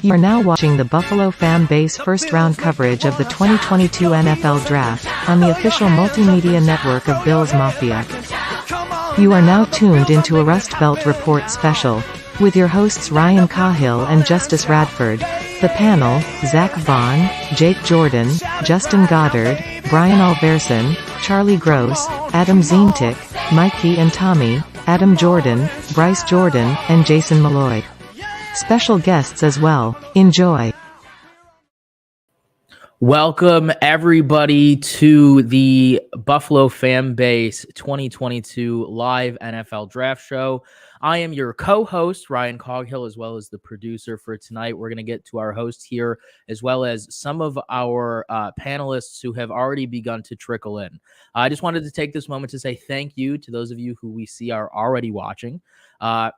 You are now watching the Buffalo FAMBase first-round coverage of the 2022 NFL Draft on the official multimedia network of BillsMafia. You are now tuned into a Rust Belt Report special, with your hosts Ryan Caughill and Justice Radford. The panel, Zach Vaughn, Jake Jordan, Justin Goddard, Brian Alverson, Charlie Gross, Adam Zientik, Mikey and Tommy, Adam Jordan, Bryce Jordan, and Jason Malloy. Special guests as well. Enjoy. Welcome everybody to the Buffalo FAMBase 2022 live NFL draft show. I am your co-host, Ryan Caughill, as well as the producer for tonight. We're going to get to our host here, as well as some of our panelists who have already begun to trickle in. I just wanted to take this moment to say thank you to those of you who we see are already watching.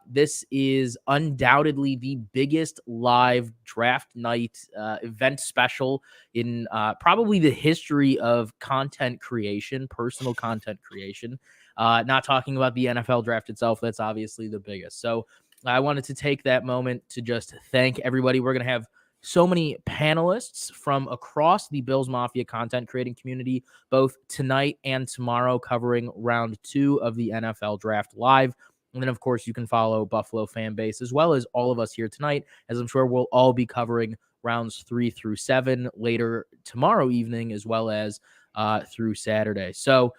This is undoubtedly the biggest live draft night event special in probably the history of content creation, personal content creation. Not talking about the NFL draft itself. That's obviously the biggest. So I wanted to take that moment to just thank everybody. We're going to have so many panelists from across the BillsMafia content creating community, both tonight and tomorrow, covering round 2 of the NFL draft live. And then, of course, you can follow Buffalo FAMBase as well as all of us here tonight, as I'm sure we'll all be covering rounds 3 through 7 later tomorrow evening, as well as through Saturday. So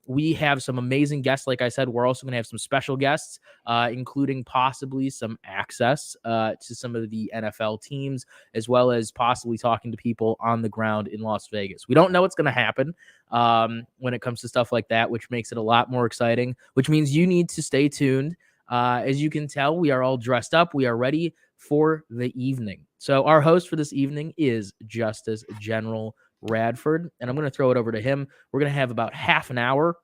we have some amazing guests. Like I said, we're also going to have some special guests, including possibly some access to some of the NFL teams, as well as possibly talking to people on the ground in Las Vegas. We don't know what's going to happen when it comes to stuff like that, which makes it a lot more exciting, which means you need to stay tuned. As you can tell, we are all dressed up. We are ready for the evening. So our host for this evening is Justus General Radford, and I'm going to throw it over to him. We're going to have about half an hour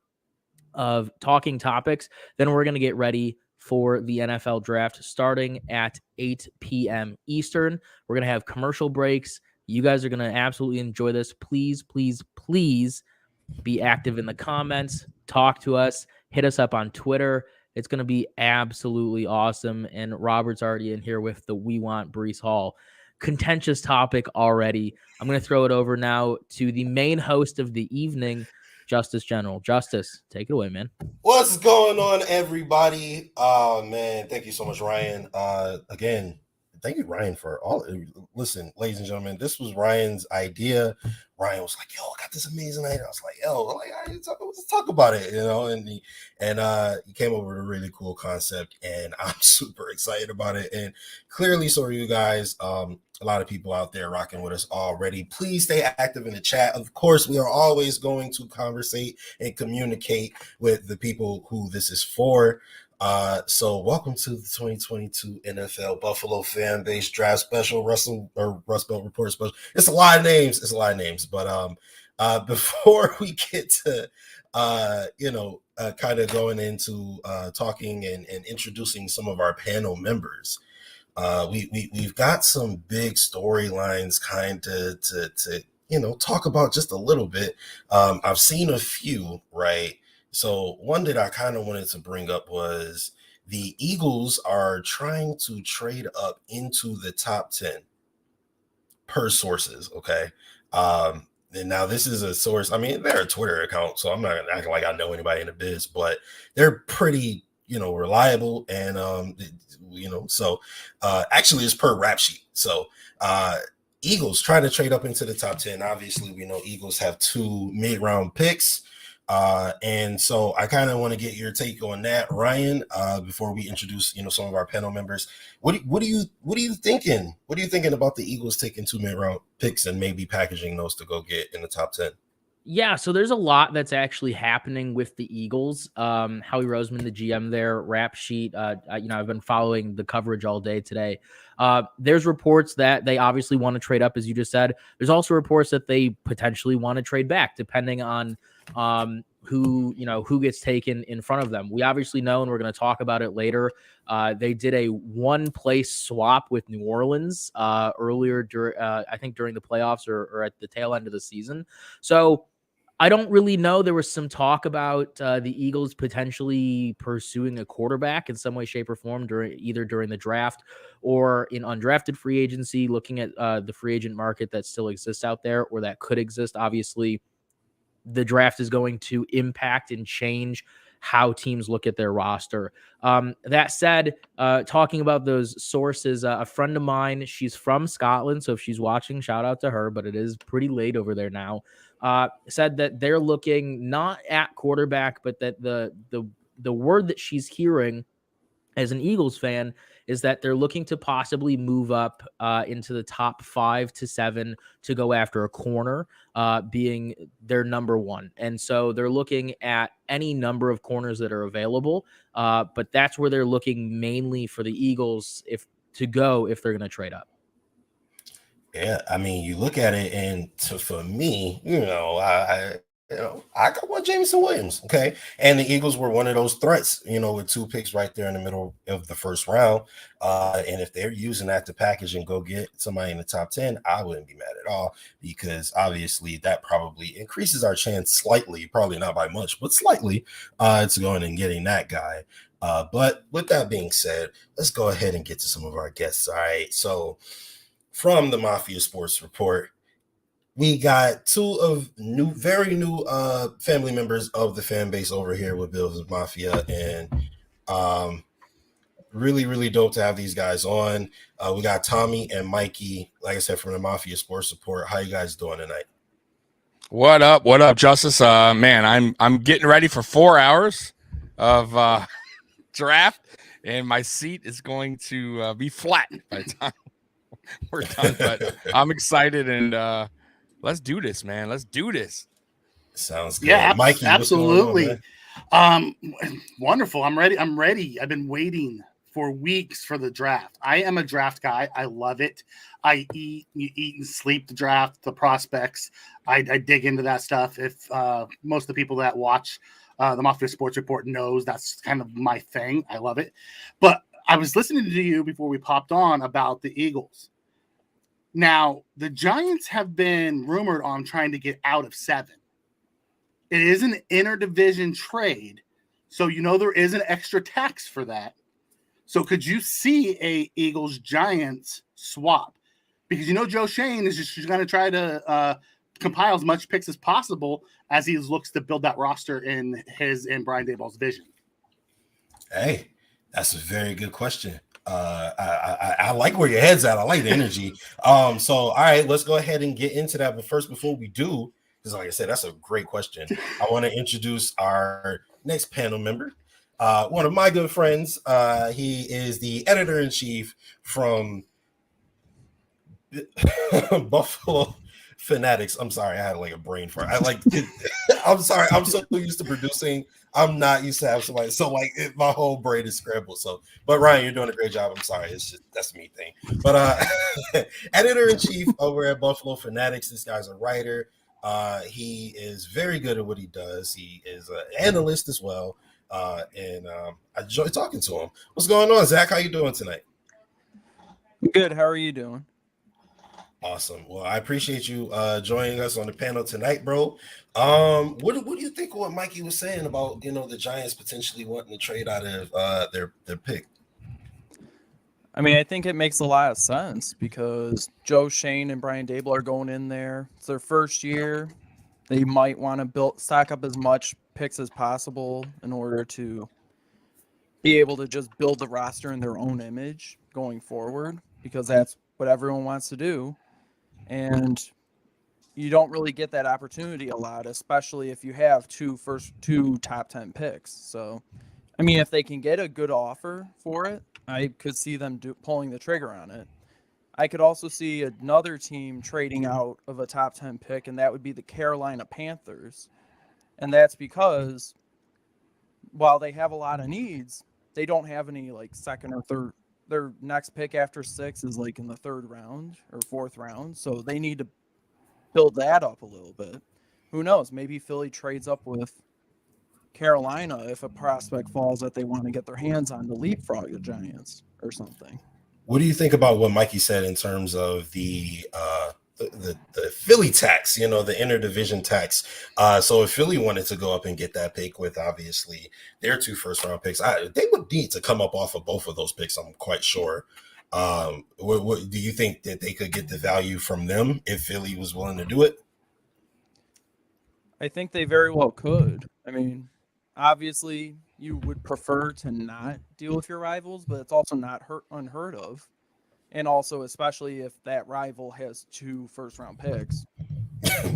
of talking topics. Then we're going to get ready for the NFL draft starting at 8 p.m. Eastern. We're going to have commercial breaks. You guys are going to absolutely enjoy this. Please, please, please be active in the comments. Talk to us. Hit us up on Twitter. It's going to be absolutely awesome. And Robert's already in here with the We Want Breece Hall. Contentious topic already. I'm going to throw it over now to the main host of the evening, Justus General. Justus, take it away, man. What's going on, everybody? Man, thank you so much, Ryan. Again, thank you, Ryan, for all. Listen, ladies and gentlemen, this was Ryan's idea. Ryan was like, "Yo, I got this amazing idea." I was like, "Yo, let's talk about it," And he came up with a really cool concept, and I'm super excited about it. And clearly, so are you guys. A lot of people out there rocking with us already. Please stay active in the chat. Of course, we are always going to conversate and communicate with the people who this is for. So welcome to the 2022 NFL Buffalo FAMBase Draft Special, Rust Belt Report Special. It's a lot of names. But before we get to kind of going into talking and introducing some of our panel members, we've got some big storylines kind of to talk about just a little bit. I've seen a few, right? So one that I kind of wanted to bring up was the Eagles are trying to trade up into the top 10 per sources. Okay. And now this is a source. I mean, they're a Twitter account, so I'm not acting like I know anybody in the biz, but they're pretty, reliable. And, so actually it's per rap sheet. So Eagles trying to trade up into the top 10. Obviously, we know Eagles have 2 mid-round picks. And so I kind of want to get your take on that, Ryan, before we introduce, some of our panel members. What are you thinking? What are you thinking about the Eagles taking 2 mid-round picks and maybe packaging those to go get in the top 10? Yeah, so there's a lot that's actually happening with the Eagles. Howie Roseman, the GM there, rap sheet. I've been following the coverage all day today. There's reports that they obviously want to trade up, as you just said. There's also reports that they potentially want to trade back, depending on who gets taken in front of them. We obviously know, and we're going to talk about it later, they did a one-place swap with New Orleans earlier, I think during the playoffs or at the tail end of the season. So I don't really know. There was some talk about the Eagles potentially pursuing a quarterback in some way, shape, or form during the draft or in undrafted free agency, looking at the free agent market that still exists out there or that could exist. Obviously, the draft is going to impact and change how teams look at their roster. That said, talking about those sources, a friend of mine, she's from Scotland, so if she's watching, shout out to her, but it is pretty late over there now, said that they're looking not at quarterback, but that the word that she's hearing as an Eagles fan is that they're looking to possibly move up into the top 5 to 7 to go after a corner, being their number one. And so they're looking at any number of corners that are available, but that's where they're looking mainly for the Eagles if they're going to trade up. Yeah, I mean, you look at it, and for me, I got one Jameson Williams, okay? And the Eagles were one of those threats, with 2 picks right there in the middle of the first round. And if they're using that to package and go get somebody in the top 10, I wouldn't be mad at all, because obviously that probably increases our chance slightly, probably not by much, but slightly, to going and getting that guy. But with that being said, let's go ahead and get to some of our guests. All right. So from the Mafia Sports Report, we got 2 very new family members of the fan base over here with BillsMafia, and really, really dope to have these guys on. We got Tommy and Mikey, like I said, from the Mafia Sports Report. How you guys doing tonight? What up, Justus? Man, I'm getting ready for 4 hours of draft, and my seat is going to be flat by the time we're done. But I'm excited, and let's do this, man. Let's do this. Sounds good. Yeah, Mikey, absolutely. Wonderful. I'm ready. I've been waiting for weeks for the draft. I am a draft guy. I love it. You eat and sleep the draft, the prospects. I dig into that stuff. If most of the people that watch the Mafia Sports Report knows, that's kind of my thing. I love it. But I was listening to you before we popped on about the Eagles. Now, the Giants have been rumored on trying to get out of 7. It is an interdivision trade, so there is an extra tax for that. So could you see a Eagles-Giants swap? Because Joe Schoen is just going to try to compile as much picks as possible as he looks to build that roster in Brian Daboll's vision. Hey, that's a very good question. I like where your head's at. I like the energy. So all right, let's go ahead and get into that. But first, before we do, because like I said, that's a great question. I want to introduce our next panel member. One of my good friends. He is the editor-in-chief from Buffalo Fanatics. I'm sorry, I had like a brain fart. I'm sorry, I'm so used to producing. I'm not used to have somebody. So my whole brain is scrambled. So, but Ryan, you're doing a great job. I'm sorry. It's just, that's me thing. But editor-in-chief over at Buffalo Fanatics. This guy's a writer. He is very good at what he does. He is an analyst as well. And I enjoy talking to him. What's going on, Zach? How you doing tonight? Good. How are you doing? Awesome. Well, I appreciate you joining us on the panel tonight, bro. What do you think of what Mikey was saying about the Giants potentially wanting to trade out of their pick? I mean, I think it makes a lot of sense because Joe Schoen and Brian Daboll are going in there. It's their first year. They might want to stock up as much picks as possible in order to be able to just build the roster in their own image going forward, because that's what everyone wants to do. And you don't really get that opportunity a lot, especially if you have two top 10 picks. So, I mean, if they can get a good offer for it, I could see them pulling the trigger on it. I could also see another team trading out of a top 10 pick, and that would be the Carolina Panthers. And that's because while they have a lot of needs, they don't have any second or third. Their next pick after 6 is in the 3rd round or 4th round. So they need to build that up a little bit. Who knows? Maybe Philly trades up with Carolina if a prospect falls that they want to get their hands on to leapfrog the Giants or something. What do you think about what Mikey said in terms of the the Philly tax, the interdivision tax. So if Philly wanted to go up and get that pick with obviously their 2 first-round picks, they would need to come up off of both of those picks, I'm quite sure. What do you think that they could get the value from them if Philly was willing to do it? I think they very well could. I mean, obviously, you would prefer to not deal with your rivals, but it's also not unheard of. And also, especially if that rival has 2 first-round picks.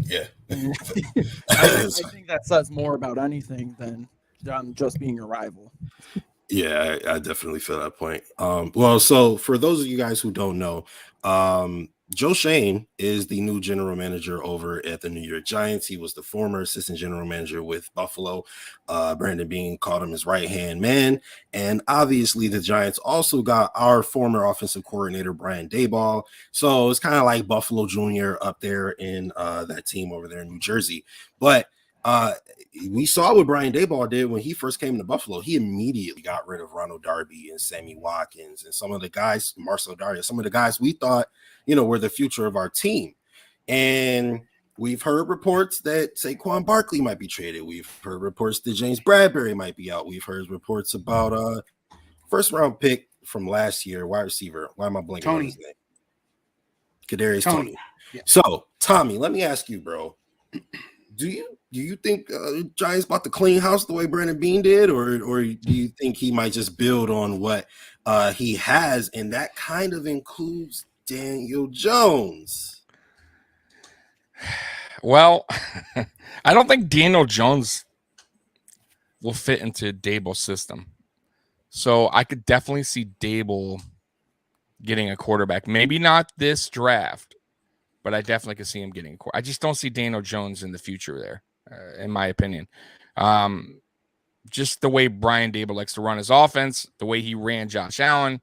Yeah. I think that says more about anything than just being your rival. Yeah, I definitely feel that point. Well, so for those of you guys who don't know, Joe Schoen is the new general manager over at the New York Giants. He was the former assistant general manager with Buffalo. Brandon Beane called him his right-hand man. And obviously the Giants also got our former offensive coordinator, Brian Daboll. So it's kind of like Buffalo Jr. up there in that team over there in New Jersey. But we saw what Brian Daboll did when he first came to Buffalo. He immediately got rid of Ronald Darby and Sammy Watkins and some of the guys, Marcel Daria, some of the guys we thought, were the future of our team. And we've heard reports that Saquon Barkley might be traded. We've heard reports that James Bradbury might be out. We've heard reports about first round pick from last year, wide receiver. Why am I blanking on his name? Kadarius Toney. Yeah. So, Tommy, let me ask you, bro. Do you think Giants about to clean house the way Brandon Beane did, or do you think he might just build on what he has, and that kind of includes Daniel Jones? Well, I don't think Daniel Jones will fit into Daboll's system. So I could definitely see Daboll getting a quarterback. Maybe not this draft, but I definitely could see him getting a quarterback. I just don't see Daniel Jones in the future there, in my opinion. Just the way Brian Daboll likes to run his offense, the way he ran Josh Allen.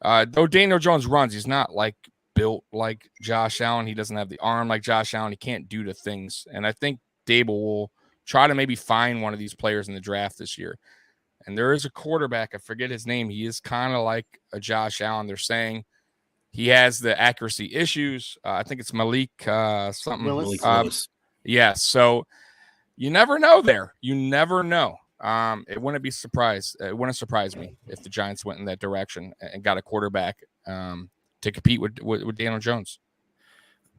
Though Daniel Jones runs, he's not like built like Josh Allen. He doesn't have the arm like Josh Allen. He can't do the things. And I think Daboll will try to maybe find one of these players in the draft this year. And there is a quarterback, I forget his name. He is kind of like a Josh Allen. They're saying he has the accuracy issues. I think it's Malik something. Malik Willis. Yeah, so you never know there. You never know. It wouldn't surprise me if the Giants went in that direction and got a quarterback to compete with Daniel Jones.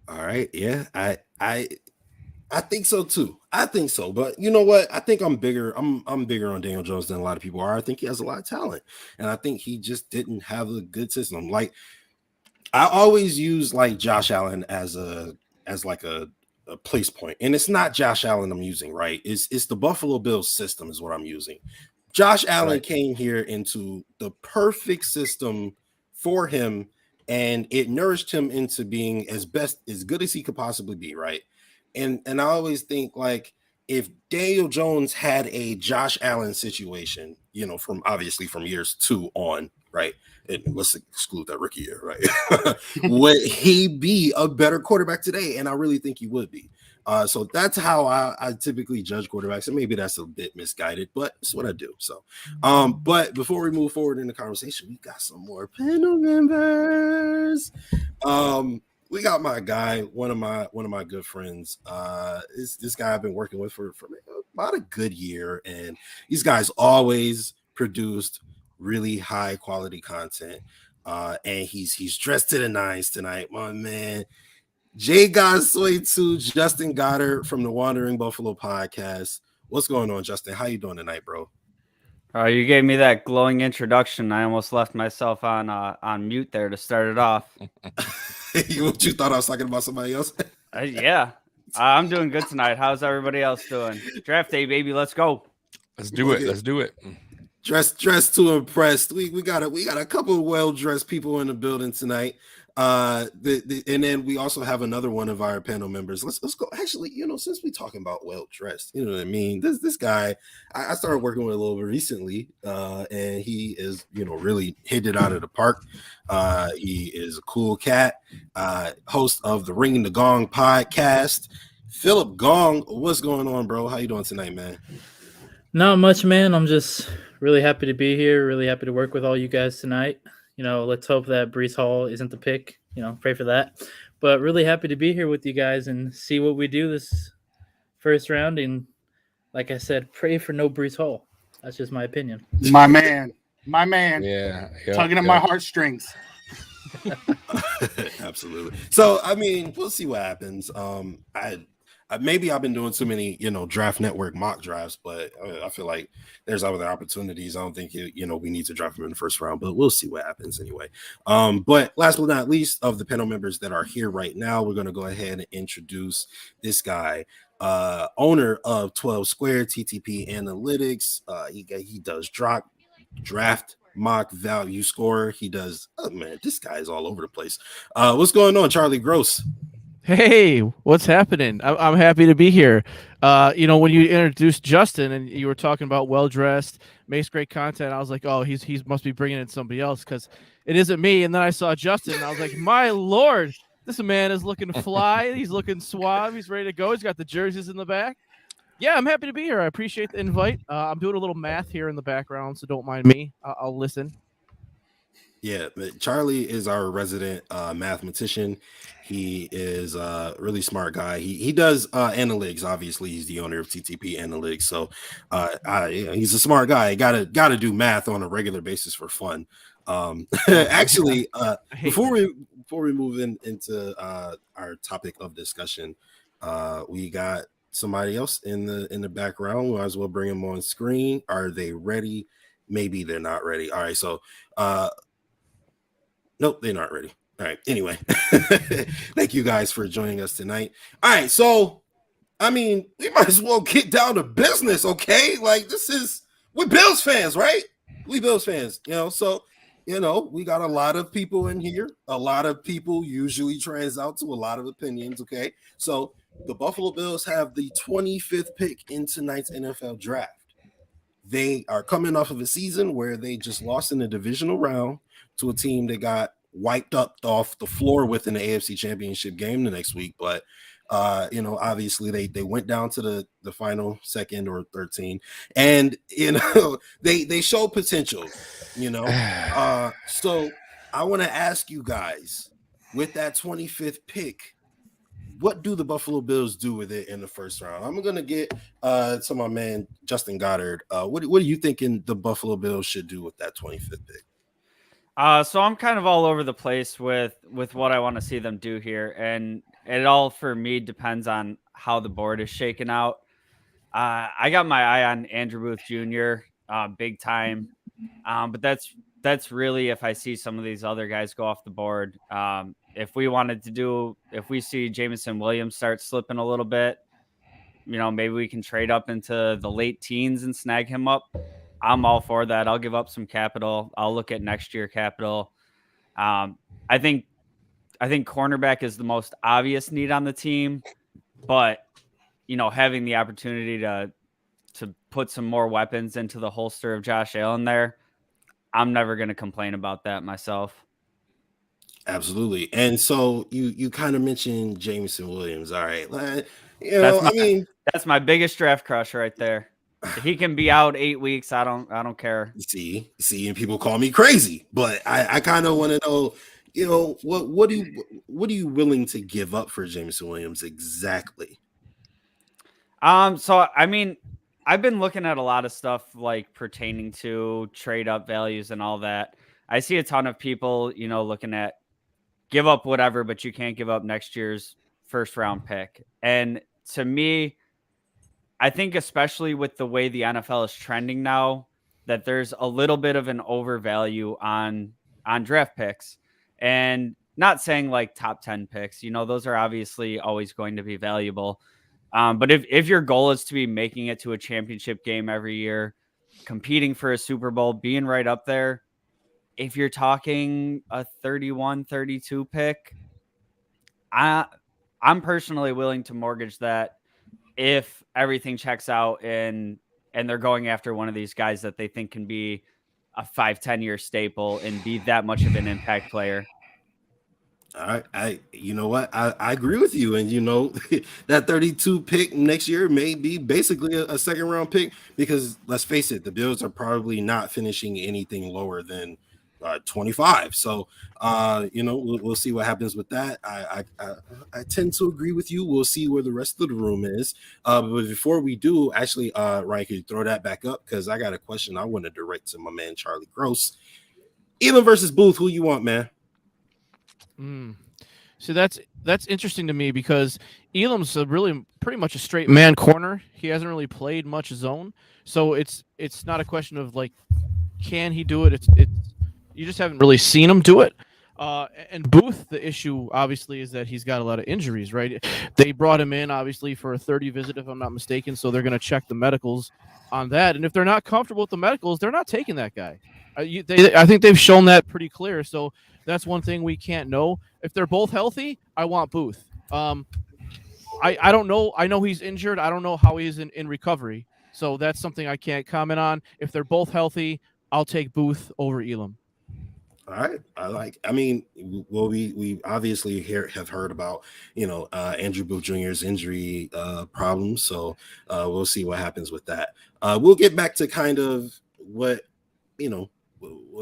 All right, yeah, I think so too. I think so, but you know what? I think I'm bigger. I'm bigger on Daniel Jones than a lot of people are. I think he has a lot of talent, and I think he just didn't have a good system. Like I always use like Josh Allen as like a place point, and it's not Josh Allen I'm using, right? It's the Buffalo Bills system is what I'm using. Josh Allen came here into the perfect system for him, and it nourished him into being as good as he could possibly be, right? And I always think like if Daniel Jones had a Josh Allen situation, from years 2 on, right? And let's exclude that rookie year, right? Would he be a better quarterback today? And I really think he would be. So that's how I typically judge quarterbacks, and maybe that's a bit misguided, but it's what I do. So, but before we move forward in the conversation, we got some more panel members. We got my guy, one of my good friends. This guy I've been working with for about a good year, and these guys always produced really high quality content. And he's dressed to the nines tonight, my man. Jay Gosway to Justin Goddard from the Wandering Buffalo podcast. What's going on, Justin? How you doing tonight, bro? You gave me that glowing introduction. I almost left myself on mute there to start it off. You thought I was talking about somebody else? Yeah. I'm doing good tonight. How's everybody else doing? Draft day, baby. Let's go. Let's do it. Let's do it. Dressed to impress. We got a couple of well-dressed people in the building tonight. And then we also have another one of our panel members. Let's go. Actually, since we're talking about well-dressed, you know what I mean? This guy, I started working with a little bit recently, and he is, really hit it out of the park. He is a cool cat, host of the Ring the Gong podcast. Philip Gong, what's going on, bro? How you doing tonight, man? Not much, man. I'm just really happy to be here. Really happy to work with all you guys tonight. Let's hope that Breece Hall isn't the pick. Pray for that. but really happy to be here with you guys and see what we do this first round. And like I said, pray for no Brees Hall. That's just my opinion. My man, Yeah. tugging at my heartstrings. Absolutely. So, I mean, we'll see what happens. Maybe I've been doing too many, Draft Network mock drafts, but I feel like there's other opportunities. I don't think we need to draft them in the first round, but we'll see what happens anyway. But last but not least, of the panel members that are here right now, we're going to go ahead and introduce this guy, owner of 12 Square TTP Analytics. He does draft mock value score. He does. Oh man, this guy is all over the place. What's going on, Charlie Gross? Hey, what's happening? I'm happy to be here. When you introduced Justin and you were talking about well-dressed, makes great content, I was like, oh, he must be bringing in somebody else because it isn't me. And then I saw Justin and I was like, my Lord, this man is looking fly. He's looking suave. He's ready to go. He's got the jerseys in the back. Yeah, I'm happy to be here. I appreciate the invite. I'm doing a little math here in the background, so don't mind me. I'll listen. Yeah, Charlie is our resident mathematician. He is a really smart guy. He does analytics. Obviously, he's the owner of TTP Analytics. So he's a smart guy. Gotta do math on a regular basis for fun. Actually, before we move into our topic of discussion, we got somebody else in the background. We might as well bring them on screen. Are they ready? Maybe they're not ready. All right, so nope, they're not ready. All right. Anyway, thank you guys for joining us tonight. All right. So, I mean, we might as well get down to business, okay? Like, we're Bills fans, right? We Bills fans, So, we got a lot of people in here. A lot of people usually trans out to a lot of opinions, okay? So, the Buffalo Bills have the 25th pick in tonight's NFL draft. They are coming off of a season where they just lost in the divisional round to a team that got wiped up off the floor with in the AFC Championship game the next week. But, obviously they went down to the final second or 13. And, they show potential, So I want to ask you guys, with that 25th pick, what do the Buffalo Bills do with it in the first round? I'm going to get to my man, Justin Goddard. What are you thinking the Buffalo Bills should do with that 25th pick? So I'm kind of all over the place with what I want to see them do here. And it all, for me, depends on how the board is shaken out. I got my eye on Andrew Booth Jr. Big time. But that's really if I see some of these other guys go off the board. If we see Jameson Williams start slipping a little bit, maybe we can trade up into the late teens and snag him up. I'm all for that. I'll give up some capital. I'll look at next year capital. I think cornerback is the most obvious need on the team, but having the opportunity to put some more weapons into the holster of Josh Allen there, I'm never going to complain about that myself. Absolutely. And so you kind of mentioned Jameson Williams. All right. That's my biggest draft crush right there. If he can be out 8 weeks, I don't care. See, and people call me crazy, but I kind of want to know, what are you willing to give up for Jameson Williams exactly? So I mean, I've been looking at a lot of stuff like pertaining to trade up values and all that. I see a ton of people, looking at give up whatever, but you can't give up next year's first round pick. And to me, I think especially with the way the NFL is trending now, that there's a little bit of an overvalue on draft picks, and not saying like top 10 picks, those are obviously always going to be valuable. But if your goal is to be making it to a championship game every year, competing for a Super Bowl, being right up there, if you're talking a 31, 32 pick, I'm personally willing to mortgage that if everything checks out and they're going after one of these guys that they think can be a 5-10 year staple and be that much of an impact player. I you know what? I agree with you. And that 32 pick next year may be basically a second round pick, because let's face it, the Bills are probably not finishing anything lower than 25. So, we'll see what happens with that. I tend to agree with you. We'll see where the rest of the room is. But before we do, actually, Ryan, can you throw that back up? Because I got a question I want to direct to my man, Charlie Gross. Elam versus Booth, who you want, man? So that's interesting to me because Elam's really pretty much a straight man corner. He hasn't really played much zone. So it's not a question of like, can he do it? It's you just haven't really seen him do it. And Booth, the issue obviously is that he's got a lot of injuries, right? They brought him in obviously for a 30 visit, if I'm not mistaken. So they're going to check the medicals on that. And if they're not comfortable with the medicals, they're not taking that guy. I think they've shown that pretty clear. So that's one thing we can't know. If they're both healthy, I want Booth. I don't know. I know he's injured. I don't know how he is in recovery. So that's something I can't comment on. If they're both healthy, I'll take Booth over Elam. All right. We obviously have heard about, Andrew Booth Jr.'s injury problems. So we'll see what happens with that. We'll get back to kind of what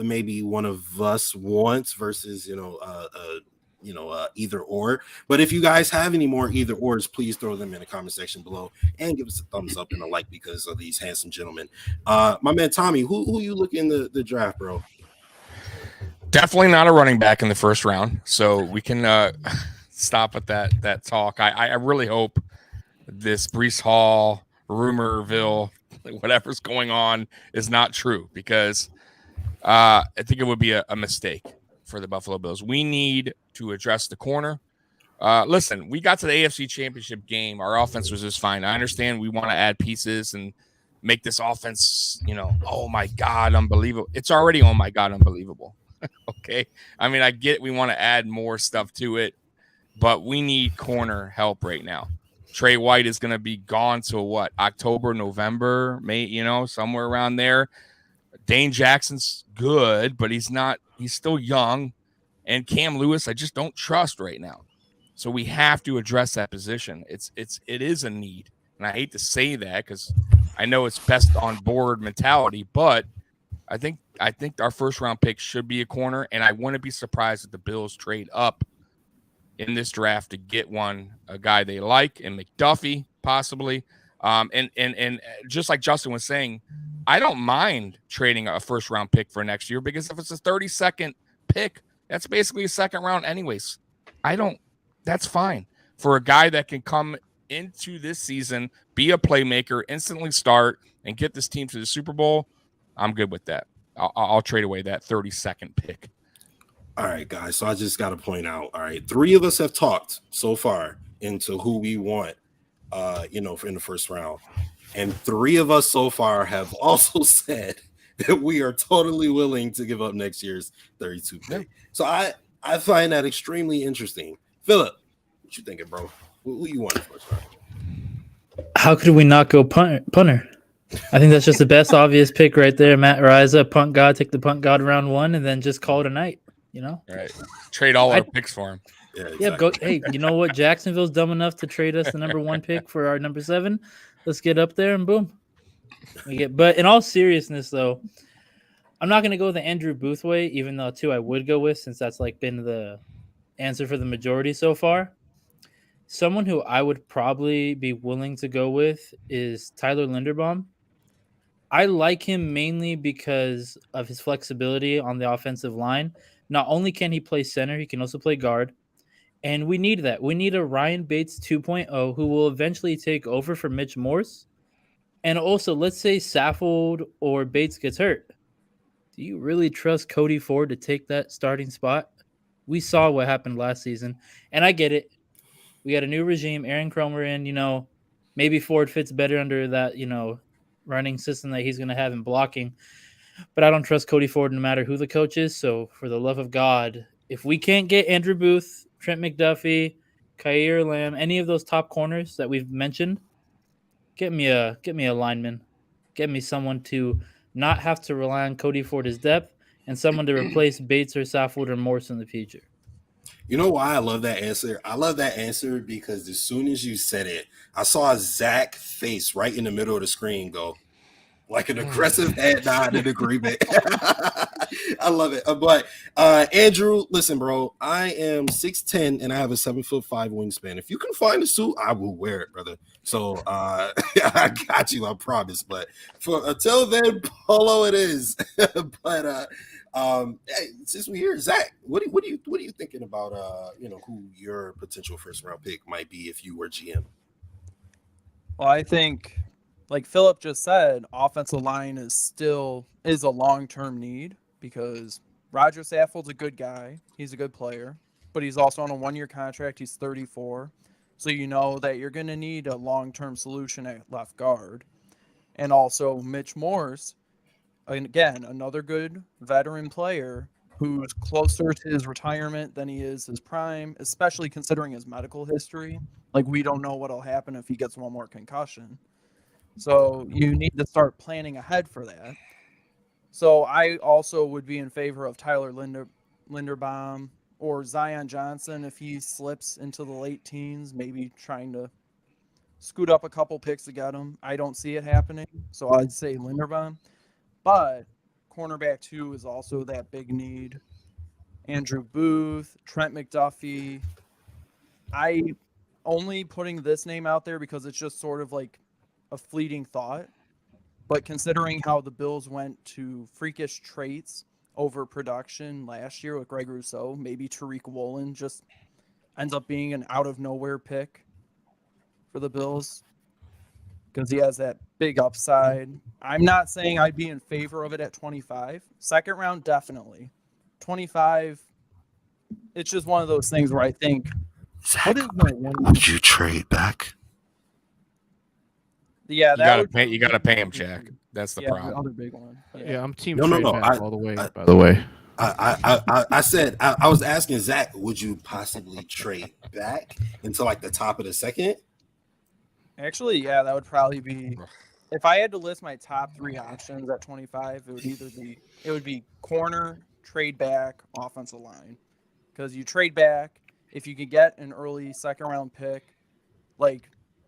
maybe one of us wants versus, either or. But if you guys have any more either ors, please throw them in the comment section below and give us a thumbs up and a like because of these handsome gentlemen. My man Tommy, who you looking the draft, bro? Definitely not a running back in the first round, so we can stop at that talk. I really hope this Breece Hall rumorville, whatever's going on, is not true because I think it would be a mistake for the Buffalo Bills. We need to address the corner. Listen, we got to the AFC Championship game. Our offense was just fine. I understand we want to add pieces and make this offense, oh my God, unbelievable. It's already, oh my God, unbelievable. Okay. I mean, I get we want to add more stuff to it, but we need corner help right now. Trey White is going to be gone till October, November, May, somewhere around there. Dane Jackson's good, but he's still young. And Cam Lewis, I just don't trust right now. So we have to address that position. It is a need. And I hate to say that because I know it's best on board mentality, but I think our first round pick should be a corner, and I wouldn't be surprised if the Bills trade up in this draft to get a guy they like, and McDuffie possibly. And just like Justin was saying, I don't mind trading a first round pick for next year because if it's a 32nd pick, that's basically a second round anyways. That's fine for a guy that can come into this season, be a playmaker, instantly start, and get this team to the Super Bowl. I'm good with that. I'll trade away that 32nd pick. All right, guys. So I just got to point out, all right, 3 of us have talked so far into who we want, in the first round. And 3 of us so far have also said that we are totally willing to give up next year's 32 pick. Yeah. So I find that extremely interesting. Philip, what you thinking, bro? Who you want in the first round? How could we not go punter? I think that's just the best obvious pick right there. Matt Riza, punt god, take the punt god round 1, and then just call it a night. Right. Trade all our picks for him. Yeah, exactly. Hey, you know what? Jacksonville's dumb enough to trade us the number 1 pick for our number 7. Let's get up there and boom. But in all seriousness, though, I'm not going to go the Andrew Booth way, even though 2 I would go with, since that's been the answer for the majority so far. Someone who I would probably be willing to go with is Tyler Linderbaum. I like him mainly because of his flexibility on the offensive line. Not only can he play center, he can also play guard. And we need that. We need a Ryan Bates 2.0 who will eventually take over for Mitch Morse. And also, let's say Saffold or Bates gets hurt. Do you really trust Cody Ford to take that starting spot? We saw what happened last season. And I get it. We got a new regime, Aaron Cromer in, maybe Ford fits better under that, running system that he's going to have in blocking. But I don't trust Cody Ford no matter who the coach is. So for the love of God, if we can't get Andrew Booth, Trent McDuffie, Khair Lamb, any of those top corners that we've mentioned, get me a lineman. Get me someone to not have to rely on Cody Ford as depth and someone to replace Bates or Saffold or Morse in the future. You know why I love that answer? I love that answer because as soon as you said it, I saw Zach's face right in the middle of the screen go, like an aggressive head nod in agreement. I love it. But Andrew, listen, bro, I am 6'10" and I have a 7'5" wingspan. If you can find a suit, I will wear it, brother. So I got you, I promise. But until then, polo it is. But hey, since we're here, Zach, what are you thinking about who your potential first round pick might be if you were GM? Well, I think, like Philip just said, offensive line is a long-term need because Roger Saffold's a good guy. He's a good player, but he's also on a 1-year contract. He's 34. So you know that you're going to need a long-term solution at left guard. And also Mitch Morse, again, another good veteran player who's closer to his retirement than he is his prime, especially considering his medical history. Like, we don't know what'll happen if he gets one more concussion. So you need to start planning ahead for that. So I also would be in favor of Tyler Linderbaum or Zion Johnson if he slips into the late teens, maybe trying to scoot up a couple picks to get him. I don't see it happening, so I'd say Linderbaum. But cornerback 2 is also that big need. Andrew Booth, Trent McDuffie. I only putting this name out there because it's just sort of like a fleeting thought. But considering how the Bills went to freakish traits over production last year with Greg Rousseau, maybe Tariq Woolen just ends up being an out-of-nowhere pick for the Bills because he has that big upside. I'm not saying I'd be in favor of it at 25. Second round, definitely. 25, it's just one of those things where I think, Zach, would you trade back? Yeah, you gotta pay him, Jack. That's the problem. The other big one. Yeah, I'm team No, trade back all the way. By the way, I said I was asking Zach, would you possibly trade back into like the top of the second? Actually, yeah, that would probably be. If I had to list my top 3 options at 25, it would be corner, trade back, offensive line, because you trade back if you could get an early second round pick,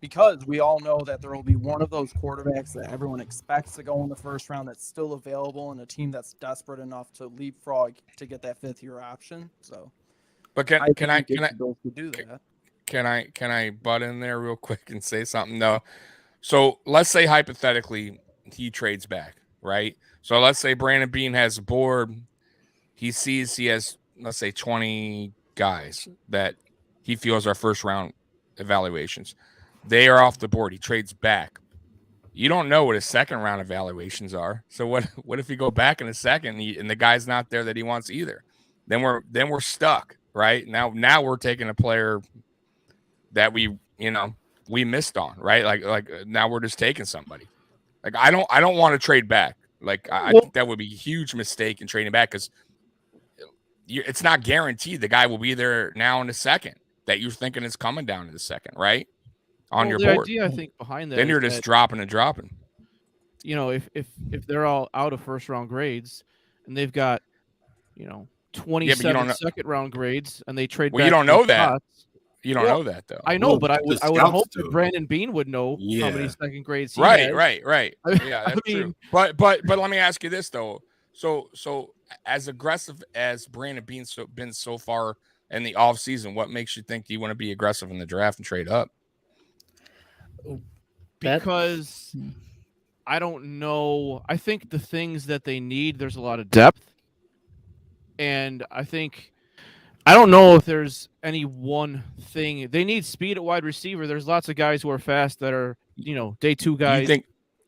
because we all know that there will be one of those quarterbacks that everyone expects to go in the first round that's still available and a team that's desperate enough to leapfrog to get that 5th-year option. So, but can I do that? Can I butt in there real quick and say something though? So let's say hypothetically he trades back, right? So let's say Brandon Beane has a board. He sees he has, let's say, 20 guys that he feels are first round evaluations. They are off the board. He trades back. You don't know what his second round evaluations are. So what if you go back in a second and the guy's not there that he wants either? Then we're stuck, right? Now we're taking a player that we missed on, right? Like now we're just taking somebody. Like I don't want to trade back. Like I think that would be a huge mistake in trading back because it's not guaranteed the guy will be there now in the second that you're thinking is coming down to the second, right? On your board. The idea I think behind that, then you're just dropping. If they're all out of first round grades and they've got 27 second round grades and they trade. Well, you don't know that. You don't know that though. I know, but I would hope that Brandon Beane would know how many second grades he has. Right. Yeah, that's true. But let me ask you this though. So as aggressive as Brandon Beane's been so far in the offseason, what makes you think you want to be aggressive in the draft and trade up? Because I don't know. I think the things that they need, there's a lot of depth. And I don't know if there's any one thing. They need speed at wide receiver. There's lots of guys who are fast that are, day 2 guys,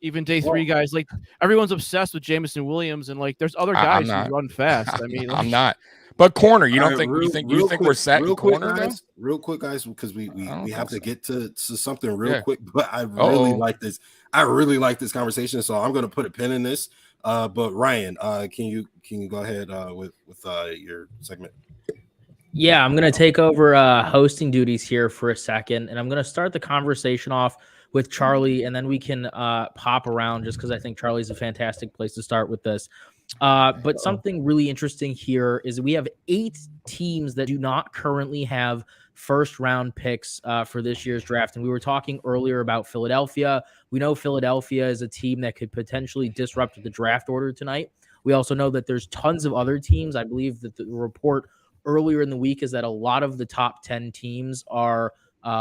even day 3 guys. Like everyone's obsessed with Jameson Williams, and like there's other guys who run fast. I mean, I'm not. But corner, you think we're set in corner though? Real quick, guys, because we have to get to something real quick. But I really like this. I really like this conversation, so I'm going to put a pin in this. But Ryan, can you go ahead with your segment? Yeah, I'm going to take over hosting duties here for a second, and I'm going to start the conversation off with Charlie, and then we can pop around just because I think Charlie's a fantastic place to start with this. But something really interesting here is we have 8 teams that do not currently have first-round picks for this year's draft. And we were talking earlier about Philadelphia. We know Philadelphia is a team that could potentially disrupt the draft order tonight. We also know that there's tons of other teams. I believe that the report earlier in the week is that a lot of the top 10 teams are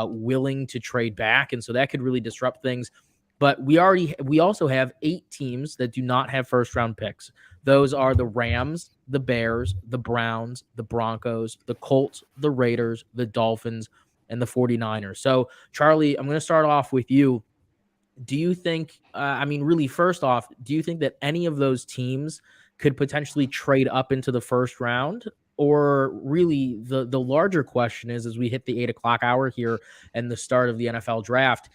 willing to trade back, and so that could really disrupt things. But we also have 8 teams that do not have first-round picks. Those are the Rams, the Bears, the Browns, the Broncos, the Colts, the Raiders, the Dolphins, and the 49ers. So, Charlie, I'm going to start off with you. Do you think, really, first off, do you think that any of those teams could potentially trade up into the first round? Or really, the larger question is, as we hit the 8 o'clock hour here and the start of the NFL draft,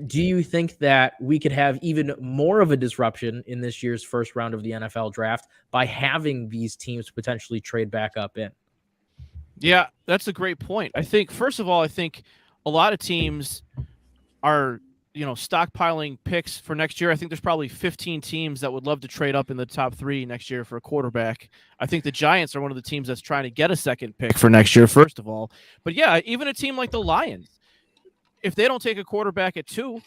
do you think that we could have even more of a disruption in this year's first round of the NFL draft by having these teams potentially trade back up in? Yeah, that's a great point. I think, first of all, a lot of teams are, stockpiling picks for next year. I think there's probably 15 teams that would love to trade up in the top 3 next year for a quarterback. I think the Giants are one of the teams that's trying to get a second pick for next year, first of all. But yeah, even a team like the Lions, if they don't take a quarterback at 2,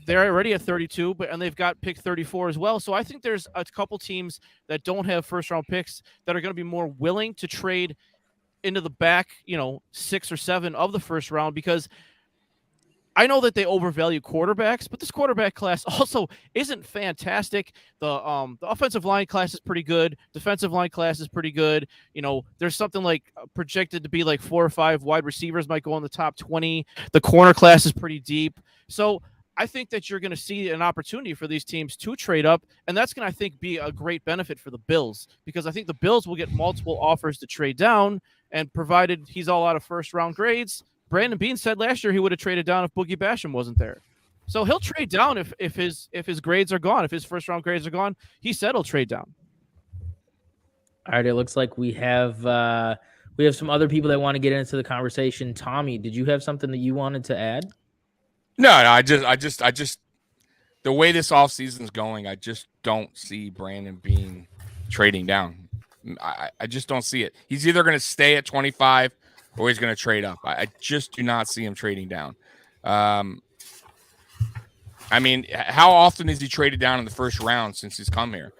they're already at 32, and they've got pick 34 as well. So I think there's a couple teams that don't have first-round picks that are going to be more willing to trade into the back, 6 or 7 of the first round, because I know that they overvalue quarterbacks, but this quarterback class also isn't fantastic. The offensive line class is pretty good. Defensive line class is pretty good. There's something like projected to be like 4 or 5 wide receivers might go in the top 20. The corner class is pretty deep. So I think that you're going to see an opportunity for these teams to trade up, and that's going to, I think, be a great benefit for the Bills, because I think the Bills will get multiple offers to trade down, and provided he's all out of first-round grades, Brandon Beane said last year he would have traded down if Boogie Basham wasn't there. So he'll trade down if his grades are gone, if his first-round grades are gone. He said he'll trade down. All right, it looks like we have some other people that want to get into the conversation. Tommy, did you have something that you wanted to add? No, I just the way this offseason's going, I just don't see Brandon Beane trading down. I just don't see it. He's either going to stay at 25 or he's going to trade up. I just do not see him trading down. How often has he traded down in the first round since he's come here?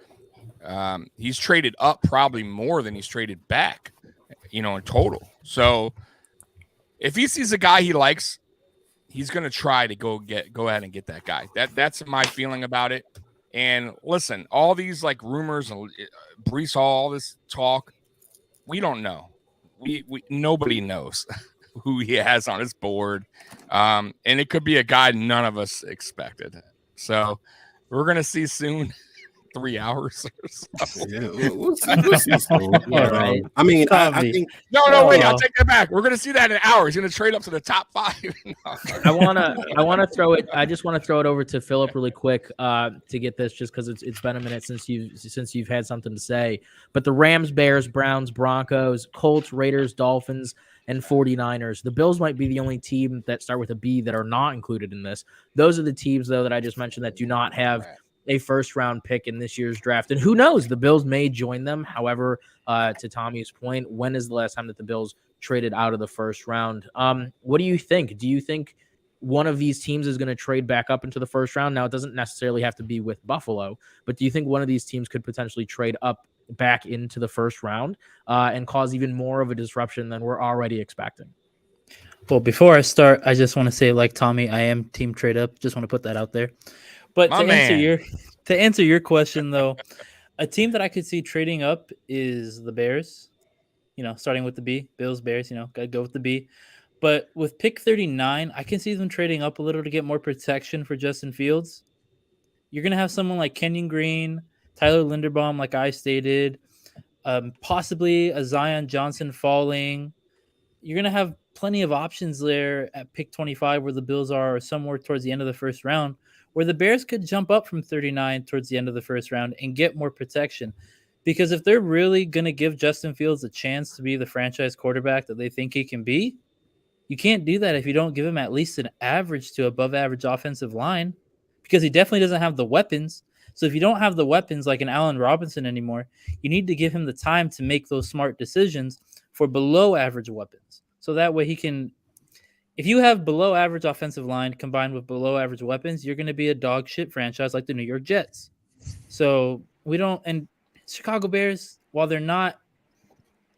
He's traded up probably more than he's traded back, in total. So if he sees a guy he likes, he's going to try to go ahead and get that guy. That's my feeling about it. And listen, all these like rumors and Breece Hall, all this talk, we don't know. Nobody knows who he has on his board. And it could be a guy none of us expected. So we're going to see soon. 3 hours or so. Yeah, we'll see soon. Right. I think wait, I'll take that back. We're gonna see that in hours. He's gonna trade up to the top 5. I wanna throw it. I just want to throw it over to Philip really quick to get this, just because it's been a minute since you've had something to say. But the Rams, Bears, Browns, Broncos, Colts, Raiders, Dolphins, and 49ers. The Bills might be the only team that start with a B that are not included in this. Those are the teams, though, that I just mentioned that do not have a first-round pick in this year's draft. And who knows? The Bills may join them. However, to Tommy's point, when is the last time that the Bills traded out of the first round? What do you think? Do you think one of these teams is going to trade back up into the first round? Now, it doesn't necessarily have to be with Buffalo, but do you think one of these teams could potentially trade up back into the first round and cause even more of a disruption than we're already expecting? Well, before I start, I just want to say, like Tommy, I am team trade up. Just want to put that out there. But to answer your question, though, a team that I could see trading up is the Bears. Starting with the B, Bills, Bears. Gotta go with the B. But with pick 39, I can see them trading up a little to get more protection for Justin Fields. You're gonna have someone like Kenyon Green, Tyler Linderbaum, like I stated, possibly a Zion Johnson falling. You're gonna have plenty of options there at pick 25 where the Bills are, somewhere towards the end of the first round, where the Bears could jump up from 39 towards the end of the first round and get more protection. Because if they're really going to give Justin Fields a chance to be the franchise quarterback that they think he can be, you can't do that if you don't give him at least an average to above average offensive line, because he definitely doesn't have the weapons So if you don't have the weapons like an Allen Robinson anymore, you need to give him the time to make those smart decisions for below average weapons. So that way he can, if you have below average offensive line combined with below average weapons, you're going to be a dog shit franchise like the New York Jets. So and Chicago Bears, while they're not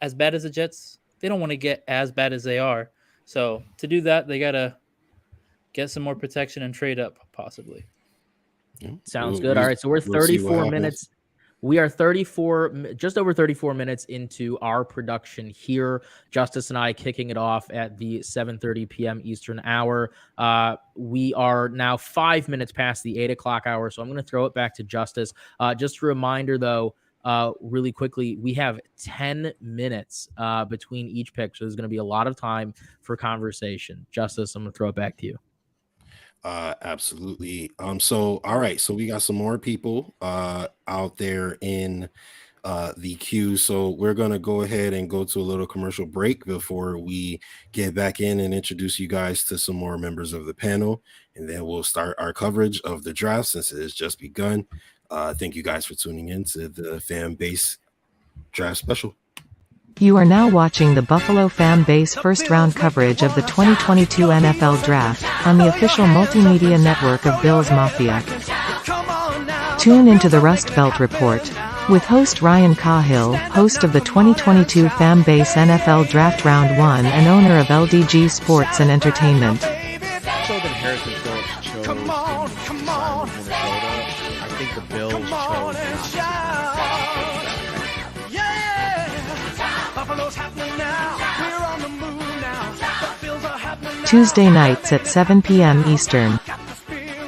as bad as the Jets, they don't want to get as bad as they are. So to do that, they got to get some more protection and trade up possibly. Sounds good. All right. So we're 34 minutes. We are just over 34 minutes into our production here. Justus and I kicking it off at the 7:30 p.m. Eastern hour. We are now 5 minutes past the 8 o'clock hour. So I'm going to throw it back to Justus. Just a reminder, though, really quickly, we have 10 minutes between each pick. So there's going to be a lot of time for conversation. Justus, I'm going to throw it back to you. Absolutely. So all right, so we got some more people out there in the queue. So we're gonna go ahead and go to a little commercial break before we get back in and introduce you guys to some more members of the panel, and then we'll start our coverage of the draft since it has just begun. Thank you guys for tuning in to the FAMBase draft special. You are now watching the Buffalo FAMBase first-round coverage of the 2022 NFL Draft on the official multimedia network of BillsMafia. Tune into the Rust Belt Report with host Ryan Caughill, host of the 2022 FAMBase NFL Draft Round 1 and owner of LDG Sports and Entertainment. So that Harrison Phillips chose to sign with Minnesota. I think the Bills chose Tuesday nights at 7 p.m. Eastern.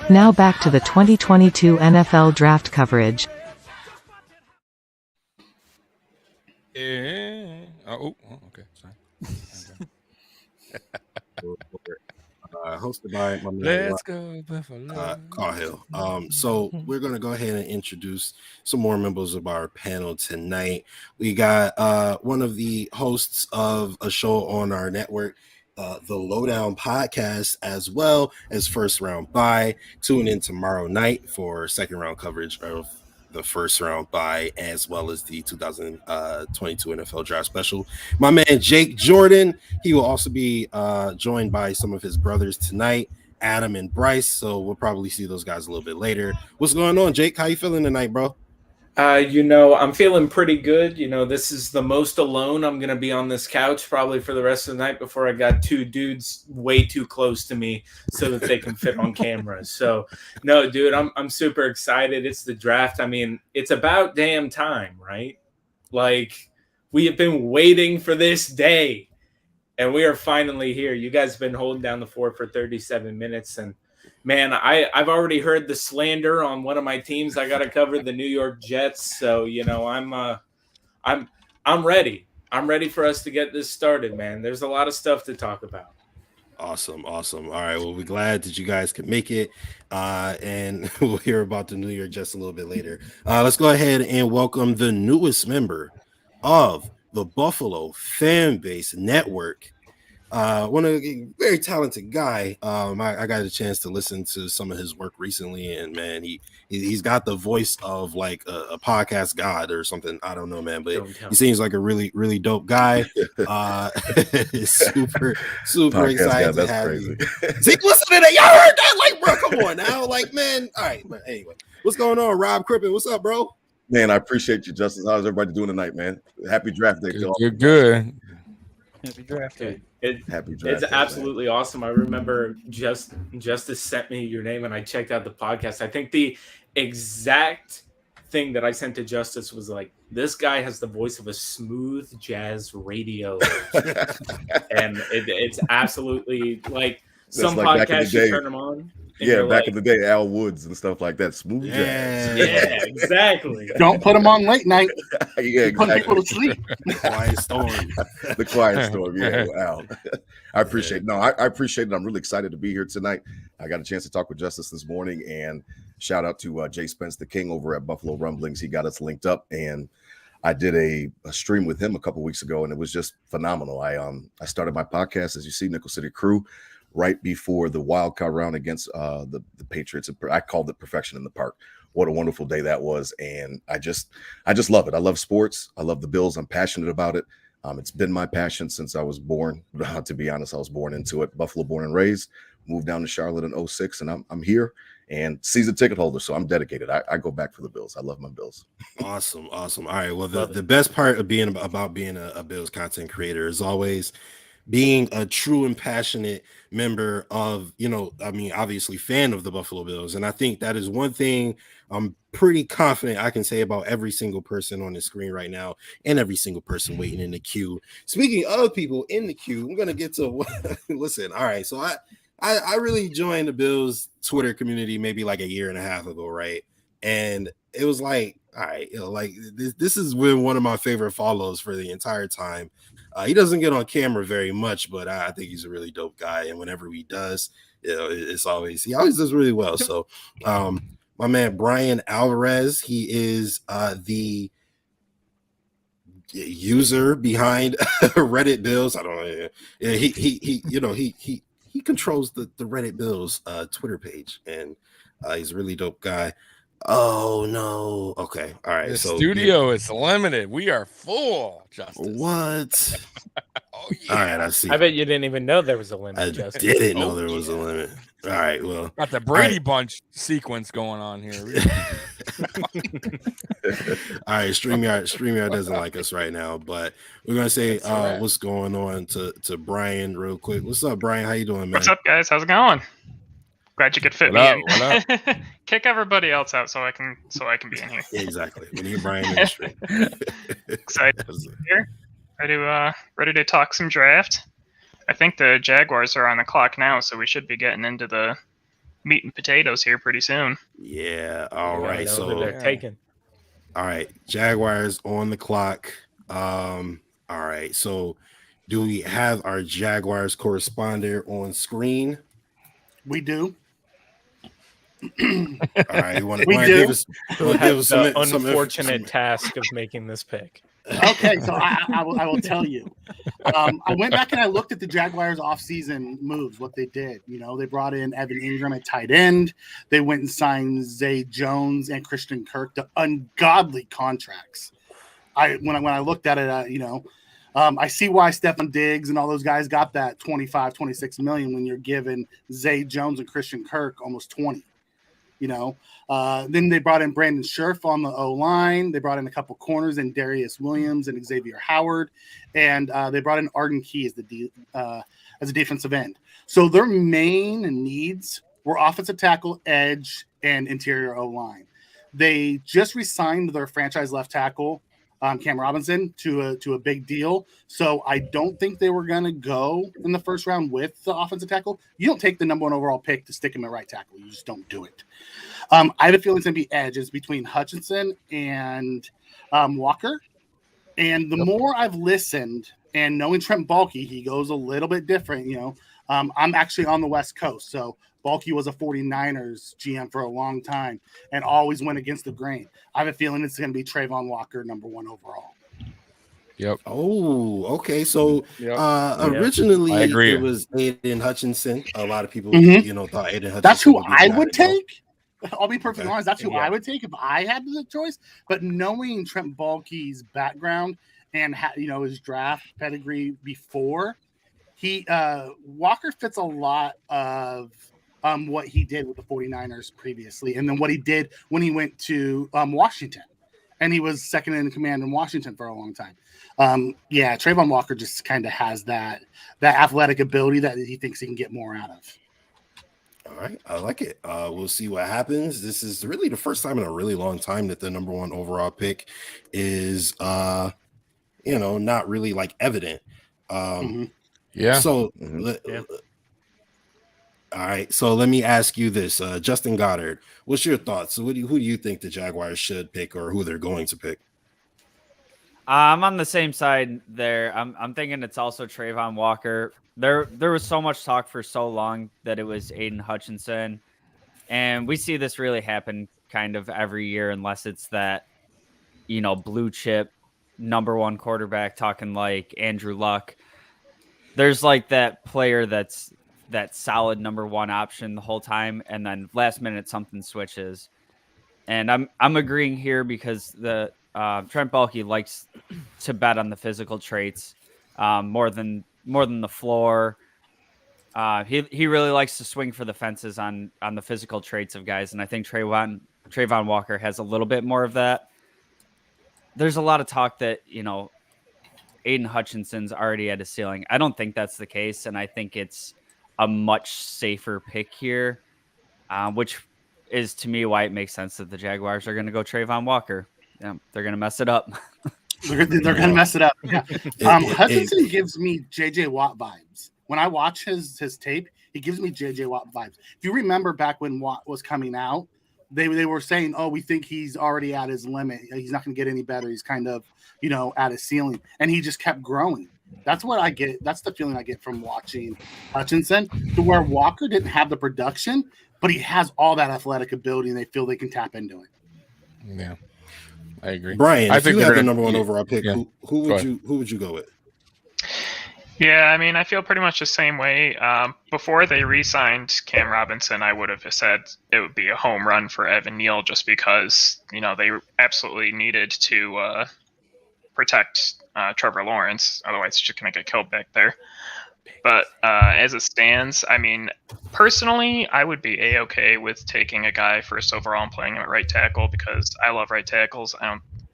Now back to the 2022 NFL Draft coverage. Okay. Sorry. Hosted by my man, Let's go Buffalo. Caughill. So we're gonna go ahead and introduce some more members of our panel tonight. We got one of the hosts of a show on our network, the Lowdown Podcast, as well as First Round Bye. Tune in tomorrow night for second round coverage of the first round bye, as well as the 2022 NFL Draft Special. My man Jake Jordan, he will also be joined by some of his brothers tonight, Adam and Bryce. So we'll probably see those guys a little bit later. What's going on, Jake? How you feeling tonight, bro? I'm feeling pretty good. This is the most alone I'm going to be on this couch probably for the rest of the night before I got two dudes way too close to me so that they can fit on camera. So, no, dude, I'm super excited. It's the draft. I mean, it's about damn time, right? Like, we have been waiting for this day, and we are finally here. You guys have been holding down the fort for 37 minutes, and man, I've already heard the slander on one of my teams. I got to cover the New York Jets, so I'm ready. I'm ready for us to get this started, man. There's a lot of stuff to talk about. Awesome. All right, well, we're glad that you guys could make it, and we'll hear about the New York Jets a little bit later. Let's go ahead and welcome the newest member of the Buffalo FAMBase Network. One of a very talented guy. I got a chance to listen to some of his work recently, and man, he's got the voice of like a podcast god or something. I don't know, man, but he seems like a really, really dope guy. super podcast excited guy, to have crazy. you. See, listen to that. Y'all heard that? Like, bro, come on now. Like, man. All right, but anyway, what's going on, Rob Crippen? What's up, bro? Man, I appreciate you, Justus. How's everybody doing tonight, man? Happy draft day, y'all. You're good. Happy draft day. Happy draft It's day, absolutely awesome. I remember Justus sent me your name and I checked out the podcast. I think the exact thing that I sent to Justus was like, this guy has the voice of a smooth jazz radio. And it's absolutely like some like podcasts you turn them on. Yeah, back in the day, Al Woods and stuff like that. Smooth jazz. Yeah, exactly. Don't put them on late night. Yeah, exactly. Put people to sleep. Quiet storm. The quiet storm. Yeah, Al. I appreciate it. No, I appreciate it. I'm really excited to be here tonight. I got a chance to talk with Justus this morning, and shout out to Jay Spence, the king over at Buffalo Rumblings. He got us linked up, and I did a stream with him a couple weeks ago, and it was just phenomenal. I started my podcast, as you see, Nickel City Crew, right before the wild card round against the Patriots. I called it Perfection in the Park. what a wonderful day that was. And I just love it. I love sports. I love the Bills. I'm passionate about it. It's been my passion since I was born. To be honest, I was born into it. Buffalo born and raised, moved down to Charlotte in 2006, and I'm here and season ticket holder. So I'm dedicated. I go back for the Bills. I love my Bills. Awesome. All right. Well, the best part of being a Bills content creator is always being a true and passionate member of, obviously fan of the Buffalo Bills. And I think that is one thing I'm pretty confident I can say about every single person on the screen right now and every single person waiting in the queue. Speaking of people in the queue, I'm going to get to listen. All right. So I really joined the Bills Twitter community maybe like a year and a half ago. Right. And it was like, all right, this has been one of my favorite follows for the entire time. He doesn't get on camera very much, but I think he's a really dope guy. And whenever he does, he always does really well. So my man, Brian Alvarez, he is the user behind Reddit Bills. I don't know. Yeah, he controls the Reddit Bills Twitter page, and he's a really dope guy. Oh no. Okay. All right. The studio is limited. We are full, Justus. What? Oh yeah. All right, I see. I bet you didn't even know there was a limit. I Justus. didn't know there was a limit. All right. Well, got the Brady Bunch sequence going on here. All right, StreamYard doesn't like us right now, but we're gonna say what's going on to Brian real quick. What's up, Brian? How you doing, man? What's up, guys? How's it going? Glad you could fit What me up? in. Kick everybody else out so I can be in here. Exactly. We need Brian in the stream. Excited to be here. Ready to talk some draft. I think the Jaguars are on the clock now, so we should be getting into the meat and potatoes here pretty soon. Yeah. All right. So they're taken. All right, Jaguars on the clock. All right. So do we have our Jaguars correspondent on screen? We do. All right. We do. Give us The some unfortunate task of making this pick. Okay, so I will tell you. I went back and I looked at the Jaguars offseason moves, what they did. They brought in Evan Ingram at tight end. They went and signed Zay Jones and Christian Kirk to ungodly contracts. When I looked at it, I see why Stephon Diggs and all those guys got that 25, 26 million when you're giving Zay Jones and Christian Kirk almost 20. Then they brought in Brandon Scherf on the O-line. They brought in a couple corners and Darius Williams and Xavier Howard, and they brought in Arden Key as a defensive end. So their main needs were offensive tackle, edge, and interior O-line. They just re-signed their franchise left tackle, Cam Robinson, to a big deal. So I don't think they were going to go in the first round with the offensive tackle. You don't take the number 1 overall pick to stick him at right tackle. You just don't do it. I have a feeling it's going to be edges between Hutchinson and Walker. And the more I've listened and knowing Trent Baalke, he goes a little bit different. I'm actually on the West Coast. So Baalke was a 49ers GM for a long time and always went against the grain. I have a feeling it's going to be Trayvon Walker, number 1 overall. Yep. Oh, okay. So originally it was Aidan Hutchinson. A lot of people, thought Aidan Hutchinson. That's who I would take. I'll be perfectly honest. That's who I would take if I had the choice. But knowing Trent Baalke's background and his draft pedigree before, Walker fits a lot of what he did with the 49ers previously, and then what he did when he went to Washington, and he was second in command in Washington for a long time. Trayvon Walker just kind of has that athletic ability that he thinks he can get more out of. All right, I like it. We'll see what happens. This is really the first time in a really long time that the number 1 overall pick is, not really like evident. Yeah. So, all right. So let me ask you this, Justin Goddard. What's your thoughts? So who do you think the Jaguars should pick, or who they're going to pick? I'm on the same side there. I'm thinking it's also Trayvon Walker. There was so much talk for so long that it was Aidan Hutchinson, and we see this really happen kind of every year, unless it's that blue chip number 1 quarterback, talking like Andrew Luck. There's like that player that's that solid number 1 option the whole time, and then last minute something switches. And I'm agreeing here because the Trent Baalke likes to bet on the physical traits more than the floor. He really likes to swing for the fences on the physical traits of guys, and I think Trayvon Walker has a little bit more of that. There's a lot of talk that, Aidan Hutchinson's already at a ceiling. I don't think that's the case, and I think it's a much safer pick here, which is to me why it makes sense that the Jaguars are going to go Trayvon Walker. Yeah, they're going to mess it up. They're going to mess it up. Yeah. Hutchinson gives me J.J. Watt vibes. When I watch his tape, he gives me J.J. Watt vibes. If you remember back when Watt was coming out, they were saying, oh, we think he's already at his limit. He's not going to get any better. He's kind of, at his ceiling. And he just kept growing. That's what I get. That's the feeling I get from watching Hutchinson, to where Walker didn't have the production, but he has all that athletic ability, and they feel they can tap into it. Yeah, I agree. Brian, I if think you had the number one overall pick, yeah. who would you go with? Yeah, I mean, I feel pretty much the same way. Before they re-signed Cam Robinson, I would have said it would be a home run for Evan Neal, just because, they absolutely needed to protect Trevor Lawrence. Otherwise, he's just going to get killed back there. But as it stands, I mean, personally, I would be A-okay with taking a guy first overall and playing him at right tackle, because I love right tackles.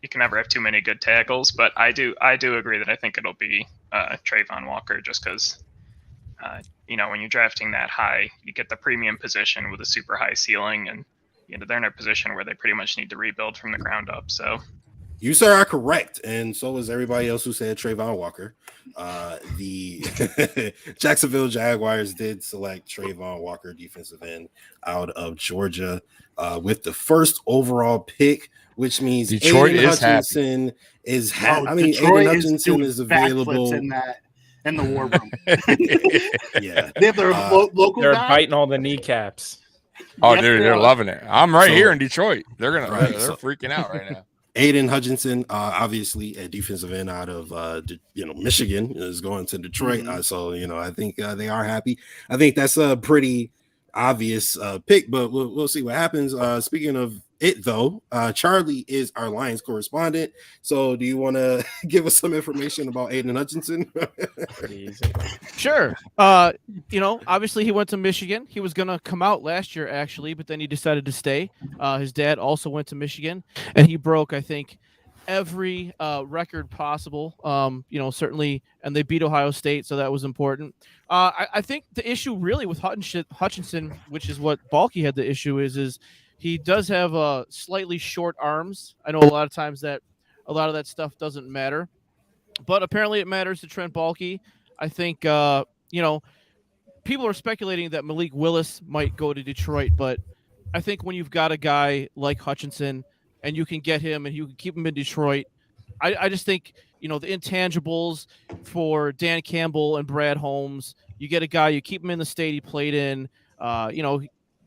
You can never have too many good tackles, but I do agree that I think it'll be Trayvon Walker, just because, when you're drafting that high, you get the premium position with a super high ceiling, and they're in a position where they pretty much need to rebuild from the ground up. So you, sir, are correct, and so is everybody else who said Trayvon Walker. The Jacksonville Jaguars did select Trayvon Walker, defensive end out of Georgia, with the first overall pick, which means Detroit Aidan is Hutchinson happy. is happy. I mean, Detroit Aidan Hutchinson is available in the war room. Yeah, they have their local. They're guy. biting all the kneecaps. Oh, Yes, dude, they're loving it. I'm right here in Detroit. They're so freaking out right now. Aidan Hutchinson, obviously a defensive end out of Michigan, is going to Detroit. So I think they are happy. I think that's a pretty obvious pick, but we'll see what happens. Speaking of it, though, Charlie is our Lions correspondent. So do you want to give us some information about Aidan Hutchinson? Sure. Obviously he went to Michigan. He was going to come out last year, actually, but then he decided to stay. His dad also went to Michigan, and he broke, I think, every record possible, certainly, and they beat Ohio State, so that was important. I think the issue really with Hutchinson, which is what Baalke had the issue is he does have slightly short arms. I know a lot of times that a lot of that stuff doesn't matter, but apparently it matters to Trent Baalke. I think, people are speculating that Malik Willis might go to Detroit, but I think when you've got a guy like Hutchinson and you can get him and you can keep him in Detroit, I just think, the intangibles for Dan Campbell and Brad Holmes, you get a guy, you keep him in the state he played in,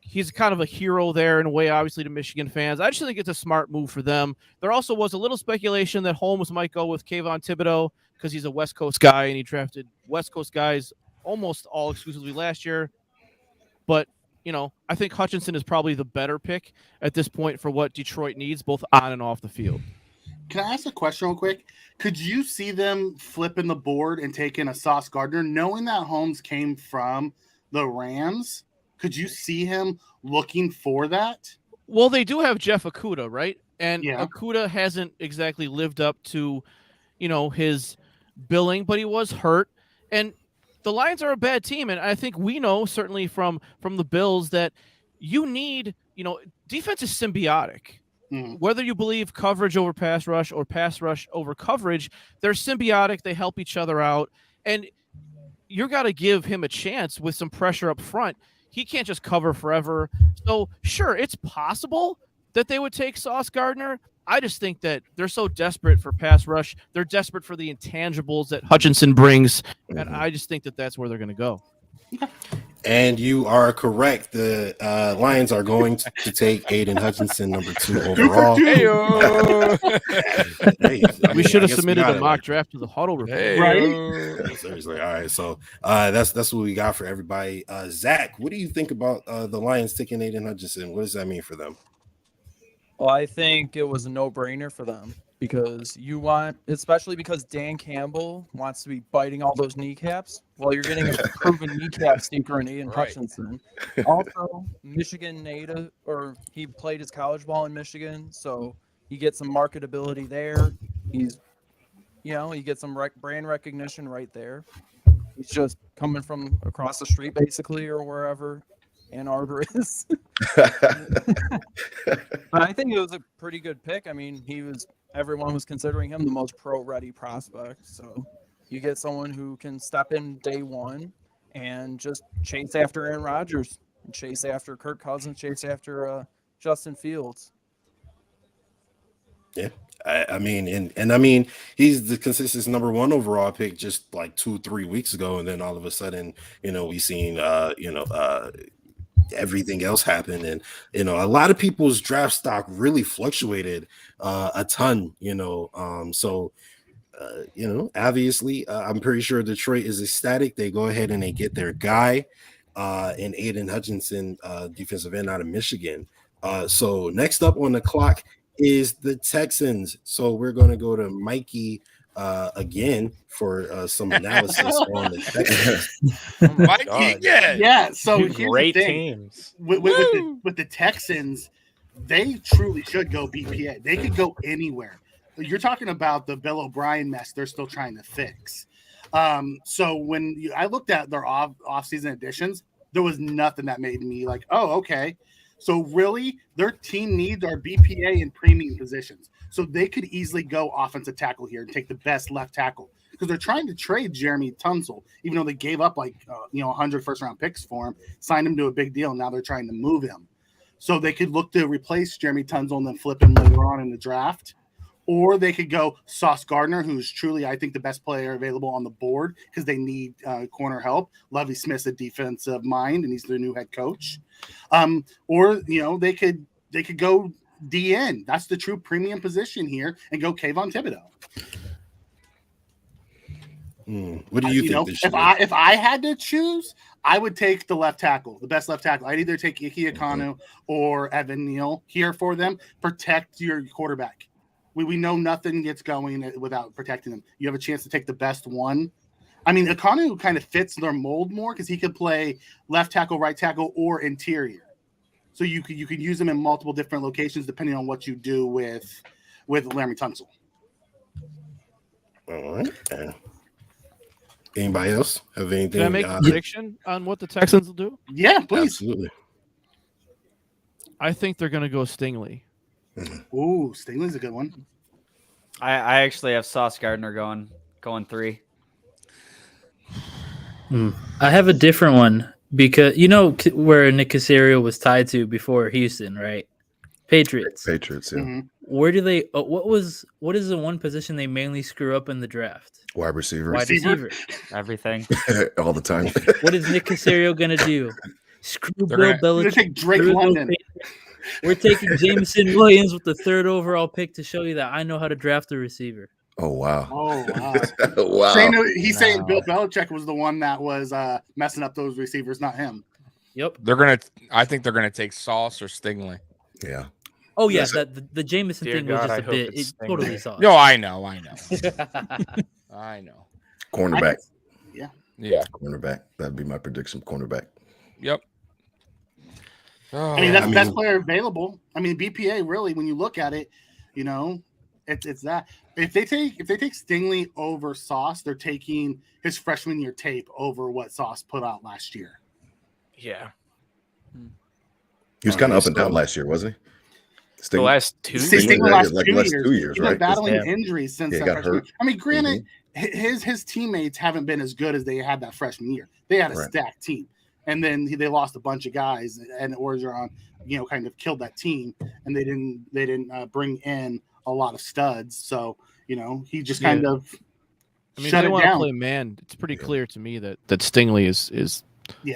he's kind of a hero there in a way, obviously, to Michigan fans. I just think it's a smart move for them. There also was a little speculation that Holmes might go with Kayvon Thibodeau because he's a West Coast guy, and he drafted West Coast guys almost all exclusively last year. But, I think Hutchinson is probably the better pick at this point for what Detroit needs, both on and off the field. Can I ask a question real quick? Could you see them flipping the board and taking a Sauce Gardner, knowing that Holmes came from the Rams? Could you see him looking for that? Well, they do have Jeff Okudah, right? And Okudah hasn't exactly lived up to, his billing, but he was hurt. And the Lions are a bad team, and I think we know, certainly from the Bills, that you need, defense is symbiotic. Whether you believe coverage over pass rush or pass rush over coverage, they're symbiotic. They help each other out. And you got to give him a chance with some pressure up front. He can't just cover forever. So, sure, it's possible that they would take Sauce Gardner. I just think that they're so desperate for pass rush. They're desperate for the intangibles that Hutchinson brings. And I just think that that's where they're going to go. And you are correct. The Lions are going to take Aidan Hutchinson, number 2 overall. We should have submitted a mock draft to the huddle report. Right? Seriously. All right. So that's what we got for everybody. Zach, what do you think about the Lions taking Aidan Hutchinson? What does that mean for them? Well, I think it was a no-brainer for them because you want, especially because Dan Campbell wants to be biting all those kneecaps. Well, you're getting a proven kneecap sneaker in Aidan Hutchinson. Also, Michigan native, or he played his college ball in Michigan, so he gets some marketability there. He's, he gets some brand recognition right there. He's just coming from across the street, basically, or wherever Ann Arbor is. But I think it was a pretty good pick. I mean, everyone was considering him the most pro-ready prospect. So you get someone who can step in day one and just chase after Aaron Rodgers, chase after Kirk Cousins, chase after Justin Fields. Yeah. I mean, he's the consistent number one overall pick just like 2-3 weeks ago, and then all of a sudden, we seen everything else happen, and a lot of people's draft stock really fluctuated a ton. Obviously, I'm pretty sure Detroit is ecstatic. They go ahead and they get their guy, in Aidan Hutchinson, defensive end out of Michigan. So next up on the clock is the Texans. So we're going to go to Mikey again for some analysis on the Texans. Mikey, yeah. So here's great the thing. teams with the Texans, they truly should go BPA. They could go anywhere. You're talking about the Bill O'Brien mess they're still trying to fix. So when I looked at their off-season additions, there was nothing that made me like, oh, okay. So really, their team needs are BPA and premium positions. So they could easily go offensive tackle here and take the best left tackle because they're trying to trade Jeremy Tunsil, even though they gave up 100 first-round picks for him, signed him to a big deal, and now they're trying to move him. So they could look to replace Jeremy Tunsil and then flip him later on in the draft. Or they could go Sauce Gardner, who's truly, I think, the best player available on the board because they need corner help. Lovie Smith's a defensive mind, and he's their new head coach. Or they could go DN. That's the true premium position here, and go Kayvon Thibodeau. What do you think? If I had to choose, I would take the left tackle, the best left tackle. I'd either take Ike Ekwonu or Evan Neal here for them. Protect your quarterback. We know nothing gets going without protecting them. You have a chance to take the best one. I mean, Ekwonu kind of fits their mold more because he could play left tackle, right tackle, or interior. So you could use him in multiple different locations depending on what you do with Laremy Tunsil. All right. Anybody else have anything? Can I make a prediction on what the Texans will do? Yeah, please. Absolutely. I think they're going to go Stingley. Ooh, Stingley's a good one. I actually have Sauce Gardner going 3. I have a different one because where Nick Caserio was tied to before Houston, right? Patriots, yeah. Mm-hmm. Where do they? What is the one position they mainly screw up in the draft? Wide receiver. Wide receiver. Everything. All the time. What is Nick Caserio gonna do? Screw They're Bill gonna Belichick. take Drake London. We're taking Jameson Williams with the 3rd overall pick to show you that I know how to draft a receiver. Oh wow! Wow! He's saying Bill Belichick was the one that was messing up those receivers, not him. Yep. I think they're gonna take Sauce or Stingley. Yeah. Oh yeah, the Jameson thing was just a bit. It totally sauce. No, I know. I know. Cornerback. Yeah. Cornerback. That'd be my prediction. Cornerback. Yep. I mean, that's the best player available. I mean, BPA really, when you look at it, it's that. If they take Stingley over Sauce, they're taking his freshman year tape over what Sauce put out last year. Yeah. He was kind of up and down last year, wasn't he? The last 2 years. Stingley last 2 years. 2 years, He's right? been battling injuries since he that got freshman. hurt. I mean, granted, his teammates haven't been as good as they had that freshman year. They had a stacked team. And then they lost a bunch of guys, and Orgeron, kind of killed that team, and they didn't bring in a lot of studs. So he just kind of shut it down. Play man. It's pretty clear to me that Stingley is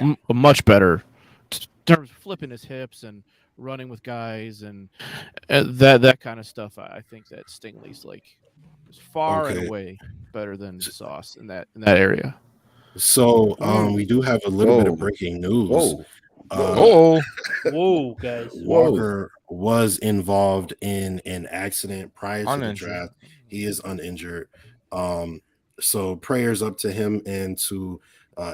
a much better in terms of flipping his hips and running with guys and that kind of stuff. I think that Stingley's is far and away better than Sauce in that area. So we do have a little bit of breaking news. Oh, Whoa, guys. Walker was involved in an accident prior to the Uninjured. draft. He is uninjured. So prayers up to him and to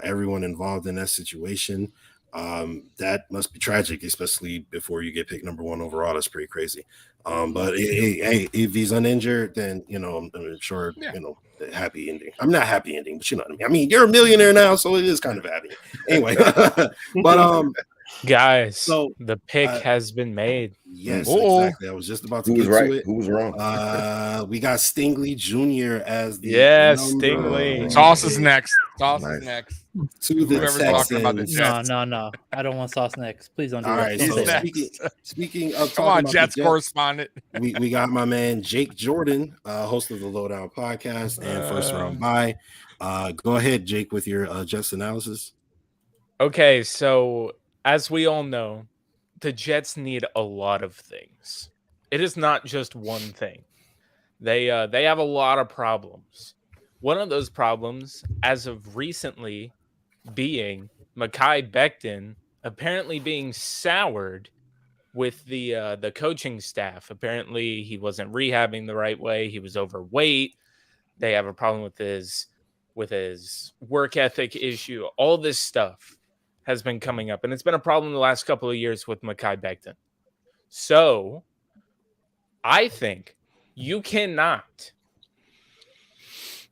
everyone involved in that situation. That must be tragic, especially before you get picked number 1 overall. That's pretty crazy. But hey, if he's uninjured, then I'm sure happy ending. I'm not happy ending, but you know what I mean. I mean, you're a millionaire now, so it is kind of happy. Anyway, but guys, so the pick has been made. Yes, exactly. I was just about to get to it. Who was wrong? We got Stingley Jr. as the Stingley. Sauce is next. Sauce is next. To the Whoever's Texans. talking about the Jets. No. I don't want sauce next. Please don't do All that. right. Don't So say that. speaking of Come talking on, about Jets the correspondent. we got my man Jake Jordan, host of the Lowdown podcast and first round bye. Go ahead, Jake, with your Jets analysis. Okay, so as we all know, the Jets need a lot of things. It is not just one thing. They have a lot of problems. One of those problems, as of recently, being Mekhi Becton apparently being soured with the coaching staff. Apparently, he wasn't rehabbing the right way. He was overweight. They have a problem with his work ethic issue. All this stuff has been coming up, and it's been a problem the last couple of years with Mekhi Becton. So I think you cannot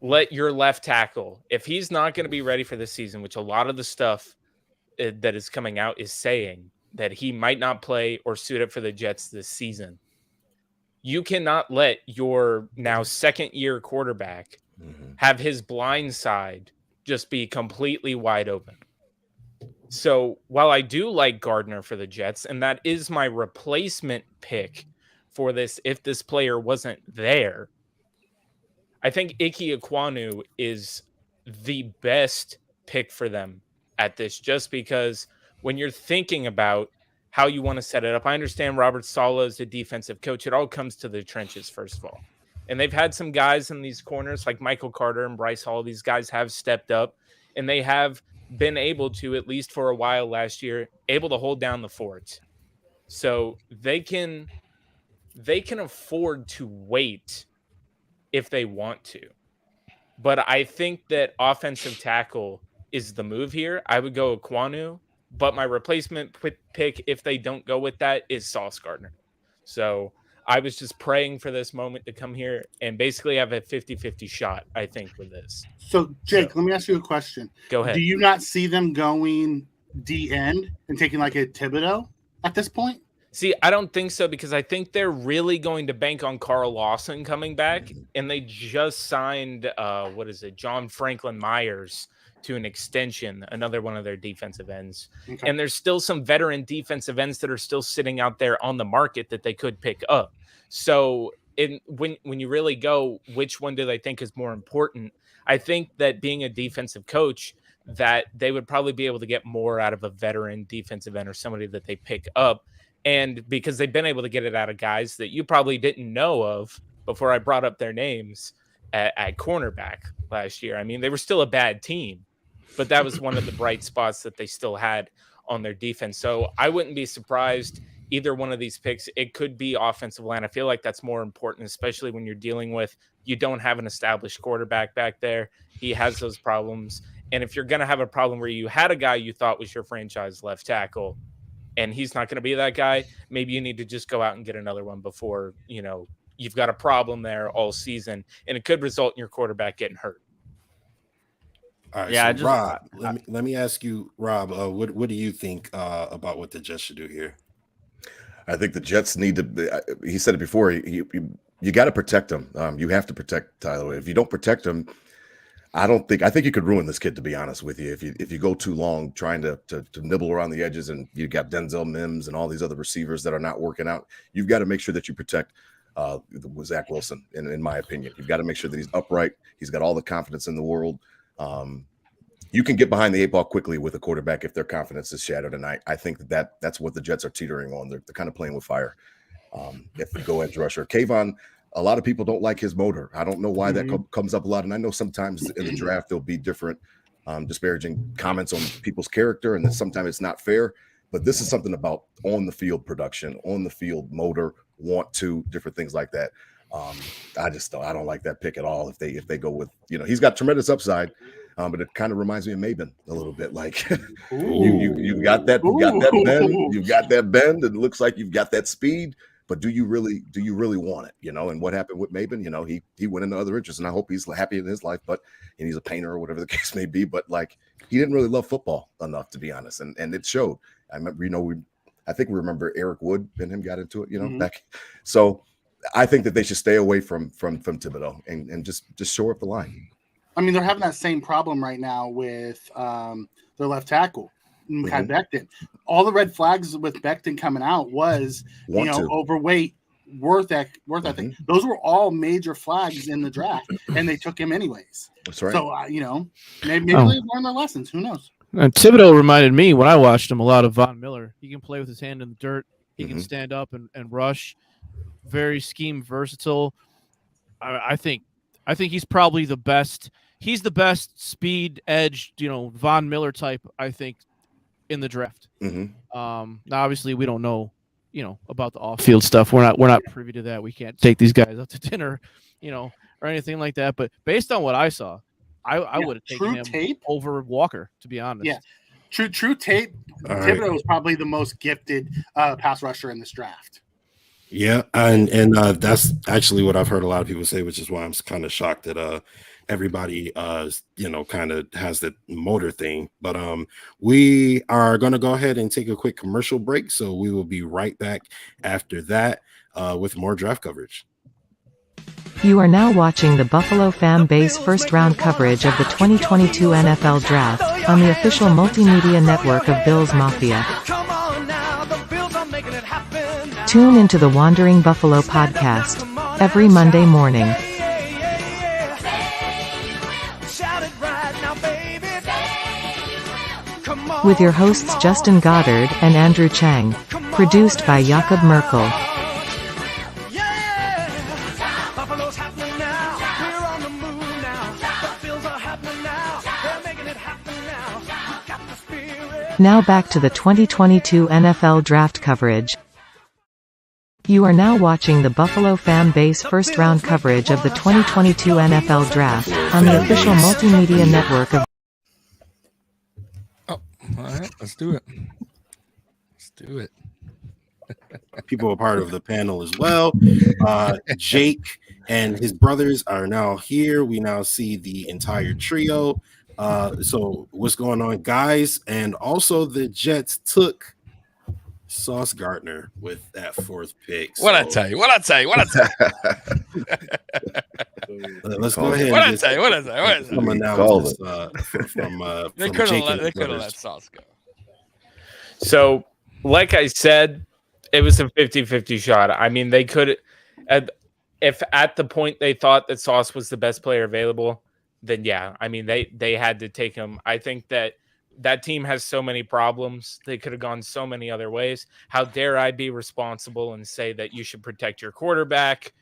let your left tackle, if he's not going to be ready for the season, which a lot of the stuff that is coming out is saying that he might not play or suit up for the Jets this season. You cannot let your now second-year quarterback have his blind side just be completely wide open. So while I do like Gardner for the Jets, and that is my replacement pick for this if this player wasn't there, I think Ike Ekwonu is the best pick for them at this, just because when you're thinking about how you want to set it up, I understand Robert Saleh is a defensive coach. It all comes to the trenches, first of all. And they've had some guys in these corners like Michael Carter and Bryce Hall. These guys have stepped up, and they have been able to, at least for a while last year, able to hold down the fort. So they can afford to wait if they want to. But I think that offensive tackle is the move here. I would go Ekwonu, but my replacement pick, if they don't go with that, is Sauce Gardner. So I was just praying for this moment to come here and basically have a 50-50 shot, I think, with this. So, Jake, let me ask you a question. Go ahead. Do you not see them going D-end and taking like a Thibodeau at this point? See, I don't think so, because I think they're really going to bank on Carl Lawson coming back, and they just signed, John Franklin Myers to an extension, another one of their defensive ends. Okay. And there's still some veteran defensive ends that are still sitting out there on the market that they could pick up. So when you really go, which one do they think is more important? I think that being a defensive coach, that they would probably be able to get more out of a veteran defensive end or somebody that they pick up. And because they've been able to get it out of guys that you probably didn't know of before I brought up their names at cornerback last year. I mean, they were still a bad team, but that was one of the bright spots that they still had on their defense. So I wouldn't be surprised either one of these picks. It could be offensive line. I feel like that's more important, especially when you're dealing with, you don't have an established quarterback back there. He has those problems. And if you're going to have a problem where you had a guy you thought was your franchise left tackle, and he's not going to be that guy, maybe you need to just go out and get another one before, you've got a problem there all season, and it could result in your quarterback getting hurt. All right, yeah, so Rob, let me ask you, Rob, what do you think about what the Jets should do here? I think the Jets need to, he said it before, you got to protect him. You have to protect Tyler. If you don't protect him, I think you could ruin this kid, to be honest with you. If you go too long trying to nibble around the edges, and you got Denzel Mims and all these other receivers that are not working out, you've got to make sure that you protect Zach Wilson, in my opinion. You've got to make sure that he's upright. He's got all the confidence in the world. You can get behind the 8 ball quickly with a quarterback if their confidence is shattered, and I think that's what the Jets are teetering on. They're kind of playing with fire. If they go edge rusher, Kayvon, a lot of people don't like his motor. I don't know why that comes up a lot. And I know sometimes in the draft, there'll be different disparaging comments on people's character, and then sometimes it's not fair. But this is something about on the field production, on the field motor, want to, different things like that. I don't like that pick at all. If they go with, he's got tremendous upside, but it kind of reminds me of Maben a little bit. Like you got that bend, and it looks like you've got that speed. But do you really want it? And what happened with Maben? He went into other interests, and I hope he's happy in his life. But and he's a painter or whatever the case may be. But like he didn't really love football enough, to be honest, and it showed. I remember, I think we remember Eric Wood and him got into it, back. So I think that they should stay away from Thibodeau and just shore up the line. I mean, they're having that same problem right now with their left tackle, Mekhi Becton. All the red flags with Becton coming out was, overweight, worth ethic. Those were all major flags in the draft, and they took him anyways. That's right. So, maybe they've learned their lessons. Who knows? And Thibodeau reminded me when I watched him a lot of Von Miller. He can play with his hand in the dirt. He can stand up and rush. Very scheme versatile. I think he's probably the best. He's the best speed edge, Von Miller type, I think, in the draft. Now obviously we don't know, about the off-field stuff. We're not privy to that. We can't take these guys out to dinner, or anything like that. But based on what I saw, I would have taken him over Walker, to be honest. Yeah. True tape. Thibodeau is probably the most gifted pass rusher in this draft. Yeah, and that's actually what I've heard a lot of people say, which is why I'm kind of shocked that everybody kind of has that motor thing. But we are going to go ahead and take a quick commercial break, so we will be right back after that with more draft coverage. You are now watching the Buffalo FAMBase first round coverage of the 2022 NFL Draft on the official multimedia network of BillsMafia. Tune into the Wandering Buffalo podcast every Monday morning. With your hosts Justin Goddard and Andrew Chang. Produced by Jakob Merkel. Now back to the 2022 NFL Draft coverage. You are now watching the Buffalo FAMBase first round coverage of the 2022 NFL Draft on the official multimedia network of. All right, let's do it. People are part of the panel as well. Jake and his brothers are now here. We now see the entire trio. So what's going on, guys? And also the Jets took Sauce Gardner with that fourth pick. What I tell you. Let's go ahead. What I tell you. Some analysis from they could have let Sauce go. So, like I said, it was a 50-50 shot. I mean, they could, if at the point they thought that Sauce was the best player available, then yeah, I mean, they had to take him. I think that team has so many problems. They could have gone so many other ways. How dare I be responsible and say that you should protect your quarterback?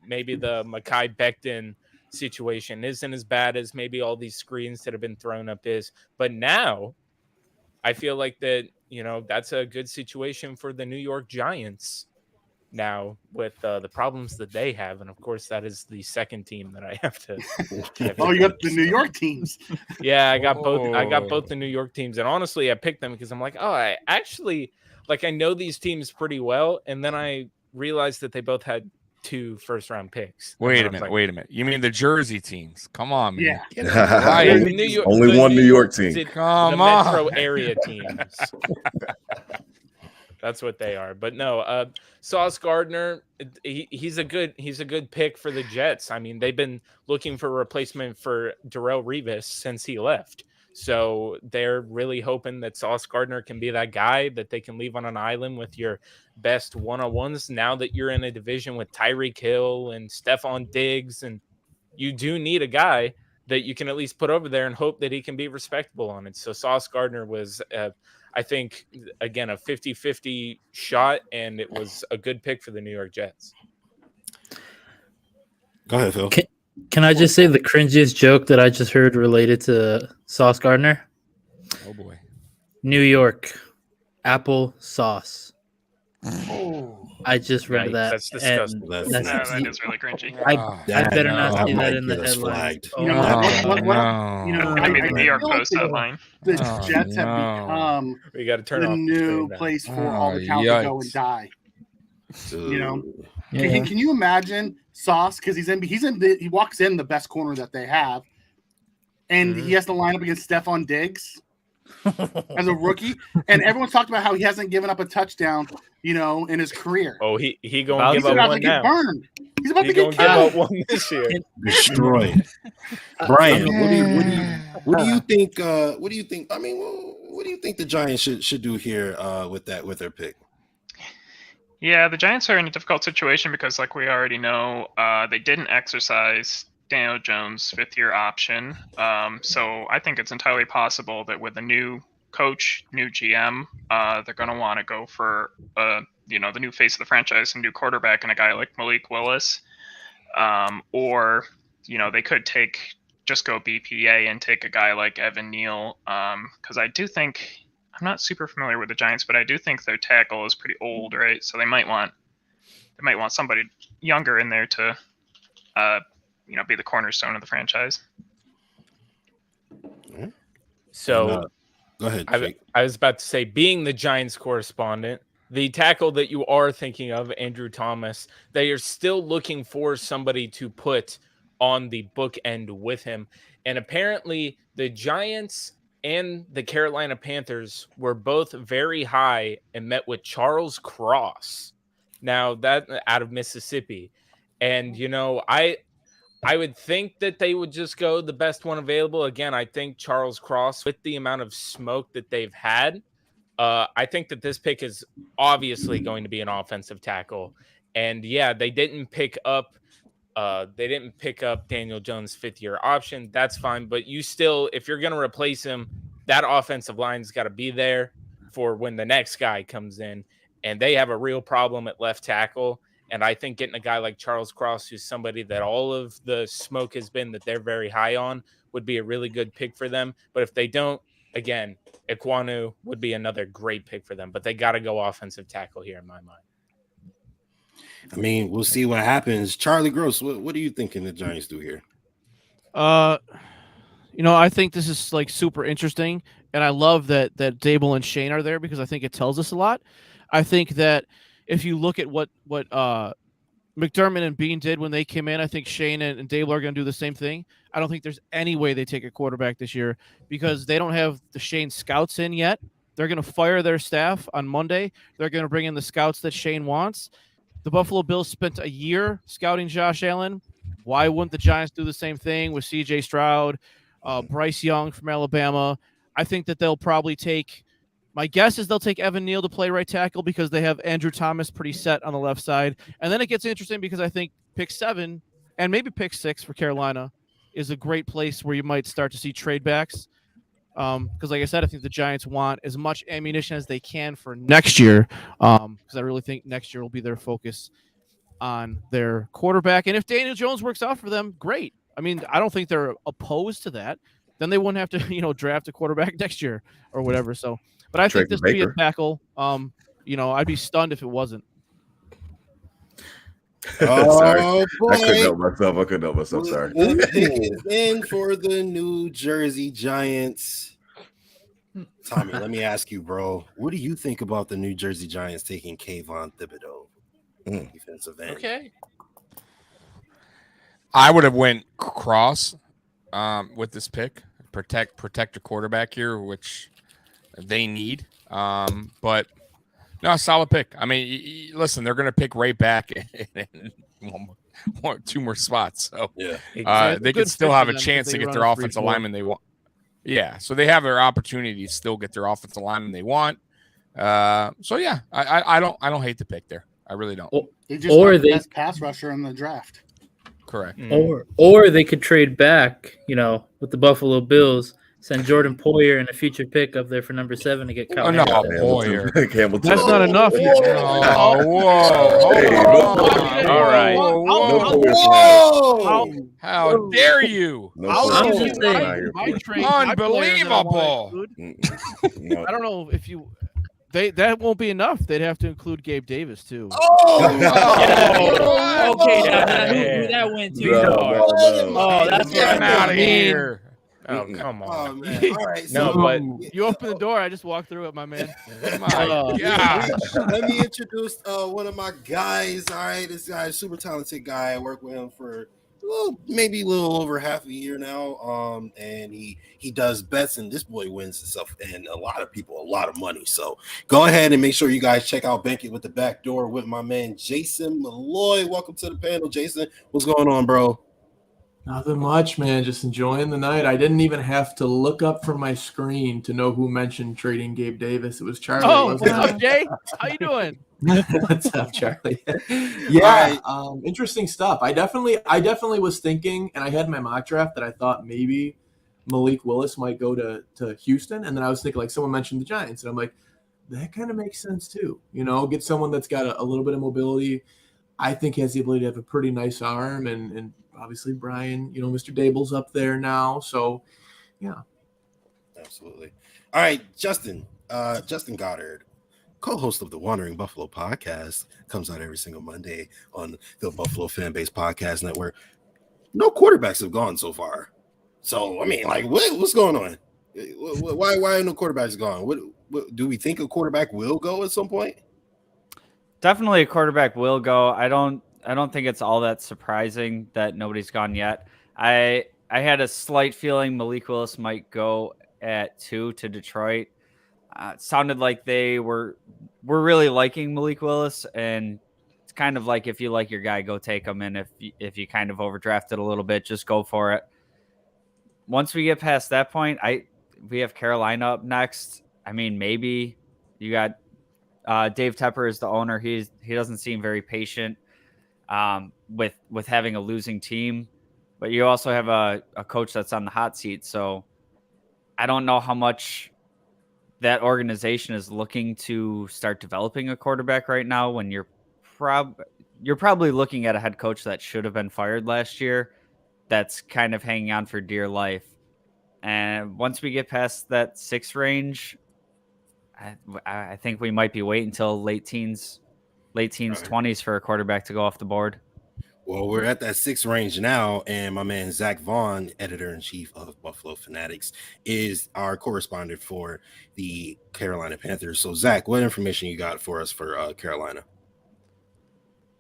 Maybe the Mekhi Becton situation isn't as bad as maybe all these screens that have been thrown up is. But now I feel like that, that's a good situation for the New York Giants now with the problems that they have. And of course, that is the second team that I have to. You got the New York teams. Yeah, I got both the New York teams. And honestly, I picked them because I'm like, I actually, I know these teams pretty well. And then I realized that they both had 2 first-round picks. Wait a minute. You mean the Jersey teams? Come on, man. Yeah. Right. Only one New York team. Come on. Metro area teams. That's what they are. But no, Sauce Gardner, he's a good pick for the Jets. I mean, they've been looking for a replacement for Darrelle Revis since he left. So they're really hoping that Sauce Gardner can be that guy that they can leave on an island with your best one-on-ones now that you're in a division with Tyreek Hill and Stephon Diggs. And you do need a guy that you can at least put over there and hope that he can be respectable on it. So Sauce Gardner was I think, again, a 50-50 shot, and it was a good pick for the New York Jets. Go ahead, Phil. Can I just say the cringiest joke that I just heard related to Sauce Gardner? Oh, boy. New York, apple sauce. Oh, I just read Yikes, that. that's disgusting. and That's That is really cringy. I better not that see might that in the get us headlines. flagged. Oh, you know, my you know, It's gonna be the I New York feel like Post headline. the Oh, Jets have no. become We got to turn the off new screen now. place for all the cows to go and Yikes. die. You know, Yeah. can you imagine Sauce? Because he walks in the best corner that they have, and he has to line up against Stephon Diggs as a rookie, and everyone's talked about how he hasn't given up a touchdown, you know, in his career. Oh, he going He's to give up about to one get now. burned. He's about He to get going to give up killed. one this year. Destroyed. Brian, what do you think? What do you think? I mean, what do you think the Giants should do here with their pick? Yeah, the Giants are in a difficult situation because, like we already know, they didn't exercise Daniel Jones' fifth-year option. So I think it's entirely possible that with a new coach, new GM, they're going to want to go for the new face of the franchise, a new quarterback, and a guy like Malik Willis. Or they could just go BPA and take a guy like Evan Neal. Because I do think, I'm not super familiar with the Giants, but I do think their tackle is pretty old, right? So they might want somebody younger in there to be the cornerstone of the franchise. So go ahead. I was about to say, being the Giants correspondent, the tackle that you are thinking of, Andrew Thomas, they are still looking for somebody to put on the bookend with him. And apparently the Giants and the Carolina Panthers were both very high and met with Charles Cross. Now, that out of Mississippi. And, I would think that they would just go the best one available. Again, I think Charles Cross, with the amount of smoke that they've had, I think that this pick is obviously going to be an offensive tackle. And yeah, they didn't pick up Daniel Jones' fifth-year option. That's fine. But you still, if you're going to replace him, that offensive line's got to be there for when the next guy comes in. And they have a real problem at left tackle. And I think getting a guy like Charles Cross, who's somebody that all of the smoke has been that they're very high on, would be a really good pick for them. But if they don't, again, Ekwonu would be another great pick for them. But they got to go offensive tackle here in my mind. I mean, we'll see what happens. Charlie Gross, what are you thinking the Giants do here? I think this is like super interesting, and I love that Dable and Shane are there because I think it tells us a lot. I think that if you look at what McDermott and Bean did when they came in, I think Shane and Dable are going to do the same thing. I don't think there's any way they take a quarterback this year because they don't have the Shane scouts in yet. They're going to fire their staff on Monday. They're going to bring in the scouts that Shane wants. The Buffalo Bills spent a year scouting Josh Allen. Why wouldn't the Giants do the same thing with C.J. Stroud, Bryce Young from Alabama? I think that they'll probably take – my guess is they'll take Evan Neal to play right tackle because they have Andrew Thomas pretty set on the left side. And then it gets interesting because I think pick 7 and maybe pick 6 for Carolina is a great place where you might start to see trade backs. Because like I said, I think the Giants want as much ammunition as they can for next year. Because I really think next year will be their focus on their quarterback. And if Daniel Jones works out for them, great. I mean, I don't think they're opposed to that. Then they wouldn't have to, draft a quarterback next year or whatever. So, but I think this would be a tackle. I'd be stunned if it wasn't. Sorry. Boy. I couldn't help myself. Sorry. The pick is in for the New Jersey Giants. Tommy, let me ask you, bro. What do you think about the New Jersey Giants taking Kayvon Thibodeau, defensive end? Okay. I would have went Cross with this pick. Protect your quarterback here, which they need. But no, solid pick. I mean, listen, they're going to pick right back in 2 more spots. So yeah, they could still have a chance to get their offensive lineman they want. Yeah, so they have their opportunity to still get their offensive lineman they want. So yeah, I don't hate the pick there. I really don't. They just got the best pass rusher in the draft. Correct. Or they could trade back, with the Buffalo Bills, send Jordan Poyer and a future pick up there for number 7 to get caught. Oh, no, Poyer. That's not enough. All right. Whoa. How dare you? I'm just saying. Unbelievable. I don't know if you that won't be enough. They'd have to include Gabe Davis too. Oh, okay. Now who that went too far. Oh, that's Get out of mean. here. Oh, come on. Oh man! All right, No, so but You opened the door. I just walked through it, my man. my God. let me introduce one of my guys. All right, this guy is a super talented guy. I work with him for maybe a little over half a year now. And he does bets, and this boy wins himself and a lot of people a lot of money. So go ahead and make sure you guys check out Bank It with the Back Door with my man Jason Malloy. Welcome to the panel, Jason. What's going on, bro? Nothing much, man. Just enjoying the night. I didn't even have to look up from my screen to know who mentioned trading Gabe Davis. It was Charlie. Oh, what's up, Jay? How you doing? What's up, Charlie? Yeah, interesting stuff. I definitely was thinking, and I had my mock draft that I thought maybe Malik Willis might go to Houston, and then I was thinking like someone mentioned the Giants, and I'm like, that kind of makes sense too. You know, get someone that's got a little bit of mobility. I think has the ability to have a pretty nice arm, and obviously Brian, you know, Mr. Dable's up there now, so yeah, absolutely. All right, Justin Goddard, co-host of the Wandering Buffalo podcast, comes out every single Monday on the Buffalo FAMBase podcast network. No quarterbacks have gone so far, so I mean, like, what's going on? Why are no quarterbacks gone? What do we think a quarterback will go at some point? Definitely a quarterback will go. I don't think it's all that surprising that nobody's gone yet. I had a slight feeling Malik Willis might go at 2 to Detroit. It sounded like they were really liking Malik Willis, and it's kind of like if you like your guy, go take him, and if you kind of overdrafted a little bit, just go for it. Once we get past that point, we have Carolina up next. I mean, maybe you got Dave Tepper is the owner. He doesn't seem very patient with having a losing team, but you also have a coach that's on the hot seat. So I don't know how much that organization is looking to start developing a quarterback right now when you're probably looking at a head coach that should have been fired last year that's kind of hanging on for dear life. And once we get past that 6 range, I think we might be waiting until late teens, 20s for a quarterback to go off the board. Well, we're at that 6 range now, and my man Zach Vaughn, editor-in-chief of Buffalo Fanatics, is our correspondent for the Carolina Panthers. So, Zach, what information you got for us for Carolina?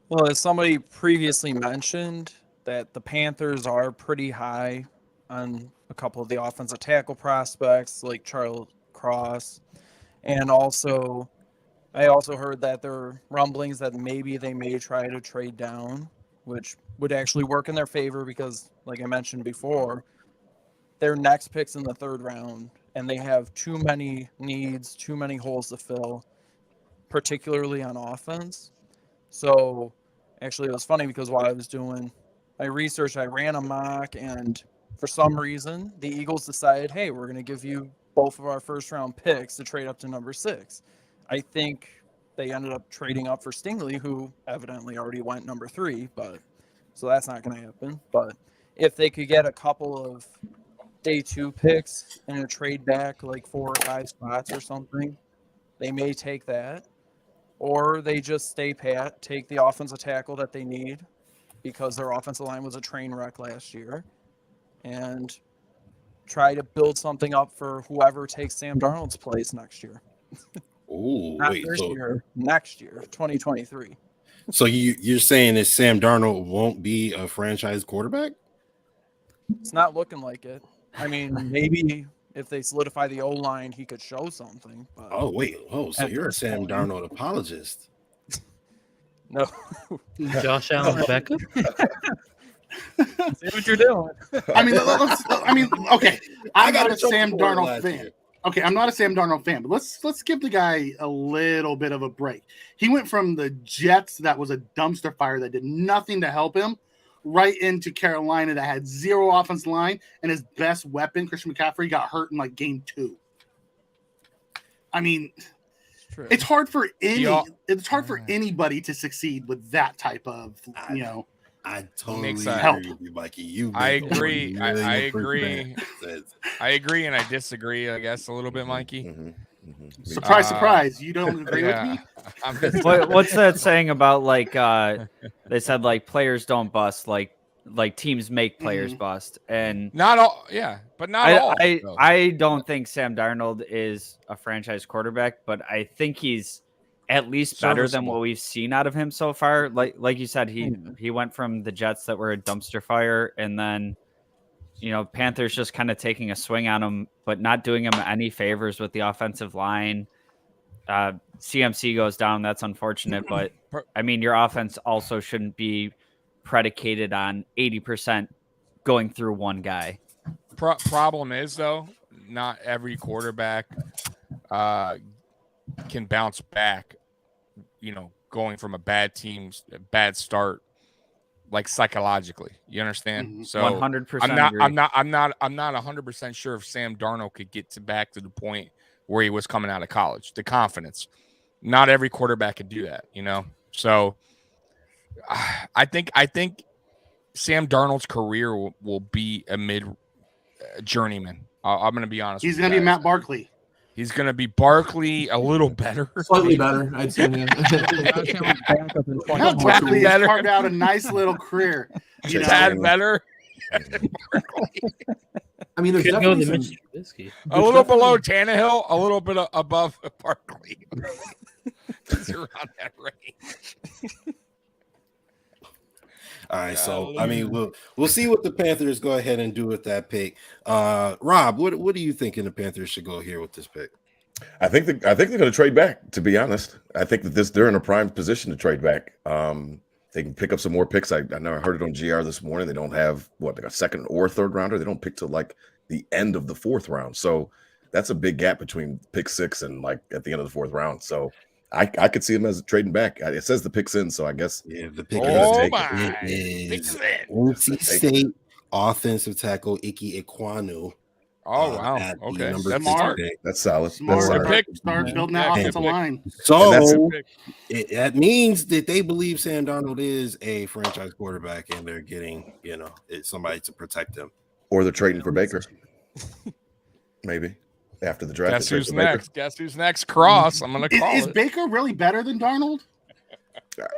Well, as somebody previously mentioned, that the Panthers are pretty high on a couple of the offensive tackle prospects like Charles Cross. And also, I also heard that there are rumblings that maybe they may try to trade down, which would actually work in their favor because, like I mentioned before, their next pick's in the 3rd round, and they have too many needs, too many holes to fill, particularly on offense. So, actually, it was funny because while I was doing my research, I ran a mock, and for some reason, the Eagles decided, hey, we're going to give you both of our 1st-round picks to trade up to number 6. I think they ended up trading up for Stingley, who evidently already went number 3, but so that's not going to happen. But if they could get a couple of day 2 picks and a trade back like 4 or 5 spots or something, they may take that. Or they just stay pat, take the offensive tackle that they need because their offensive line was a train wreck last year, and try to build something up for whoever takes Sam Darnold's place next year. Oh, wait, next year, 2023. So you're saying that Sam Darnold won't be a franchise quarterback? It's not looking like it. I mean, maybe if they solidify the O-line, he could show something. But so you're a Sam Darnold apologist? No. Josh Allen backup? See what you're doing. Okay. I'm not a Sam Darnold fan. Okay, I'm not a Sam Darnold fan, but let's give the guy a little bit of a break. He went from the Jets, that was a dumpster fire that did nothing to help him, right into Carolina that had 0 offensive line, and his best weapon, Christian McCaffrey, got hurt in like game 2. I mean, it's hard for anybody to succeed with that type of, I totally agree with you, Mikey. I agree. I agree. I agree and I disagree, I guess, a little bit, Mikey. Surprise, surprise! You don't agree with me? What's that saying about like they said like players don't bust, like teams make players bust, and not all. Yeah, but not all. I don't think Sam Darnold is a franchise quarterback, but I think he's at least better than what we've seen out of him so far. Like you said, he went from the Jets that were a dumpster fire, and then Panthers just kind of taking a swing on him, but not doing him any favors with the offensive line. CMC goes down. That's unfortunate, but I mean, your offense also shouldn't be predicated on 80% going through one guy. Problem is, though, not every quarterback can bounce back, going from a bad start, like psychologically. You understand? So 100%. I'm not 100% sure if Sam Darnold could get back to the point where he was coming out of college. The confidence. Not every quarterback can do that, So I think Sam Darnold's career will be a mid journeyman. I'm going to be honest. He's going to be Matt Barkley. He's going to be Barkley a little better. Slightly better, I'd say. Matt Barkley has carved out a nice little career. Tad better. I mean, there's definitely a little below Tannehill, a little bit above Barkley. He's around that range. All right, so I mean, we'll see what the Panthers go ahead and do with that pick. Rob, what do you think the Panthers should go here with this pick? I think they're going to trade back. To be honest, I think that they're in a prime position to trade back. They can pick up some more picks. I know I heard it on GR this morning. They don't have a second or third rounder. They don't pick till like the end of the fourth round. So that's a big gap between pick 6 and like at the end of the fourth round. So I could see him as trading back. It says the pick's in, so I guess the pick is NC State offensive tackle Ike Ekwonu. Oh wow! Okay, that's smart. That's solid. Smart. Start building that offensive line. So that means that they believe Sam Darnold is a franchise quarterback, and they're getting somebody to protect him, or they're trading for Baker. Maybe. After the draft. Guess who's next? Guess who's next? Cross. I'm gonna call it. Is Baker really better than Darnold?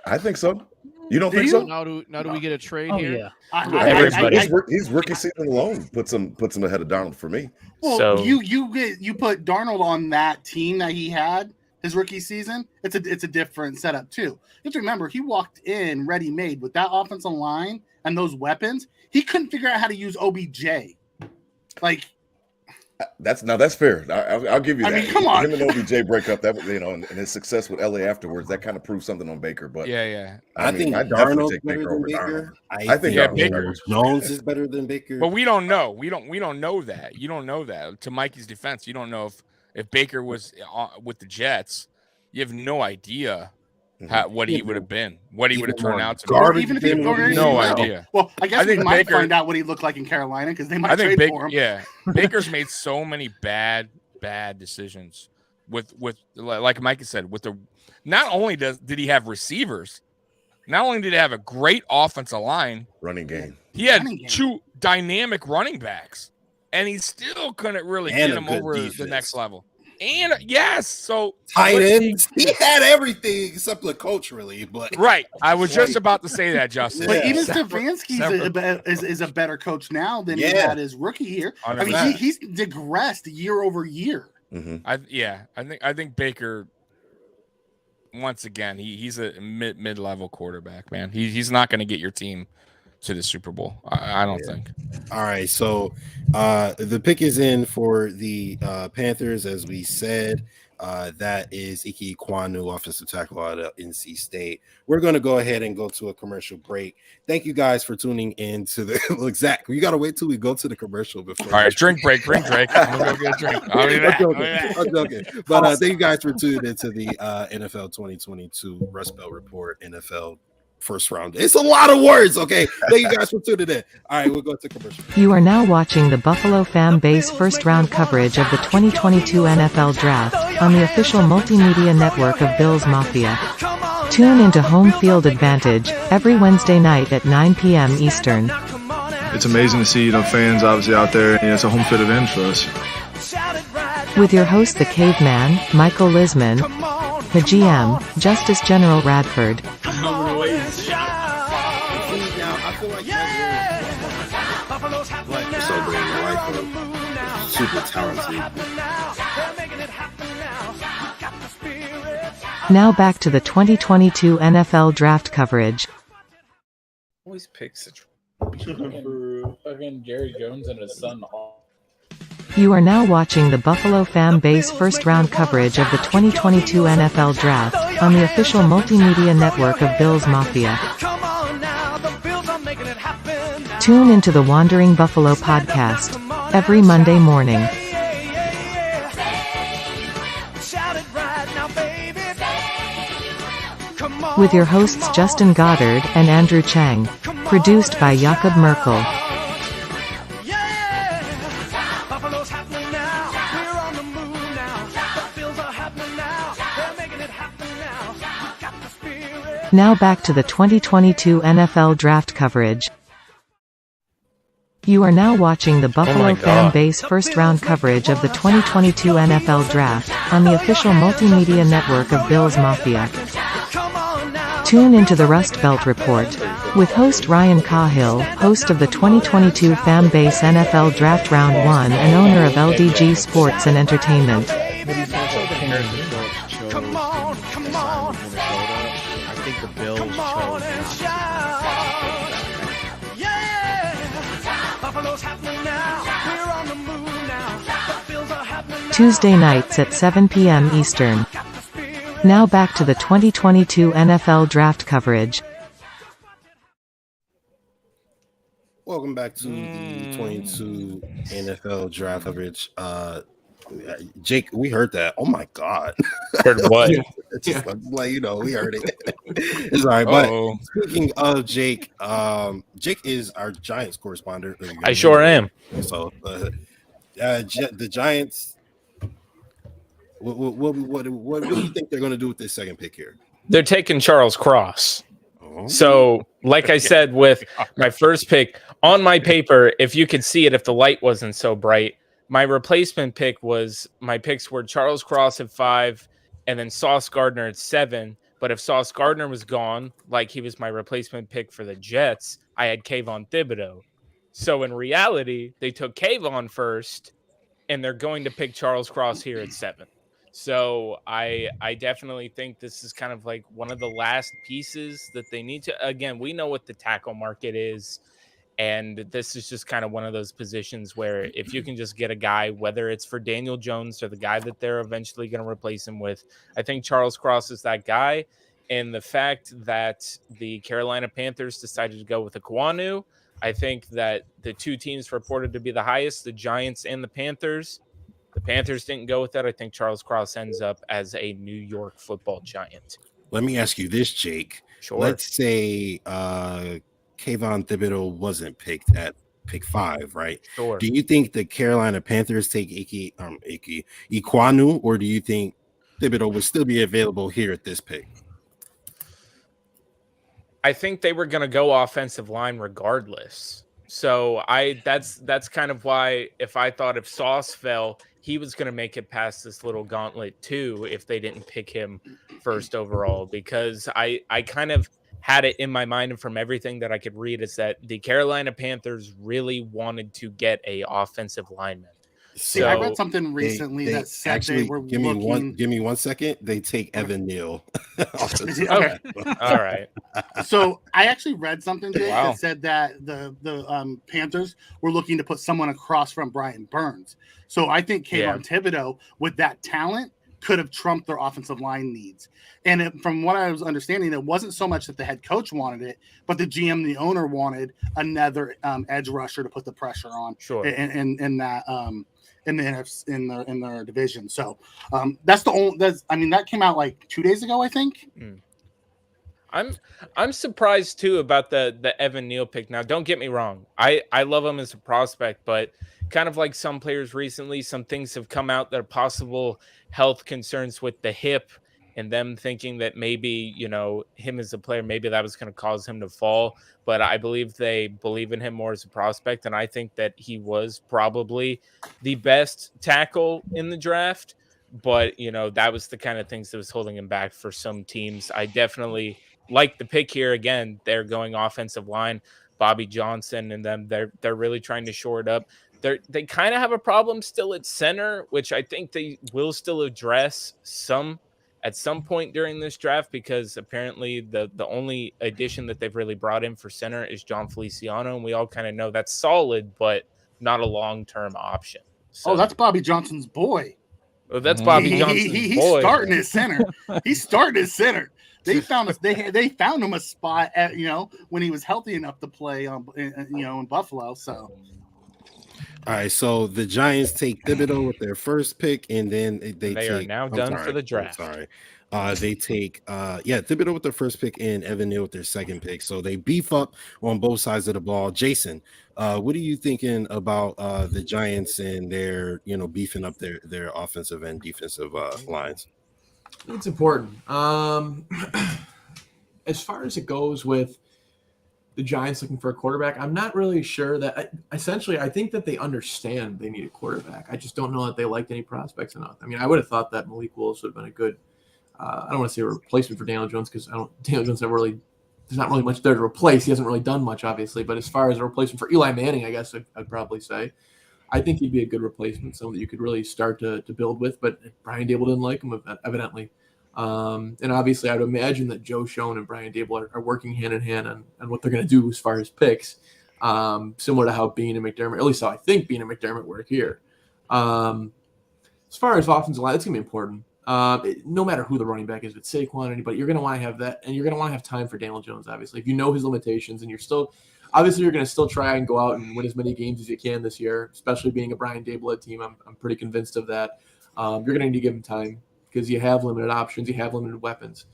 I think so. You don't think so? Now do we get a trade here? Yeah. His rookie season alone puts him ahead of Darnold for me. Well, so you put Darnold on that team that he had his rookie season. It's a different setup too. You have to remember he walked in ready made with that offensive line and those weapons. He couldn't figure out how to use OBJ. Like. That's fair. I'll give you that. I mean, come on. Him and OBJ break up that and his success with LA afterwards. That kind of proves something on Baker. But I think Darnold's better than Baker. I think Baker Jones is better than Baker. But we don't know. We don't know that. You don't know that. To Mikey's defense, you don't know if Baker was with the Jets. You have no idea what he would have been, what he would have turned out to be. Even if he no idea. Well, I guess we might find out what he looked like in Carolina because they might trade for him. Yeah, Baker's made so many bad decisions with like Mikey said. Not only did he have receivers, not only did he have a great offensive line, running game. He had 2 dynamic running backs, and he still couldn't really get him over the next level. And so tight ends, he had everything except the culturally. But right, I was just about to say that, Justin. But even Stefanski is a better coach now than he had his rookie year. I mean, he's digressed year over year. I think Baker. Once again, he's a mid-level quarterback, man. He's not going to get your team to the Super Bowl. I don't think. All right, so the pick is in for the Panthers, as we said. That is Ike Ekwonu, offensive tackle out of NC State. We're going to go ahead and go to a commercial break. Thank you guys for tuning in to the We got to wait till we go to the commercial before. All right, drink break. I'm going to go get a drink. I'm joking. But thank you guys for tuning into the NFL 2022 Rust Belt Report NFL first round. It's a lot of words, okay? Thank you guys for tuning in. All right, we'll go to commercial. You are now watching the Buffalo FAMBase first round coverage of the 2022 NFL Draft on the official multimedia network of BillsMafia. Tune into Home Field Advantage every Wednesday night at 9 p.m. Eastern. It's amazing to see fans obviously out there, and it's a home field advantage for us. With your host the Caveman, Michael Lisman, the GM, Justus General Radford. I feel like like celebrating the life of super talented. Now back to the 2022 NFL Draft coverage. Always pick such fucking Jerry Jones and his son. You are now watching the Buffalo FAMBase first-round coverage of the 2022 NFL Draft, on the official multimedia network of BillsMafia. Tune into the Wandering Buffalo podcast, every Monday morning. With your hosts Justin Goddard and Andrew Chang. Produced by Jakob Merkel. Now back to the 2022 NFL Draft coverage. You are now watching the Buffalo FAMBase first-round coverage of the 2022 NFL Draft, on the official multimedia network of BillsMafia. Tune into the Rust Belt Report, with host Ryan Caughill, host of the 2022 FAMBase NFL Draft Round 1 and owner of LDG Sports and Entertainment. Come on. I think the Bills chose Tuesday nights at 7 p.m. Eastern. Now back to the 2022 NFL Draft coverage. Welcome back to the 22 NFL Draft coverage. Jake, we heard that. Oh my God. Heard what? Just like, we heard it. It's all right. But speaking of Jake, Jake is our Giants correspondent. I sure am. So the Giants, what do you think they're going to do with this second pick here? They're taking Charles Cross. So, like I said, with my first pick on my paper, if you could see it, if the light wasn't so bright, my replacement pick was, my picks were Charles Cross at 5 and then Sauce Gardner at 7. But if Sauce Gardner was gone, like he was my replacement pick for the Jets, I had Kayvon Thibodeau. So in reality, they took Kayvon first, and they're going to pick Charles Cross here at 7. So I definitely think this is kind of like one of the last pieces that they need to. Again, we know what the tackle market is. And this is just kind of one of those positions where if you can just get a guy, whether it's for Daniel Jones or the guy that they're eventually going to replace him with, I think Charles Cross is that guy. And the fact that the Carolina Panthers decided to go with Ekwonu, I think that the two teams reported to be the highest, the Giants and the Panthers didn't go with that. I think Charles Cross ends up as a New York Football Giant. Let me ask you this, Jake. Sure. Let's say Kayvon Thibodeau wasn't picked at pick 5, right? Sure. Do you think the Carolina Panthers take Ekwonu, or do you think Thibodeau would still be available here at this pick? I think they were going to go offensive line regardless. So that's kind of why if Sauce fell, he was going to make it past this little gauntlet too if they didn't pick him first overall, because I kind of had it in my mind, and from everything that I could read, is that the Carolina Panthers really wanted to get a offensive lineman. See, I read something recently that said actually, they were give me one second. They take Evan Neal. Okay. All right. So I actually read something, Jake, that said that the Panthers were looking to put someone across from Brian Burns. So I think Kayvon Thibodeau, with that talent, could have trumped their offensive line needs. And from what I was understanding, it wasn't so much that the head coach wanted it, but the GM, the owner, wanted another edge rusher to put the pressure on. Sure. In that in their division. So that came out like 2 days ago, I think. I'm surprised too about the Evan Neal pick. Now, don't get me wrong. I love him as a prospect, but kind of like some players recently, some things have come out that are possible health concerns with the hip and them thinking that maybe, him as a player, maybe that was going to cause him to fall. But I believe they believe in him more as a prospect. And I think that he was probably the best tackle in the draft. But, that was the kind of things that was holding him back for some teams. I definitely like the pick here. Again, they're going offensive line, Bobby Johnson and them. They're really trying to shore it up. They kind of have a problem still at center, which I think they will still address at some point during this draft, because apparently the only addition that they've really brought in for center is John Feliciano, and we all kind of know that's solid, but not a long-term option. So, that's Bobby Johnson's boy. Well, that's Bobby Johnson's boy. He's starting his center. He's starting his center. They found us. They found him a spot at when he was healthy enough to play in Buffalo. So. All right, so the Giants take Thibodeau with their first pick, and then they are now done for the draft. They take Thibodeau with their first pick and Evan Neal with their second pick. So they beef up on both sides of the ball. Jason, what are you thinking about the Giants and their beefing up their offensive and defensive lines? It's important. As far as it goes with the Giants looking for a quarterback, I'm not really sure that I think that they understand they need a quarterback. I just don't know that they liked any prospects enough. I mean, I would have thought that Malik Willis would have been a good, I don't want to say a replacement for Daniel Jones, because Daniel Jones there's not really much there to replace. He hasn't really done much, obviously, but as far as a replacement for Eli Manning, I guess I'd probably say, I think he'd be a good replacement, someone that you could really start to build with, but Brian Dable didn't like him, evidently. And obviously, I would imagine that Joe Schoen and Brian Dable are working hand in hand on what they're going to do as far as picks, similar to how Bean and McDermott, at least how I think Bean and McDermott work here. As far as offensive line, it's going to be important. No matter who the running back is, if it's Saquon or anybody, you're going to want to have that, and you're going to want to have time for Daniel Jones, obviously. If you know his limitations, and you're going to still try and go out and win as many games as you can this year, especially being a Brian Dable-led team. I'm pretty convinced of that. You're going to need to give him time, because you have limited options, you have limited weapons.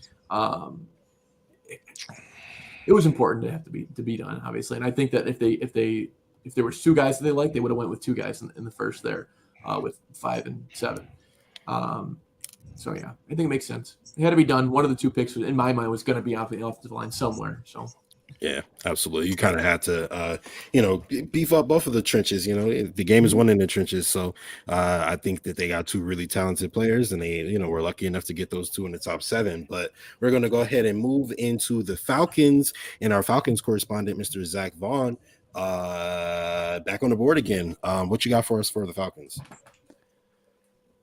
It was important to have to be done, obviously, and I think that if there were two guys that they liked, they would have went with two guys in the first there, with 5 and 7. So yeah, I think it makes sense. It had to be done. One of the two picks, in my mind, was going to be off the offensive line somewhere. So. Yeah, absolutely. You kind of had to, beef up both of the trenches. The game is won in the trenches. So I think that they got two really talented players, and they, were lucky enough to get those two in the top 7. But we're going to go ahead and move into the Falcons, and our Falcons correspondent, Mr. Zach Vaughn, back on the board again. What you got for us for the Falcons?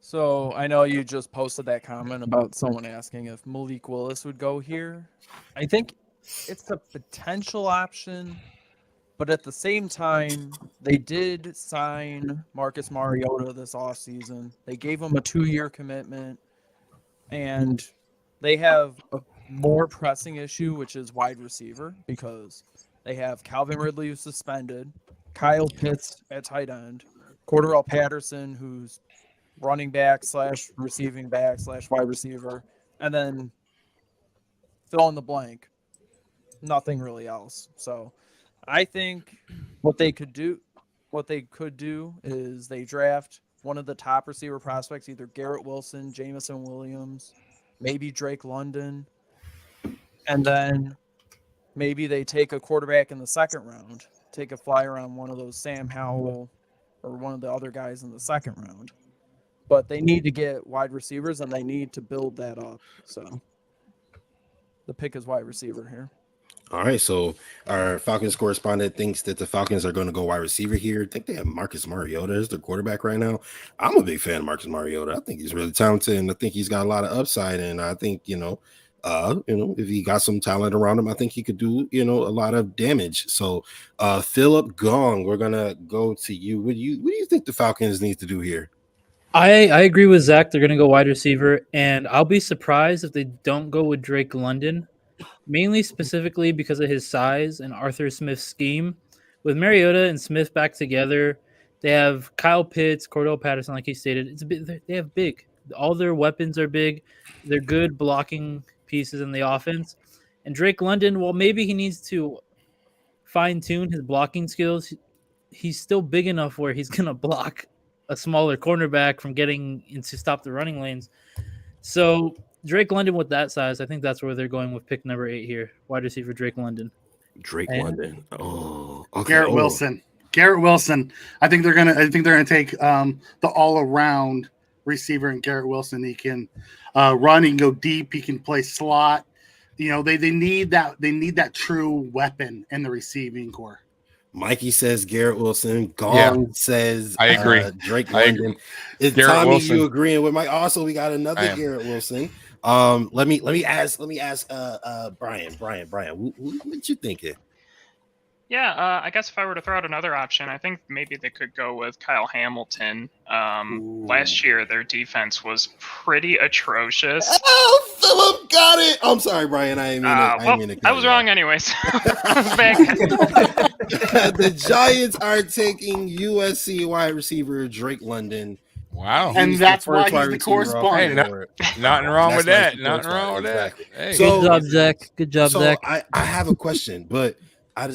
So I know you just posted that comment about someone asking if Malik Willis would go here. I think it's a potential option, but at the same time, they did sign Marcus Mariota this offseason. They gave him a 2-year commitment, and they have a more pressing issue, which is wide receiver, because they have Calvin Ridley, who's suspended, Kyle Pitts at tight end, Cordarrelle Patterson, who's running back / receiving back / wide receiver, and then fill in the blank. Nothing really else. So I think what they could do is they draft one of the top receiver prospects, either Garrett Wilson, Jamison Williams, maybe Drake London, and then maybe they take a quarterback in the second round, take a flyer on one of those Sam Howell or one of the other guys in the second round. But they need to get wide receivers, and they need to build that up. So the pick is wide receiver here. All right, so our Falcons correspondent thinks that the Falcons are going to go wide receiver here. I think they have Marcus Mariota as their quarterback right now. I'm a big fan of Marcus Mariota. I think he's really talented, and I think he's got a lot of upside. And I think, if he got some talent around him, I think he could do, a lot of damage. So, Philip Gong, we're gonna go to you. What do you think the Falcons need to do here? I agree with Zach. They're going to go wide receiver, and I'll be surprised if they don't go with Drake London, mainly specifically because of his size and Arthur Smith's scheme. With Mariota and Smith back together, they have Kyle Pitts, Cordarrelle Patterson, like he stated. They have big. All their weapons are big. They're good blocking pieces in the offense. And Drake London, well, maybe he needs to fine-tune his blocking skills. He's still big enough where he's going to block a smaller cornerback from getting into stop the running lanes. So Drake London with that size, I think that's where they're going with pick number 8 here. Wide receiver Drake London. Drake London. Oh, okay. Garrett Wilson. Garrett Wilson. I think they're gonna take the all around receiver in Garrett Wilson. He can run. He can go deep. He can play slot. You know, they need that. They need that true weapon in the receiving core. Mikey says Garrett Wilson. Gong says I agree. Drake I London. agree. Is Garrett Tommy Wilson. you agreeing with Mike? Also, we got another Garrett Wilson. Let me ask Brian. What you thinking? Yeah, I guess if I were to throw out another option, I think maybe they could go with Kyle Hamilton. Last year, their defense was pretty atrocious. Oh, Philip got it. I'm sorry, Brian. I was wrong anyways. The Giants are taking USC wide receiver Drake London. Wow. And that's why he's the correspondent. Hey, nothing wrong with that. Nothing wrong with that. Hey. Good job, Zach. Good job, Zach. I have a question, but I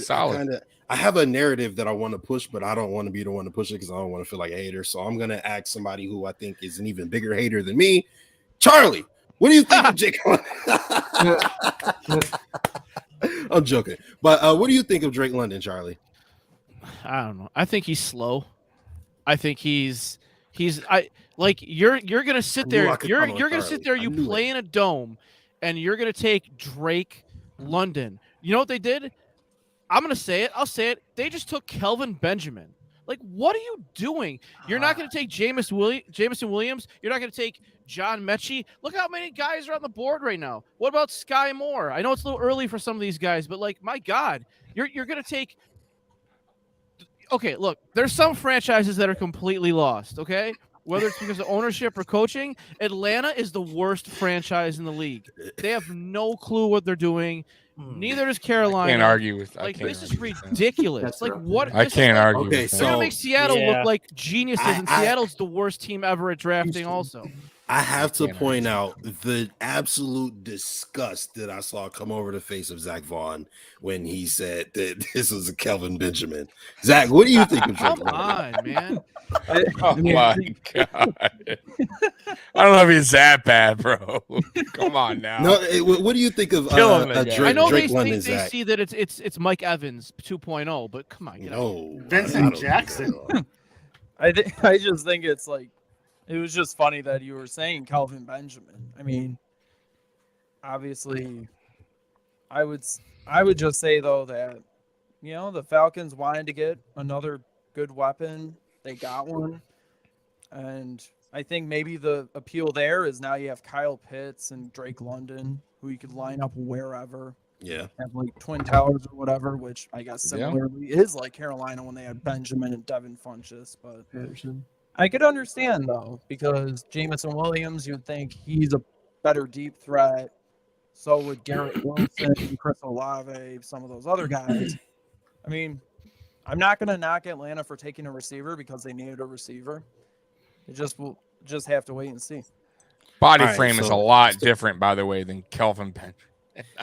have a narrative that I want to push, but I don't want to be the one to push it because I don't want to feel like a hater. So I'm going to ask somebody who I think is an even bigger hater than me. Charlie, what do you think of Drake London? I'm joking. But what do you think of Drake London, Charlie? I don't know. I think he's slow. I think you're gonna sit there. You're gonna sit there. You play in a dome, and you're gonna take Drake London. You know what they did? I'm gonna say it. I'll say it. They just took Kelvin Benjamin. Like, what are you doing? You're not gonna take Jameson Williams. You're not gonna take John Mechie. Look how many guys are on the board right now. What about Sky Moore? I know it's a little early for some of these guys, but like, my God, you're gonna take. Okay, look, there's some franchises that are completely lost, okay? Whether it's because of ownership or coaching, Atlanta is the worst franchise in the league. They have no clue what they're doing. Neither does Carolina. I can't argue with that. Like, this is ridiculous. Like, what? I can't argue with they're going to make Seattle look like geniuses, and Seattle's the worst team ever at drafting also. I have to point out the absolute disgust that I saw come over the face of Zach Vaughn when he said that this was a Kelvin Benjamin. Zach, what do you think of Drake? Come on, man. Oh my God. I don't know if he's that bad, bro. Come on now. No, what do you think of Drake? I know Drake they London, see that it's Mike Evans 2.0, but come on, Vincent Jackson. I just think it's like, it was just funny that you were saying Kelvin Benjamin. I mean, obviously, I would just say though that, you know, the Falcons wanted to get another good weapon. They got one, and I think maybe the appeal there is now you have Kyle Pitts and Drake London, who you could line up wherever. Yeah, have like Twin Towers or whatever, which I guess similarly is like Carolina when they had Benjamin and Devin Funchess, but. I could understand, though, because Jameson Williams, you'd think he's a better deep threat. So would Garrett Wilson, Chris Olave, some of those other guys. I mean, I'm not going to knock Atlanta for taking a receiver because they needed a receiver. We'll just have to wait and see. Body frame is a lot different, by the way, than Kelvin Benjamin.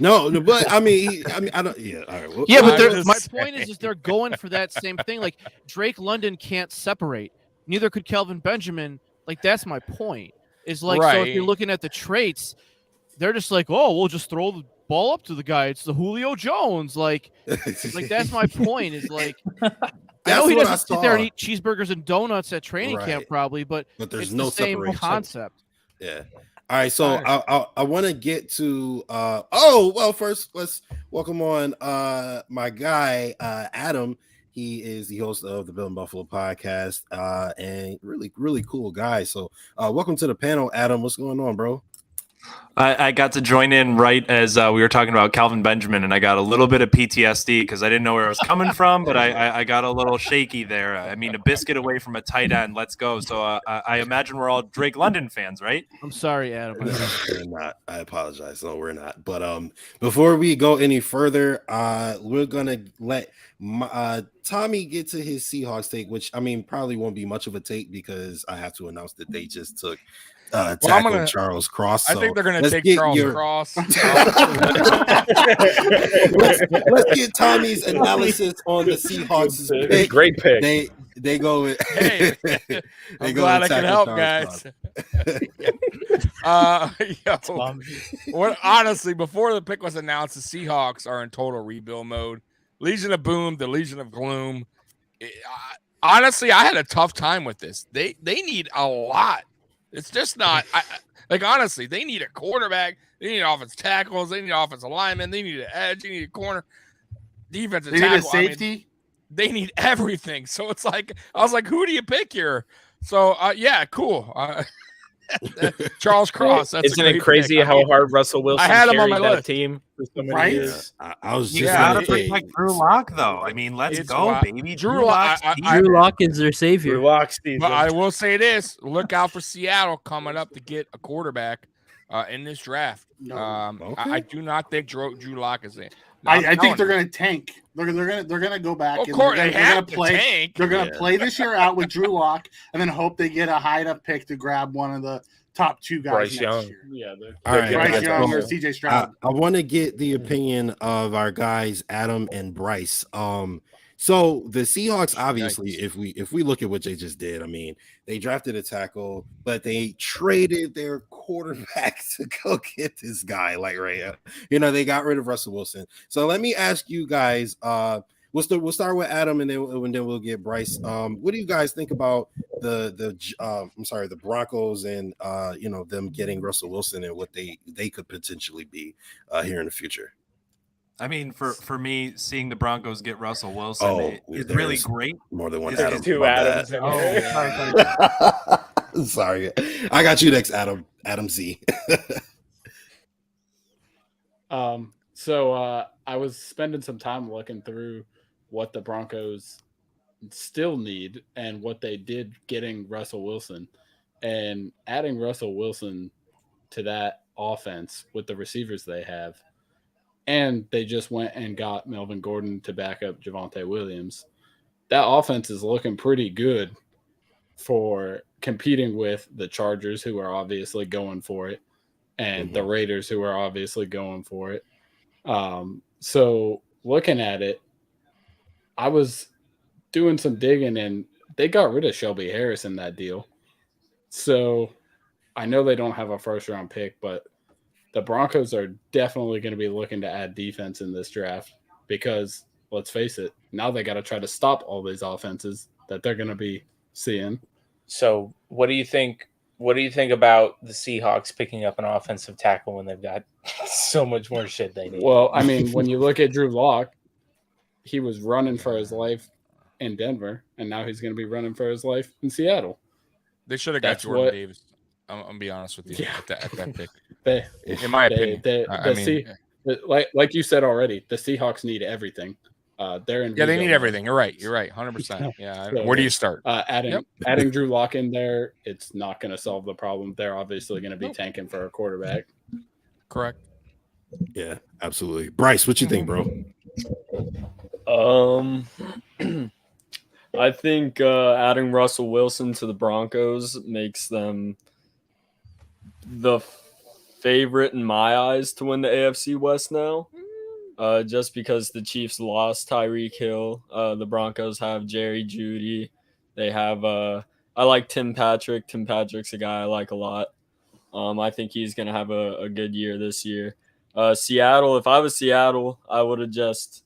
No, but I mean, I don't. Yeah, all right. Yeah, but my point is they're going for that same thing. Like, Drake London can't separate. Neither could Kelvin Benjamin. Like, that's my point. Is like, so if you're looking at the traits, they're just like, oh, we'll just throw the ball up to the guy. It's the Julio Jones. Like that's my point. Is like, I know he doesn't sit there and eat cheeseburgers and donuts at training camp, probably, but there's it's no the same separation. concept. Yeah. All right, so I want to get to first let's welcome on my guy Adam. He is the host of the Bill and Buffalo podcast, and really cool guy. So welcome to the panel, Adam. What's going on, bro? I got to join in right as we were talking about Kelvin Benjamin, and I got a little bit of PTSD because I didn't know where I was coming from, but I got a little shaky there. I mean, a biscuit away from a tight end. Let's go. So I imagine we're all Drake London fans, right? I'm sorry, Adam. We're not. I apologize. No, we're not. But before we go any further, we're going to let Tommy get to his Seahawks take, which, I mean, probably won't be much of a take because I have to announce that they just took tackle Charles Cross. I think they're going to take Charles Cross. let's get Tommy's analysis on the Seahawks. Great pick. They go with. Hey, I'm glad I can help, guys. Honestly, before the pick was announced, the Seahawks are in total rebuild mode. Legion of Boom, the Legion of Gloom. Honestly, I had a tough time with this. They need a lot. It's just not. Honestly, they need a quarterback. They need offensive tackles. They need offensive linemen. They need an edge. They need a corner. Defensive tackle. They need a safety. They need everything. So it's like, I was like, who do you pick here? So, yeah, cool. Charles Cross. Isn't it crazy how hard Russell Wilson I had him on my carried that list. team for so many Right? years? I was just You gotta protect Drew Lock, though. I mean, let's go, baby. Drew Lock. Drew Lock is their savior. Drew Lock season. But I will say this: look out for Seattle coming up to get a quarterback in this draft. I do not think Drew Lock is in. I think they're going to tank. They're going to go back. Of course, they're going to play. Tank. They're going to play this year out with Drew Lock, and then hope they get a high enough pick to grab one of the top two guys Bryce next Young. year. Yeah, All right, Bryce guys, Young or well, CJ Stroud. I want to get the opinion of our guys Adam and Bryce. So the Seahawks, obviously, if we look at what they just did, I mean, they drafted a tackle, but they traded their quarterback to go get this guy. They got rid of Russell Wilson. So let me ask you guys. We'll start with Adam, and then we'll get Bryce. What do you guys think about the Broncos and them getting Russell Wilson and what they could potentially be here in the future? I mean, for me, seeing the Broncos get Russell Wilson is really great. More than one There's Adam. two Adams in here. Sorry. I got you next, Adam. Adam Z. So I was spending some time looking through what the Broncos still need and what they did getting Russell Wilson, and adding Russell Wilson to that offense with the receivers they have. And they just went and got Melvin Gordon to back up Javonte Williams. That offense is looking pretty good for competing with the Chargers, who are obviously going for it, and the Raiders, who are obviously going for it. So looking at it, I was doing some digging, and they got rid of Shelby Harris in that deal. So I know they don't have a first-round pick, but the Broncos are definitely going to be looking to add defense in this draft because, let's face it, now they got to try to stop all these offenses that they're going to be seeing. So what do you think? What do you think about the Seahawks picking up an offensive tackle when they've got so much more shit they need? Well, I mean, when you look at Drew Lock, he was running for his life in Denver, and now he's going to be running for his life in Seattle. They should have got Jordan Davis. I'm gonna be honest with you. Yeah. At that pick, in my opinion, like you said already, the Seahawks need everything. They're in. They need everything. You're right. 100%. Yeah. So, where do you start? Adding Drew Lock in there, it's not going to solve the problem. They're obviously going to be tanking for a quarterback. Correct. Yeah, absolutely. Bryce, what you think, bro? I think adding Russell Wilson to the Broncos makes them the favorite in my eyes to win the AFC West now. Just because the Chiefs lost Tyreek Hill. The Broncos have Jerry Jeudy. They have I like Tim Patrick. Tim Patrick's a guy I like a lot. I think he's going to have a good year this year. Seattle, if I was Seattle, I would have just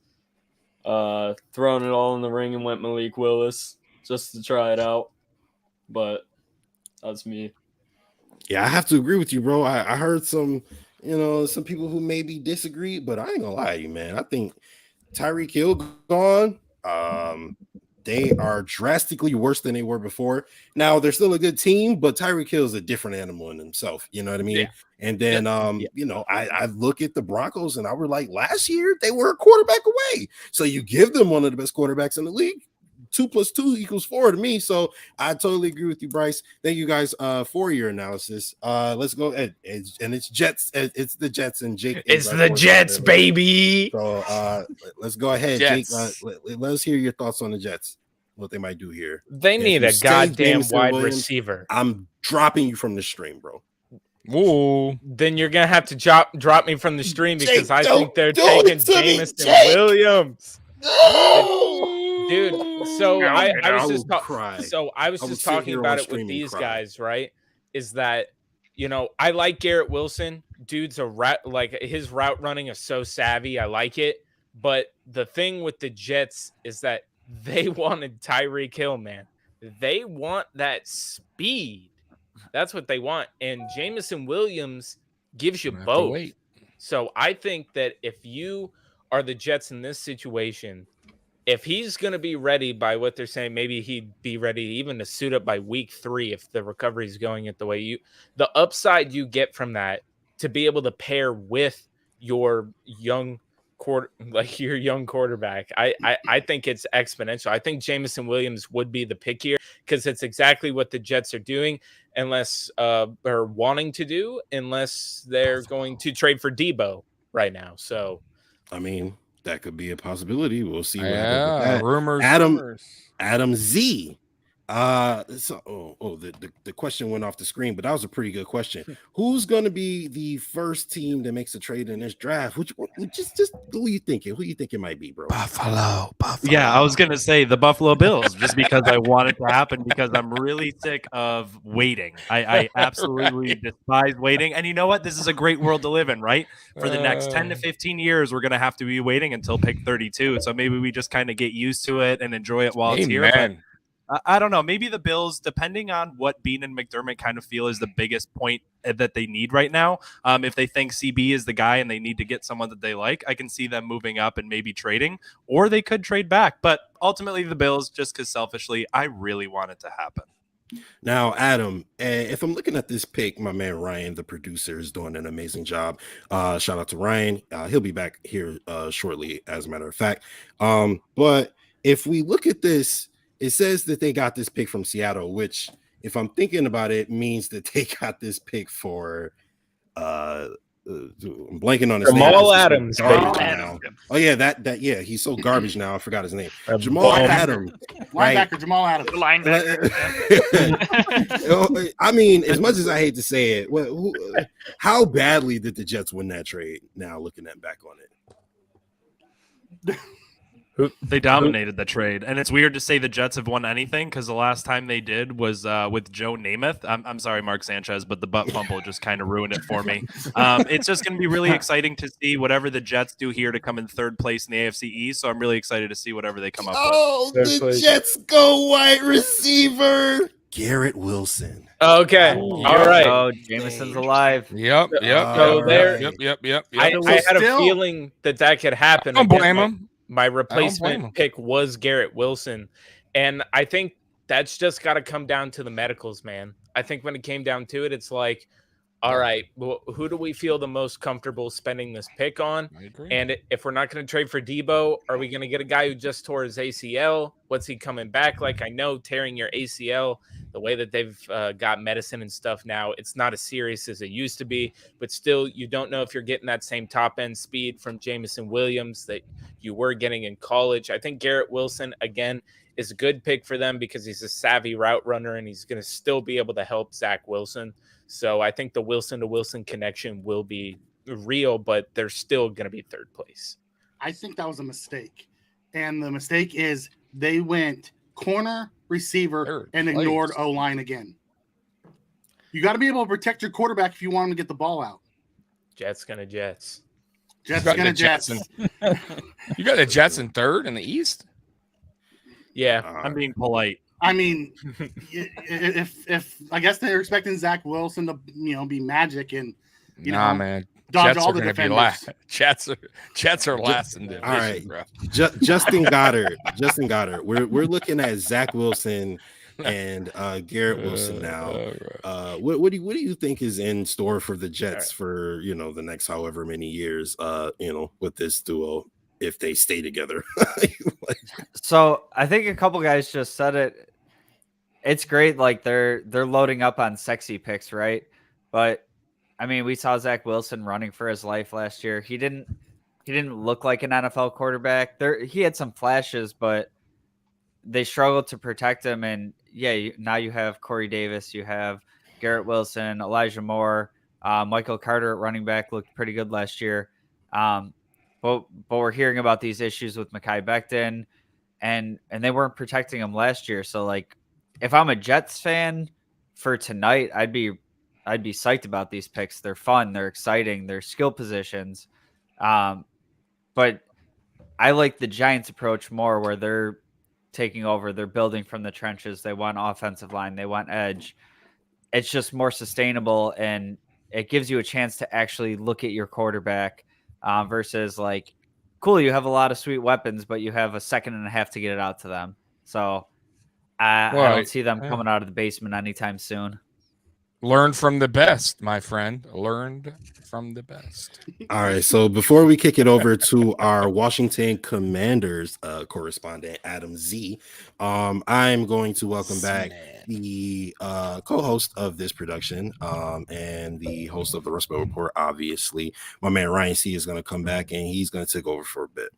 thrown it all in the ring and went Malik Willis just to try it out. But that's me. Yeah, I have to agree with you, bro. I heard some people who maybe disagree, but I ain't gonna lie to you, man. I think Tyreek Hill gone. They are drastically worse than they were before. Now they're still a good team, but Tyreek Hill is a different animal in himself. You know what I mean? Yeah. And then, I look at the Broncos, and I were like, last year they were a quarterback away. So you give them one of the best quarterbacks in the league. 2 + 2 = 4 to me. So I totally agree with you, Bryce. Thank you guys for your analysis. Let's go. And it's Jets. It's the Jets and Jake. It's the Jets, baby. So let's go ahead, Jets. Jake. Let us hear your thoughts on the Jets. What they might do here. They need a goddamn wide receiver. I'm dropping you from the stream, bro. Whoa. Then you're gonna have to drop me from the stream because Jake, I think they're taking Jameson Williams. Dude, so I was just talking about it with these guys, right? Is that, I like Garrett Wilson. Dude's a route, like his route running is so savvy. I like it. But the thing with the Jets is that they wanted Tyreek Hill, man. They want that speed. That's what they want. And Jameson Williams gives you both. So I think that if you are the Jets in this situation, if he's going to be ready by what they're saying, maybe he'd be ready even to suit up by week 3 if the recovery is going it the way the upside you get from that to be able to pair with your young quarterback. I think it's exponential. I think Jameson Williams would be the pick here because it's exactly what the Jets are doing, unless or wanting to do, unless they're going to trade for Debo right now. So, I mean, that could be a possibility. We'll see what Yeah, happens with that. rumors. Adam Z. The question went off the screen, but that was a pretty good question. Who's going to be the first team that makes a trade in this draft? Just who you thinking? Who you think it might be, bro? Buffalo. Yeah, I was gonna say the Buffalo Bills, just because I want it to happen, because I'm really sick of waiting. I absolutely despise waiting. And you know what? This is a great world to live in, right? For the next 10 to 15 years, we're gonna have to be waiting until pick 32. So maybe we just kind of get used to it and enjoy it while it's here. But I don't know. Maybe the Bills, depending on what Bean and McDermott kind of feel is the biggest point that they need right now. If they think CB is the guy and they need to get someone that they like, I can see them moving up and maybe trading, or they could trade back. But ultimately the Bills, just because selfishly, I really want it to happen. Now, Adam, if I'm looking at this pick, my man Ryan, the producer, is doing an amazing job. Shout out to Ryan. He'll be back here shortly, as a matter of fact. But if we look at this, it says that they got this pick from Seattle, which, if I'm thinking about it, means that they got this pick for I'm blanking on his name. Jamal Adams. Oh yeah, that he's so garbage now. I forgot his name. Jamal Adams. Linebacker Jamal Adams. Linebacker. I mean, as much as I hate to say it, how badly did the Jets win that trade? Now looking back on it. They dominated the trade, and it's weird to say the Jets have won anything because the last time they did was with Joe Namath. I'm sorry, Mark Sanchez, but the butt fumble just kind of ruined it for me. It's just going to be really exciting to see whatever the Jets do here to come in third place in the AFC East. So I'm really excited to see whatever they come up with. The Jets go wide receiver Garrett Wilson. Okay, all right. Oh, Jameson's alive. Yep. So I had a feeling that could happen. I don't blame him. My replacement pick was Garrett Wilson. And I think that's just got to come down to the medicals, man. I think when it came down to it, it's like, all right, well, who do we feel the most comfortable spending this pick on? And if we're not going to trade for Debo, are we going to get a guy who just tore his ACL? What's he coming back like? I know tearing your ACL, the way that they've got medicine and stuff now, it's not as serious as it used to be. But still, you don't know if you're getting that same top-end speed from Jameson Williams that you were getting in college. I think Garrett Wilson, again, is a good pick for them because he's a savvy route runner and he's going to still be able to help Zach Wilson. So I think the Wilson to Wilson connection will be real, but they're still going to be third place. I think that was a mistake. And the mistake is they went corner, receiver, and ignored O-line again. You got to be able to protect your quarterback if you want him to get the ball out. Jets going to Jets. Jets going to Jets. You got the Jets in third in the East? Yeah. I'm being polite. I mean, if I guess they're expecting Zach Wilson to, be magic and, man. dodge Jets all the defenders. Jets are last in division, All right, bro. Justin Goddard. We're looking at Zach Wilson and Garrett Wilson now. What do you think is in store for the Jets for the next however many years? With this duo, if they stay together. So I think a couple guys just said it. It's great, like they're loading up on sexy picks, right? But I mean, we saw Zach Wilson running for his life last year. He didn't look like an NFL quarterback. He had some flashes, but they struggled to protect him. And now you have Corey Davis, you have Garrett Wilson, Elijah Moore, Michael Carter at running back looked pretty good last year. But we're hearing about these issues with Mekhi Becton, and they weren't protecting him last year. So, like, if I'm a Jets fan for tonight, I'd be I'd be psyched about these picks. They're fun, they're exciting, they're skill positions. But I like the Giants approach more, where they're taking over, they're building from the trenches. They want offensive line, they want edge. It's just more sustainable, and it gives you a chance to actually look at your quarterback versus like, cool, you have a lot of sweet weapons, but you have a second and a half to get it out to them. So I don't see them coming out of the basement anytime soon. Learn from the best, my friend. Learned from the best. All right. So before we kick it over to our Washington Commanders correspondent, Adam Z, I'm going to welcome back the co-host of this production and the host of the Rust Belt Report. Obviously, my man Ryan C is going to come back and he's going to take over for a bit.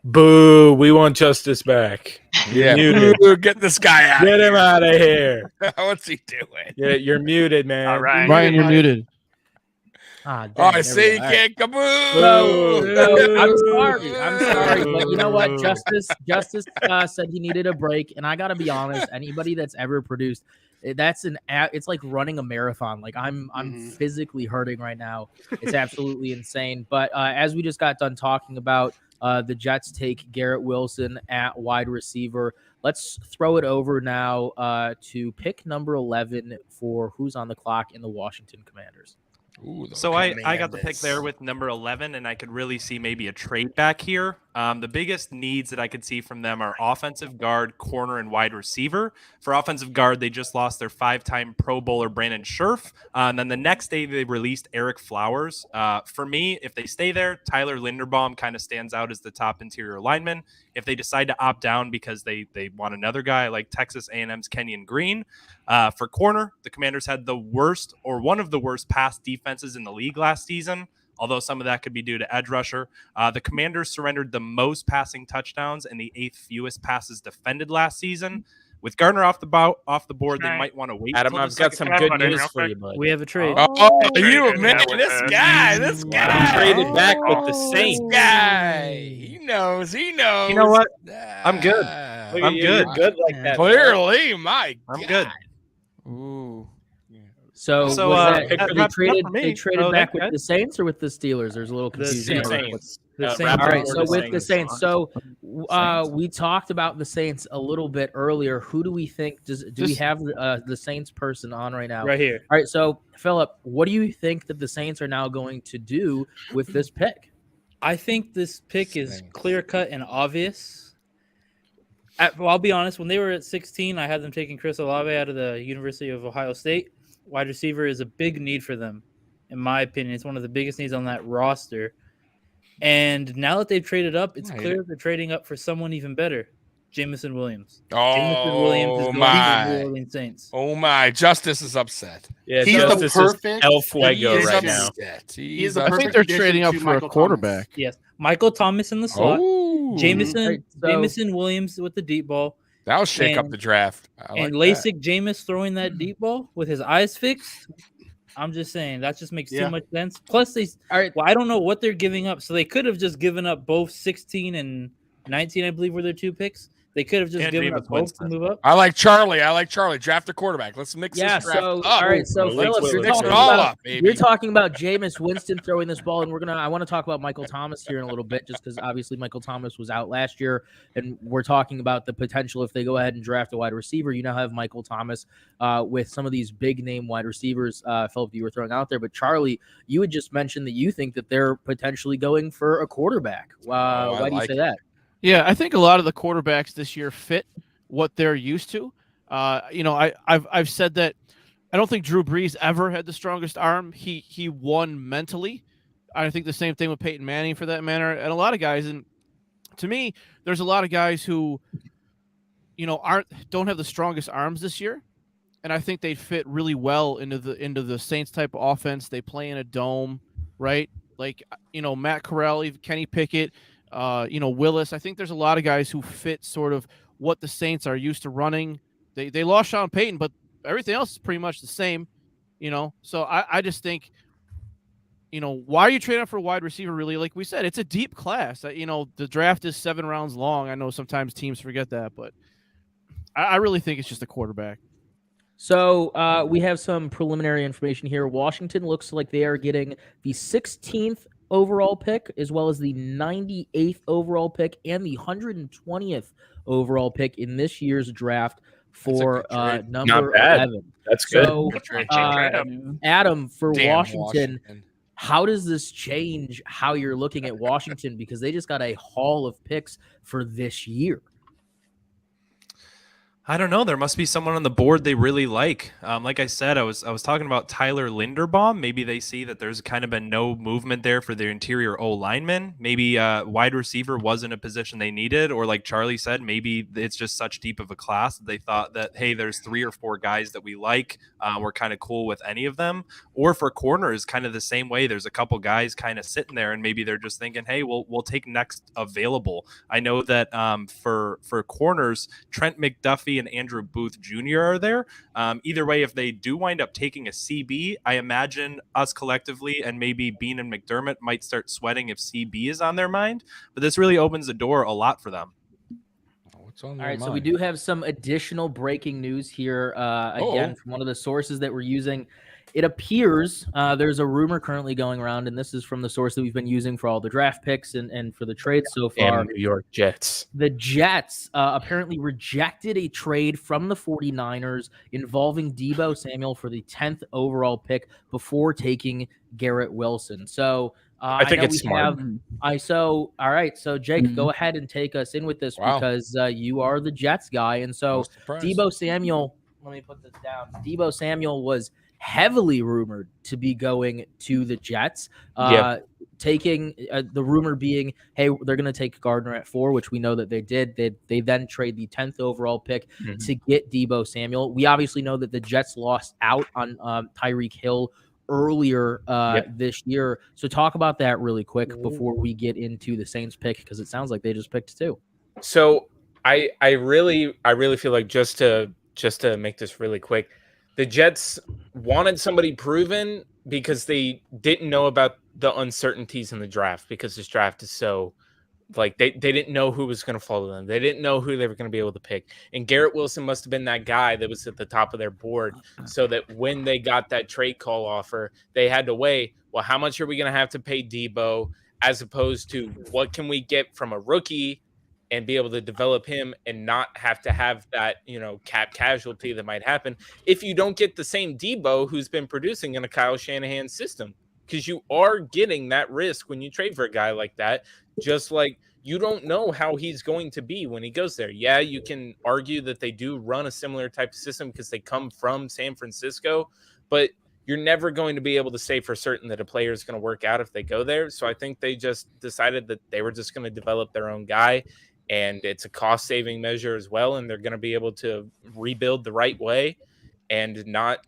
Boo! We want Justus back. Yeah, muted. Get this guy out. Get him out of here. What's he doing? Yeah, you're muted, man. All right. Ryan, you're muted. Ah, Oh, I see you can't kaboom. No, I'm sorry, but you know what? Justus said he needed a break, and I gotta be honest. Anybody that's ever produced, it's like running a marathon. Like I'm physically hurting right now. It's absolutely insane. But as we just got done talking about the Jets take Garrett Wilson at wide receiver, let's throw it over now to pick number 11 for who's on the clock in the Washington Commanders. Ooh, So I got the pick there with number 11, and I could really see maybe a trade back here. The biggest needs that I could see from them are offensive guard, corner, and wide receiver. For offensive guard, they just lost their 5-time Pro Bowler Brandon Scherf. And then the next day, they released Eric Flowers. For me, if they stay there, Tyler Linderbaum kind of stands out as the top interior lineman. If they decide to opt down because they want another guy like Texas A&M's Kenyon Green. For corner, the Commanders had the worst or one of the worst pass defenses in the league last season, although some of that could be due to edge rusher. The Commanders surrendered the most passing touchdowns and the 8th fewest passes defended last season. With Gardner off the board, they might want to wait. Adam, I've got some good news for you, bud. We have a trade. Oh, you man, this guy traded back with the Saints. This guy, he knows. You know what? I'm good. I'm good. Good like that. Clearly, my I'm good. Ooh. So So, was not they traded for me. traded Oh, back that's with the Saints or with the Steelers? There's a little confusion. Saints. there. What's- The Raptors Saints. All right, or so the with the Saints? Saints, we talked about the Saints a little bit earlier. Who do we think do we have the Saints person on right now? Right here. All right, so Philip, what do you think that the Saints are now going to do with this pick? I think this pick is clear cut and obvious. Well, I'll be honest. When they were at 16, I had them taking Chris Olave out of the University of Ohio State. Wide receiver is a big need for them, in my opinion. It's one of the biggest needs on that roster. And now that they've traded up, it's clear they're trading up for someone even better. Jamison Williams. Jamison Williams is going to the New Orleans Saints. Oh my! Justice is upset. Yeah, He's Justice the is perfect. El Fuego he's right the- now. He's the I think perfect they're addition trading up to for a Michael quarterback. Yes, Michael Thomas in the slot. Oh, Jamison Williams with the deep ball. that'll shake up and- the draft. I like And that. LASIK Jameis throwing that deep ball with his eyes fixed. I'm just saying that just makes Yeah. too much sense. Plus, well, I don't know what they're giving up. So they could have just given up both 16 and 19, I believe, were their 2 picks. They could have just And given Jameis up both Winston. to move up. I like Charlie. Draft a quarterback. Let's mix Yeah, this draft so up. all right, so Malik Philip, Willis. Mix it all up, baby. you're talking about Jameis Winston throwing this ball, and I want to talk about Michael Thomas here in a little bit, just because obviously Michael Thomas was out last year, and we're talking about the potential if they go ahead and draft a wide receiver. You now have Michael Thomas with some of these big name wide receivers, Philip, you were throwing out there. But Charlie, you had just mentioned that you think that they're potentially going for a quarterback. Why do you say that? Yeah, I think a lot of the quarterbacks this year fit what they're used to. I've said that I don't think Drew Brees ever had the strongest arm. He won mentally. I think the same thing with Peyton Manning for that matter, and a lot of guys. And to me, there's a lot of guys who, don't have the strongest arms this year, and I think they fit really well into the Saints type of offense. They play in a dome, right? Like Matt Corral, Kenny Pickett. Willis. I think there's a lot of guys who fit sort of what the Saints are used to running. They lost Sean Payton, but everything else is pretty much the same, So I just think, why are you trading up for a wide receiver? Really, like we said, it's a deep class. The draft is 7 rounds long. I know sometimes teams forget that, but I really think it's just a quarterback. So we have some preliminary information here. Washington looks like they are getting the 16th overall pick, as well as the 98th overall pick and the 120th overall pick in this year's draft for number Not bad. 11. That's good. So, Good trade. Adam, for Damn, Washington, how does this change how you're looking at Washington? Because they just got a haul of picks for this year. I don't know. There must be someone on the board they really like. Like I said, I was talking about Tyler Linderbaum. Maybe they see that there's kind of been no movement there for their interior O linemen. Maybe wide receiver wasn't a position they needed, or like Charlie said, maybe it's just such deep of a class that they thought that, hey, there's 3 or 4 guys that we like. We're kind of cool with any of them. Or for corners, kind of the same way. There's a couple guys kind of sitting there, and maybe they're just thinking, hey, we'll take next available. I know that for corners, Trent McDuffie and Andrew Booth Jr. are there. Either way, if they do wind up taking a CB, I imagine us collectively and maybe Bean and McDermott might start sweating if CB is on their mind. But this really opens the door a lot for them. All right, so we do have some additional breaking news here. Again, from one of the sources that we're using. It appears there's a rumor currently going around, and this is from the source that we've been using for all the draft picks and for the trades so far. And New York Jets. The Jets apparently rejected a trade from the 49ers involving Deebo Samuel for the 10th overall pick before taking Garrett Wilson. So I think it's smart. All right. So Jake, go ahead and take us in with this because you are the Jets guy. And so Deebo Samuel, let me put this down. Deebo Samuel was heavily rumored to be going to the Jets, taking the rumor being, hey, they're going to take Gardner at 4, which we know that they did. They then trade the 10th overall pick to get Deebo Samuel. We obviously know that the Jets lost out on Tyreek Hill earlier this year. So talk about that really quick before we get into the Saints pick, because it sounds like they just picked 2. So I really feel like just to make this really quick, the Jets wanted somebody proven because they didn't know about the uncertainties in the draft, because this draft is so like they didn't know who was going to follow them. They didn't know who they were going to be able to pick. And Garrett Wilson must have been that guy that was at the top of their board, so that when they got that trade call offer, they had to weigh, well, how much are we going to have to pay Deebo as opposed to what can we get from a rookie and be able to develop him and not have to have that, cap casualty that might happen if you don't get the same Deebo who's been producing in a Kyle Shanahan system. Because you are getting that risk when you trade for a guy like that, just like you don't know how he's going to be when he goes there. Yeah, you can argue that they do run a similar type of system because they come from San Francisco, but you're never going to be able to say for certain that a player is going to work out if they go there. So I think they just decided that they were just going to develop their own guy. And it's a cost-saving measure as well, and they're going to be able to rebuild the right way and not,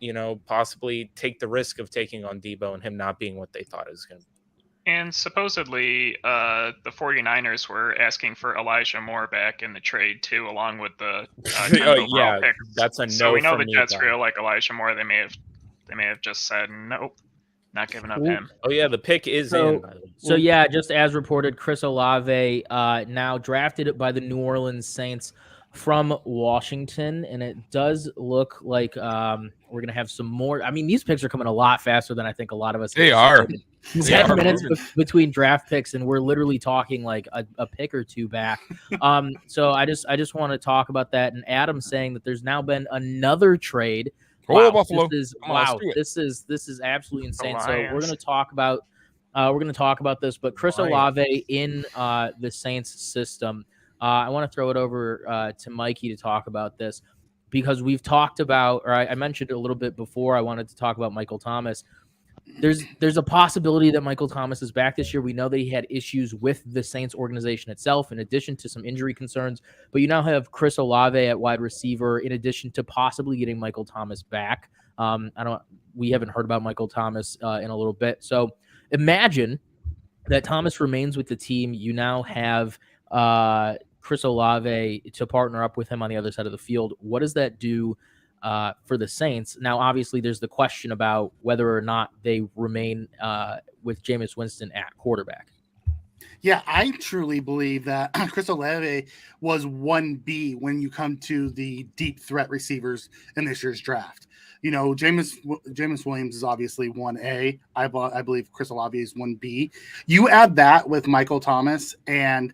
possibly take the risk of taking on Deebo and him not being what they thought it was going to be. And supposedly the 49ers were asking for Elijah Moore back in the trade, too, along with the 10th overall pick. That's a no. So we know the Jets really like Elijah Moore. They may have just said, nope, not giving up him. Oh, yeah, the pick is in, by the way. So, yeah, just as reported, Chris Olave now drafted by the New Orleans Saints from Washington, and it does look like we're going to have some more. I mean, these picks are coming a lot faster than I think a lot of us. They are. 10 minutes between draft picks, and we're literally talking like a pick or 2 back. So I just want to talk about that. And Adam saying that there's now been another trade. Wow, Buffalo. This is absolutely insane. So we're going to talk about this, but Chris Olave in the Saints system. I want to throw it over to Mikey to talk about this, because we've talked about, or I mentioned it a little bit before. I wanted to talk about Michael Thomas. There's a possibility that Michael Thomas is back this year. We know that he had issues with the Saints organization itself, in addition to some injury concerns. But you now have Chris Olave at wide receiver, in addition to possibly getting Michael Thomas back. We haven't heard about Michael Thomas in a little bit. So imagine that Thomas remains with the team. You now have Chris Olave to partner up with him on the other side of the field. What does that do for the Saints? Now, obviously, there's the question about whether or not they remain with Jameis Winston at quarterback. Yeah, I truly believe that Chris Olave was 1B when you come to the deep threat receivers in this year's draft. You know, Jameis Williams is obviously 1A. I believe Chris Olave is 1B. You add that with Michael Thomas and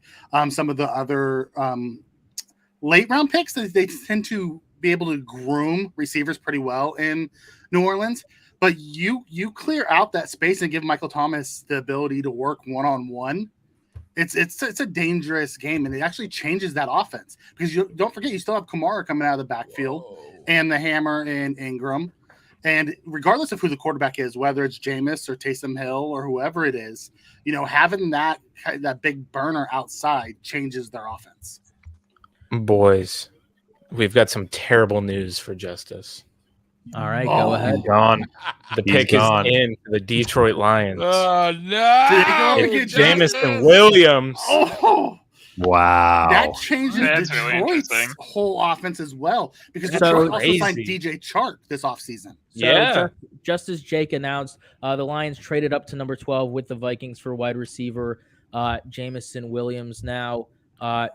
some of the other late round picks that they tend to be able to groom receivers pretty well in New Orleans. But you clear out that space and give Michael Thomas the ability to work one-on-one. It's a dangerous game, and it actually changes that offense because you don't forget you still have Kamara coming out of the backfield and the hammer and Ingram. And regardless of who the quarterback is, whether it's Jameis or Taysom Hill or whoever it is, you know, having that big burner outside changes their offense. Boys, we've got some terrible news for Justus. All right, go ahead. He's gone. The He's pick gone. is in for the Detroit Lions. Oh no! It's Jameson Williams. Oh, Wow. that changes That's really Detroit's interesting. whole offense as well because So Detroit also crazy. signed DJ Chark this offseason. Yeah. Just as Jake announced, the Lions traded up to number 12 with the Vikings for wide receiver Jameson Williams. Now,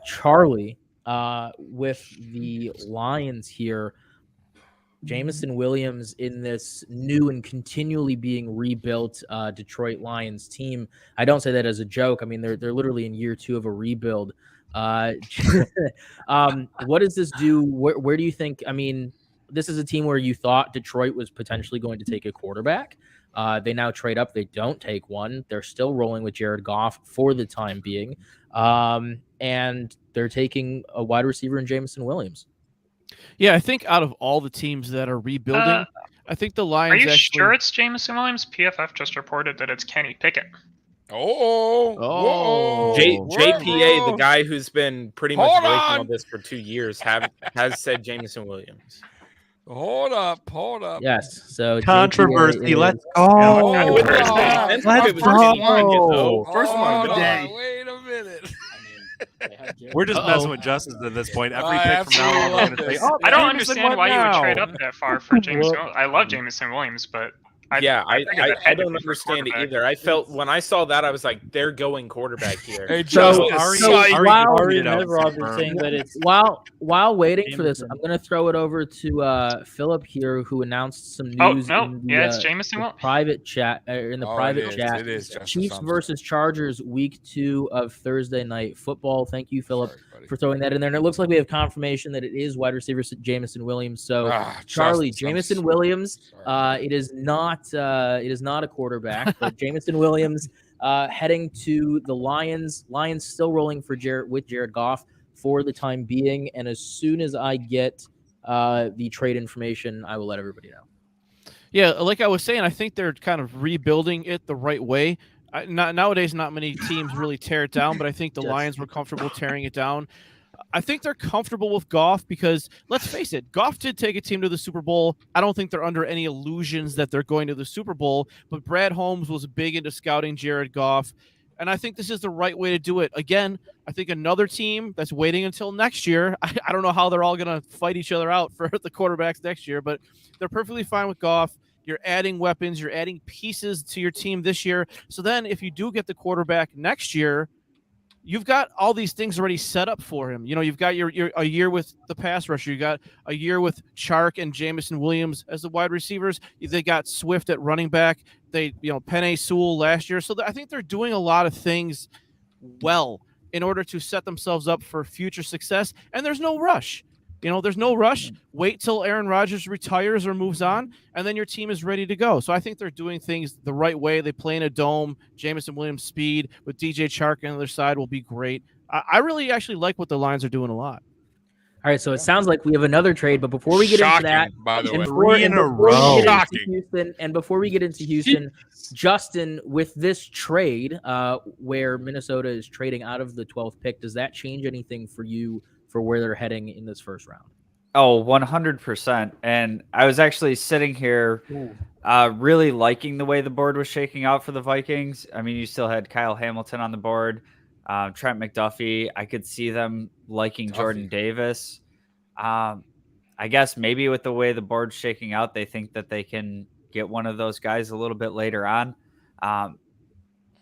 Charlie, with the Lions here, Jameson Williams in this new and continually being rebuilt Detroit Lions team. I don't say that as a joke. I mean, they're literally in year 2 of a rebuild. What does this do? Where do you think? I mean, this is a team where you thought Detroit was potentially going to take a quarterback. They now trade up. They don't take one. They're still rolling with Jared Goff for the time being. And they're taking a wide receiver in Jameson Williams. Yeah, I think out of all the teams that are rebuilding, I think the Lions. Are you actually... sure it's Jameson Williams? PFF just reported that it's Kenny Pickett. JPA, the guy who's been pretty much Hold breaking on. all this for 2 years, has said Jameson Williams. Hold up. Yes. So Controversy. Let's go. I would understand if it was Kenny Pickett, though. First one of the day. Wait a minute. We're just messing with Justus at this point. Every pick from now on, we're going to say, "Oh, I don't Jameson understand went why you now." would trade up that far for Jameson. I love Jameson Williams, but I don't understand it either. I felt when I saw that, I was like, they're going quarterback here. Hey, So while waiting for this, I'm going to throw it over to Philip here, who announced some news. In the, it's Jameson Williams. Private chat in the private chat. It is Chiefs versus Chargers, week 2 of Thursday night football. Thank you, Philip, for throwing that in there. And it looks like we have confirmation that it is wide receiver Jameson Williams. So Charlie, Jameson Williams. It is not a quarterback, but Jameson Williams heading to the Lions. Lions still rolling for Jared Goff for the time being. And as soon as I get the trade information, I will let everybody know. Yeah, like I was saying, I think they're kind of rebuilding it the right way. Nowadays, not many teams really tear it down, but I think the Lions were comfortable tearing it down. I think they're comfortable with Goff because, let's face it, Goff did take a team to the Super Bowl. I don't think they're under any illusions that they're going to the Super Bowl, but Brad Holmes was big into scouting Jared Goff, and I think this is the right way to do it. Again, I think another team that's waiting until next year, I don't know how they're all going to fight each other out for the quarterbacks next year, but they're perfectly fine with Goff. You're adding weapons, you're adding pieces to your team this year. So then if you do get the quarterback next year, you've got all these things already set up for him. You know, you've got your a year with the pass rusher. You got a year with Chark and Jameson Williams as the wide receivers. They got Swift at running back. Penei Sewell last year. So I think they're doing a lot of things well in order to set themselves up for future success. And there's no rush. There's no rush. Wait till Aaron Rodgers retires or moves on, and then your team is ready to go. So I think they're doing things the right way. They play in a dome. Jameson Williams' speed with DJ Chark on the other side will be great. I really actually like what the Lions are doing a lot. All right, so it sounds like we have another trade, but before we get into that, by the way, three in a row. Before we get into Houston, Justin, with this trade, where Minnesota is trading out of the 12th pick, does that change anything for you for where they're heading in this first round? Oh, 100%. And I was actually sitting here really liking the way the board was shaking out for the Vikings. I mean, you still had Kyle Hamilton on the board, Trent McDuffie. I could see them liking Jordan Davis. I guess maybe with the way the board's shaking out, they think that they can get one of those guys a little bit later on.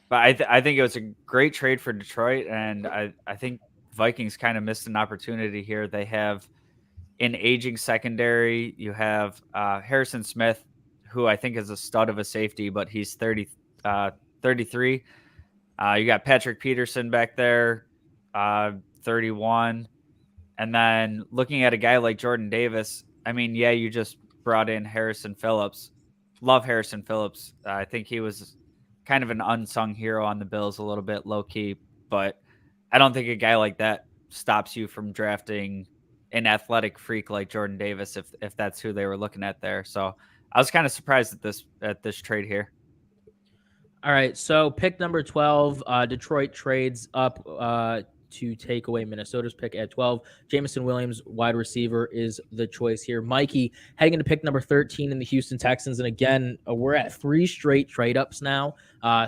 But I think it was a great trade for Detroit, and I think Vikings kind of missed an opportunity here. They have an aging secondary. You have Harrison Smith, who I think is a stud of a safety, but he's 33. You got Patrick Peterson back there, 31. And then looking at a guy like Jordan Davis, I mean, yeah, you just brought in Harrison Phillips. Love Harrison Phillips. I think he was kind of an unsung hero on the Bills, a little bit low key, but I don't think a guy like that stops you from drafting an athletic freak like Jordan Davis if that's who they were looking at there. So I was kind of surprised at this trade here. All right, so pick number 12, Detroit trades up to take away Minnesota's pick at 12. Jameson Williams, wide receiver, is the choice here. Mikey heading into pick number 13 in the Houston Texans. And again, we're at 3 straight trade-ups now.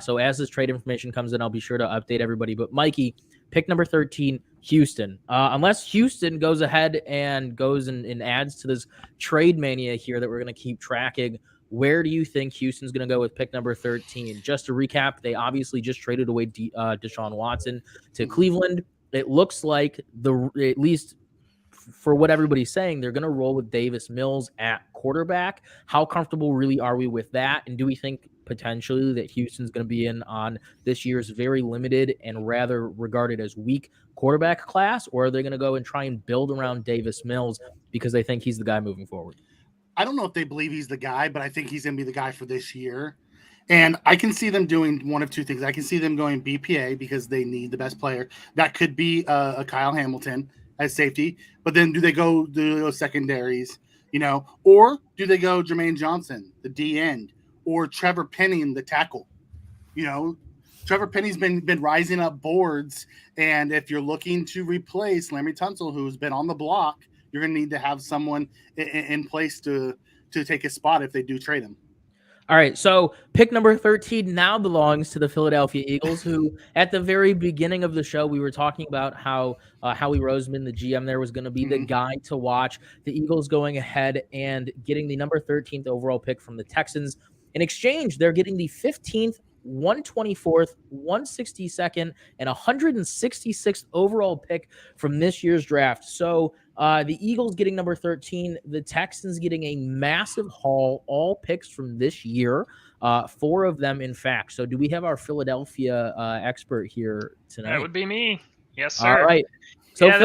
So as this trade information comes in, I'll be sure to update everybody. But Mikey, pick number 13, Houston. Unless Houston goes ahead and goes and adds to this trade mania here that we're going to keep tracking, where do you think Houston's going to go with pick number 13? Just to recap, they obviously just traded away Deshaun Watson to Cleveland. It looks like, at least for what everybody's saying, they're going to roll with Davis Mills at quarterback. How comfortable really are we with that? And do we think potentially that Houston's going to be in on this year's very limited and rather regarded as weak quarterback class? Or are they going to go and try and build around Davis Mills because they think he's the guy moving forward? I don't know if they believe he's the guy, but I think he's going to be the guy for this year. And I can see them doing one of two things. I can see them going BPA because they need the best player. That could be a Kyle Hamilton as safety. But then do they go secondaries, or do they go Jermaine Johnson, the D end, or Trevor Penning, the tackle? Trevor Penny's been rising up boards. And if you're looking to replace Laremy Tunsil, who's been on the block, you're going to need to have someone in place to take his spot if they do trade him. All right, so pick number 13 now belongs to the Philadelphia Eagles, who at the very beginning of the show, we were talking about how Howie Roseman, the GM there, was going to be the guy to watch. The Eagles going ahead and getting the number 13th overall pick from the Texans. In exchange, they're getting the 15th, 124th, 162nd, and 166th overall pick from this year's draft. So the Eagles getting number 13, the Texans getting a massive haul, all picks from this year, 4 of them, in fact. So do we have our Philadelphia expert here tonight? That would be me. Yes, sir. All right. So yeah,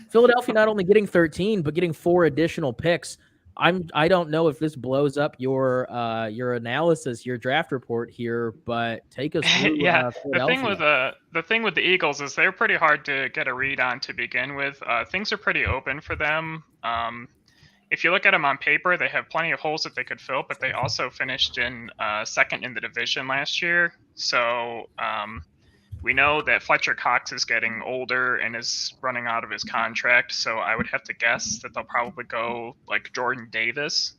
Philadelphia not only getting 13, but getting 4 additional picks. I don't know if this blows up your analysis, your draft report here, but take us through. Yeah, the thing with the Eagles is they're pretty hard to get a read on to begin with. Things are pretty open for them. If you look at them on paper, they have plenty of holes that they could fill, but they also finished in second in the division last year. So we know that Fletcher Cox is getting older and is running out of his contract, so I would have to guess that they'll probably go like Jordan Davis.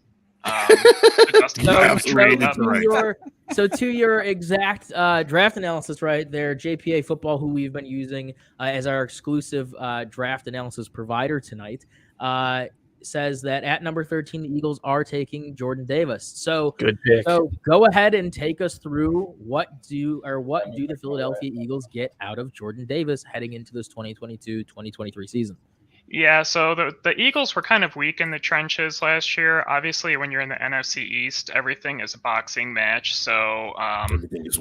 So to your exact draft analysis right there, JPA Football, who we've been using as our exclusive draft analysis provider tonight, says that at number 13, the Eagles are taking Jordan Davis. So good pick. So go ahead and take us through what do the Philadelphia Eagles get out of Jordan Davis heading into this 2022-2023 season? Yeah, so the Eagles were kind of weak in the trenches last year. Obviously, when you're in the NFC East, everything is a boxing match. So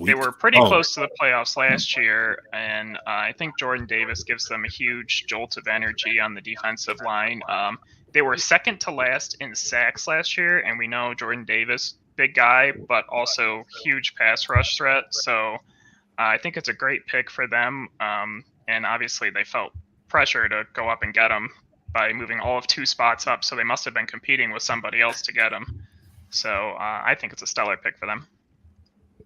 they were pretty close to the playoffs last year, and I think Jordan Davis gives them a huge jolt of energy on the defensive line. They were second to last in sacks last year, and we know Jordan Davis, big guy, but also huge pass rush threat. So I think it's a great pick for them, and obviously they felt pressure to go up and get him by moving all of 2 spots up, so they must have been competing with somebody else to get him. So I think it's a stellar pick for them.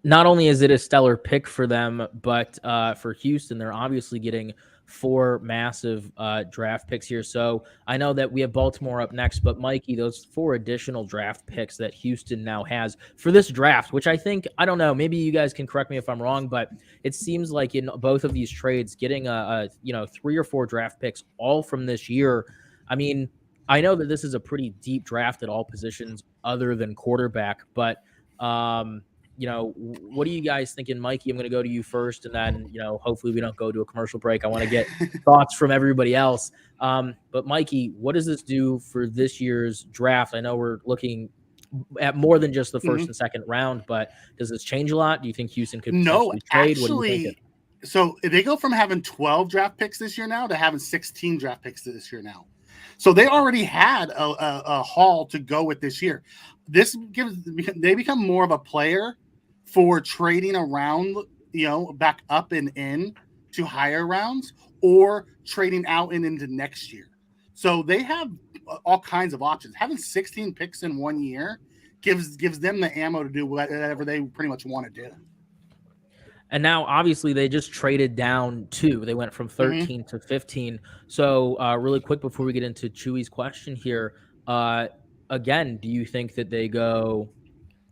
Not only is it a stellar pick for them, but for Houston, they're obviously getting 4 massive draft picks here. So I know that we have Baltimore up next, but Mikey, those 4 additional draft picks that Houston now has for this draft, which I don't know, maybe you guys can correct me if I'm wrong, but it seems like in both of these trades, getting 3 or 4 draft picks all from this year. I mean, I know that this is a pretty deep draft at all positions other than quarterback, but what are you guys thinking? Mikey, I'm going to go to you first, and then, hopefully we don't go to a commercial break. I want to get thoughts from everybody else. But Mikey, what does this do for this year's draft? I know we're looking at more than just the first and second round, but does this change a lot? Do you think Houston could potentially trade? What are you thinking? So they go from having 12 draft picks this year now to having 16 draft picks this year now. So they already had a haul to go with this year. They become more of a player for trading around, back up and in to higher rounds, or trading out and into next year. So they have all kinds of options. Having 16 picks in 1 year gives them the ammo to do whatever they pretty much want to do. And now, obviously, they just traded down 2. They went from 13 to 15. So, really quick before we get into Chewy's question here, again, do you think that they go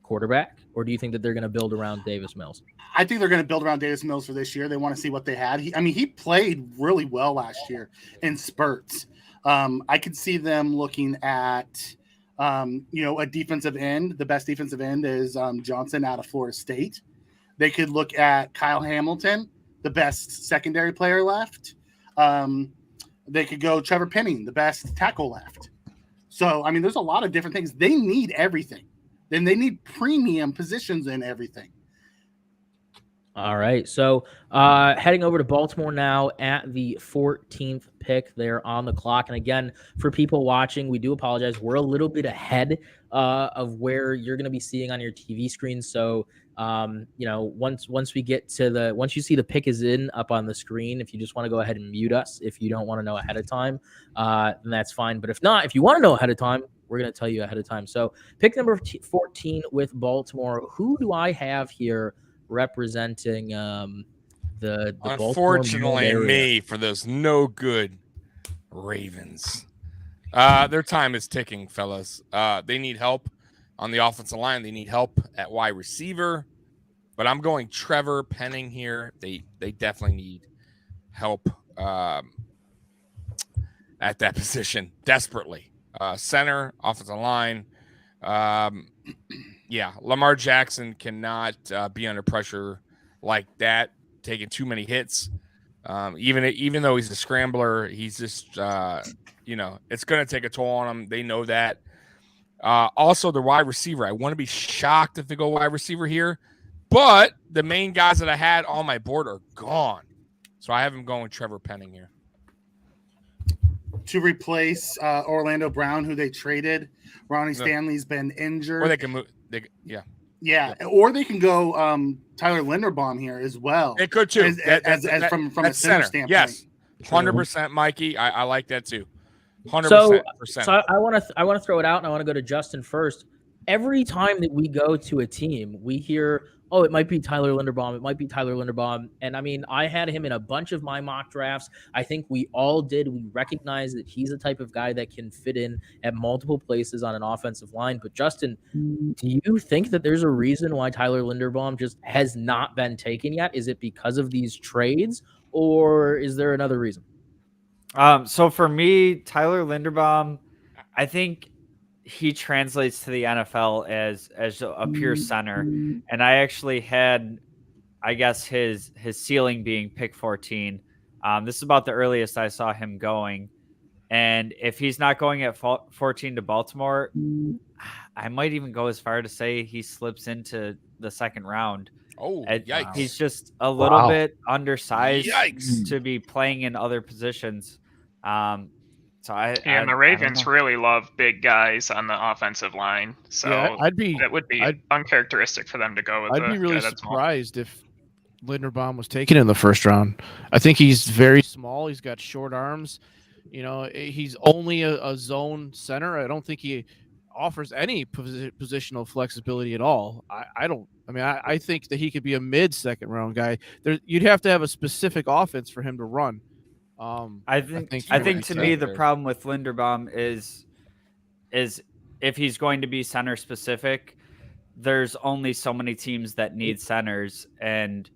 quarterback, or do you think that they're going to build around Davis Mills? I think they're going to build around Davis Mills for this year. They want to see what they had. He played really well last year in spurts. I could see them looking at, a defensive end. The best defensive end is Johnson out of Florida State. They could look at Kyle Hamilton, the best secondary player left. They could go Trevor Penning, the best tackle left. So, there's a lot of different things. They need everything. Then they need premium positions in everything. All right. So heading over to Baltimore now at the 14th pick. They're on the clock. And again, for people watching, we do apologize. We're a little bit ahead of where you're going to be seeing on your TV screen. So, once we get to once you see the pick is in up on the screen, if you just want to go ahead and mute us, if you don't want to know ahead of time, then that's fine. But if not, if you want to know ahead of time, we're going to tell you ahead of time. So pick number 14 with Baltimore. Who do I have here representing the unfortunately me for those no good Ravens? Their time is ticking, fellas. They need help on the offensive line. They need help at wide receiver, but I'm going Trevor Penning here. They definitely need help at that position desperately. Center, offensive line. Lamar Jackson cannot be under pressure like that, taking too many hits. Even though he's a scrambler, he's just it's going to take a toll on him. They know that. Also, the wide receiver. I want to be shocked if they go wide receiver here, but the main guys that I had on my board are gone, so I have him going Trevor Penning here to replace Orlando Brown, who they traded. Ronnie Stanley's been injured. Or they can move. Yeah, or they can go Tyler Linderbaum here as well. They could too. From a center standpoint. Yes, 100%, Mikey. I like that too. 100%. So I want to throw it out, and I want to go to Justin first. Every time that we go to a team, we hear, "Oh, it might be Tyler Linderbaum. It might be Tyler Linderbaum." And I had him in a bunch of my mock drafts. I think we all did. We recognize that he's the type of guy that can fit in at multiple places on an offensive line. But Justin, do you think that there's a reason why Tyler Linderbaum just has not been taken yet? Is it because of these trades, or is there another reason? So for me, Tyler Linderbaum, I think he translates to the NFL as a pure center. And I actually had, I guess, his ceiling being pick 14. This is about the earliest I saw him going. And if he's not going at 14 to Baltimore, I might even go as far to say he slips into the second round. Oh, yikes. He's just a little bit undersized to be playing in other positions. And the Ravens really love big guys on the offensive line, so that would be uncharacteristic for them to go with. I'd be really surprised if Linderbaum was taken in the first round. I think he's very small. He's got short arms. He's only a zone center. I don't think he offers any positional flexibility at all. I think that he could be a mid-second round guy. You'd have to have a specific offense for him to run. I think to me the problem with Linderbaum is if he's going to be center specific, there's only so many teams that need centers, and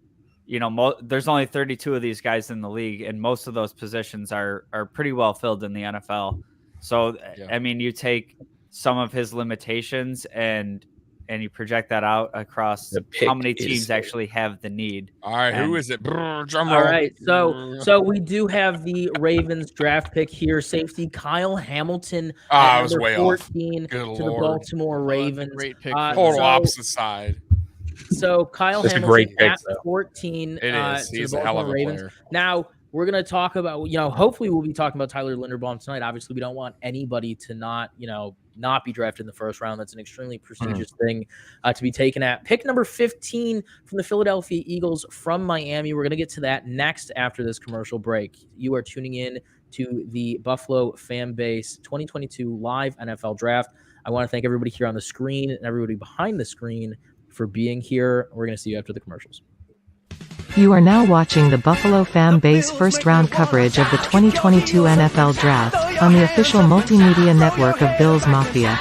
there's only 32 of these guys in the league, and most of those positions are pretty well filled in the NFL. So you take some of his limitations and and you project that out across The how pick many is teams here. actually have the need. All right, who And- is it? Brr, drum All roll. right, so we do have the Ravens draft pick here. Safety Kyle Hamilton I at was number way 14 off. Good to the Lord. Baltimore Ravens. Great pick. Total opposite side. So Kyle That's a Hamilton great pick, at though. 14 It is. to He's the a hell of Baltimore a Ravens. player. Now we're going to talk about, hopefully we'll be talking about Tyler Linderbaum tonight. Obviously, we don't want anybody to not be drafted in the first round. That's an extremely prestigious thing to be taken at. Pick number 15 from the Philadelphia Eagles from Miami. We're going to get to that next after this commercial break. You are tuning in to the Buffalo FAMBase 2022 live NFL draft. I want to thank everybody here on the screen and everybody behind the screen for being here. We're going to see you after the commercials. You are now watching the Buffalo FAMBase first-round coverage of the 2022 NFL Draft on the official multimedia network of BillsMafia.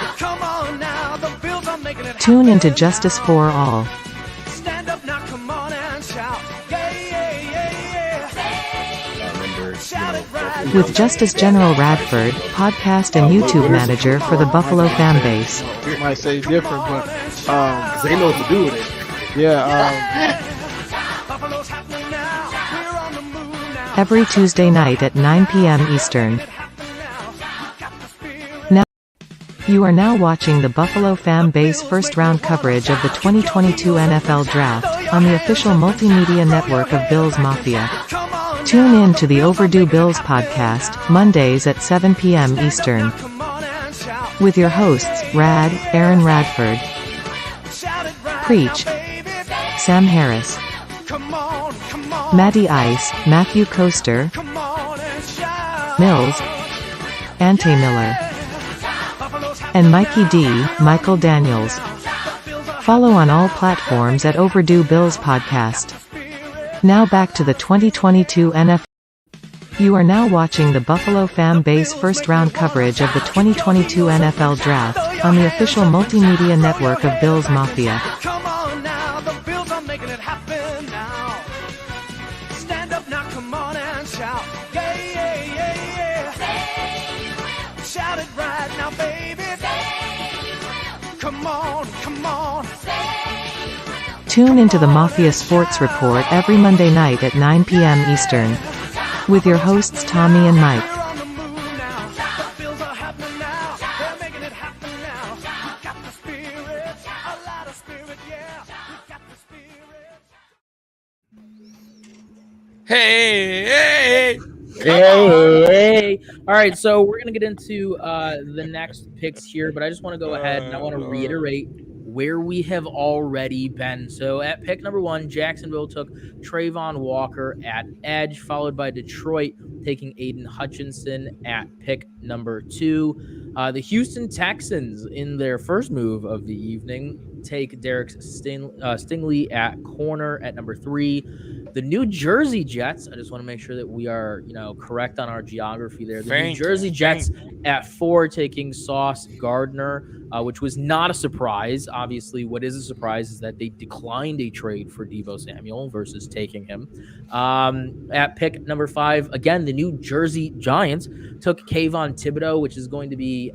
Tune into Justice for All. With Justus General Radford, podcast and YouTube manager for the Buffalo FAMBase. It might say different, but they know what to do with it. Yeah. Every Tuesday night at 9 p.m. Eastern. You are now watching the Buffalo FAMBase first-round coverage of the 2022 NFL Draft on the official multimedia network of BillsMafia. Tune in to the Overdue Bills podcast, Mondays at 7 p.m. Eastern. With your hosts, Aaron Radford, Preach, Sam Harris, Matty Ice, Matthew Coaster, Mills, Ante Miller, and Mikey D, Michael Daniels. Follow on all platforms at Overdue Bills Podcast. Now back to the 2022 NFL. You are now watching the Buffalo FAMBase first-round coverage of the 2022 NFL Draft on the official multimedia network of BillsMafia. Shout it right now, baby. Come on. Tune into the Mafia Sports Report every Monday night at 9 p.m. Eastern. With your hosts Tommy and Mike. Hey. Hey. All right, so we're going to get into the next picks here, but I just want to go ahead and I want to reiterate where we have already been. So at pick number 1, Jacksonville took Trayvon Walker at edge, followed by Detroit taking Aidan Hutchinson at pick number 2. The Houston Texans, in their first move of the evening, take Derek Stingley at corner at number 3. The New Jersey Jets, I just want to make sure that we are, correct on our geography there. The New Jersey Jets at 4 taking Sauce Gardner, which was not a surprise. Obviously, what is a surprise is that they declined a trade for Deebo Samuel versus taking him. At pick number 5, again, the New Jersey Giants took Kayvon Thibodeau, which is going to be,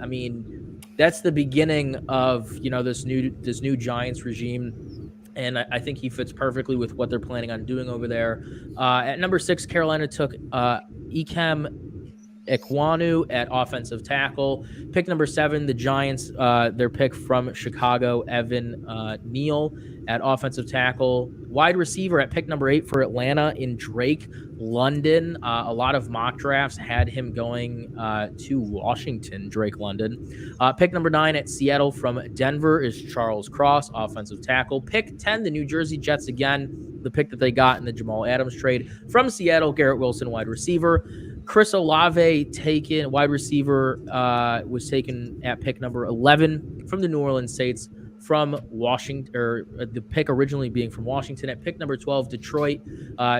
that's the beginning of, this new Giants regime. And I think he fits perfectly with what they're planning on doing over there. At number 6, Carolina took Ikem Ekwonu at offensive tackle. Pick number 7, the Giants, their pick from Chicago, Evan Neal at offensive tackle. Wide receiver at pick number 8 for Atlanta in Drake London. A lot of mock drafts had him going to Washington, Drake London. Pick number 9 at Seattle from Denver is Charles Cross, offensive tackle. Pick 10, the New Jersey Jets again, the pick that they got in the Jamal Adams trade from Seattle, Garrett Wilson, wide receiver. Chris Olave, taken wide receiver, was taken at pick number 11 from the New Orleans Saints from Washington, or the pick originally being from Washington. At pick number 12, Detroit,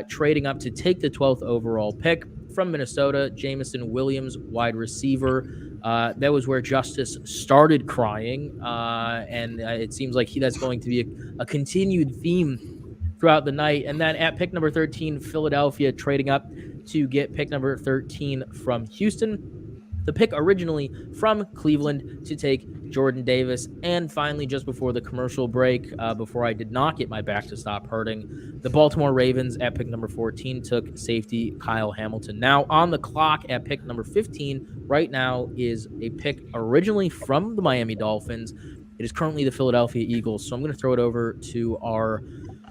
trading up to take the 12th overall pick from Minnesota, Jameson Williams, wide receiver. That was where Justus started crying, and it seems like that's going to be a continued theme throughout the night. And then at pick number 13, Philadelphia trading up to get pick number 13 from Houston. the pick originally from Cleveland to take Jordan Davis. And finally, just before the commercial break, before I did not get my back to stop hurting, the Baltimore Ravens at pick number 14 took safety Kyle Hamilton. Now on the clock at pick number 15 right now is a pick originally from the Miami Dolphins. It is currently the Philadelphia Eagles. So I'm going to throw it over to our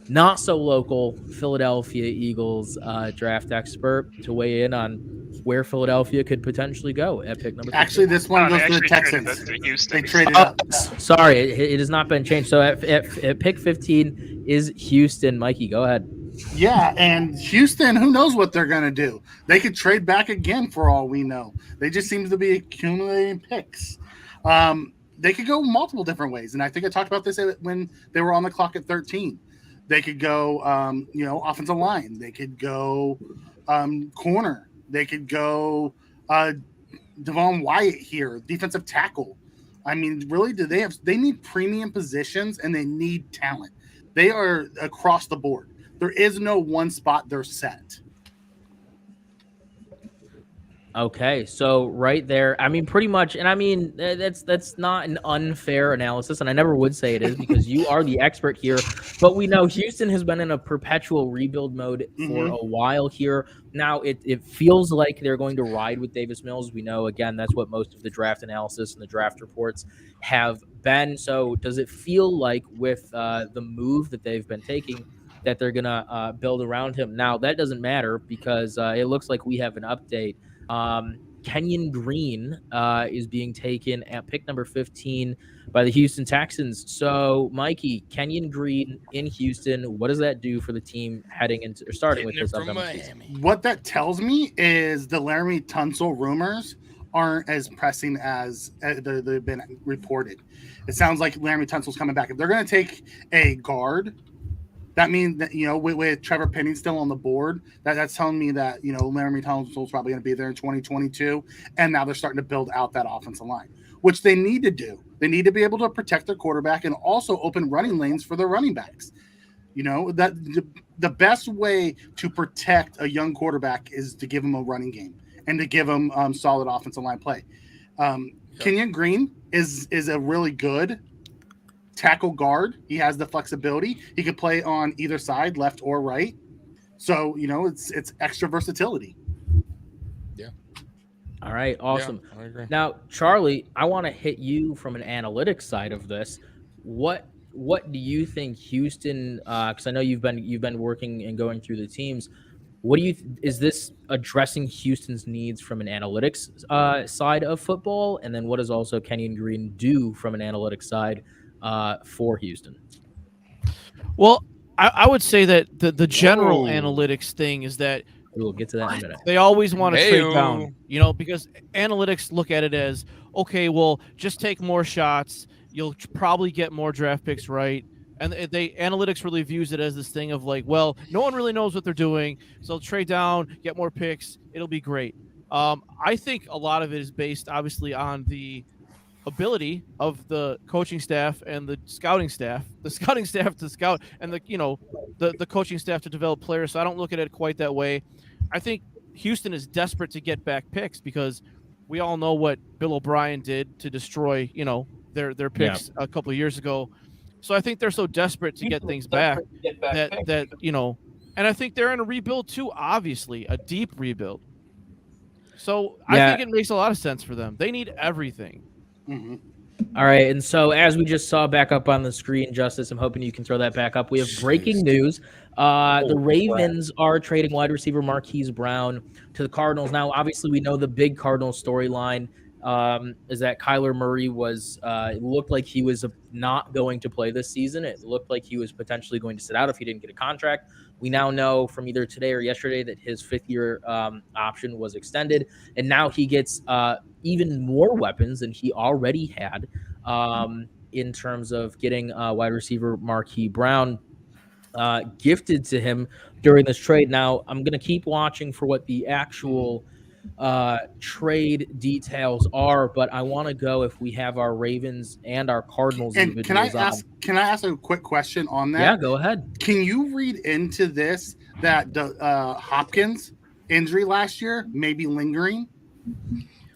not so local Philadelphia Eagles draft expert to weigh in on where Philadelphia could potentially go at pick number 15. Actually, this one goes to the Texans. They traded up. Sorry, it has not been changed. So at pick 15 is Houston. Mikey, go ahead. Yeah, and Houston, who knows what they're going to do? They could trade back again for all we know. They just seem to be accumulating picks. They could go multiple different ways, and I think I talked about this when they were on the clock at 13. They could go, offensive line. They could go corner. They could go Devon Wyatt here, defensive tackle. I mean, really, they need premium positions, and they need talent. They are across the board. There is no one spot they're set. Okay, so right there, I mean, pretty much, and I mean, that's not an unfair analysis, and I never would say it is because you are the expert here, but we know Houston has been in a perpetual rebuild mode for a while here. Now, it feels like they're going to ride with Davis Mills. We know, again, that's what most of the draft analysis and the draft reports have been. So does it feel like with the move that they've been taking that they're going to build around him? Now, that doesn't matter because it looks like we have an update. Kenyon Green is being taken at pick number 15 by the Houston Texans. So, Mikey, Kenyon Green in Houston, what does that do for the team heading into or starting with this upcoming season? What that tells me is the Laramie Tunsil rumors aren't as pressing as they've been reported. It sounds like Laramie Tunsil's coming back. If they're going to take a guard, that means that, with Trevor Penning still on the board, that's telling me that, Laramie Tunsil's probably going to be there in 2022. And now they're starting to build out that offensive line, which they need to do. They need to be able to protect their quarterback and also open running lanes for their running backs. That the best way to protect a young quarterback is to give him a running game and to give him solid offensive line play. Kenyon Green is a really good tackle guard. He has the flexibility. He could play on either side, left or right. So, it's extra versatility. Yeah. All right. Awesome. Yeah, I agree. Now, Charlie, I want to hit you from an analytics side of this. What do you think Houston, because I know you've been working and going through the teams. What do you is this addressing Houston's needs from an analytics side of football? And then what does also Kenyon Green do from an analytics side for Houston? Well, I would say that the general analytics thing is that we'll get to that in a minute. They always want to trade down, because analytics look at it as, okay, well, just take more shots. You'll probably get more draft picks, right? And analytics really views it as this thing of like, well, no one really knows what they're doing, so trade down, get more picks, it'll be great. I think a lot of it is based, obviously, on the ability of the coaching staff and the scouting staff to scout, and the coaching staff to develop players. So I don't look at it quite that way. I think Houston is desperate to get back picks because we all know what Bill O'Brien did to destroy, their picks a couple of years ago. So I think they're so desperate to get things back that and I think they're in a rebuild too, obviously, a deep rebuild. So I think it makes a lot of sense for them. They need everything. Mm-hmm. All right, and so as we just saw back up on the screen, Justus, I'm hoping you can throw that back up. We have breaking news. The Ravens are trading wide receiver Marquise Brown to the Cardinals. Now, obviously, we know the big Cardinals storyline is that Kyler Murray was it looked like he was not going to play this season. It looked like he was potentially going to sit out if he didn't get a contract. We now know from either today or yesterday that his fifth-year option was extended, and now he gets even more weapons than he already had in terms of getting wide receiver Marquise Brown gifted to him during this trade. Now, I'm going to keep watching for what the actual trade details are, but I want to go if we have our Ravens and our Cardinals. And can I ask a quick question on that? Yeah, go ahead. Can you read into this that the Hopkins injury last year may be lingering?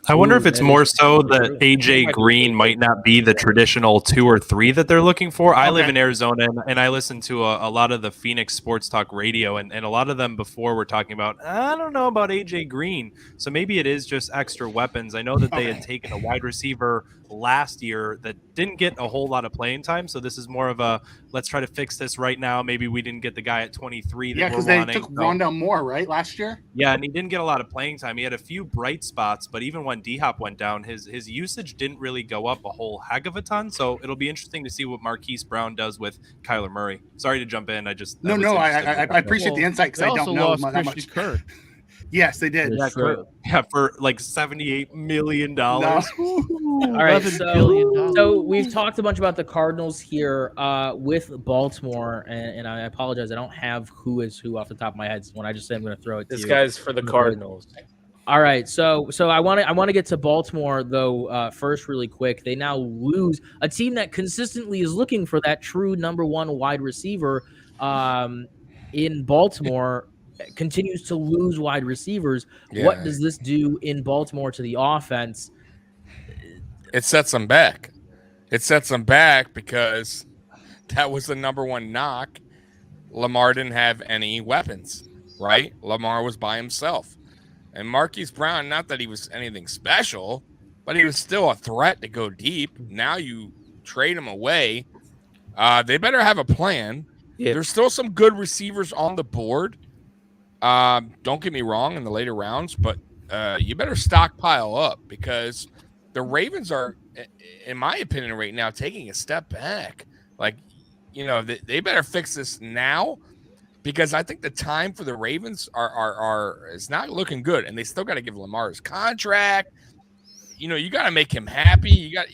I wonder if Ooh, it's that more is so true. that AJ Green might not be the traditional 2 or 3 that they're looking for. I live Okay. in Arizona, and I listen to a lot of the Phoenix sports talk radio, and a lot of them before were talking about, I don't know about AJ Green. So maybe it is just extra weapons. I know that they had taken a wide receiver last year that didn't get a whole lot of playing time. So this is more of a, let's try to fix this right now. Maybe we didn't get the guy at 23 that Yeah, we're because they wanting. took Rondell Moore, right, last year? Yeah, and he didn't get a lot of playing time. He had a few bright spots, but even when D-Hop went down, his usage didn't really go up a whole heck of a ton. So it'll be interesting to see what Marquise Brown does with Kyler Murray. Sorry to jump in. I appreciate the insight because I don't know that much. Kirk. Yes, they did. Yeah, for like $78 million. All right, so we've talked a bunch about the Cardinals here with Baltimore, and I apologize, I don't have who is who off the top of my head. When I just say I'm going to throw it to This you. guy's for the Cardinals. All right, so I want to get to Baltimore though first, really quick. They now lose a team that consistently is looking for that true number one wide receiver in Baltimore. Continues to lose wide receivers. Yeah. What does this do in Baltimore to the offense? It sets them back. It sets them back because that was the number one knock. Lamar didn't have any weapons, right? Lamar was by himself. And Marquise Brown, not that he was anything special, but he was still a threat to go deep. Now you trade him away. They better have a plan. Yeah. There's still some good receivers on the board. Don't get me wrong in the later rounds, but you better stockpile up because the Ravens are, in my opinion, right now taking a step back. Like, they better fix this now because I think the time for the Ravens is not looking good, and they still got to give Lamar his contract. You got to make him happy. You got,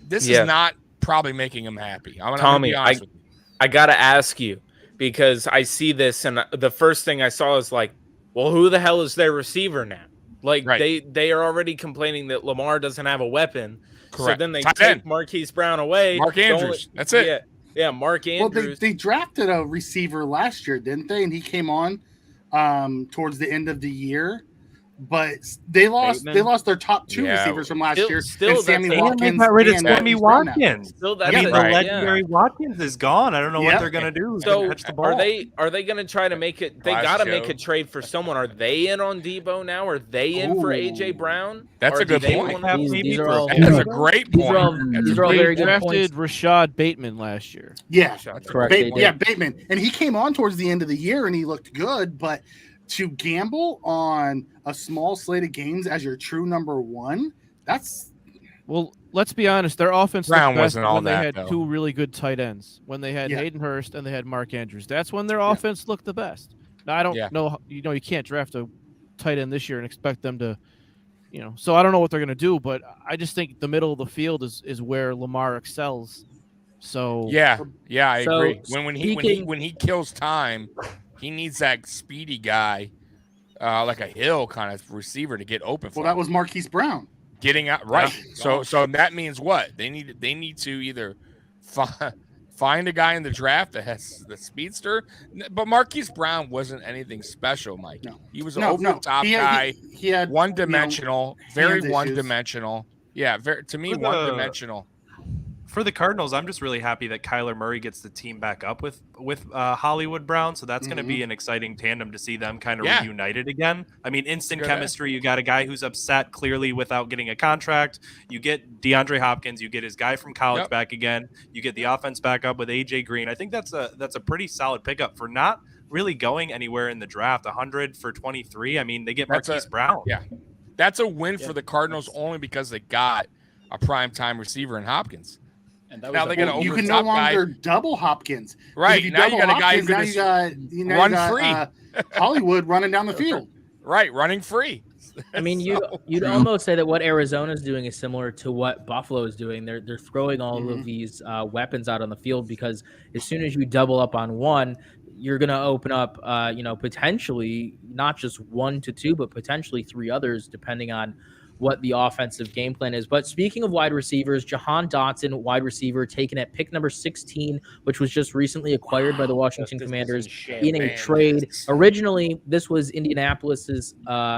this is not probably making him happy. I'm gonna be honest with you. I gotta ask you. Because I see this, and the first thing I saw is like, well, who the hell is their receiver now? Like, they are already complaining that Lamar doesn't have a weapon. Correct. So then they Tight take end. Marquise Brown away. Mark Andrews. That's it. Yeah, Mark Andrews. Well, they drafted a receiver last year, didn't they? And he came on towards the end of the year. But they lost their top two receivers from last year. Still, Sammy They Watkins. got rid of and Sammy Watkins. Still, I mean, the legendary Watkins is gone. I don't know what they're gonna do. Who's So gonna catch the ball? are they gonna try to make it? They Last got to show. make a trade for someone. Are they in on Debo now? Are they in for AJ Brown? That's Or a do good they point. wanna- These are all That's a great these are all point. these are all They very good drafted points. Rashad Bateman last year. Yeah, Correct. they did. Bateman, and he came on towards the end of the year and he looked good. But to gamble on a small slate of games as your true number one, that's Well, let's be honest. Their offense Brown looked best wasn't all when they that, had though. two really good tight ends. When they had Yeah. Hayden Hurst and they had Mark Andrews. That's when their offense looked the best. Now, I don't know. You can't draft a tight end this year and expect them to, So I don't know what they're going to do, but I just think the middle of the field is where Lamar excels. So Yeah, I So, agree. When he kills time, he needs that speedy guy, like a Hill kind of receiver to get open for well, that him. was Marquise Brown. Getting out right. So that means what? They need to either find a guy in the draft that has the speedster. But Marquise Brown wasn't anything special, Mike. No. He was an over the top guy. He had One dimensional, very hands one issues. dimensional. Yeah, to me, For one the- dimensional. For the Cardinals, I'm just really happy that Kyler Murray gets the team back up with Hollywood Brown. So that's going to be an exciting tandem to see them kind of reunited again. I mean, instant Good chemistry. You got a guy who's upset clearly without getting a contract. You get DeAndre Hopkins. You get his guy from college back again. You get the offense back up with AJ Green. I think that's a pretty solid pickup for not really going anywhere in the draft. 100 for 23. I mean, they get Marquise Brown. Yeah, that's a win for the Cardinals only because they got a primetime receiver in Hopkins. And that Now was they got an You over can top no longer double Hopkins. Right, If you now you double got a guy Hopkins, who now can you got run you got, free. Hollywood running down the field. Right, running free. I mean, you'd almost say that what Arizona's doing is similar to what Buffalo is doing. They're throwing all of these weapons out on the field because as soon as you double up on one, you're going to open up, potentially not just 1 to 2, but potentially 3 others, depending on what the offensive game plan is. But speaking of wide receivers, Jahan Dotson, wide receiver, taken at pick number 16, which was just recently acquired by the Washington Commanders in a trade. Originally, this was Indianapolis's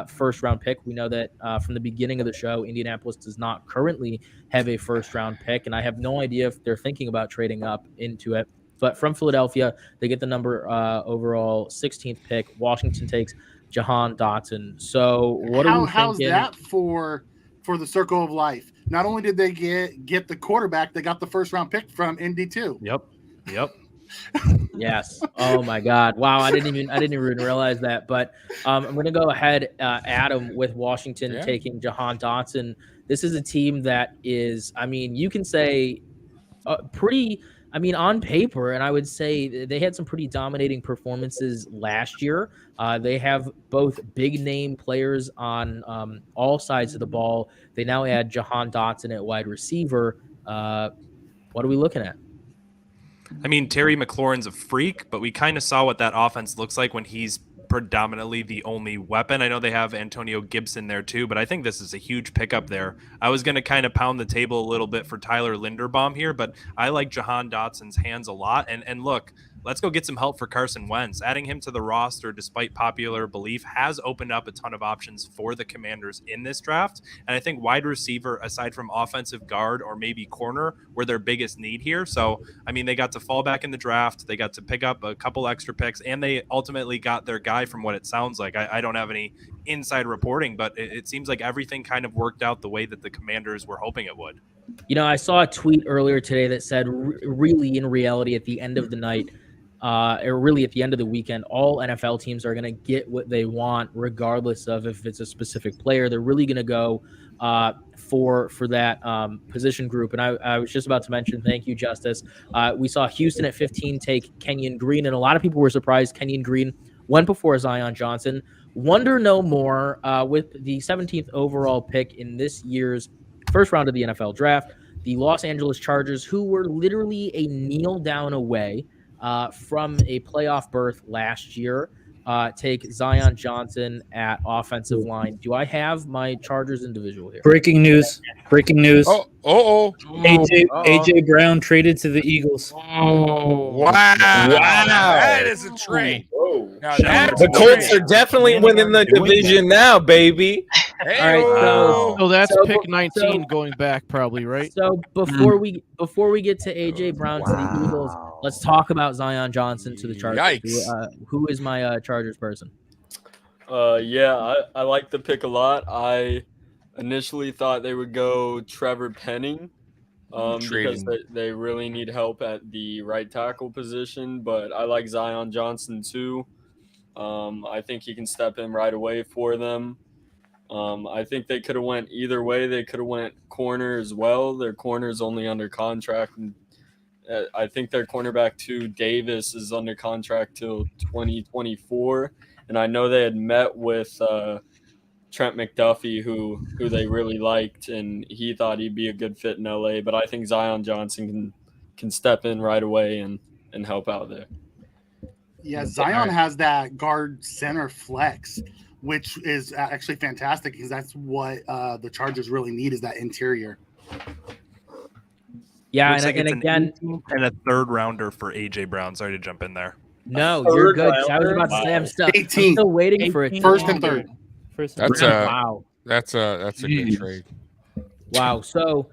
first-round pick. We know that from the beginning of the show, Indianapolis does not currently have a first-round pick, and I have no idea if they're thinking about trading up into it. But from Philadelphia, they get the number overall 16th pick. Washington takes Jahan Dotson. So what are we thinking? How's that for the circle of life? Not only did they get the quarterback, they got the first round pick from Indy too. Yep. Yes. Oh my God. Wow. I didn't even realize that. But I'm going to go ahead, Adam, with Washington taking Jahan Dotson. This is a team that is, I mean, you can say pretty. I mean, on paper, and I would say they had some pretty dominating performances last year. They have both big-name players on all sides of the ball. They now add Jahan Dotson at wide receiver. What are we looking at? I mean, Terry McLaurin's a freak, but we kind of saw what that offense looks like when he's predominantly the only weapon. I know they have Antonio Gibson there too, but I think this is a huge pickup there. I was going to kind of pound the table a little bit for Tyler Linderbaum here, but I like Jahan Dotson's hands a lot. And look, let's go get some help for Carson Wentz. Adding him to the roster, despite popular belief, has opened up a ton of options for the Commanders in this draft. And I think wide receiver, aside from offensive guard or maybe corner, were their biggest need here. So, I mean, they got to fall back in the draft. They got to pick up a couple extra picks, and they ultimately got their guy from what it sounds like. I don't have any inside reporting, but it seems like everything kind of worked out the way that the Commanders were hoping it would. You know, I saw a tweet earlier today that said, really, in reality, at the end of the night, or really at the end of the weekend, all NFL teams are going to get what they want, regardless of if it's a specific player. They're really going to go for that position group. And I was just about to mention, thank you, Justus. We saw Houston at 15 take Kenyon Green, and a lot of people were surprised Kenyon Green went before Zion Johnson. Wonder no more with the 17th overall pick in this year's first round of the NFL draft, the Los Angeles Chargers, who were literally a kneel down away from a playoff berth last year, take Zion Johnson at offensive line. Do I have my Chargers individual here? Breaking news. AJ Brown traded to the Eagles. Wow. That is a trade. The Colts are definitely winning the division now, baby. All right, so that's pick 19 going back, probably, right? So before we get to AJ Brown to the Eagles, let's talk about Zion Johnson to the Chargers. Yikes. Who is my Chargers person? Yeah, I like the pick a lot. I initially thought they would go Trevor Penning because they really need help at the right tackle position, but I like Zion Johnson too. I think he can step in right away for them. I think they could have went either way. They could have went corner as well. Their corner is only under contract. And I think their cornerback too, Davis, is under contract till 2024. And I know they had met with Trent McDuffie, who they really liked, and he thought he'd be a good fit in LA. But I think Zion Johnson can step in right away and help out there. Yeah, Zion has that guard center flex, which is actually fantastic because that's what the Chargers really need, is that interior. Yeah, and again, and a third rounder for AJ Brown. Sorry to jump in there. No, you're good. I was about to say I'm still waiting for it. First and third. Wow. That's a good trade. Wow. So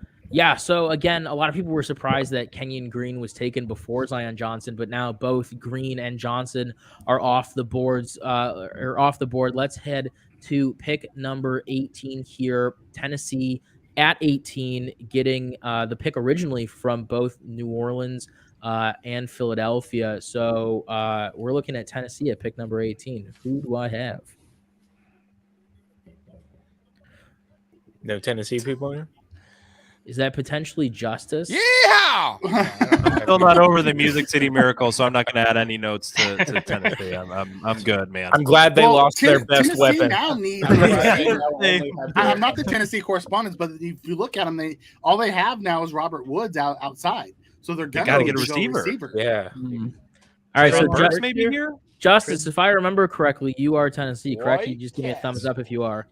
again, a lot of people were surprised that Kenyon Green was taken before Zion Johnson, but now both Green and Johnson are off the board. Let's head to pick number 18 here. Tennessee at 18, getting the pick originally from both New Orleans and Philadelphia. So we're looking at Tennessee at pick number 18. Who do I have? No Tennessee people here? Is that potentially Justus? Yeah. I'm still not over the Music City Miracle, so I'm not going to add any notes to Tennessee. I'm good, man. I'm glad they lost their best Tennessee weapon. Now needs I'm not the Tennessee correspondents, but if you look at them, all they have now is Robert Woods outside. So they're going to get a receiver. Yeah. Mm-hmm. All right, so Burks maybe here? Justus, if I remember correctly, you are Tennessee, correct? You just give me a thumbs up if you are.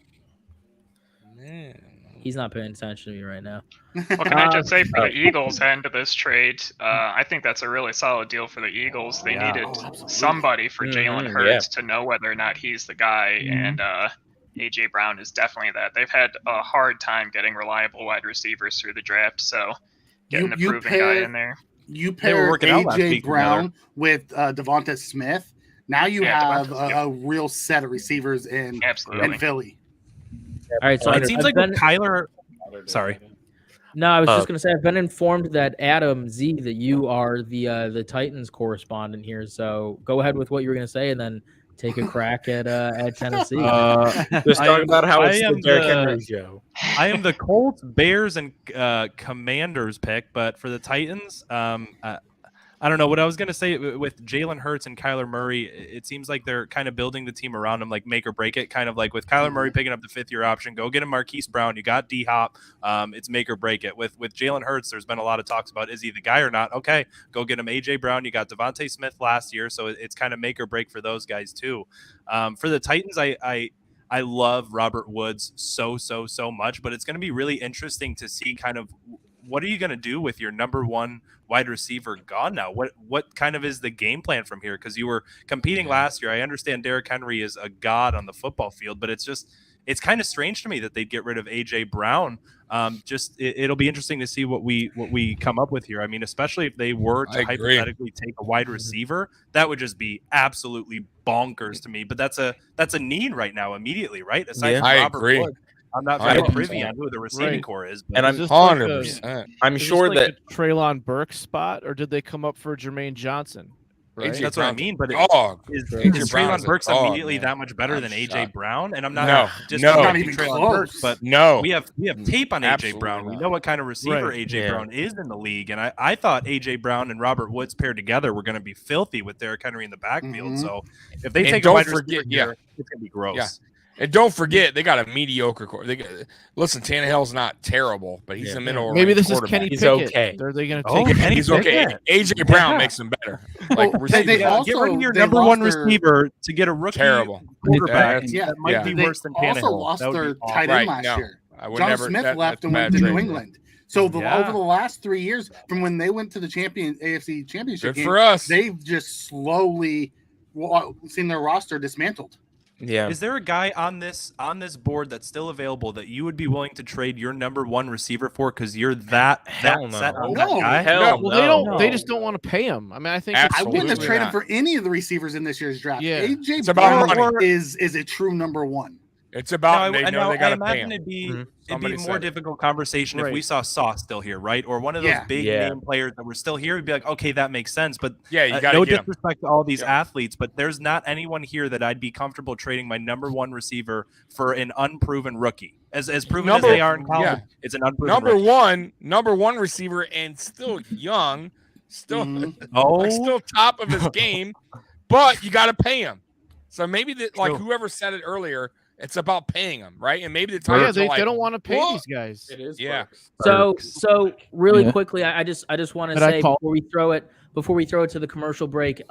Man. He's not paying attention to me right now. Well, can I just say for the Eagles end of this trade, I think that's a really solid deal for the Eagles. They needed somebody for Jalen Hurts to know whether or not he's the guy, and A.J. Brown is definitely that. They've had a hard time getting reliable wide receivers through the draft, so getting the proven guy in there. You pair A.J. Brown with Devonta Smith, now you have a real set of receivers in Philly. All right, so it seems like with Kyler. Sorry. No, I was just going to say I've been informed that Adam Z that you are the Titans correspondent here. So go ahead with what you were going to say, and then take a crack at Tennessee. Just talk about how it's the Derrick Henry show. I am the Colts, Bears, and Commanders pick, but for the Titans, I don't know what I was going to say with Jalen Hurts and Kyler Murray. It seems like they're kind of building the team around him, like make or break it, kind of like with Kyler Murray picking up the 5th-year option. Go get him Marquise Brown. You got D-Hop. It's make or break it. With Jalen Hurts, there's been a lot of talks about is he the guy or not? Okay, go get him A.J. Brown. You got Devontae Smith last year, so it's kind of make or break for those guys too. For the Titans, I love Robert Woods so much, but it's going to be really interesting to see kind of what are you going to do with your number one wide receiver gone now? What kind of is the game plan from here? Because you were competing last year. I understand Derrick Henry is a god on the football field, but it's kind of strange to me that they'd get rid of A.J. Brown. It'll be interesting to see what we come up with here. I mean, especially if they were to hypothetically take a wide receiver, that would just be absolutely bonkers to me. But that's a need right now immediately, right? Aside from Robert Woods. I'm not very privy on who the receiving core is. And I'm 100%. I'm sure that a Treylon Burks spot, or did they come up for Jermaine Johnson? Right? That's what I mean. But is Treylon Burks immediately that much better than A.J. Brown? And I'm not not even close. But we have tape on A.J. Brown. We know what kind of receiver A.J. Brown is in the league. And I thought A.J. Brown and Robert Woods paired together were going to be filthy with Derrick Henry in the backfield. So if they take a wide receiver here, it's going to be gross. Yeah. And don't forget, they got a mediocre core. Listen, Tannehill's not terrible, but he's a middle. Maybe this is Kenny Pickett. Okay. Are they going to take him? He's okay. A.J. Brown makes him better. Like they also, get rid of your number one receiver to get a rookie quarterback. That might be worse than Tannehill. They also lost their tight end last year. John Smith left and went to New England. So over the last 3 years, from when they went to the AFC Championship game, they've just slowly seen their roster dismantled. Yeah. Is there a guy on this board that's still available that you would be willing to trade your number one receiver for because you're that set on that guy? They just don't want to pay him. I mean, I think I wouldn't have traded for any of the receivers in this year's draft. Yeah. A.J. Brown is a true number one. It's about they know they got to pay him. It'd be a more it. difficult conversation if we saw Sauce still here, right? Or one of those big name players that were still here. We'd be like, okay, that makes sense. But you got no disrespect to all these athletes, but there's not anyone here that I'd be comfortable trading my number one receiver for an unproven rookie. As proven as they are in college, it's an unproven rookie. Number one receiver and still young, still top of his game, but you got to pay him. So maybe whoever said it earlier. It's about paying them, right? And maybe the Tigers they don't want to pay these guys. It is, So really quickly, I just want to say before we throw it to the commercial break,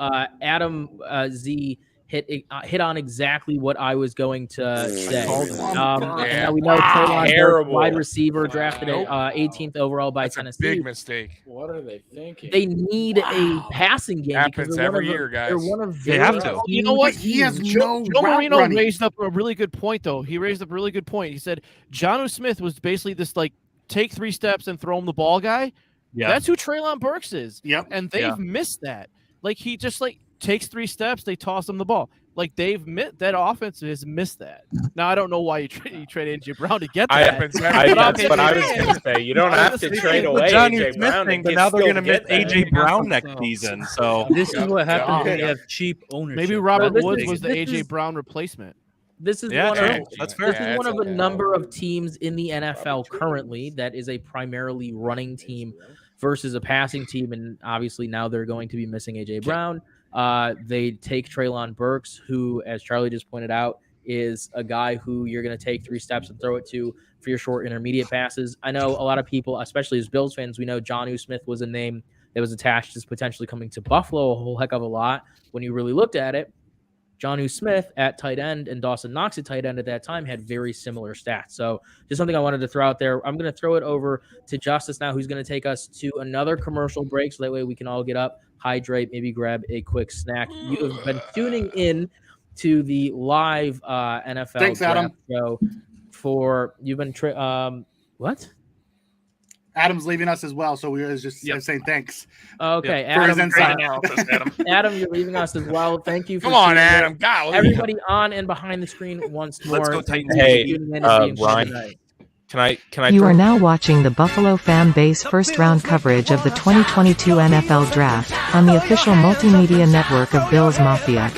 Adam Z hit on exactly what I was going to say. We know Treylon, wide receiver, drafted at 18th overall by Tennessee. Big mistake. What are they thinking? They need a passing game. Happens every year, guys. They're one of they have to. You know what? He has no Joe Marino running. raised up a really good point, though. He raised up a really good point. He said Jonnu Smith was basically this take 3 steps and throw him the ball guy. Yeah. That's who Treylon Burks is. Yep. And they've missed that. He just takes 3 steps, they toss him the ball. That offense has missed that. Now I don't know why you trade A.J. Brown to get that. That's what I was going to say. You don't have to trade away A.J. Brown, but now they're going to miss A.J. Brown next season. So this is what happens when you have cheap ownership. Maybe Robert Woods was the A.J. Brown replacement. This is that's fair. This is one of a number of teams in the NFL currently that is a primarily running team versus a passing team, and obviously now they're going to be missing A.J. Brown. They take Treylon Burks, who, as Charlie just pointed out, is a guy who you're going to take 3 steps and throw it to for your short intermediate passes. I know a lot of people, especially as Bills fans, we know Jonnu Smith was a name that was attached as potentially coming to Buffalo a whole heck of a lot when you really looked at it. Jonnu Smith at tight end and Dawson Knox at tight end at that time had very similar stats. So just something I wanted to throw out there. I'm going to throw it over to Justus now, who's going to take us to another commercial break. So that way we can all get up, hydrate, maybe grab a quick snack. You have been tuning in to the live NFL Thanks, Adam. show you've been what? Adam's leaving us as well, so we were just saying thanks. Okay, for his Adam, insight. Adam, you're leaving us as well. Thank you for Come on, tuning in. Adam. Golly. Everybody on and behind the screen once more. Let's go Titans. Hey, Ryan, can I? You are now watching the Buffalo FAMBase first-round coverage of the 2022 NFL Draft on the official multimedia network of Bills Mafia.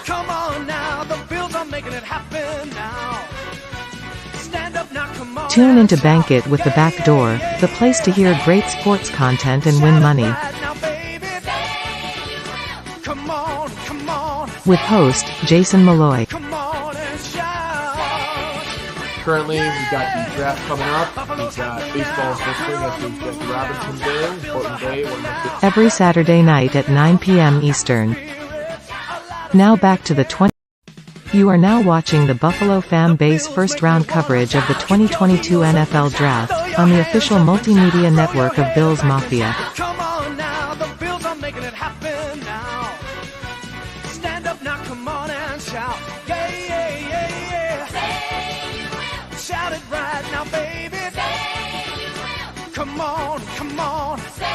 Come on now, the Bills are making it happen now. Stand up now, come on. Tune into Bank It with the Back Door, the place to hear great sports content and win money. Come on, come on. With host, Jason Malloy. Come on and shout. Currently, we've got the draft coming up. We've got baseball in full swing as we've got the Robinson Day, important day. Every Saturday night at 9 p.m. Eastern. Now back to the 20. You are now watching the Buffalo FAMBase first-round coverage of the 2022 NFL Draft on the official multimedia network of Bills Mafia. Come on now, the Bills are making it happen now. Stand up now, come on and shout. Yeah, yeah, yeah, yeah. Say you will. Shout it right now, baby. Say you will. Come on, come on. Say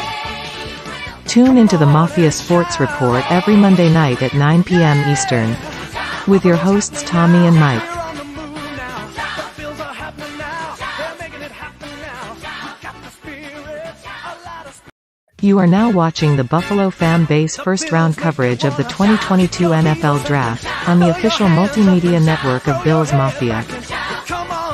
you will. Tune into the Mafia Sports Report every Monday night at 9 p.m. Eastern. With your hosts Tommy and Mike. You are now watching the Buffalo FAMBase first-round coverage of the 2022 NFL Draft on the official multimedia network of Bills Mafia.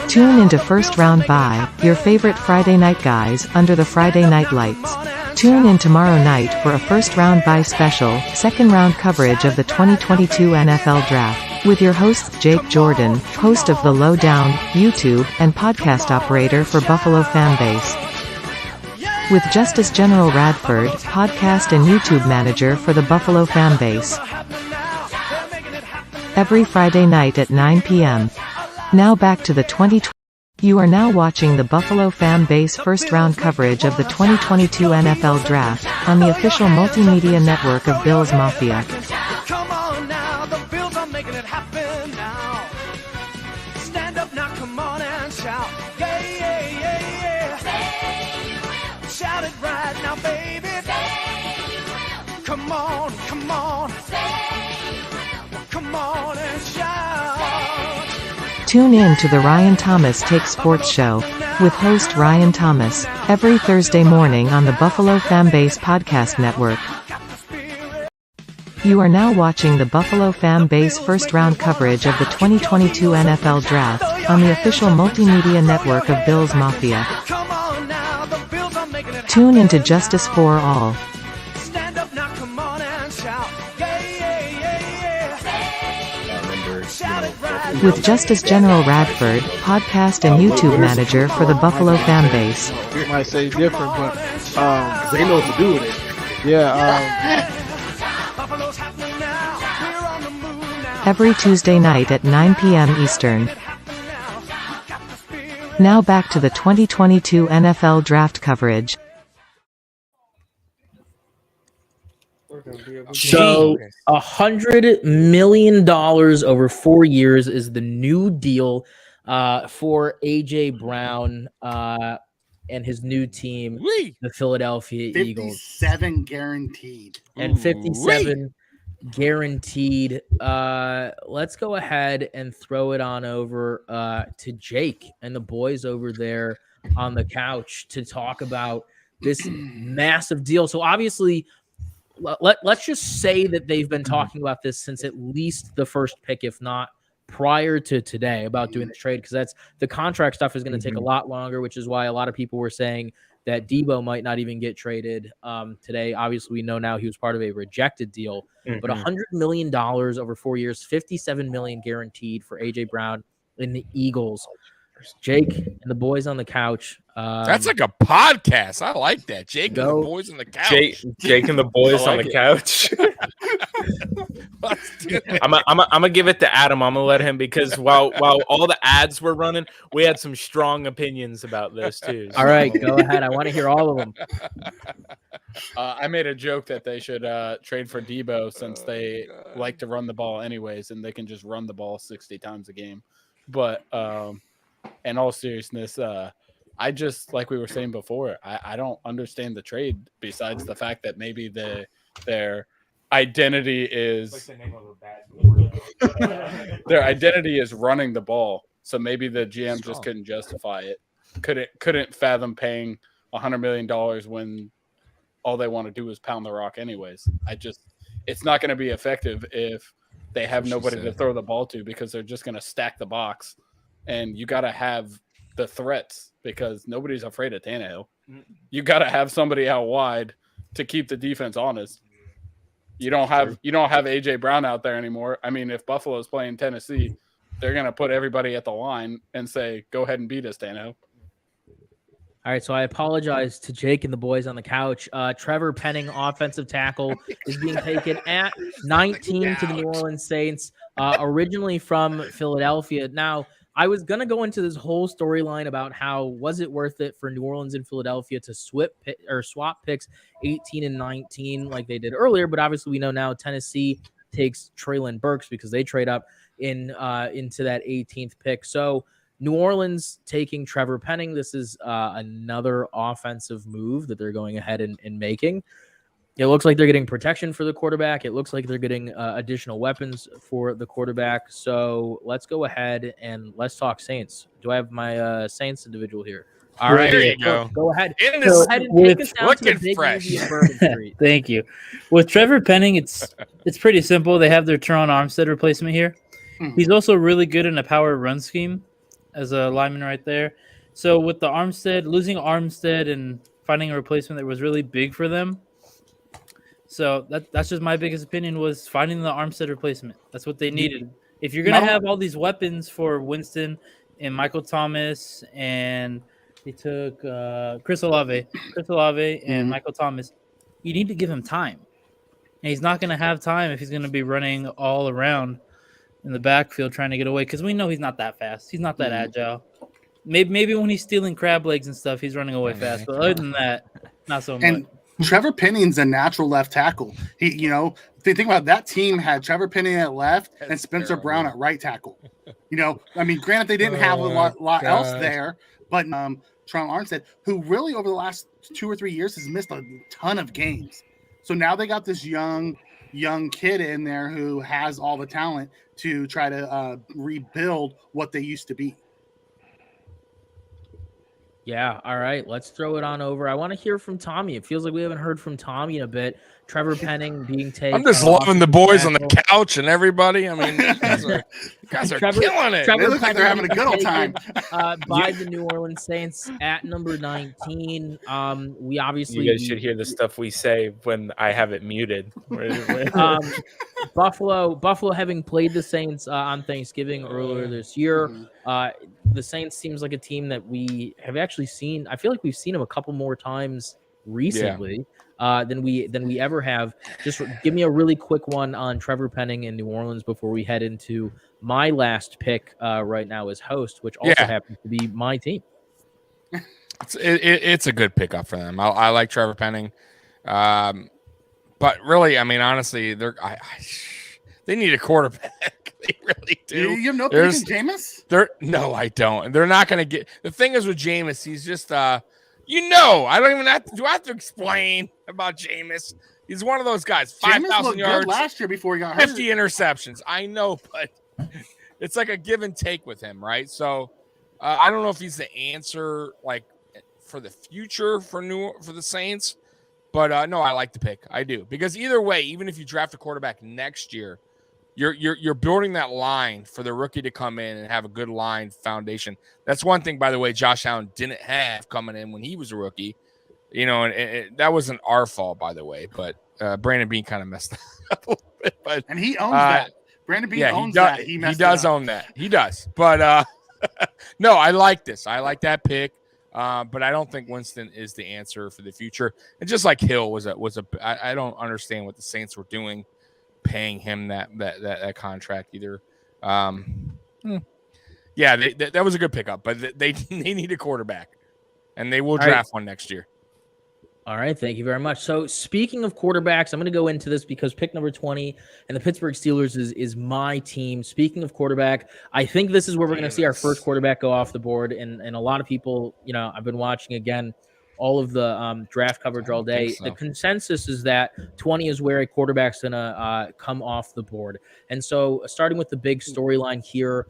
Tune into First Round Bye, your favorite Friday night guys, under the Friday night lights. Tune in tomorrow night for a First Round Bye special, second-round coverage of the 2022 NFL Draft, with your hosts Jake Jordan, host of The Lowdown, YouTube, and podcast operator for Buffalo FAMBase. With Justus General Radford, podcast and YouTube manager for the Buffalo FAMBase. Every Friday night at 9 p.m. Now back to the 2020. You are now watching the Buffalo FAMBase first-round coverage of the 2022 NFL Draft on the official multimedia network of Bills Mafia. Come on now, the Bills are making it happen now. Stand up now, come on and shout. Yeah, yeah, yeah, yeah. Say you will. Shout it right now, baby. Say you will. Come on, come on. Say you will. Come on and shout. Tune in to the Ryan Thomas Takes Sports Show, with host Ryan Thomas, every Thursday morning on the Buffalo FAMBase Podcast Network. You are now watching the Buffalo FAMBase first-round coverage of the 2022 NFL Draft on the official multimedia network of Bills Mafia. Tune into Justice for All. Stand up now, come on and shout. Yeah, yeah, yeah, yeah. Shout it right. With Justus General Radford, podcast and YouTube manager for the Buffalo FAMBase. Might say different, but they know what to do with it. Yeah. Every Tuesday night at 9 p.m. Eastern. Now back to the 2022 NFL Draft coverage. So $100 million over 4 years is the new deal for AJ Brown and his new team, the Philadelphia Eagles. 57 guaranteed. And 57 guaranteed. Let's go ahead and throw it on over to Jake and the boys over there on the couch to talk about this massive deal. So obviously, let's just say that they've been talking about this since at least the first pick, if not prior to today, about doing the trade, because that's the contract stuff is going to take a lot longer, which is why a lot of people were saying that Debo might not even get traded today. Obviously, we know now he was part of a rejected deal, but $100 million over 4 years, $57 million guaranteed for AJ Brown in the Eagles. Jake and the boys on the couch. That's like a podcast. I like that. Jake and the boys on the couch. Jake and the boys on the couch. I'm gonna give it to Adam. I'm gonna let him, because while all the ads were running, we had some strong opinions about this too. All right, go ahead. I want to hear all of them. I made a joke that they should trade for Debo since they like to run the ball anyways, and they can just run the ball 60 times a game. But in all seriousness, I just, like we were saying before, I don't understand the trade besides the fact that maybe their identity is their identity is running the ball. So maybe the GM just couldn't justify it. Couldn't fathom paying $100 million when all they want to do is pound the rock anyways. It's not going to be effective if they have nobody to throw the ball to, because they're just going to stack the box, and you got to have the threats because nobody's afraid of Tannehill. You got to have somebody out wide to keep the defense honest. You don't have AJ Brown out there anymore. I mean, if Buffalo is playing Tennessee, they're going to put everybody at the line and say, go ahead and beat us, Tannehill. All right, so I apologize to Jake and the boys on the couch. Trevor Penning, offensive tackle, is being taken at 19 to the New Orleans Saints, originally from Philadelphia. Now, I was going to go into this whole storyline about how was it worth it for New Orleans and Philadelphia to swap picks 18 and 19 like they did earlier, but obviously we know now Tennessee takes Treylon Burks because they trade up into that 18th pick. So New Orleans taking Trevor Penning. This is another offensive move that they're going ahead and making. It looks like they're getting protection for the quarterback. It looks like they're getting additional weapons for the quarterback. So let's go ahead and let's talk Saints. Do I have my Saints individual here? All right, there you go. Go ahead. In Go ahead and take us down to the big fresh. easy Bourbon Street. Thank you. With Trevor Penning, it's pretty simple. They have their Teron Armstead replacement here. He's also really good in a power run scheme as a lineman right there. So with the losing Armstead and finding a replacement that was really big for them. So that's just my biggest opinion, was finding the Armstead replacement. That's what they needed. If you're going to have all these weapons for Winston and Michael Thomas, and they took Chris Olave and Michael Thomas, you need to give him time. And he's not going to have time if he's going to be running all around in the backfield trying to get away, because we know he's not that fast. He's not that agile. Maybe when he's stealing crab legs and stuff, he's running away fast. But other than that, not so much. Trevor Penning's a natural left tackle. If you think about it, that team had Trevor Penning at left and Spencer Brown at right tackle. Granted, they didn't have a lot else there, but Teron Armstead, who really over the last 2 or 3 years has missed a ton of games. So now they got this young kid in there who has all the talent to try to rebuild what they used to be. Yeah, all right. Let's throw it on over. I want to hear from Tommy. It feels like we haven't heard from Tommy in a bit. Trevor Penning being taken. I'm just loving the boys on the couch and everybody. I mean, you guys are killing it. They look like they're having a good old time. By the New Orleans Saints at number 19. We obviously you guys should hear the stuff we say when I have it muted. Buffalo having played the Saints on Thanksgiving earlier this year. The Saints seems like a team that we have actually seen. I feel like we've seen them a couple more times recently than we ever have. Just give me a really quick one on Trevor Penning in New Orleans before we head into my last pick right now as host, which also happens to be my team. It's a good pickup for them. I like Trevor Penning, but really, I mean, honestly, they need a quarterback. They really do. You have no faith in Jameis? No, I don't. They're not going to get. The thing is with Jameis, he's just I don't even have to explain about Jameis. He's one of those guys. 5,000 yards last year before he got 50 interceptions. I know, but it's like a give and take with him, right? So I don't know if he's the answer like for the future for the Saints, but no, I like the pick. I do, because either way, even if you draft a quarterback next year, you're building that line for the rookie to come in and have a good line foundation. That's one thing, by the way, Josh Allen didn't have coming in when he was a rookie. And that wasn't our fault, by the way. But Brandon Beane kind of messed up a little bit. And he owns that. Brandon Beane owns that. He does own that. He does. But no, I like this. I like that pick. But I don't think Winston is the answer for the future. And just like Hill was I don't understand what the Saints were doing paying him that contract either. Yeah, that was a good pickup, but they need a quarterback, and they will draft one next year. All right, thank you very much. So speaking of quarterbacks, I'm going to go into this because pick number 20 and the Pittsburgh Steelers is my team. Speaking of quarterback, I think this is where we're going to see our first quarterback go off the board. And a lot of people, I've been watching, again, all of the draft coverage all day. So. The consensus is that 20 is where a quarterback's going to come off the board. And so starting with the big storyline here,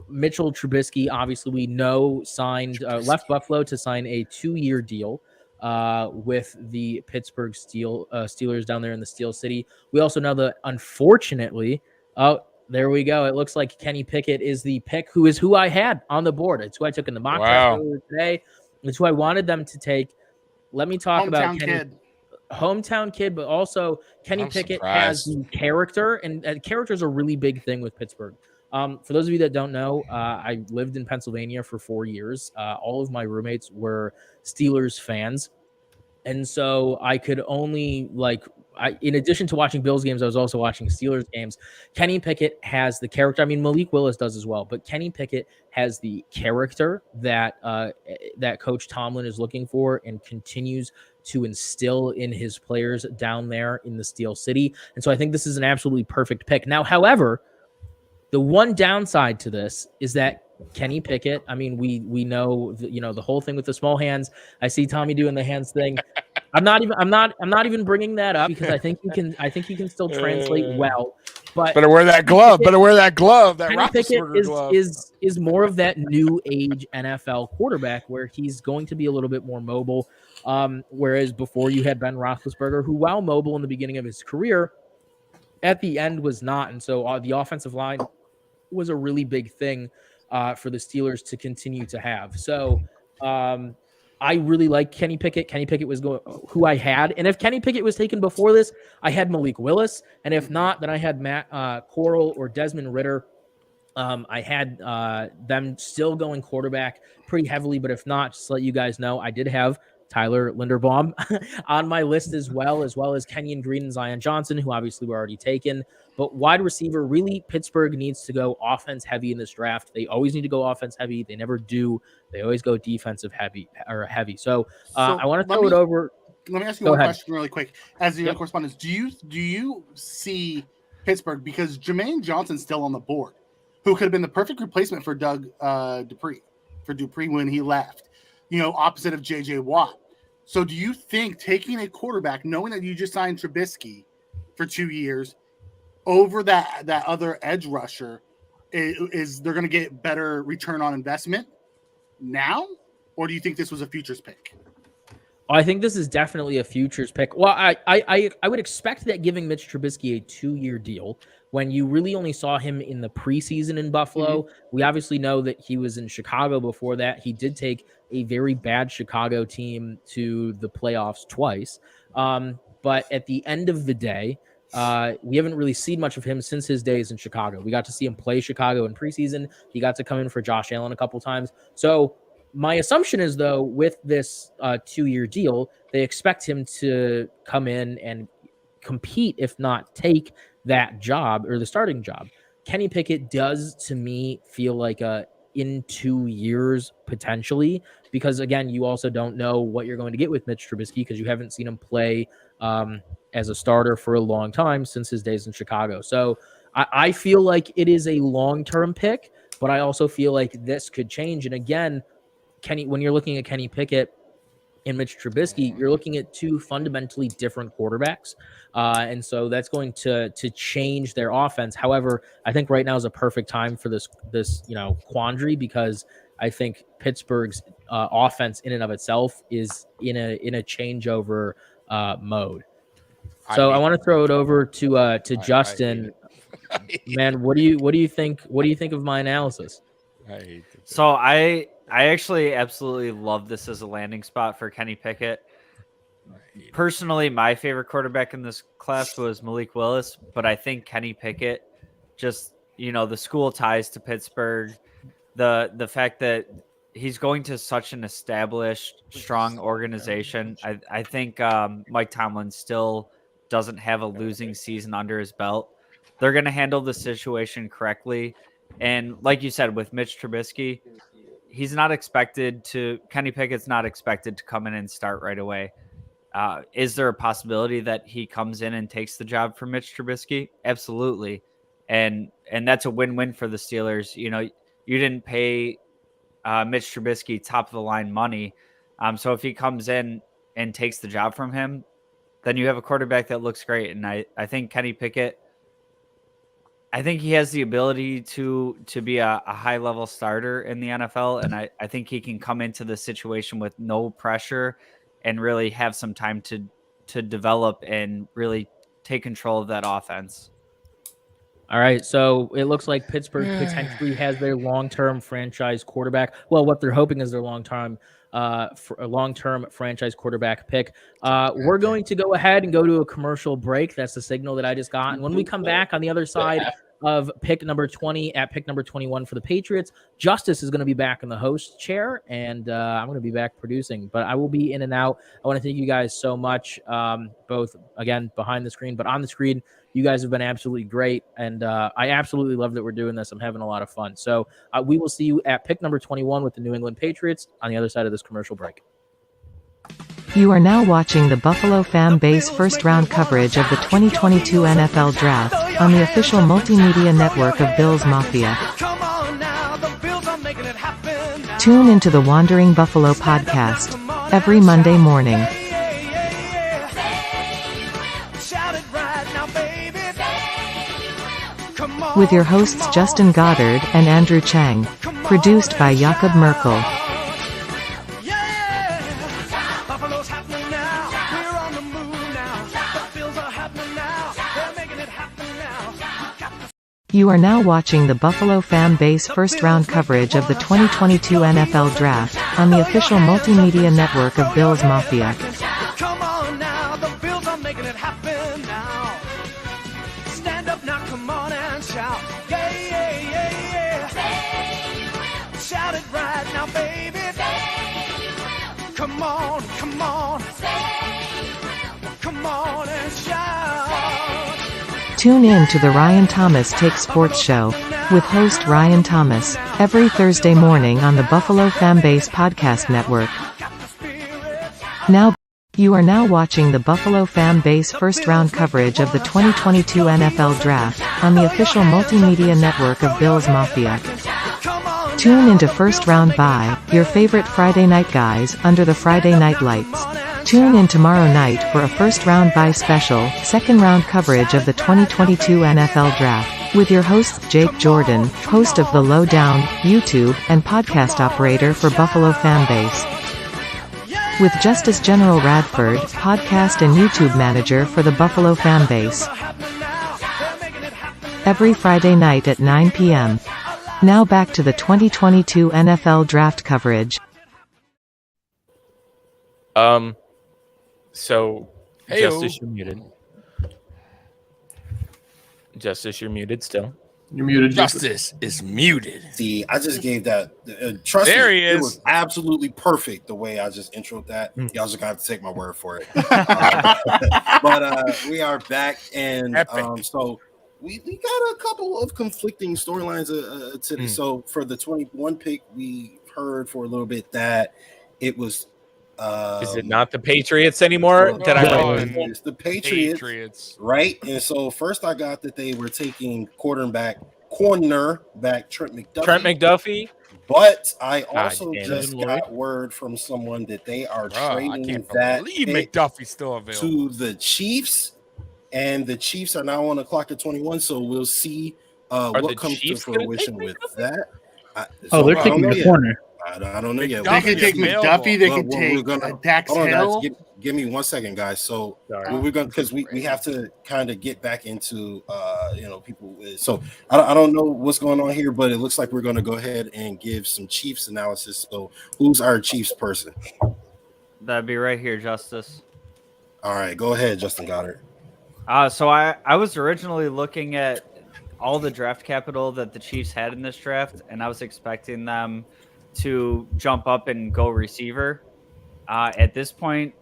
Mitchell Trubisky, obviously we know, left Buffalo to sign a 2-year deal with the Pittsburgh Steelers down there in the Steel City. We also know that, unfortunately, there we go. It looks like Kenny Pickett is the pick, who I had on the board. It's who I took in the mock draft earlier today. It's who I wanted them to take. Let me talk about Kenny. Hometown kid, but also Kenny Pickett has the character, and character is a really big thing with Pittsburgh. For those of you that don't know, I lived in Pennsylvania for 4 years. All of my roommates were Steelers fans. And so I could only, in addition to watching Bills games, I was also watching Steelers games. Kenny Pickett has the character. I mean, Malik Willis does as well, but Kenny Pickett has the character that Coach Tomlin is looking for and continues to instill in his players down there in the Steel City. And so I think this is an absolutely perfect pick. Now, however, the one downside to this is that Kenny Pickett, I mean, we know, the whole thing with the small hands. I see Tommy doing the hands thing. I'm not even bringing that up because I think he can still translate well. But better wear that glove. That Kenny Pickett is more of that new age NFL quarterback where he's going to be a little bit more mobile. Whereas before you had Ben Roethlisberger, who, while mobile in the beginning of his career, at the end was not. And so the offensive line was a really big thing for the Steelers to continue to have. So I really like Kenny Pickett. Kenny Pickett was who I had. And if Kenny Pickett was taken before this, I had Malik Willis. And if not, then I had Matt Corral or Desmond Ridder. I had them still going quarterback pretty heavily. But if not, just to let you guys know, I did have Tyler Linderbaum on my list as well as Kenyon Green and Zion Johnson, who obviously were already taken. But wide receiver, really, Pittsburgh needs to go offense heavy in this draft. They always need to go offense heavy. They never do. They always go defensive heavy. So I want to throw it over. Let me ask you one question really quick. As the correspondent, do you see Pittsburgh, because Jermaine Johnson's still on the board, who could have been the perfect replacement for Doug Dupree when he left, opposite of J.J. Watt. So do you think taking a quarterback, knowing that you just signed Trubisky for 2 years, over that other edge rusher, is they're going to get better return on investment now? Or do you think this was a futures pick? I think this is definitely a futures pick. Well, I would expect that, giving Mitch Trubisky a 2-year deal when you really only saw him in the preseason in Buffalo. Mm-hmm. We obviously know that he was in Chicago before that. He did take a very bad Chicago team to the playoffs twice. But at the end of the day, we haven't really seen much of him since his days in Chicago. We got to see him play Chicago in preseason. He got to come in for Josh Allen a couple times. So my assumption is, though, with this 2-year deal, they expect him to come in and compete, if not take that job or the starting job. Kenny Pickett does, to me, feel like in 2 years potentially, because again, you also don't know what you're going to get with Mitch Trubisky because you haven't seen him play as a starter for a long time since his days in Chicago. So I feel like it is a long-term pick, but I also feel like this could change. And again, when you're looking at Kenny Pickett and Mitch Trubisky, you're looking at two fundamentally different quarterbacks. And so that's going to change their offense. However, I think right now is a perfect time for this quandary, because I think Pittsburgh's offense in and of itself is in a changeover mode. So I want to throw it over to Justin. Man, what do you think? What do you think of my analysis? So I actually absolutely love this as a landing spot for Kenny Pickett. Personally, my favorite quarterback in this class was Malik Willis, but I think Kenny Pickett, just, the school ties to Pittsburgh, the fact that he's going to such an established, strong organization. I think Mike Tomlin still doesn't have a losing season under his belt. They're going to handle the situation correctly. And like you said, with Mitch Trubisky, Kenny Pickett's not expected to come in and start right away. Is there a possibility that he comes in and takes the job from Mitch Trubisky? Absolutely. And that's a win-win for the Steelers. You didn't pay Mitch Trubisky top of the line money. So if he comes in and takes the job from him, then you have a quarterback that looks great. And I think Kenny Pickett, I think he has the ability to be a high-level starter in the NFL, and I think he can come into the situation with no pressure and really have some time to develop and really take control of that offense. All right, so it looks like Pittsburgh potentially has their long-term franchise quarterback. Well, what they're hoping is their long-term franchise quarterback pick. We're going to go ahead and go to a commercial break. That's the signal that I just got. And when we come back on the other side of pick number 20 at pick number 21 for the Patriots, Justus is going to be back in the host chair, and I'm going to be back producing. But I will be in and out. I want to thank you guys so much, both, again, behind the screen, but on the screen. You guys have been absolutely great, and I absolutely love that we're doing this. I'm having a lot of fun. So we will see you at pick number 21 with the New England Patriots on the other side of this commercial break. You are now watching the Buffalo FAMBase first-round coverage of the 2022 NFL Draft on the official multimedia network of BillsMafia. Tune into the Wandering Buffalo podcast every Monday morning. With your hosts Justin Goddard and Andrew Chang. Produced by Jakob Merkel. You are now watching the Buffalo FAMBase first-round coverage of the 2022 NFL Draft on the official multimedia network of BillsMafia. Tune in to the Ryan Thomas Take Sports Show with host Ryan Thomas every Thursday morning on the Buffalo FAMBase Podcast Network. You are now watching the Buffalo FAMBase first-round coverage of the 2022 NFL Draft on the official multimedia network of BillsMafia. Tune into First Round By, your favorite Friday night guys under the Friday night lights. Tune in tomorrow night for a First Round By special, second-round coverage of the 2022 NFL Draft, with your hosts Jake Jordan, host of The Lowdown, YouTube, and podcast operator for Buffalo FAMBase. With Justus General Radford, podcast and YouTube manager for the Buffalo FAMBase. Every Friday night at 9 p.m. Now back to the 2022 NFL Draft coverage. So, Hey-o. Justus, you're muted. Justus, you're muted still. You're muted. Justus is muted. See, I just gave that. Trust There me, he it is. was absolutely perfect the way I just introed that. Y'all just gonna have to take my word for it. But we are back, and so we got a couple of conflicting storylines today. So for the 21 pick, we heard for a little bit that it was. Is it not the Patriots anymore? Did I write It's the Patriots, right? And so first I got that they were taking cornerback Trent McDuffie. But I also just got word from someone that they are trading that McDuffie's still available to the Chiefs, and the Chiefs are now on the clock at 21. So we'll see what comes to fruition with that. They're taking the corner. I don't know yet. They can take McDuffie. They can take Dax Hill. Give me 1 second, guys. So we're gonna, because we have to kind of get back into people. So I don't know what's going on here, but it looks like we're gonna go ahead and give some Chiefs analysis. So who's our Chiefs person? That'd be right here, Justus. All right, go ahead, Justin Goddard. So I was originally looking at all the draft capital that the Chiefs had in this draft, and I was expecting them to jump up and go receiver. At this point,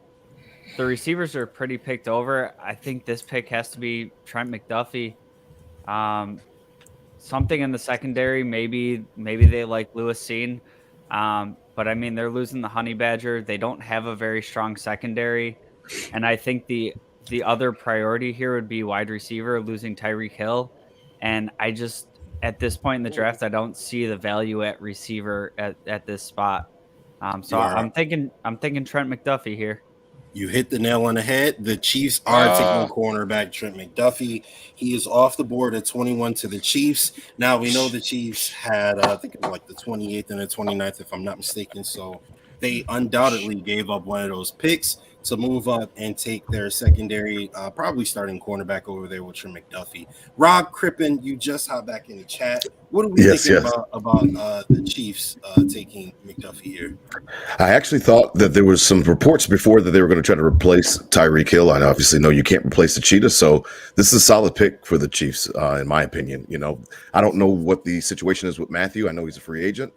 the receivers are pretty picked over. I think this pick has to be Trent McDuffie. Something in the secondary, maybe they like Lewis Seen. But I mean, they're losing the Honey Badger. They don't have a very strong secondary. And I think the other priority here would be wide receiver, losing Tyreek Hill. And I just, at this point in the draft, I don't see the value at receiver at this spot. So I'm thinking Trent McDuffie here. You hit the nail on the head. The Chiefs are taking cornerback Trent McDuffie. He is off the board at 21 to the Chiefs. Now, we know the Chiefs had, I think it was like the 28th and the 29th, if I'm not mistaken. So they undoubtedly gave up one of those picks to move up and take their secondary, probably starting cornerback over there with Trent McDuffie. Rob Crippen, you just hopped back in the chat. What are we thinking about the Chiefs taking McDuffie here? I actually thought that there was some reports before that they were going to try to replace Tyreek Hill. I obviously know you can't replace the Cheetah, so this is a solid pick for the Chiefs, in my opinion. You know, I don't know what the situation is with Matthew. I know he's a free agent,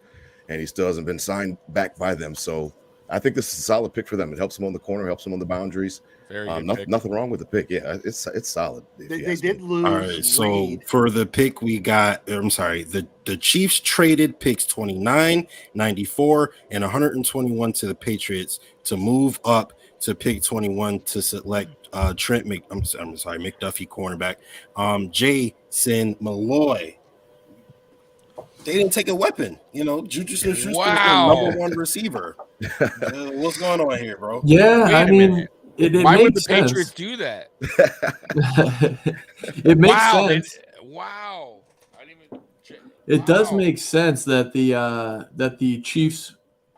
and he still hasn't been signed back by them, so I think this is a solid pick for them. It helps them on the corner, helps them on the boundaries. Nothing wrong with the pick. Yeah, it's solid. They did lose. All right, so for the pick we got, the Chiefs traded picks 29, 94, and 121 to the Patriots to move up to pick 21 to select McDuffie cornerback. Jason Malloy. They didn't take a weapon, Juju Smith-Schuster is their number one receiver. What's going on here, bro? Yeah, I mean, why would the makes sense. Patriots do that? It makes sense. Wow. It does make sense that the Chiefs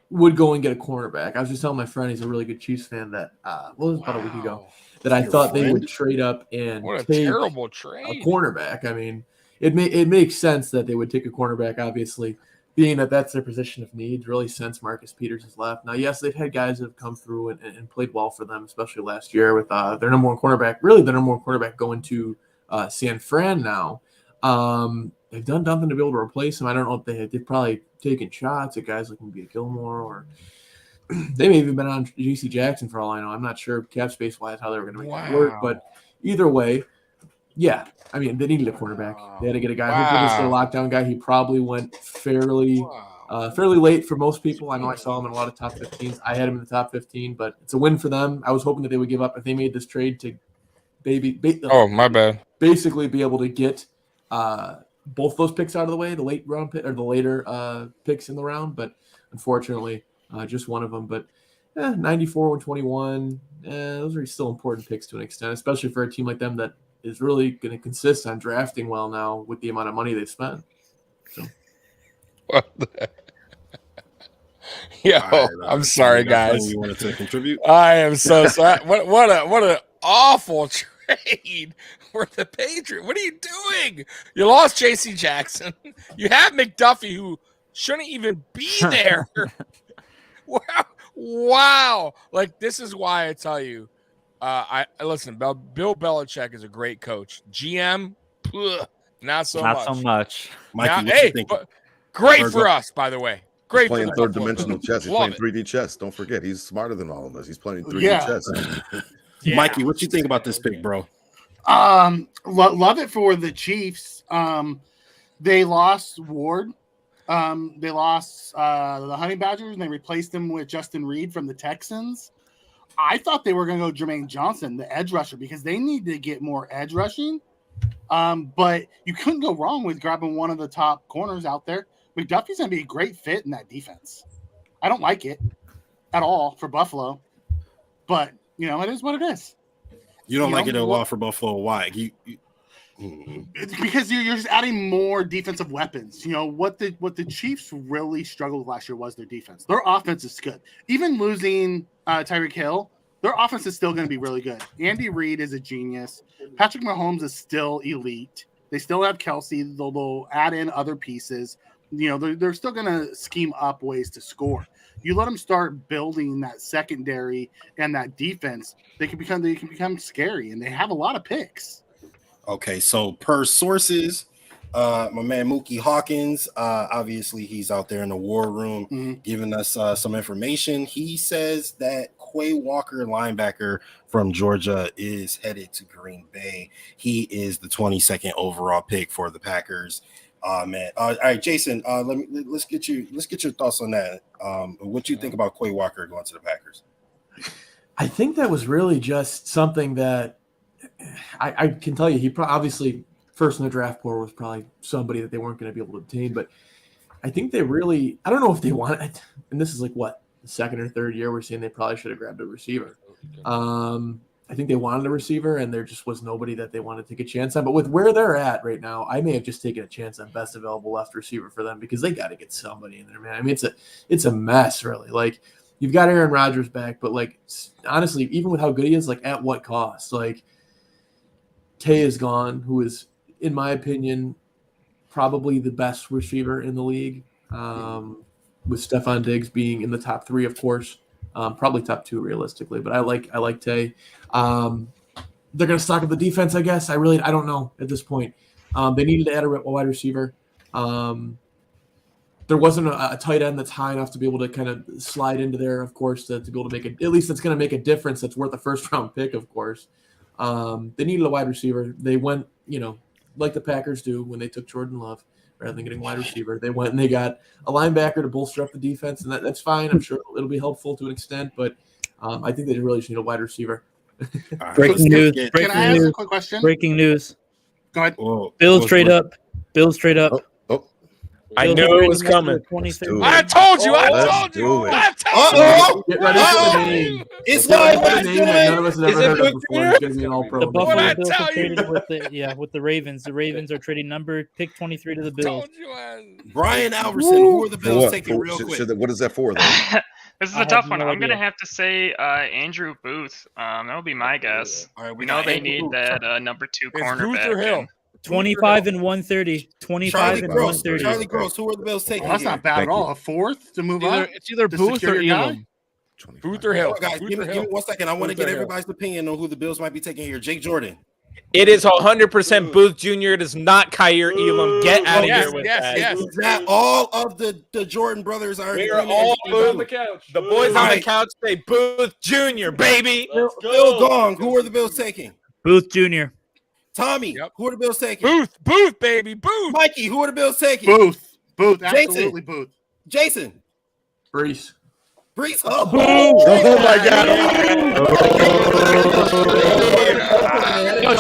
would go and get a cornerback. I was just telling my friend, he's a really good Chiefs fan, that it was about a week ago, that I thought they would trade up and take terrible trade. A cornerback. I mean, it makes sense that they would take a cornerback, obviously, being that that's their position of need, really, since Marcus Peters has left. Now, yes, they've had guys that have come through and played well for them, especially last year with their number one cornerback going to San Fran now. They've done nothing to be able to replace him. I don't know if they've probably taken shots at guys like maybe Gilmore, or they may have even been on J.C. Jackson for all I know. I'm not sure cap space wise how they were going to make it work, but either way, yeah. I mean, they needed a cornerback. They had to get a guy who was a lockdown guy. He probably went fairly late for most people. I know I saw him in a lot of top 15s. I had him in the top 15, but it's a win for them. I was hoping that they would give up if they made this trade to my bad. Basically be able to get both those picks out of the way, the late round pick or the later picks in the round, but unfortunately, just one of them. But 94, 121, those are still important picks to an extent, especially for a team like them that is really going to consist on drafting well now with the amount of money they've spent. So. What the heck? Yo, I'm sorry, guys. You wanted to contribute? I am so sorry. What an awful trade for the Patriots. What are you doing? You lost J.C. Jackson. You have McDuffie, who shouldn't even be there. Wow. Like, this is why I tell you. I listen. Bill Belichick is a great coach. GM, not so much. Mikey, great for us, by the way. Great. He's playing third-dimensional chess. He's playing 3D chess. Don't forget, he's smarter than all of us. He's playing 3D chess. Mikey, what you think about this pick, bro? Love it for the Chiefs. They lost Ward. They lost the Honey Badgers, and they replaced him with Justin Reid from the Texans. I thought they were going to go Jermaine Johnson, the edge rusher, because they need to get more edge rushing. But you couldn't go wrong with grabbing one of the top corners out there. McDuffie's going to be a great fit in that defense. I don't like it at all for Buffalo, but it is what it is. You don't like it at all for Buffalo. Why? It's because you're just adding more defensive weapons. What the Chiefs really struggled with last year was their defense. Their offense is good. Even losing Tyreek Hill, their offense is still going to be really good. Andy Reid is a genius. Patrick Mahomes is still elite. They still have Kelsey. They'll add in other pieces. They're still going to scheme up ways to score. You let them start building that secondary and that defense, they can become scary, and they have a lot of picks. Okay, so per sources, my man Mookie Hawkins, obviously he's out there in the war room giving us some information. He says that Quay Walker, linebacker from Georgia, is headed to Green Bay. He is the 22nd overall pick for the Packers. Man. All right, Jason. Let's get your thoughts on that. What do you think about Quay Walker going to the Packers? I think that was really just something that I can tell you. He obviously first in the draft board was probably somebody that they weren't going to be able to obtain, but I think they really. I don't know if they want it. And this is like what, the second or third year we're seeing they probably should have grabbed a receiver. I think they wanted a receiver, and there just was nobody that they wanted to take a chance on. But with where they're at right now, I may have just taken a chance on best available left receiver for them because they got to get somebody in there, man. I mean, it's a mess, really. Like, you've got Aaron Rodgers back, but like, honestly, even with how good he is, like, at what cost? Like, Tay is gone, who is, in my opinion, probably the best receiver in the league, with Stephon Diggs being in the top 3, of course. Probably top 2 realistically, but I like Tay. They're going to stock up the defense, I guess. I don't know at this point. They needed to add a wide receiver. There wasn't a tight end that's high enough to be able to kind of slide into there, of course, to be able to make it. At least that's going to make a difference. That's worth a first-round pick, of course. They needed a wide receiver. They went, like the Packers do when they took Jordan Love. Rather than getting wide receiver, they went and they got a linebacker to bolster up the defense, and that's fine. I'm sure it'll be helpful to an extent, but I think they really just need a wide receiver. Breaking news. Can I ask a quick question? Breaking news. Go ahead. Bills trade up. Bills trade up. I knew it was coming. I told you. Get ready for the name. It's live. None of us have ever heard of before. It's going to be an all-pro. The Buffalo Bills are traded with the Ravens. The Ravens are trading pick 23 to the Bills. Brian Alverson, who are the Bills taking real quick? What is that for, though? This is a tough one. I'm going to have to say Andrew Booth. That would be my guess. We know they need that number 2 cornerback. 25 and 130. 25 and 130. Charlie Gross, who are the Bills taking? Well, that's not bad at all. A 4th to move up. It's either Booth or Elam. Booth or Hill. Guys, give me 1 second. I want to get everybody's opinion on who the Bills might be taking here. Jake Jordan. It is 100% Booth Jr. It is not Kyer Elam. Get out of here with that. Is that all of the Jordan brothers are? We are all on the couch. The boys on the couch say Booth Jr. Baby. Bill Gong. Who are the Bills taking? Booth Jr. Tommy, who are the Bills taking? Booth, baby, Booth. Mikey, who are the Bills taking? Booth, Jason. absolutely Booth. Jason. Brees. Oh, oh my God.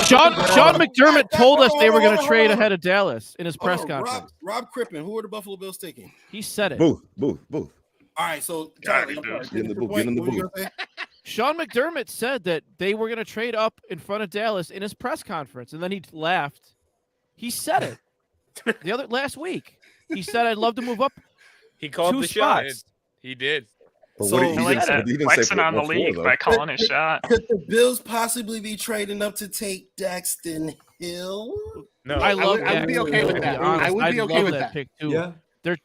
Sean McDermott told us they were going to trade ahead of Dallas in his press conference. Rob Crippen, who are the Buffalo Bills taking? He said it. Booth. All right, so Charlie, get in the booth. Sean McDermott said that they were going to trade up in front of Dallas in his press conference, and then he laughed. He said it last week. He said, "I'd love to move up." He called the spots. shot. He did. So he didn't flexing on the league by calling his shot. Could the Bills possibly be trading up to take Daxton Hill? No, I would be okay with that. I would be okay with that pick too. Yeah.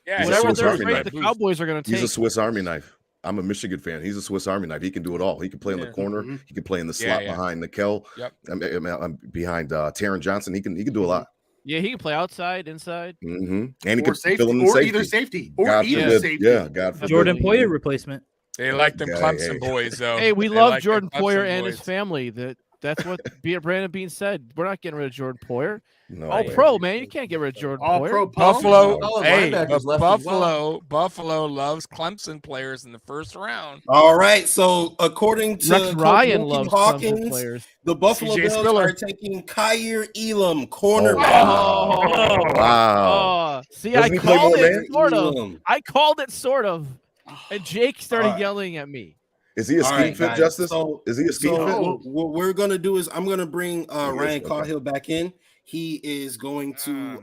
Whatever they're afraid the Cowboys are going to take. He's a Swiss Army knife. I'm a Michigan fan. He's a Swiss Army knife. He can do it all. He can play in the corner. He can play in the slot behind Nikel. Yep. I'm behind Taron Johnson. He can do a lot. Yeah, he can play outside, inside. Mm-hmm. And he can safety, fill in the either safety. safety. Yeah, God forbid. Jordan Poyer replacement. They like them Clemson boys, though. Hey, we love Jordan Poyer and his family. That's what Brandon Bean said. We're not getting rid of Jordan Poyer. No all way. pro, man. You can't get rid of Jordan All Poyer. pro Buffalo. Buffalo. Buffalo loves Clemson players in the first round. All right. So according to Rex Ryan Coach loves Hawkins, Clemson players. the Buffalo CJ Bills Spiller. are taking Kyer Elam, cornerback. Wow. See, Doesn't I he play called more, it man? sort of. Elam. I called it sort of. And Jake started yelling at me. Is he a All scheme right, fit, guys. Justice? So- Is he a scheme fit? What we're gonna do is I'm gonna bring Ryan okay. Caughill back in. He is going to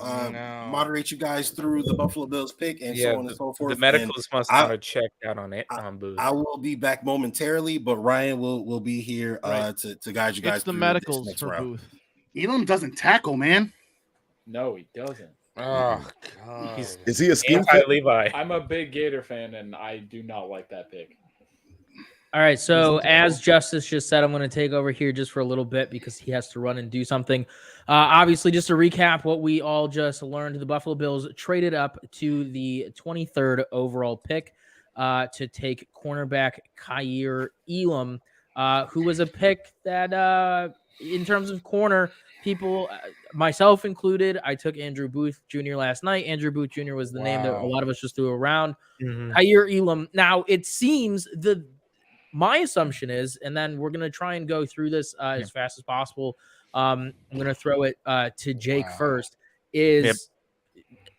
moderate you guys through the Buffalo Bills pick and so on and so forth. The medicals must not have checked out on it on Booth. I will be back momentarily, but Ryan will be here to guide you guys. It's the through medicals this next for round. Booth. Elam doesn't tackle, man. No, he doesn't. Oh, God. Is he a scheme fit? Levi. I'm a big Gator fan, and I do not like that pick. All right, so as Justice just said, I'm going to take over here just for a little bit because he has to run and do something. Obviously, just to recap what we all just learned, the Buffalo Bills traded up to the 23rd overall pick. to take cornerback Kaiir Elam, who was a pick that, in terms of corner, people, myself included, I took Andrew Booth Jr. last night. Andrew Booth Jr. was the name that a lot of us just threw around. Kaiir Elam. Now, it seems my assumption is, and then we're going to try and go through this as fast as possible. I'm going to throw it to Jake first.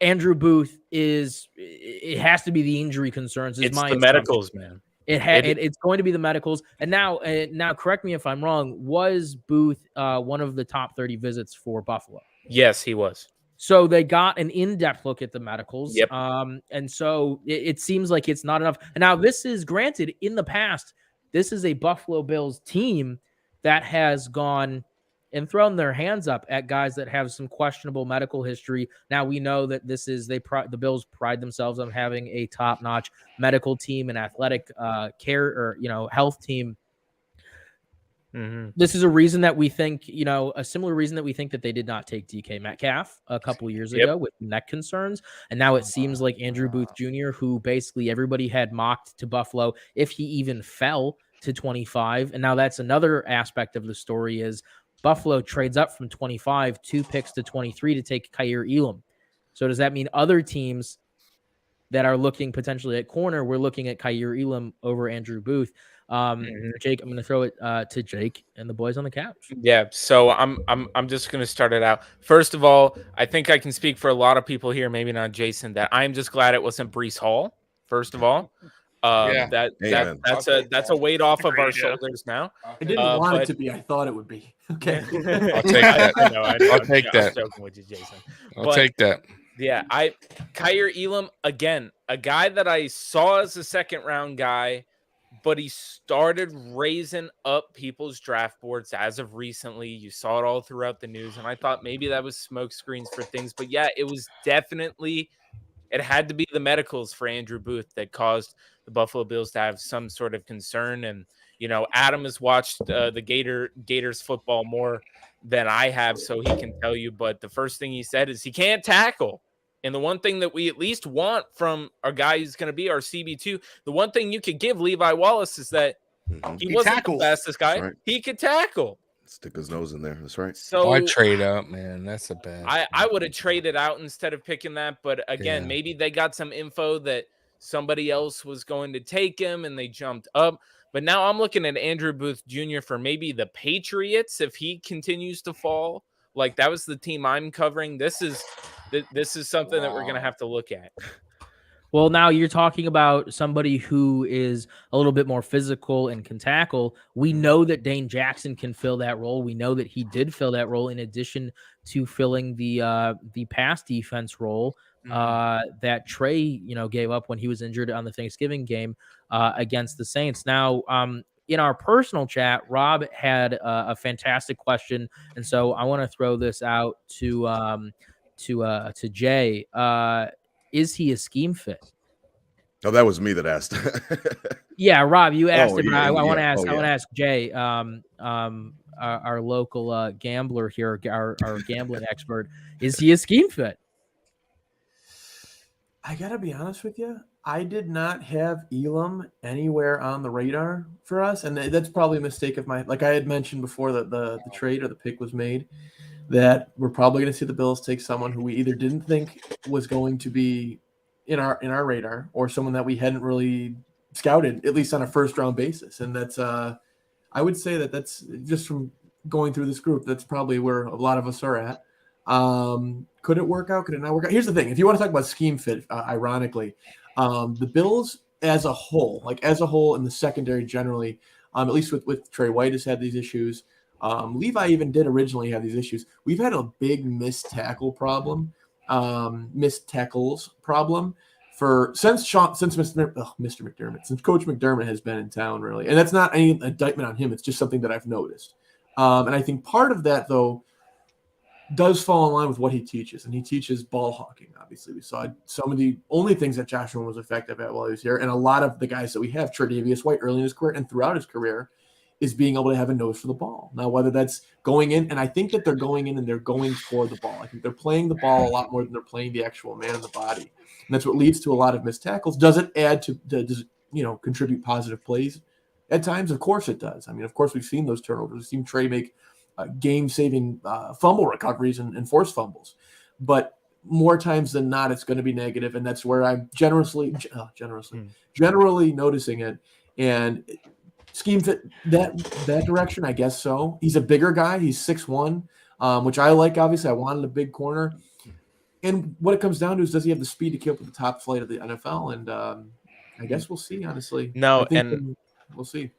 Andrew Booth it has to be the injury concerns. It's the medicals, man. It's going to be the medicals. And now correct me if I'm wrong. Was Booth one of the top 30 visits for Buffalo? Yes, he was. So they got an in-depth look at the medicals. Yep. And so it seems like it's not enough. And now this is granted in the past. This is a Buffalo Bills team that has gone and thrown their hands up at guys that have some questionable medical history. Now we know that the Bills pride themselves on having a top-notch medical team and athletic care or health team. This is a reason that we think, a similar reason that we think that they did not take DK Metcalf a couple years ago with neck concerns. And now it seems like Andrew Booth Jr., who basically everybody had mocked to Buffalo if he even fell to 25. And now that's another aspect of the story is Buffalo trades up from 25, 2 picks to 23 to take Kaiir Elam. So does that mean other teams that are looking potentially at corner, we're looking at Kaiir Elam over Andrew Booth? Jake, I'm going to throw it to Jake and the boys on the couch. Yeah, so I'm just going to start it out. First of all, I think I can speak for a lot of people here, maybe not Jason, that I'm just glad it wasn't Breece Hall. First of all, that's a weight off of our shoulders now. I didn't want it to be. I thought it would be. Okay, I'll take that. I know, I'll take that. I'm joking with you, Jason. I'll take that. Yeah, Kaiir Elam, again, a guy that I saw as a second-round guy, but he started raising up people's draft boards as of recently. You saw it all throughout the news, and I thought maybe that was smoke screens for things. But yeah, it was definitely – it had to be the medicals for Andrew Booth that caused the Buffalo Bills to have some sort of concern. And, Adam has watched the Gators football more than I have, so he can tell you. But the first thing he said is he can't tackle. And the one thing that we at least want from our guy who's going to be our CB2, the one thing you could give Levi Wallace is that he wasn't tackles. the fastest guy. Right. He could tackle. Stick his nose in there. That's right. So I trade up, man. That's a bad. I would have traded out instead of picking that. But again, maybe they got some info that somebody else was going to take him and they jumped up. But now I'm looking at Andrew Booth Jr. for maybe the Patriots if he continues to fall. Like that was the team I'm covering. This is something that we're going to have to look at. Well, now you're talking about somebody who is a little bit more physical and can tackle. We know that Dane Jackson can fill that role. We know that he did fill that role in addition to filling the pass defense role that Trey, gave up when he was injured on the Thanksgiving game against the Saints. Now, in our personal chat, Rob had a fantastic question, and so I want to throw this out to Jay. Is he a scheme fit? Oh, that was me that asked. Yeah, Rob, you asked it, but I want to ask. Oh, I want to ask Jay, our local gambler here, our gambling expert. Is he a scheme fit? I gotta be honest with you. I did not have Elam anywhere on the radar for us, and that's probably a mistake of mine. Like I had mentioned before that the trade or the pick was made, that we're probably going to see the Bills take someone who we either didn't think was going to be in our radar, or someone that we hadn't really scouted, at least on a first round basis. And that's I would say that's just from going through this group, that's probably where a lot of us are at. Could it work out? Could it not work out? Here's the thing: if you want to talk about scheme fit, ironically, the Bills as a whole, in the secondary generally, at least with Trey White has had these issues. Levi even did originally have these issues. We've had a big missed tackles problem since Coach McDermott has been in town, really. And that's not any indictment on him. It's just something that I've noticed. And I think part of that, though, does fall in line with what he teaches. And he teaches ball hawking, obviously. We saw some of the only things that Josh Allen was effective at while he was here. And a lot of the guys that we have, Tre'Davious White early in his career and throughout his career, is being able to have a nose for the ball. Now, whether that's going in, and I think that they're going in and they're going for the ball. I think they're playing the ball a lot more than they're playing the actual man in the body. And that's what leads to a lot of missed tackles. Does it add to contribute positive plays? At times, of course it does. I mean, of course, we've seen those turnovers. We've seen Trey make game-saving fumble recoveries and forced fumbles. But more times than not, it's going to be negative, and that's where I'm generally noticing it. And scheme fit that direction, I guess so. He's a bigger guy. He's 6'1", which I like, obviously. I wanted a big corner. And what it comes down to is, does he have the speed to keep up with the top flight of the NFL? And I guess we'll see, honestly. No, and we'll see.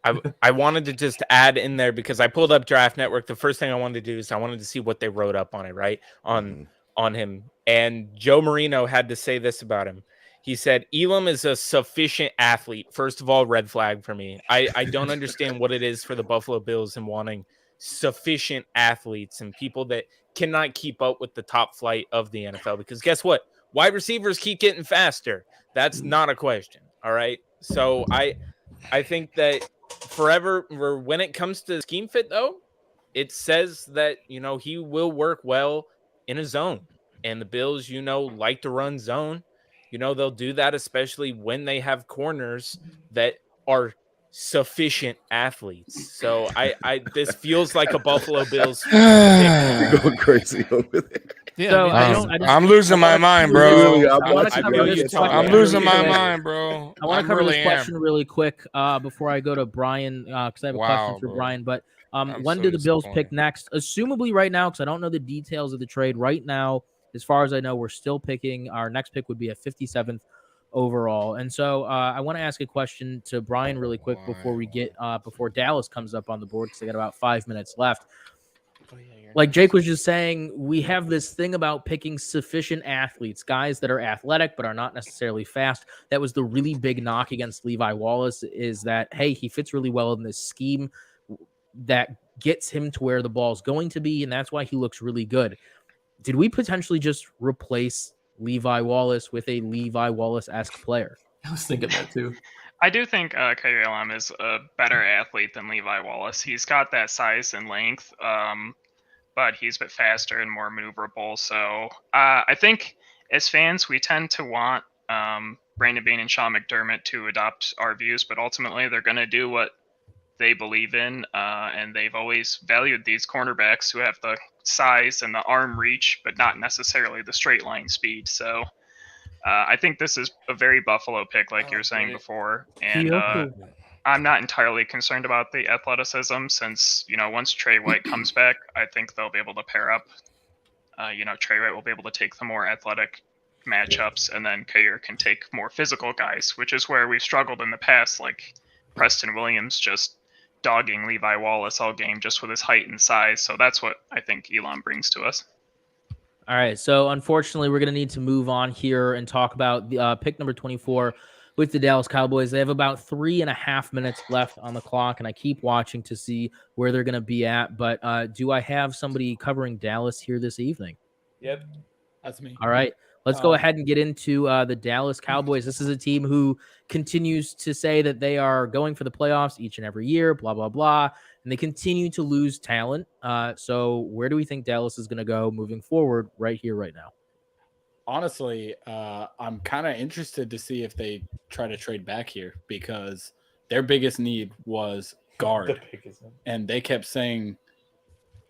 I wanted to just add in there, because I pulled up Draft Network. The first thing I wanted to do is I wanted to see what they wrote up on it, right? On him. And Joe Marino had to say this about him. He said, Elam is a sufficient athlete. First of all, red flag for me. I don't understand what it is for the Buffalo Bills and wanting sufficient athletes and people that cannot keep up with the top flight of the NFL. Because guess what? Wide receivers keep getting faster. That's not a question. All right. So I think that when it comes to scheme fit, though, it says that, he will work well in a zone. And the Bills, like to run zone. They'll do that, especially when they have corners that are sufficient athletes. So this feels like a Buffalo Bills. You're going crazy over there. Yeah, so I'm losing my mind, bro. I'm losing my mind, bro. I want to cover this question really quick before I go to Brian, because I have a question for Brian. But when do the Bills pick next? Assumably right now, because I don't know the details of the trade right now. As far as I know, we're still picking. Our next pick would be at 57th overall. And so I want to ask a question to Brian really quick before Dallas comes up on the board, because they got about 5 minutes left. Like Jake was just saying, we have this thing about picking sufficient athletes, guys that are athletic but are not necessarily fast. That was the really big knock against Levi Wallace, is that, hey, he fits really well in this scheme that gets him to where the ball's going to be, and that's why he looks really good. Did we potentially just replace Levi Wallace with a Levi Wallace-esque player? I was thinking that too. I do think Caughill is a better athlete than Levi Wallace. He's got that size and length, but he's a bit faster and more maneuverable. So I think as fans, we tend to want Brandon Beane and Sean McDermott to adopt our views, but ultimately they're going to do what they believe in, and they've always valued these cornerbacks who have the size and the arm reach, but not necessarily the straight line speed. So I think this is a very Buffalo pick, like you were saying before. And I'm not entirely concerned about the athleticism, since, once Trey White comes back, I think they'll be able to pair up. Trey White will be able to take the more athletic matchups, and then Caughill can take more physical guys, which is where we've struggled in the past, like Preston Williams just dogging Levi Wallace all game just with his height and size. So that's what I think Elam brings to us. All right. So unfortunately, we're going to need to move on here and talk about the pick number 24 with the Dallas Cowboys. They have about 3.5 minutes left on the clock, and I keep watching to see where they're going to be at. But do I have somebody covering Dallas here this evening? Yep, that's me. All right. Let's go ahead and get into the Dallas Cowboys. This is a team who continues to say that they are going for the playoffs each and every year, blah, blah, blah, and they continue to lose talent. So where do we think Dallas is going to go moving forward right here, right now? Honestly, I'm kind of interested to see if they try to trade back here, because their biggest need was guard. And they kept saying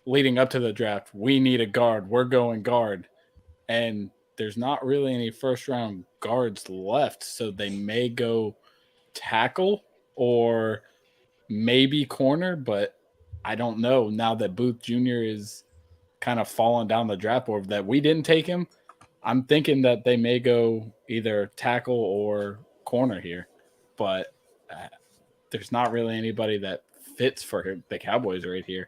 leading up to the draft, we need a guard. We're going guard. And there's not really any first-round guards left, so they may go tackle or maybe corner, but I don't know. Now that Booth Jr. is kind of falling down the draft board, that we didn't take him, I'm thinking that they may go either tackle or corner here, but there's not really anybody that fits for the Cowboys right here.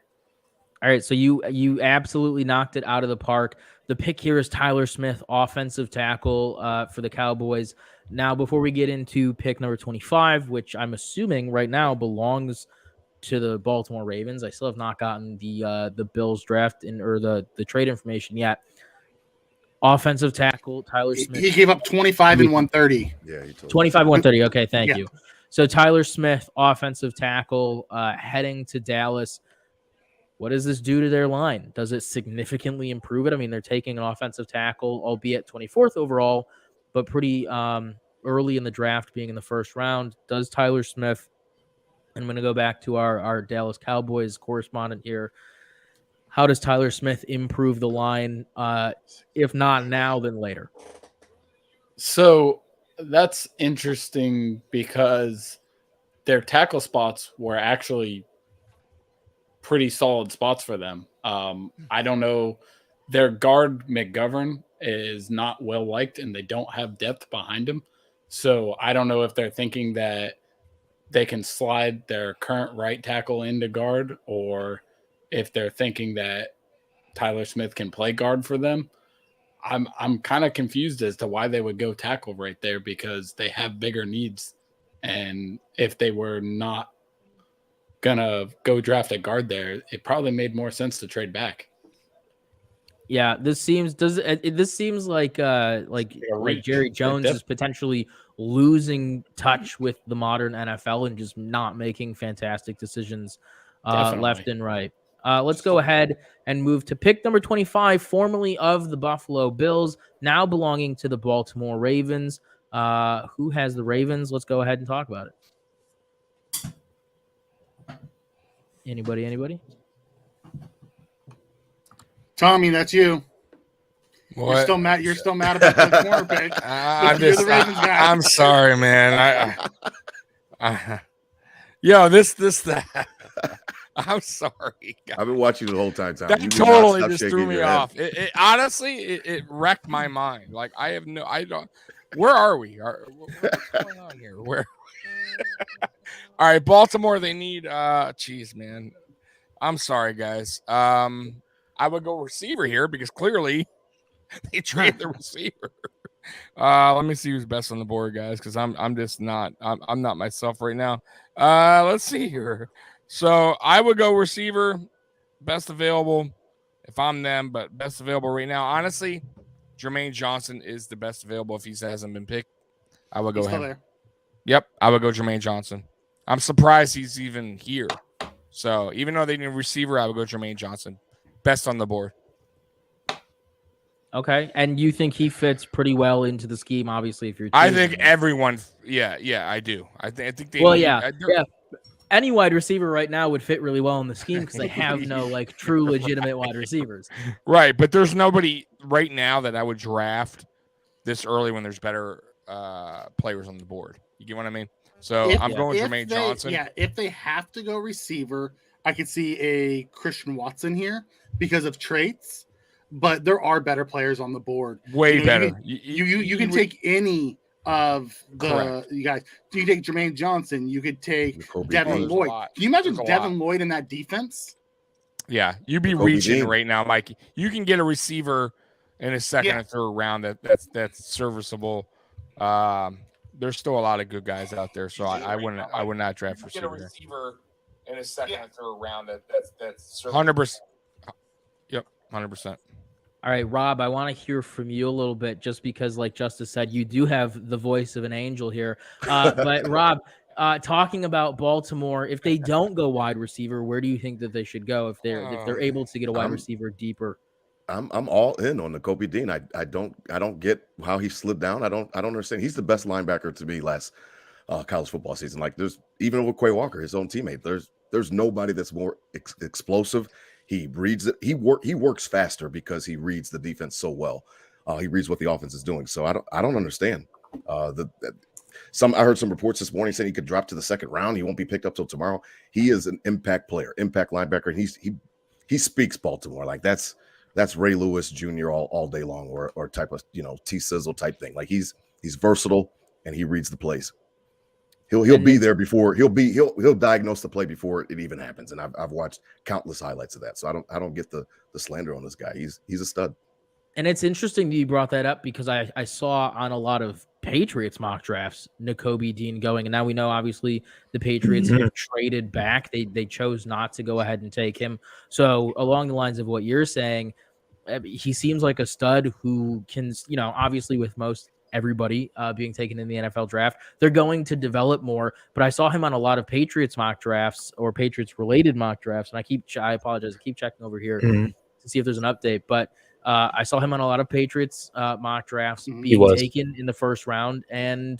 All right, so you absolutely knocked it out of the park. The pick here is Tyler Smith, offensive tackle for the Cowboys. Now, before we get into pick number 25, which I'm assuming right now belongs to the Baltimore Ravens, I still have not gotten the Bills draft or the trade information yet. Offensive tackle Tyler Smith. He gave up 25 and 130. Yeah, he told 25 and 130. Okay, thank you. So Tyler Smith, offensive tackle, heading to Dallas. What does this do to their line? Does it significantly improve it? I mean, they're taking an offensive tackle, albeit 24th overall, but pretty early in the draft, being in the first round. Does Tyler Smith, I'm going to go back to our Dallas Cowboys correspondent here. How does Tyler Smith improve the line? If not now, then later. So that's interesting because their tackle spots were actually pretty solid spots for them. I don't know. Their guard McGovern is not well liked and they don't have depth behind him. So I don't know if they're thinking that they can slide their current right tackle into guard, or if they're thinking that Tyler Smith can play guard for them. I'm kind of confused as to why they would go tackle right there, because they have bigger needs. And if they were not gonna go draft a guard there, it probably made more sense to trade back. Yeah, this seems like Jerry Jones is potentially losing touch with the modern NFL and just not making fantastic decisions left and right. Let's go ahead and move to pick number 25, formerly of the Buffalo Bills, now belonging to the Baltimore Ravens. Who has the Ravens? Let's go ahead and talk about it. Anybody? Tommy, that's you. What? You're still mad about the corner pick. You're the Ravens guy. I'm sorry, man. That. I'm sorry, guys. I've been watching you the whole time. That totally just threw me off. It honestly, it wrecked my mind. Like I don't. Where are we? What's going on here? Where? All right, Baltimore. They need. Jeez, man. I'm sorry, guys. I would go receiver here because clearly they trade the receiver. Let me see who's best on the board, guys, because I'm just not. I'm not myself right now. Let's see here. So I would go receiver, best available if I'm them, but best available right now. Honestly, Jermaine Johnson is the best available if he hasn't been picked. I would go him. Yep, I would go Jermaine Johnson. I'm surprised he's even here. So even though they need a receiver, I would go Jermaine Johnson. Best on the board. Okay, and you think he fits pretty well into the scheme, obviously, if you're I think everyone, yeah, I do. I think they yeah. Any wide receiver right now would fit really well in the scheme because they have no like true legitimate wide receivers. Right, but there's nobody right now that I would draft this early when there's better players on the board. You get what I mean? So I'm going Jermaine Johnson. Yeah, if they have to go receiver, I could see a Christian Watson here because of traits, but there are better players on the board. Way better. You can take any of the you guys. You take Jermaine Johnson. You could take Devin Lloyd. Can you imagine Devin Lloyd in that defense? Yeah, you'd be reaching right now, Mikey. You can get a receiver in a second or third round that's serviceable. There's still a lot of good guys out there, so I would not draft receiver. Get a receiver in a second or third round that's 100%. Yep, 100%. All right, Rob, I want to hear from you a little bit just because, like Justus said, you do have the voice of an angel here. But, Rob, talking about Baltimore, if they don't go wide receiver, where do you think that they should go if they're able to get a wide receiver deeper? I'm all in on Nakobe Dean. I don't get how he slid down. I don't understand. He's the best linebacker to me last college football season. Like there's even with Quay Walker, his own teammate. There's nobody that's more explosive. He reads it. He works faster because he reads the defense so well. He reads what the offense is doing. So I don't understand. I heard some reports this morning saying he could drop to the second round. He won't be picked up till tomorrow. He is an impact player, impact linebacker, and he speaks Baltimore. Like that's Ray Lewis Jr. all day long, or type of T Sizzle type thing. Like he's versatile and he reads the plays. He'll be there before he'll diagnose the play before it even happens. And I've watched countless highlights of that. So I don't get the slander on this guy. He's a stud. And it's interesting that you brought that up because I saw on a lot of Patriots mock drafts Nakobe Dean going, and now we know obviously the Patriots have traded back. They chose not to go ahead and take him. So along the lines of what you're saying, he seems like a stud who can, obviously with most everybody being taken in the NFL draft. They're going to develop more, but I saw him on a lot of Patriots mock drafts or Patriots related mock drafts. And I apologize. I keep checking over here to see if there's an update, but I saw him on a lot of Patriots mock drafts being taken in the first round, and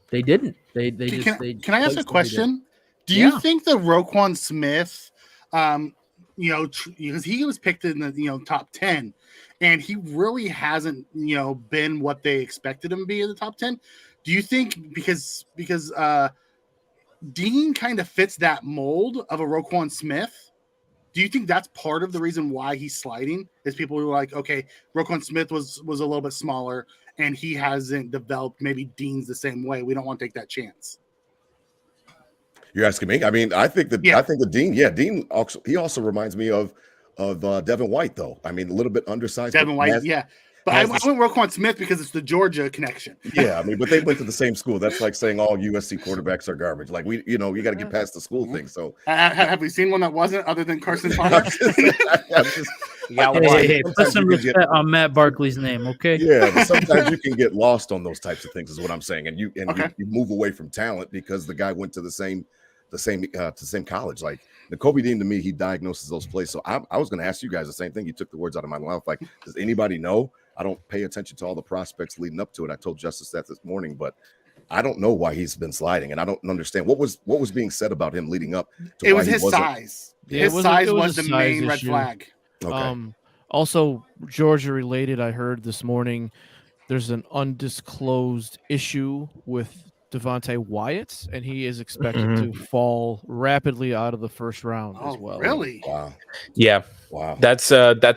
they didn't. Can I ask a question? Do you think that Roquan Smith, because he was picked in the top 10, and he really hasn't been what they expected him to be in the top 10? Do you think because Dean kind of fits that mold of a Roquan Smith? Do you think that's part of the reason why he's sliding? Is people who are like, okay, Roquan Smith was a little bit smaller and he hasn't developed. Maybe Dean's the same way. We don't want to take that chance. You're asking me? I mean, I think that Dean also reminds me of Devin White, though. I mean, a little bit undersized. Devin White, yeah. But I went Roquan Smith because it's the Georgia connection. Yeah, I mean, but they went to the same school. That's like saying all USC quarterbacks are garbage. Like you got to get past the school thing. So have we seen one that wasn't other than Carson Palmer? Hey, put some respect on Matt Barkley's name, okay? Yeah, but sometimes you can get lost on those types of things, is what I'm saying, and you move away from talent because the guy went to the same college. Like Kobe Dean, to me, he diagnoses those plays. So I was going to ask you guys the same thing. You took the words out of my mouth. Like, does anybody know? I don't pay attention to all the prospects leading up to it. I told Justus that this morning, but I don't know why he's been sliding, and I don't understand what was being said about him leading up to it was his size. His size was the main red flag. Okay. Also, Georgia related, I heard this morning there's an undisclosed issue with Devontae Wyatt, and he is expected to fall rapidly out of the first round as well. Really? Wow. Yeah. Wow. That's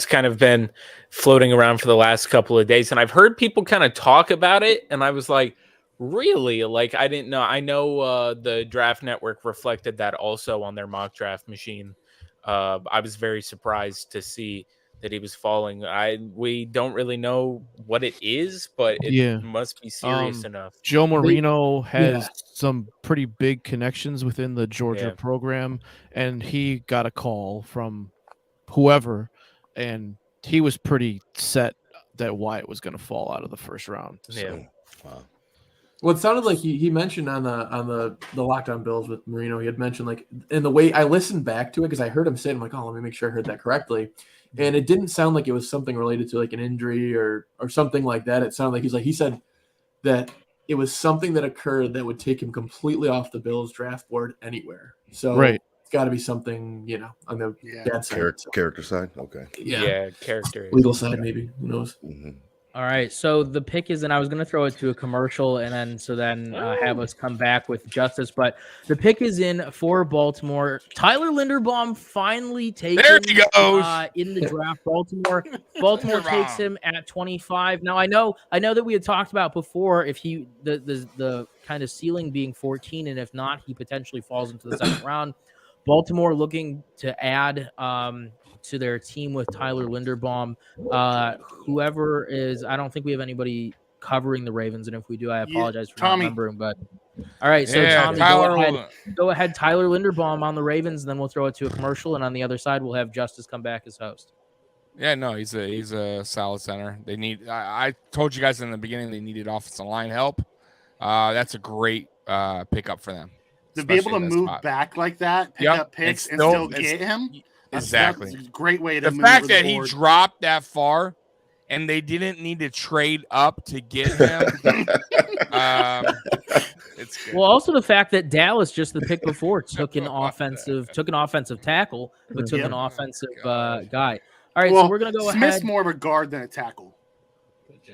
kind of been floating around for the last couple of days, and I've heard people kind of talk about it, and I was like, really? Like, I didn't know. I know the Draft Network reflected that also on their mock draft machine. I was very surprised to see that he was falling. We don't really know what it is, but it must be serious enough. Joe Marino has some pretty big connections within the Georgia program, and he got a call from whoever, and he was pretty set that Wyatt was going to fall out of the first round. So. Wow. Well, it sounded like he mentioned on the Lockdown Bills with Marino, he had mentioned, like, in the way I listened back to it because I heard him say it, I'm like, oh, let me make sure I heard that correctly. And it didn't sound like it was something related to like an injury or something like that. It sounded like he said that it was something that occurred that would take him completely off the Bills draft board anywhere. So it's got to be something, on the bad side. Character side? Okay. Yeah, character. Legal side, maybe. Who knows? Mm-hmm. All right, so the pick is, and I was going to throw it to a commercial and then have us come back with Justus, but the pick is in for Baltimore. Tyler Linderbaum finally taken in the draft. Baltimore takes him at 25. Now I know that we had talked about before if he the kind of ceiling being 14, and if not, he potentially falls into the second round. Baltimore looking to add to their team with Tyler Linderbaum. Whoever is, I don't think we have anybody covering the Ravens, and if we do, I apologize for not remembering. But all right, so Tommy, go ahead. Tyler Linderbaum on the Ravens, and then we'll throw it to a commercial, and on the other side, we'll have Justus come back as host. Yeah, no, he's a solid center. They need. I told you guys in the beginning they needed offensive line help. That's a great pickup for them. To be able to move back like that, pick up picks, and still get him. Exactly. That's a great way to the fact that he dropped that far and they didn't need to trade up to get him. It's good. Well, also the fact that Dallas just the pick before took an offensive tackle, but took an offensive guy. All right, so we're gonna go Smith's ahead. more of a guard than a tackle.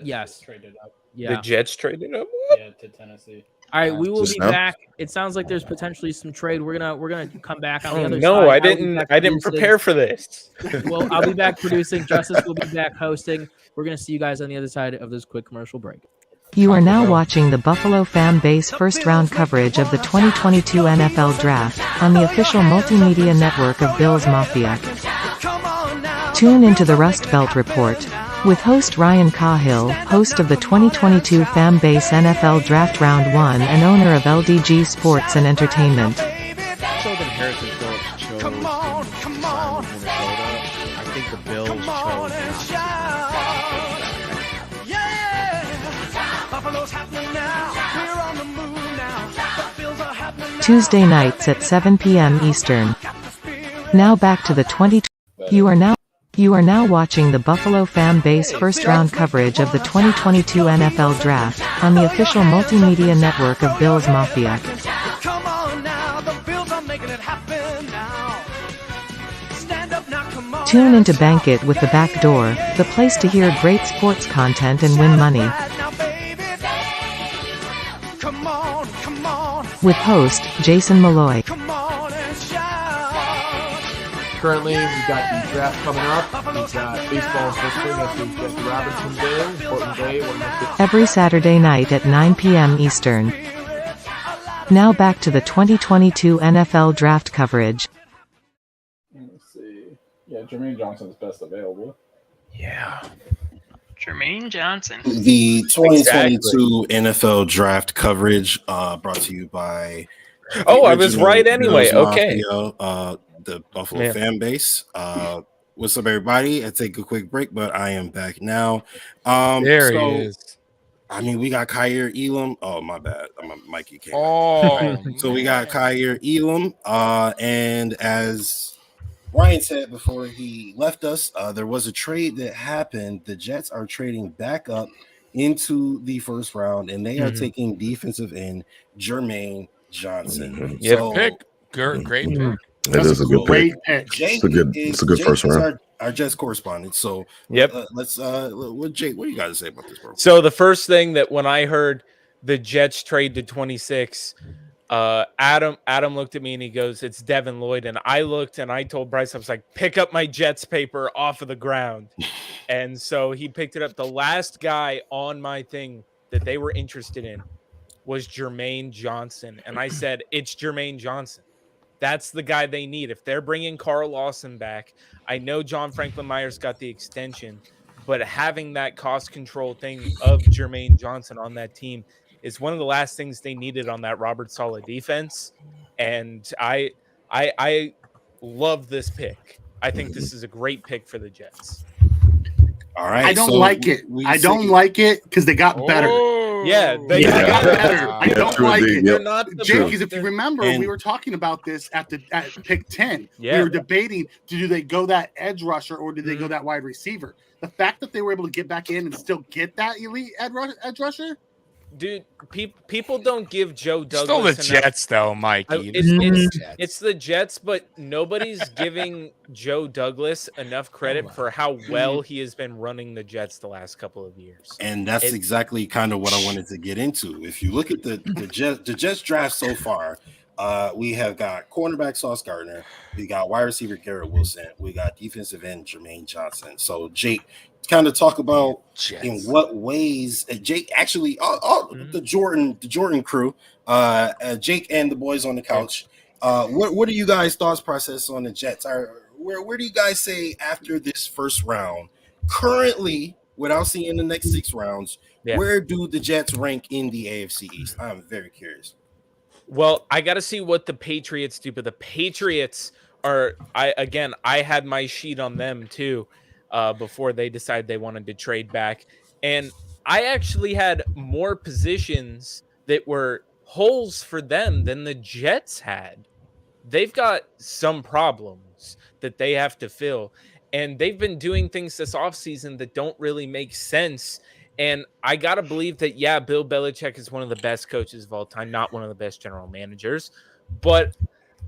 Yes. Traded up. The Jets traded up. Yeah, to Tennessee. All right, we will be back. It sounds like there's potentially some trade. We're gonna come back on the other side. No, I didn't prepare for this. Well, I'll be back producing. Justus will be back hosting. We're gonna see you guys on the other side of this quick commercial break. You are now watching the Buffalo FAMBase first round coverage of the 2022 NFL Draft on the official multimedia network of BillsMafia. Tune into the Rust Belt Report with host Ryan Caughill, host of the 2022 FAMBase NFL Draft Round 1 and owner of LDG Sports and Entertainment. So that Harrison Phillips chose to sign with Minnesota. I think the Bills chose Buffalo Tuesday nights at 7 p.m. Eastern. Now back to the 20. You are now watching the Buffalo FAMBase first round coverage of the 2022 NFL Draft on the official multimedia network of BillsMafia. Come on now, the Bills are making it happen now. Stand up now, come on. Tune into Bank It with the Back Door, the place to hear great sports content and win money. Come on, come on. With host, Jason Malloy. Come on and shout. Currently, we've got the draft coming up. We've got baseball first thing at the Robinson Day, important day. Every Saturday night at 9 p.m. Eastern. Now back to the 2022 NFL Draft coverage. Let's see. Yeah, Jermaine Johnson's best available. Yeah. Jermaine Johnson. The 2022 NFL Draft coverage brought to you by. Oh, I was right anyway. Okay. Mafia, the Buffalo Man. FAMBase. What's up, everybody? I take a quick break, but I am back now. There he is. I mean, we got Kyer Elam. Oh, my bad. Mikey came. Oh, so we got Kyer Elam. And as Ryan said before he left us, there was a trade that happened. The Jets are trading back up into the first round, and they are taking defensive end Jermaine Johnson. Yeah, So, pick. Great pick. It is a good Great pick. pick. Jake It's a good Jake first is round. Our Jets correspondent. So Yep. let's what Jake, what do you guys say about this, bro? So the first thing that when I heard the Jets trade to 26, Adam looked at me and he goes, "It's Devin Lloyd." And I looked and I told Bryce, I was like, "Pick up my Jets paper off of the ground." And so he picked it up. The last guy on my thing that they were interested in was Jermaine Johnson. And I said, "It's Jermaine Johnson. That's the guy they need." If they're bringing Carl Lawson back, I know John Franklin Myers got the extension, but having that cost control thing of Jermaine Johnson on that team is one of the last things they needed on that Robert Saleh defense. And I love this pick. I think this is a great pick for the Jets. All right. I don't like it. I don't like it because they got better. Yeah, they got better. I don't true like indeed. it. Yep. Not the Jake, best. because if you remember, And- we were talking about this at pick 10. Yeah. We were debating, do they go that edge rusher or do they go that wide receiver? The fact that they were able to get back in and still get that elite edge rusher, Dude, people don't give Joe Douglas Still the enough. Jets, though, Mikey. It's the Jets, but nobody's giving Joe Douglas enough credit for how well he has been running the Jets the last couple of years. And that's exactly kind of what I wanted to get into. If you look at the Jets draft so far, we have got cornerback Sauce Gardner, we got wide receiver Garrett Wilson, we got defensive end Jermaine Johnson. So Jake, kind of talk about in what ways Jake actually the Jordan crew, Jake and the boys on the couch. What are you guys' thoughts process on the Jets? Where do you guys say after this first round, currently, without seeing the next 6 rounds, where do the Jets rank in the AFC East? I'm very curious. Well, I got to see what the Patriots do, but the Patriots are I had my sheet on them too before they decided they wanted to trade back, and I actually had more positions that were holes for them than the Jets had. They've got some problems that they have to fill, and they've been doing things this offseason that don't really make sense. And I got to believe that, Bill Belichick is one of the best coaches of all time, not one of the best general managers. But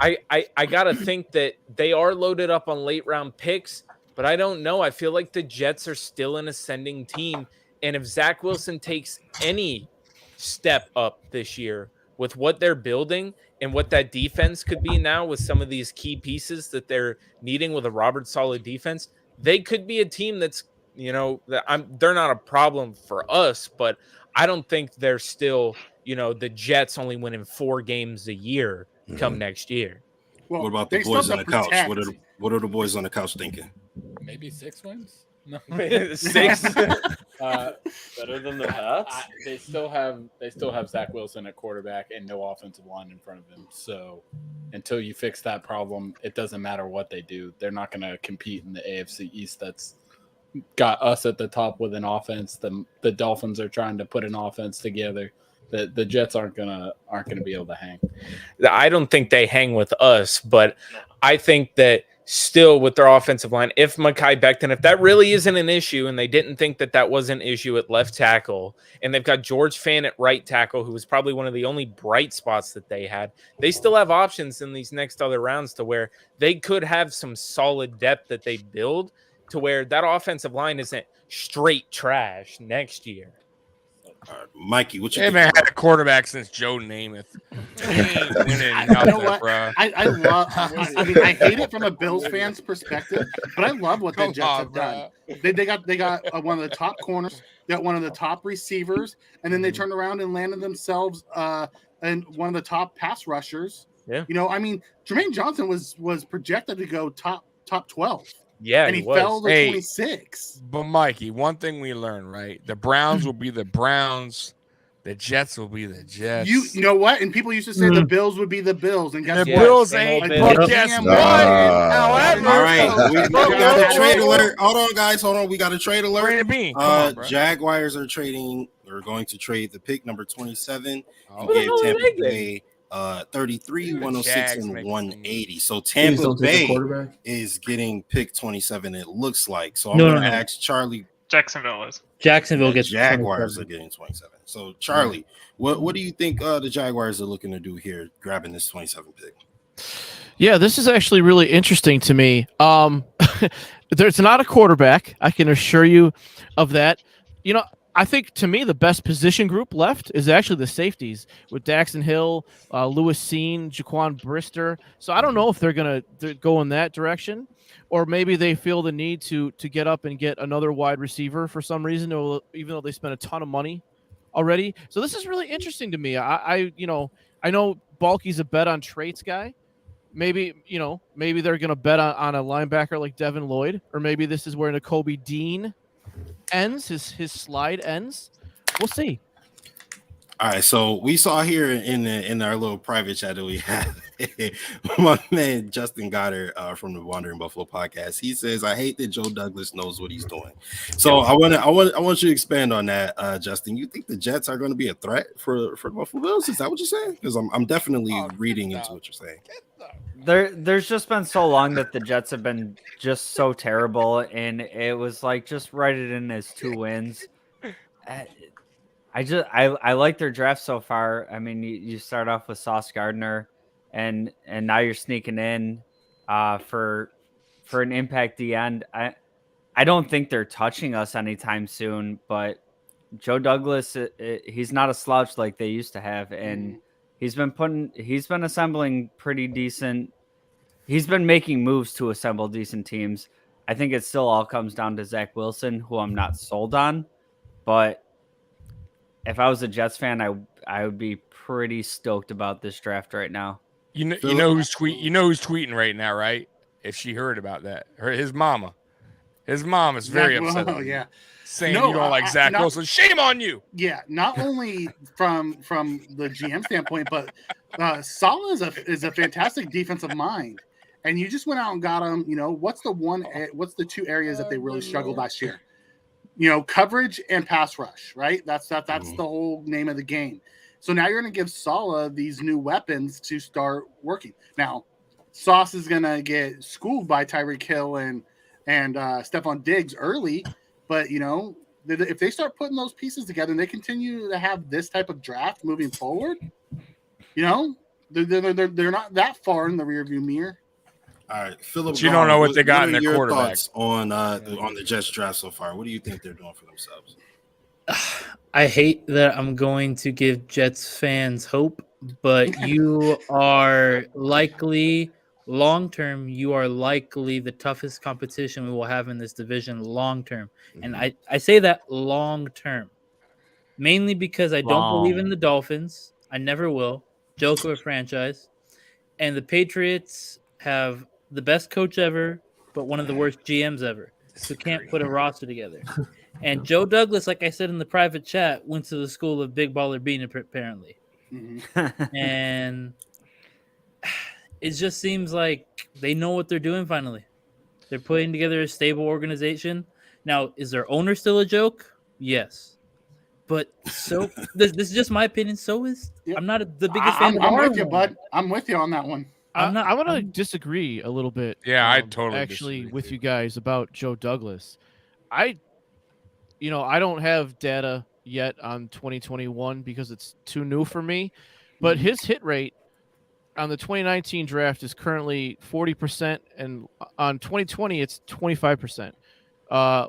I got to think that they are loaded up on late round picks, but I don't know. I feel like the Jets are still an ascending team. And if Zach Wilson takes any step up this year with what they're building and what that defense could be now with some of these key pieces that they're needing with a Robert Saleh defense, they could be a team that's, they're not a problem for us, but I don't think they're still, the Jets only winning 4 games a year come next year. well, What about they the still boys on have the to couch? protect. What are the boys on the couch thinking? Maybe 6 wins. No, 6. Better than the Pats. They still have Zach Wilson at quarterback and no offensive line in front of him. So until you fix that problem, it doesn't matter what they do. They're not going to compete in the AFC East. That's got us at the top with an offense. The Dolphins are trying to put an offense together. The Jets aren't gonna be able to hang. I don't think they hang with us, but I think that still with their offensive line, if Mekhi Becton, if that really isn't an issue, and they didn't think that that was an issue at left tackle, and they've got George Fant at right tackle, who was probably one of the only bright spots that they had, they still have options in these next other rounds to where they could have some solid depth that they build to where that offensive line isn't straight trash next year. Mikey, what you They haven't had a quarterback since Joe Namath. You know what? I love. I mean, I hate it from a Bills fan's perspective, but I love what the Jets have done. They got one of the top corners, got one of the top receivers, and then they turned around and landed themselves and one of the top pass rushers. Yeah, you know, I mean, Jermaine Johnson was projected to go top 12. Yeah, and he fell to 26. But Mikey, one thing we learned, right? The Browns will be the Browns. The Jets will be the Jets. You know what? And people used to say the Bills would be the Bills, and guess what? The Bills ain't. But guess what? However, all right, we got a trade alert. Hold on, guys. Hold on. We got a trade alert. Jaguars are trading. They're going to trade the pick number 27 and give Tampa Bay 33, 106, and 180. So Tampa Bay is getting pick 27. It looks like. So I'm going to ask Charlie. Jacksonville the gets Jaguars are getting 27. So Charlie, what do you think the Jaguars are looking to do here, grabbing this 27 pick? Yeah, this is actually really interesting to me. There's not a quarterback. I can assure you of that. You know, I think to me the best position group left is actually the safeties with Daxton Hill, Lewis Seen, Jaquan Brister. So I don't know if they're gonna go in that direction, or maybe they feel the need to get up and get another wide receiver for some reason, even though they spent a ton of money already. So this is really interesting to me. I know Balky's a bet on traits guy. Maybe they're gonna bet on a linebacker like Devin Lloyd, or maybe this is where Nakobe Dean ends, his slide ends. We'll see. All right, so we saw here in our little private chat that we have my man Justin Goddard from the Wandering Buffalo podcast. He says, "I hate that Joe Douglas knows what he's doing." So I want you to expand on that, Justin. You think the Jets are going to be a threat for the Buffalo Bills? Is that what you're saying? Because I'm definitely reading into what you're saying. There's just been so long that the Jets have been just so terrible, and it was like just write it in as 2 wins. I like their draft so far. I mean, you start off with Sauce Gardner, and now you're sneaking in for an impact D end. I don't think they're touching us anytime soon, but Joe Douglas, he's not a slouch like they used to have, and he's been assembling pretty decent. He's been making moves to assemble decent teams. I think it still all comes down to Zach Wilson, who I'm not sold on, but if I was a Jets fan, I would be pretty stoked about this draft right now. You know who's tweeting right now, right? If she heard about that, his mama. His mom is very upset. Oh yeah, saying you don't like Zach Wilson. Shame on you. Yeah, not only from the GM standpoint, but Saleh is a fantastic defensive mind, and you just went out and got him. You know, what's the 2 areas that they really struggled last year? You know, coverage and pass rush, right? That's the whole name of the game. So now you're going to give Saleh these new weapons to start working. Now, Sauce is going to get schooled by Tyreek Hill and Stephon Diggs early, but you know, if they start putting those pieces together and they continue to have this type of draft moving forward, you know, they're not that far in the rearview mirror. All right, Philip. But you don't know what they got in their quarterback. Thoughts on the Jets draft so far? What do you think they're doing for themselves? I hate that I'm going to give Jets fans hope, but you are likely long-term, you are likely the toughest competition we will have in this division long-term. And I say that long-term, mainly because I don't believe in the Dolphins. I never will. Joke of a franchise. And the Patriots have the best coach ever, but one of the worst GMs ever, who can't put a roster together. And Joe Douglas, like I said in the private chat, went to the school of Big Baller Bean, apparently. And it just seems like they know what they're doing finally. They're putting together a stable organization. Now, is their owner still a joke? Yes. But so this is just my opinion. So is I'm not the biggest fan of I'm with Arlen. you, bud. I'm with you on that one. I want to disagree a little bit. Yeah, I totally actually disagree, with you guys about Joe Douglas. I don't have data yet on 2021 because it's too new for me, but his hit rate on the 2019 draft is currently 40%, and on 2020 it's 25%,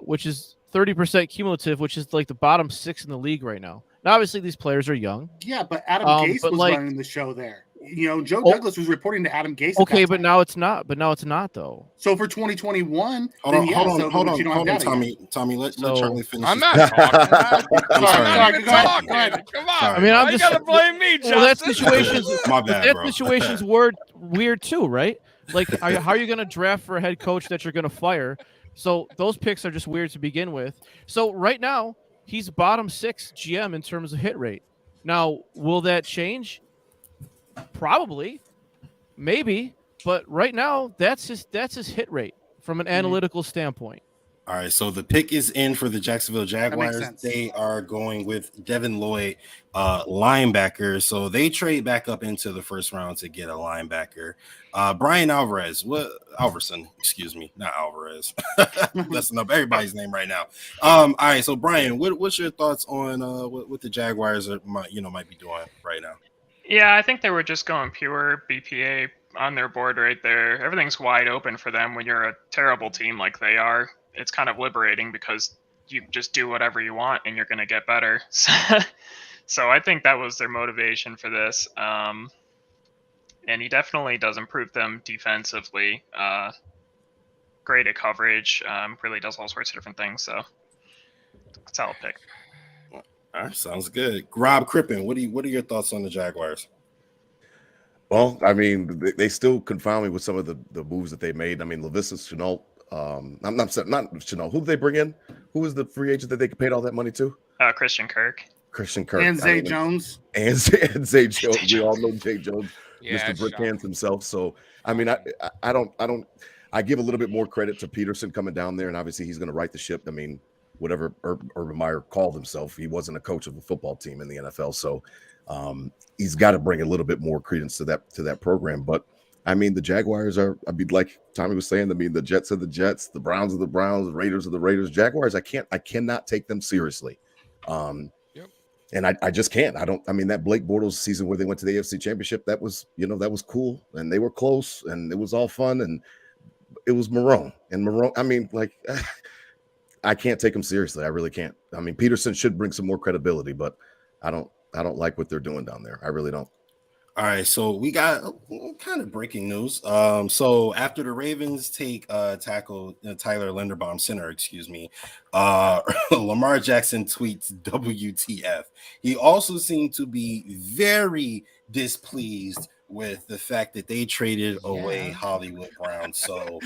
which is 30% cumulative, which is like the bottom 6 in the league right now. Now, obviously, these players are young. Yeah, but Adam Gase was running the show there. Joe Douglas was reporting to Adam Gase. Okay, but now it's not. But now it's not, though. So for 2021, hold on, Tommy. Let Charlie finish. I'm not talking. I'm sorry. Go ahead. Come on. I mean, I'm just gotta blame me, Justin. Well, that situation's my bad, that bro. situation's weird too, right? Like, how are you going to draft for a head coach that you're going to fire? So those picks are just weird to begin with. So right now, he's bottom 6 GM in terms of hit rate. Now, will that change? Probably, maybe, but right now that's his hit rate from an analytical standpoint. All right, so the pick is in for the Jacksonville Jaguars. sense. They are going with Devin Lloyd, linebacker. So they trade back up into the first round to get a linebacker. Brian Alverson, excuse me, not Alvarez. Messing up everybody's name right now. All right, so Brian, what's your thoughts on what the Jaguars might be doing right now? Yeah, I think they were just going pure BPA on their board right there. Everything's wide open for them when you're a terrible team like they are. It's kind of liberating because you just do whatever you want and you're going to get better. So I think that was their motivation for this. And he definitely does improve them defensively. Great at coverage. Really does all sorts of different things. So solid pick. All right, sounds good. Rob Crippen, what are your thoughts on the Jaguars? Well, I mean, they still confound me with some of the moves that they made. I mean, Laviska Shenault. I'm not Shenault. Who did they bring in? Who was the free agent that they paid all that money to? Christian Kirk. And Zay Jones. And Zay Jones. We all know Zay Jones, Yeah, Mr. Brick Hands himself. So I mean, I give a little bit more credit to Peterson coming down there, and obviously he's going to right the ship. I mean, whatever Urban Meyer called himself, he wasn't a coach of a football team in the NFL, so he's got to bring a little bit more credence to that program. But I mean, the Jaguars are, I mean, like Tommy was saying, I mean, the Jets are the Jets, the Browns are the Browns, the Raiders are the Raiders. Jaguars, I cannot take them seriously. And I just can't. I mean, that Blake Bortles season where they went to the AFC Championship, that was cool, and they were close, and it was all fun, and it was Marrone. I mean, like, I can't take them seriously. I really can't. I mean, Peterson should bring some more credibility, but I don't like what they're doing down there. I really don't. All right, so we got kind of breaking news. So after the Ravens take tackle Tyler Linderbaum, center, excuse me, Lamar Jackson tweets WTF. He also seemed to be very displeased with the fact that they traded away Hollywood Brown. So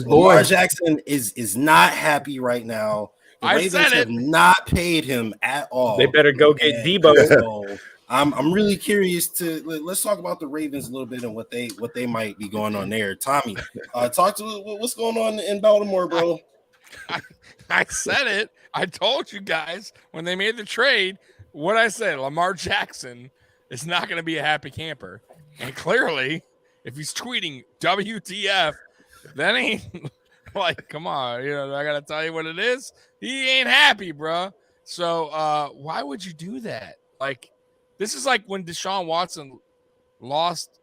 Lamar Jackson is not happy right now. The Ravens have not paid him at all. They better go get Debo. So I'm really curious let's talk about the Ravens a little bit and what they might be going on there. Tommy, talk to what's going on in Baltimore, bro. I said it. I told you guys when they made the trade what I said. Lamar Jackson is not going to be a happy camper. And clearly, if he's tweeting WTF, that ain't like, come on, I got to tell you what it is. He ain't happy, bro. So why would you do that? Like, this is like when Deshaun Watson lost,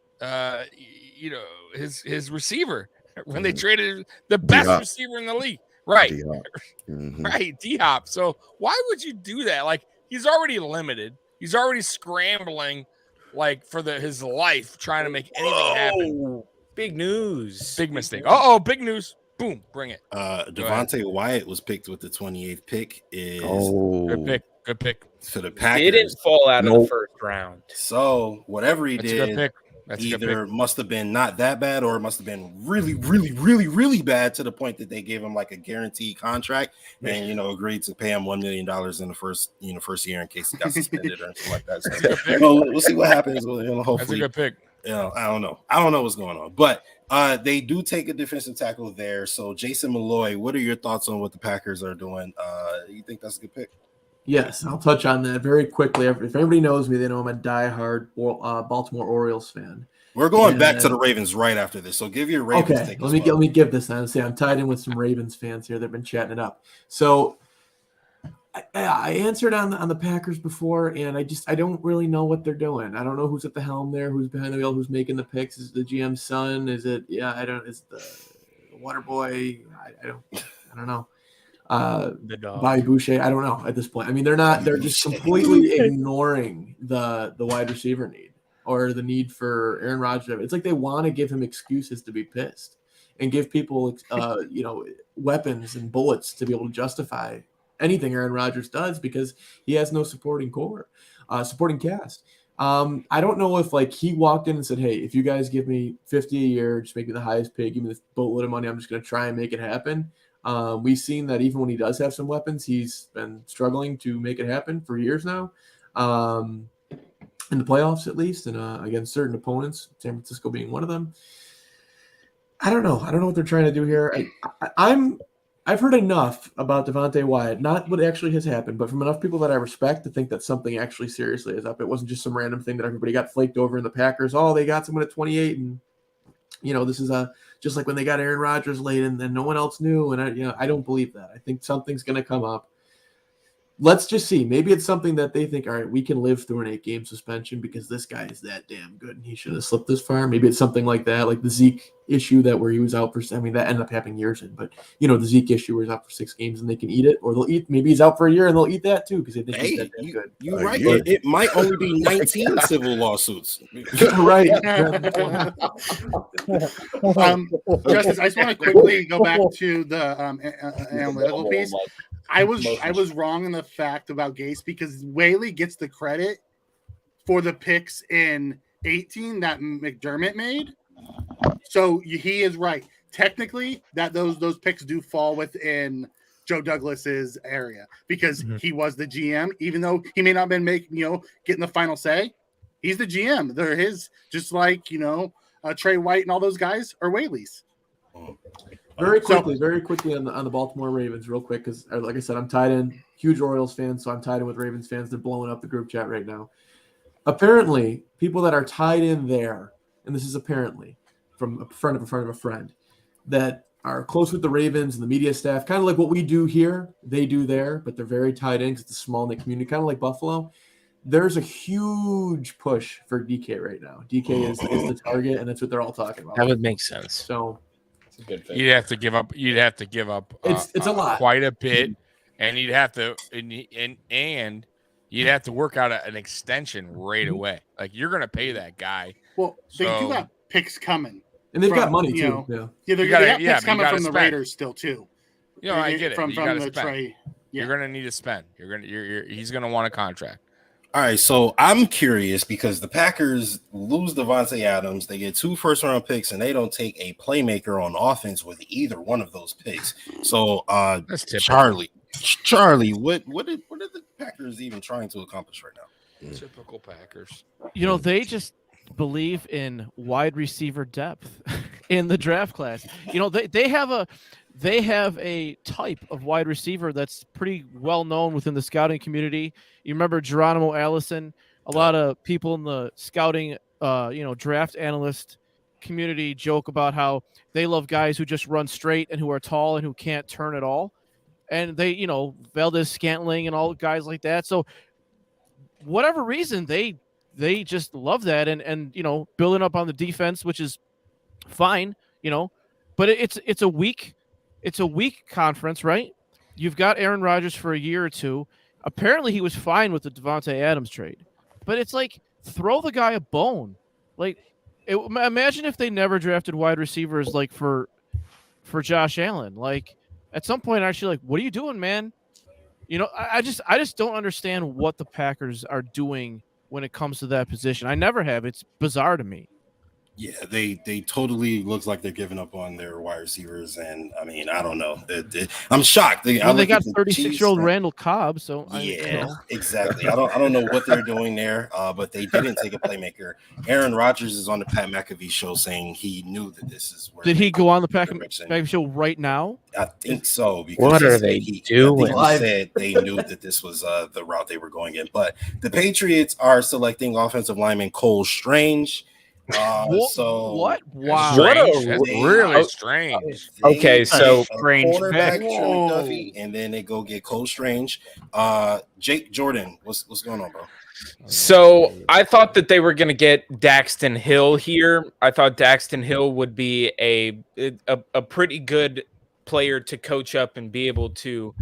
his receiver when they traded the best receiver in the league. Right. D-Hop. Mm-hmm. Right. D-Hop. So why would you do that? Like, he's already limited. He's already scrambling like for his life, trying to make anything happen. Big news. Big mistake. Big news. Boom. Bring it. Devontae Wyatt was picked with the 28th pick. Good pick. For the Packers. He didn't fall out of the first round. So whatever he That's did, a good pick. That's either must have been not that bad or it must have been really, really, really, really bad to the point that they gave him like a guaranteed contract and agreed to pay him $1 million in the first year in case he got suspended or something like that. So, we'll see what happens. Hopefully, that's a good pick. I don't know what's going on, but they do take a defensive tackle there. So Jason Malloy, what are your thoughts on what the Packers are doing? You think that's a good pick? Yes, I'll touch on that very quickly. If anybody knows me, they know I'm a diehard Baltimore Orioles fan. We're going back to the Ravens right after this, so give your Ravens take. Let me give this then. See, I'm tied in with some Ravens fans here. They've been chatting it up. So I answered on the Packers before, and I don't really know what they're doing. I don't know who's at the helm there, who's behind the wheel, who's making the picks. Is it the GM's son? Is it is the water boy? I don't know. The dog. Bobby Boucher. I don't know at this point. I mean, they're just completely ignoring the wide receiver need or the need for Aaron Rodgers. It's like they want to give him excuses to be pissed and give people weapons and bullets to be able to justify anything Aaron Rodgers does because he has no supporting cast. I don't know if he walked in and said, hey, if you guys give me $50 a year, just make me the highest pay, give me this boatload of money, I'm just going to try and make it happen. We've seen that even when he does have some weapons, he's been struggling to make it happen for years now, in the playoffs at least, and against certain opponents, San Francisco being one of them. I don't know what they're trying to do here. I've heard enough about Devontae Wyatt, not what actually has happened, but from enough people that I respect to think that something actually seriously is up. It wasn't just some random thing that everybody got flaked over in the Packers. Oh, they got someone at 28, and this is just like when they got Aaron Rodgers late and then no one else knew. And I don't believe that. I think something's going to come up. Let's just see. Maybe it's something that they think, all right, we can live through an 8-game suspension because this guy is that damn good and he should have slipped this far. Maybe it's something like that, like the Zeke issue where he was out for, that ended up happening years in, but the Zeke issue where he's out for 6 games and they can eat it, or they'll eat, maybe he's out for a year and they'll eat that too because they think he's that damn good. You're right. It might only be 19 civil lawsuits. Right. Justice, I just want to quickly go back to the analytical piece. I was wrong in the fact about Gase because Whaley gets the credit for the picks in 18 that McDermott made. So he is right. Technically, that those picks do fall within Joe Douglas's area because he was the GM, even though he may not have been getting the final say. He's the GM. They're his, just like Trey White and all those guys are Whaley's. Very quickly on the Baltimore Ravens, real quick, because like I said, I'm tied in. Huge Orioles fan, so I'm tied in with Ravens fans. They're blowing up the group chat right now. Apparently, people that are tied in there, and this is apparently from a friend of a friend, that are close with the Ravens and the media staff, kind of like what we do here, they do there, but they're very tied in because it's a small-knit community, kind of like Buffalo. There's a huge push for DK right now. DK is the target, and that's what they're all talking about. That would make sense. So you'd have to give up. It's a lot, quite a bit, and you'd have to and you'd have to work out an extension right away. Like you're going to pay that guy. Well, they do have picks coming, and they've got money too. They got picks coming from the Raiders still too. I get it. From the spend. Trey. Yeah. You're going to need to spend. He's going to want a contract. All right, so I'm curious because the Packers lose Devontae Adams. They get 2 first-round picks, and they don't take a playmaker on offense with either one of those picks. So, Charlie, what are the Packers even trying to accomplish right now? Typical Packers. They just believe in wide receiver depth in the draft class. They have a type of wide receiver that's pretty well known within the scouting community. You remember Geronimo Allison? A lot of people in the scouting, draft analyst community joke about how they love guys who just run straight and who are tall and who can't turn at all. And they, Valdez Scantling and all guys like that. So whatever reason, they just love that and building up on the defense, which is fine, but it's a weak conference, right? You've got Aaron Rodgers for a year or two. Apparently he was fine with the Devontae Adams trade, but it's like, throw the guy a bone. Like, imagine if they never drafted wide receivers like for Josh Allen. Like, at some point, actually, like, what are you doing, man? I just don't understand what the Packers are doing when it comes to that position. I never have. It's bizarre to me. Yeah, they totally looks like they're giving up on their wide receivers, and I mean, I don't know. I'm shocked. They got 36-year-old Randall Cobb, so yeah, exactly. I don't know what they're doing there, but they didn't take a playmaker. Aaron Rodgers is on the Pat McAfee show saying he knew that this is where. Did he go on the Pat McAfee show right now? I think so. Because what are they doing? He said they knew that this was the route they were going in, but the Patriots are selecting offensive lineman Cole Strange. So what? Wow! What really strange. Okay, so strange pick. And then they go get Cole Strange. Jake Jordan, what's going on, bro? So I thought that they were going to get Daxton Hill here. I thought Daxton Hill would be a pretty good player to coach up and be able to,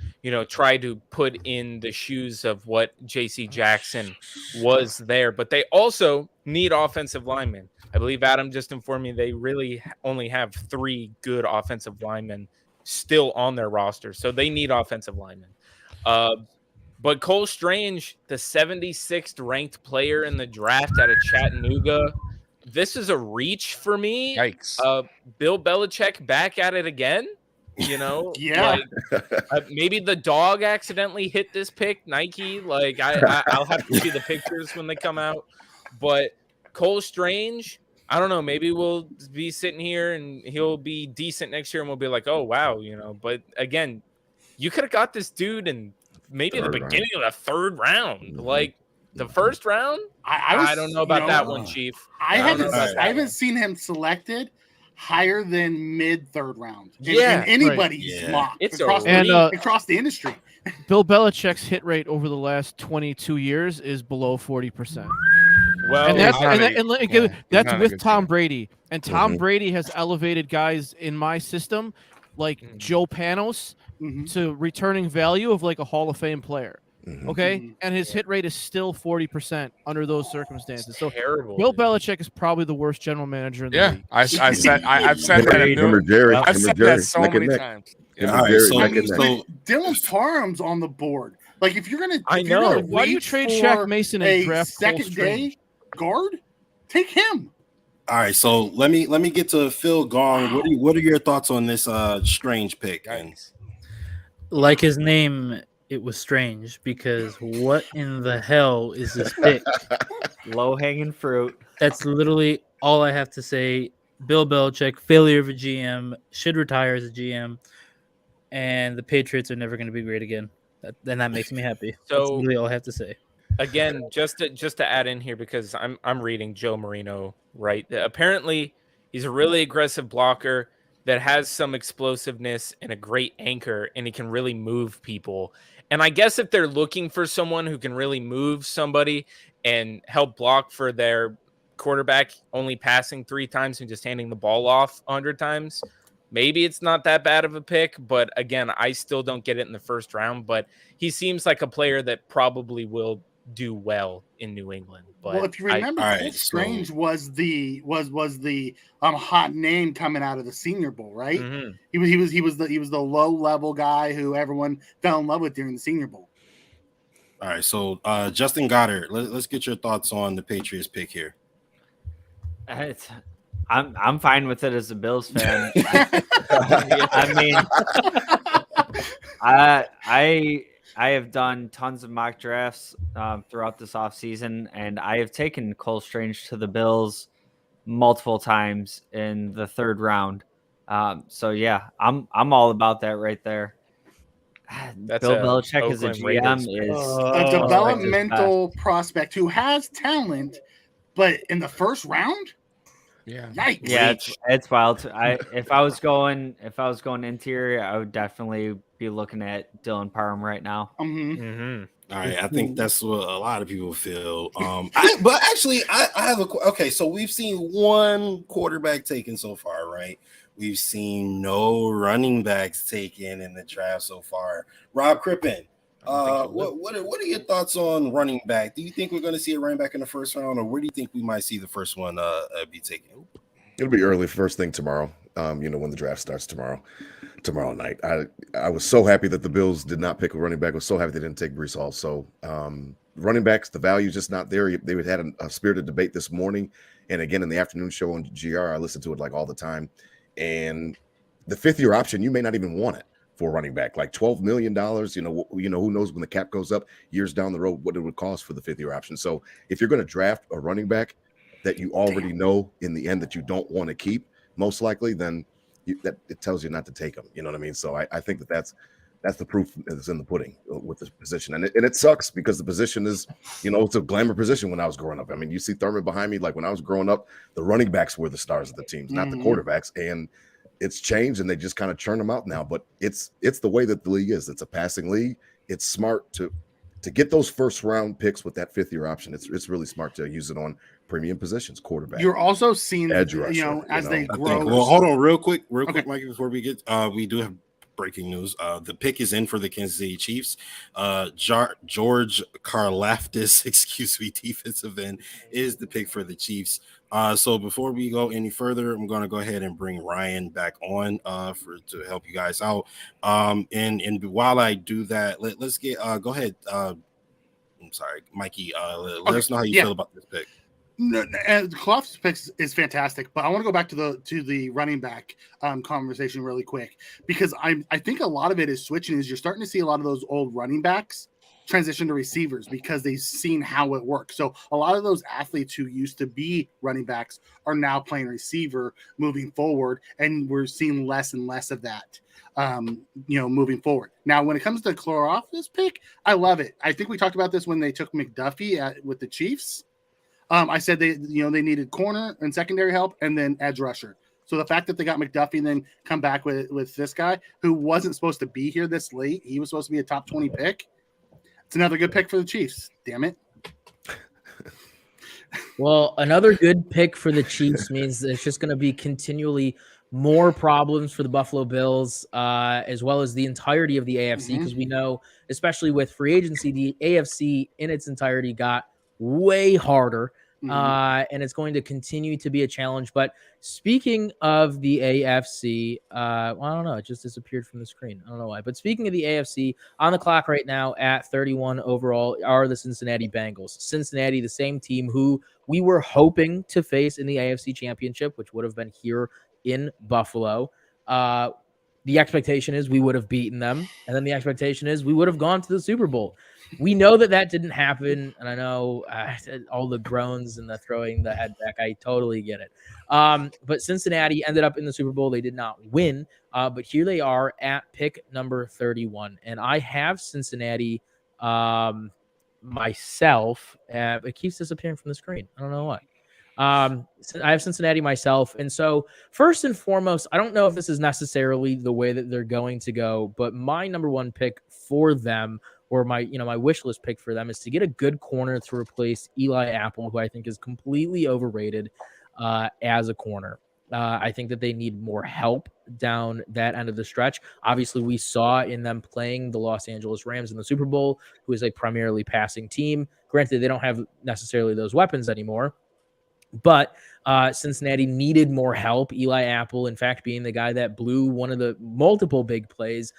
try to put in the shoes of what J.C. Jackson was there. But they also need offensive linemen. I believe Adam just informed me they really only have 3 good offensive linemen still on their roster. So they need offensive linemen. But Cole Strange, the 76th ranked player in the draft out of Chattanooga, this is a reach for me. Yikes. Bill Belichick back at it again. Yeah. Maybe the dog accidentally hit this pick, Nike. I'll have to see the pictures when they come out. But Cole Strange, I don't know. Maybe we'll be sitting here and he'll be decent next year, and we'll be like, oh wow, But again, you could have got this dude in maybe the beginning of the 3rd round, like the 1st round. I don't know about that one, Chief. I haven't seen him selected higher than mid 3rd round. In anybody's mock across the industry. Bill Belichick's hit rate over the last 22 years is below 40%. Well, and that's with Tom Brady. And Tom Brady has elevated guys in my system like Joe Panos to returning value of like a Hall of Fame player. Okay, and his hit rate is still 40% under those circumstances. So terrible. Bill Belichick is probably the worst general manager in the league. I've said that. Remember Jerry? I've said that so many times. Dylan Parham's on the board. Like if you're gonna, why do you trade Shaq Mason and draft second day guard? Take him. All right, so let me get to Phil Gong. What are your thoughts on this Strange pick? Like his name, it was strange because what in the hell is this pick? Low hanging fruit. That's literally all I have to say. Bill Belichick, failure of a GM, should retire as a GM, and the Patriots are never going to be great again. Then that makes me happy. So that's really all I have to say. Again, just to add in here because I'm reading Joe Marino right. Apparently, he's a really aggressive blocker that has some explosiveness and a great anchor, and he can really move people. And I guess if they're looking for someone who can really move somebody and help block for their quarterback only passing 3 times and just handing the ball off 100 times, maybe it's not that bad of a pick. But again, I still don't get it in the 1st round. But he seems like a player that probably will do well in New England. But if you remember, Cole Strange was the hot name coming out of the Senior Bowl, right? Mm-hmm. He was the low level guy who everyone fell in love with during the Senior Bowl. All right, so Justin Goddard, let's get your thoughts on the Patriots pick here. I'm fine with it as a Bills fan. I mean, I have done tons of mock drafts throughout this offseason, and I have taken Cole Strange to the Bills multiple times in the 3rd round. So yeah, I'm all about that right there. That's Bill Belichick as a GM is a developmental prospect who has talent, but in the 1st round, yikes. Yeah, it's wild. If I was going interior, I would definitely be looking at Dylan Parham right now. All right, I think that's what a lot of people feel. But actually, I have okay. So we've seen 1 quarterback taken so far, right? We've seen no running backs taken in the draft so far. Rob Crippen, what are your thoughts on running back? Do you think we're going to see a running back in the 1st round, or where do you think we might see the first one be taken? It'll be early, first thing tomorrow. When the draft starts tomorrow night. I was so happy that the Bills did not pick a running back. I was so happy they didn't take Breece Hall. So running backs, the value is just not there. They had a spirited debate this morning, And again, in the afternoon show on GR, I listen to it like all the time. And the 5th-year option, you may not even want it for running back, like $12 million. Who knows when the cap goes up years down the road, what it would cost for the 5th-year option. So if you're going to draft a running back that you already know in the end that you don't want to keep, most likely, then that it tells you not to take them. You know what I mean? So I think that's the proof that's in the pudding with this position. And it sucks because the position is, it's a glamour position when I was growing up. I mean, you see Thurman behind me. Like when I was growing up, the running backs were the stars of the teams, not the quarterbacks. And it's changed and they just kind of churn them out now. But it's the way that the league is. It's a passing league. It's smart to get those first round picks with that 5th-year option. It's really smart to use it on premium positions, quarterback. You're also seeing, edge rusher, as they grow. Well, hold on real quick, Mikey, before we get, we do have breaking news. The pick is in for the Kansas City Chiefs. George Karlaftis, defensive end, is the pick for the Chiefs. So before we go any further, I'm going to go ahead and bring Ryan back on to help you guys out. And while I do that, let's get go ahead. I'm sorry, Mikey. Let us know how you feel about this pick. No, Klopp's pick is fantastic, but I want to go back to the running back conversation really quick because I think a lot of it is switching. Is you're starting to see a lot of those old running backs transition to receivers because they've seen how it works. So a lot of those athletes who used to be running backs are now playing receiver moving forward, and we're seeing less and less of that. Moving forward. Now, when it comes to Klopp's pick, I love it. I think we talked about this when they took McDuffie with the Chiefs. I said they needed corner and secondary help and then edge rusher. So the fact that they got McDuffie and then come back with this guy who wasn't supposed to be here this late, he was supposed to be a top 20 pick. It's another good pick for the Chiefs. Damn it. Well, another good pick for the Chiefs means that it's just going to be continually more problems for the Buffalo Bills, as well as the entirety of the AFC, because we know, especially with free agency, the AFC in its entirety got way harder, and it's going to continue to be a challenge. But speaking of the AFC, I don't know, it just disappeared from the screen. I don't know why. But speaking of the AFC, on the clock right now at 31 overall are the Cincinnati Bengals. Cincinnati, the same team who we were hoping to face in the AFC Championship, which would have been here in Buffalo. The expectation is we would have beaten them, and then the expectation is we would have gone to the Super Bowl. We know that didn't happen, and I know all the groans and the throwing the head back. I totally get it. But Cincinnati ended up in the Super Bowl. They did not win, but here they are at pick number 31, and I have Cincinnati myself. It keeps disappearing from the screen. I don't know why. I have Cincinnati myself. And so first and foremost, I don't know if this is necessarily the way that they're going to go, but my number one pick for them, or my wish list pick for them, is to get a good corner to replace Eli Apple, who I think is completely overrated as a corner. I think that they need more help down that end of the stretch. Obviously, we saw in them playing the Los Angeles Rams in the Super Bowl, who is a primarily passing team. Granted, they don't have necessarily those weapons anymore, but Cincinnati needed more help. Eli Apple, in fact, being the guy that blew one of the multiple big plays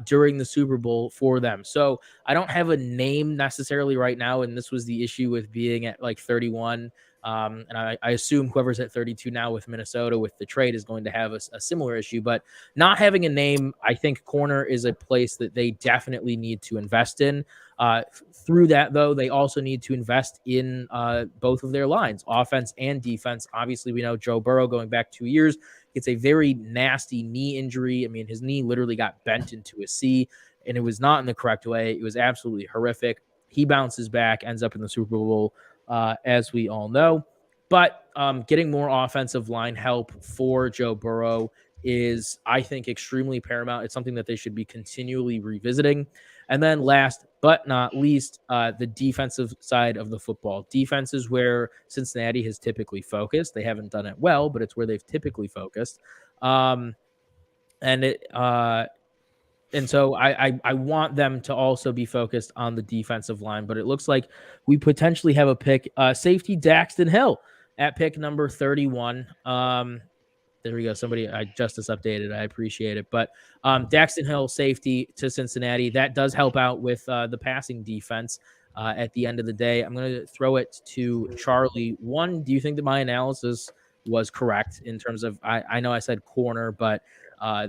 during the Super Bowl for them. So I don't have a name necessarily right now, and this was the issue with being at like 31. And I assume whoever's at 32 now with Minnesota with the trade is going to have a similar issue. But not having a name, I think corner is a place that they definitely need to invest in. Through that, though, they also need to invest in both of their lines, offense and defense. Obviously, we know Joe Burrow, going back 2 years, gets a very nasty knee injury. I mean, his knee literally got bent into a C, and it was not in the correct way. It was absolutely horrific. He bounces back, ends up in the Super Bowl, as we all know. But getting more offensive line help for Joe Burrow is, I think, extremely paramount. It's something that they should be continually revisiting. And then last but not least, the defensive side of the football. Defense is where Cincinnati has typically focused. They haven't done it well, but it's where they've typically focused. And so I want them to also be focused on the defensive line, but it looks like we potentially have a pick, safety Daxton Hill at pick number 31. There we go. Somebody, Justus updated. I appreciate it. But Daxton Hill, safety to Cincinnati. That does help out with the passing defense. at the end of the day. I'm going to throw it to Charlie. One, do you think that my analysis was correct in terms of, I know I said corner, but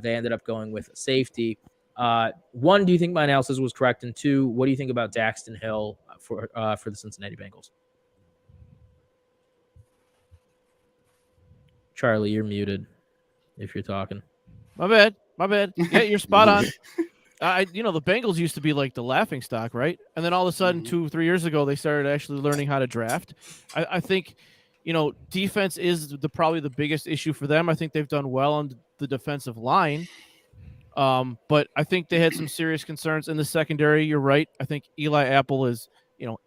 they ended up going with safety. One, do you think my analysis was correct? And two, what do you think about Daxton Hill for the Cincinnati Bengals? Charlie, you're muted if you're talking. My bad. Yeah, you're spot on. The Bengals used to be like the laughing stock, right? And then all of a sudden, 2-3 years ago, they started actually learning how to draft. I think, defense is probably the biggest issue for them. I think they've done well on the defensive line. But I think they had some serious concerns in the secondary. You're right. I think Eli Apple is,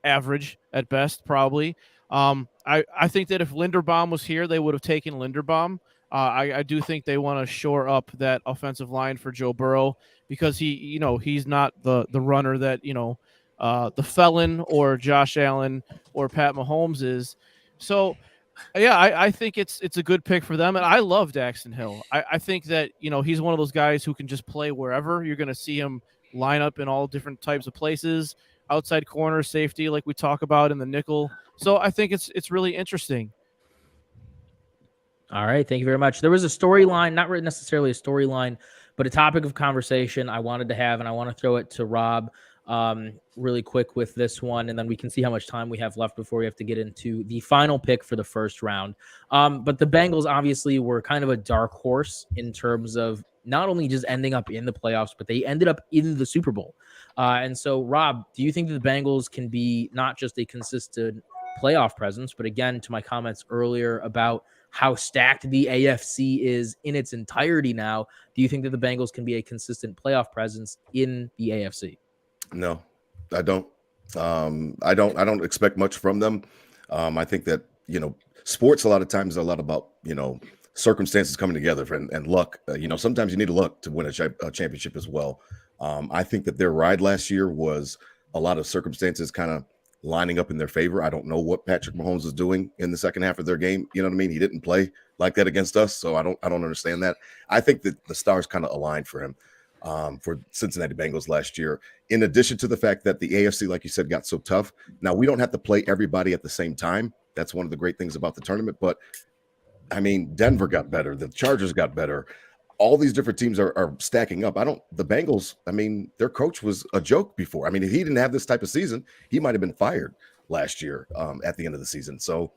average at best, probably. I think that if Linderbaum was here, they would have taken Linderbaum. I do think they want to shore up that offensive line for Joe Burrow because he's not the runner that, the Felon or Josh Allen or Pat Mahomes is. So, yeah, I think it's a good pick for them. And I love Daxton Hill. I think that, he's one of those guys who can just play wherever. You're going to see him line up in all different types of places, outside corner, safety, like we talk about in the nickel. So I think it's really interesting. All right. Thank you very much. There was a storyline, not really necessarily a storyline, but a topic of conversation I wanted to have, and I want to throw it to Rob really quick with this one, and then we can see how much time we have left before we have to get into the final pick for the first round. But the Bengals obviously were kind of a dark horse in terms of not only just ending up in the playoffs, but they ended up in the Super Bowl. And so, Rob, do you think that the Bengals can be not just a consistent playoff presence, but again, to my comments earlier about how stacked the AFC is in its entirety now, do you think that the Bengals can be a consistent playoff presence in the AFC? No, I don't. I don't expect much from them. I think that, sports a lot of times are a lot about, circumstances coming together and luck. Sometimes you need luck to win a championship as well. I think that their ride last year was a lot of circumstances kind of lining up in their favor. I don't know what Patrick Mahomes is doing in the second half of their game. You know what I mean? He didn't play like that against us, so I don't understand that. I think that the stars kind of aligned for him for Cincinnati Bengals last year. In addition to the fact that the AFC, like you said, got so tough. Now we don't have to play everybody at the same time. That's one of the great things about the tournament. But I mean, Denver got better. The Chargers got better. All these different teams are stacking up. The Bengals, I mean, their coach was a joke before. I mean, if he didn't have this type of season, he might have been fired last year at the end of the season. So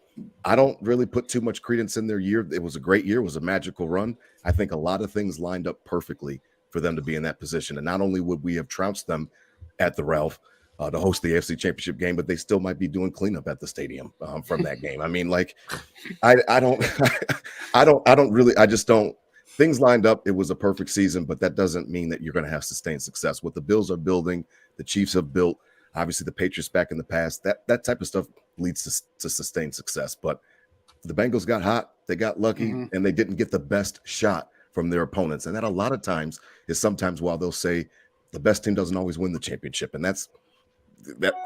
I don't really put too much credence in their year. It was a great year. It was a magical run. I think a lot of things lined up perfectly for them to be in that position. And not only would we have trounced them at the Ralph to host the AFC Championship game, but they still might be doing cleanup at the stadium from that game. I mean, like, I just don't. Things lined up. It was a perfect season, but that doesn't mean that you're going to have sustained success. What the Bills are building, the Chiefs have built, obviously the Patriots back in the past, that type of stuff leads to sustained success. But the Bengals got hot, they got lucky, and they didn't get the best shot from their opponents. And that a lot of times is sometimes why they'll say the best team doesn't always win the championship. And that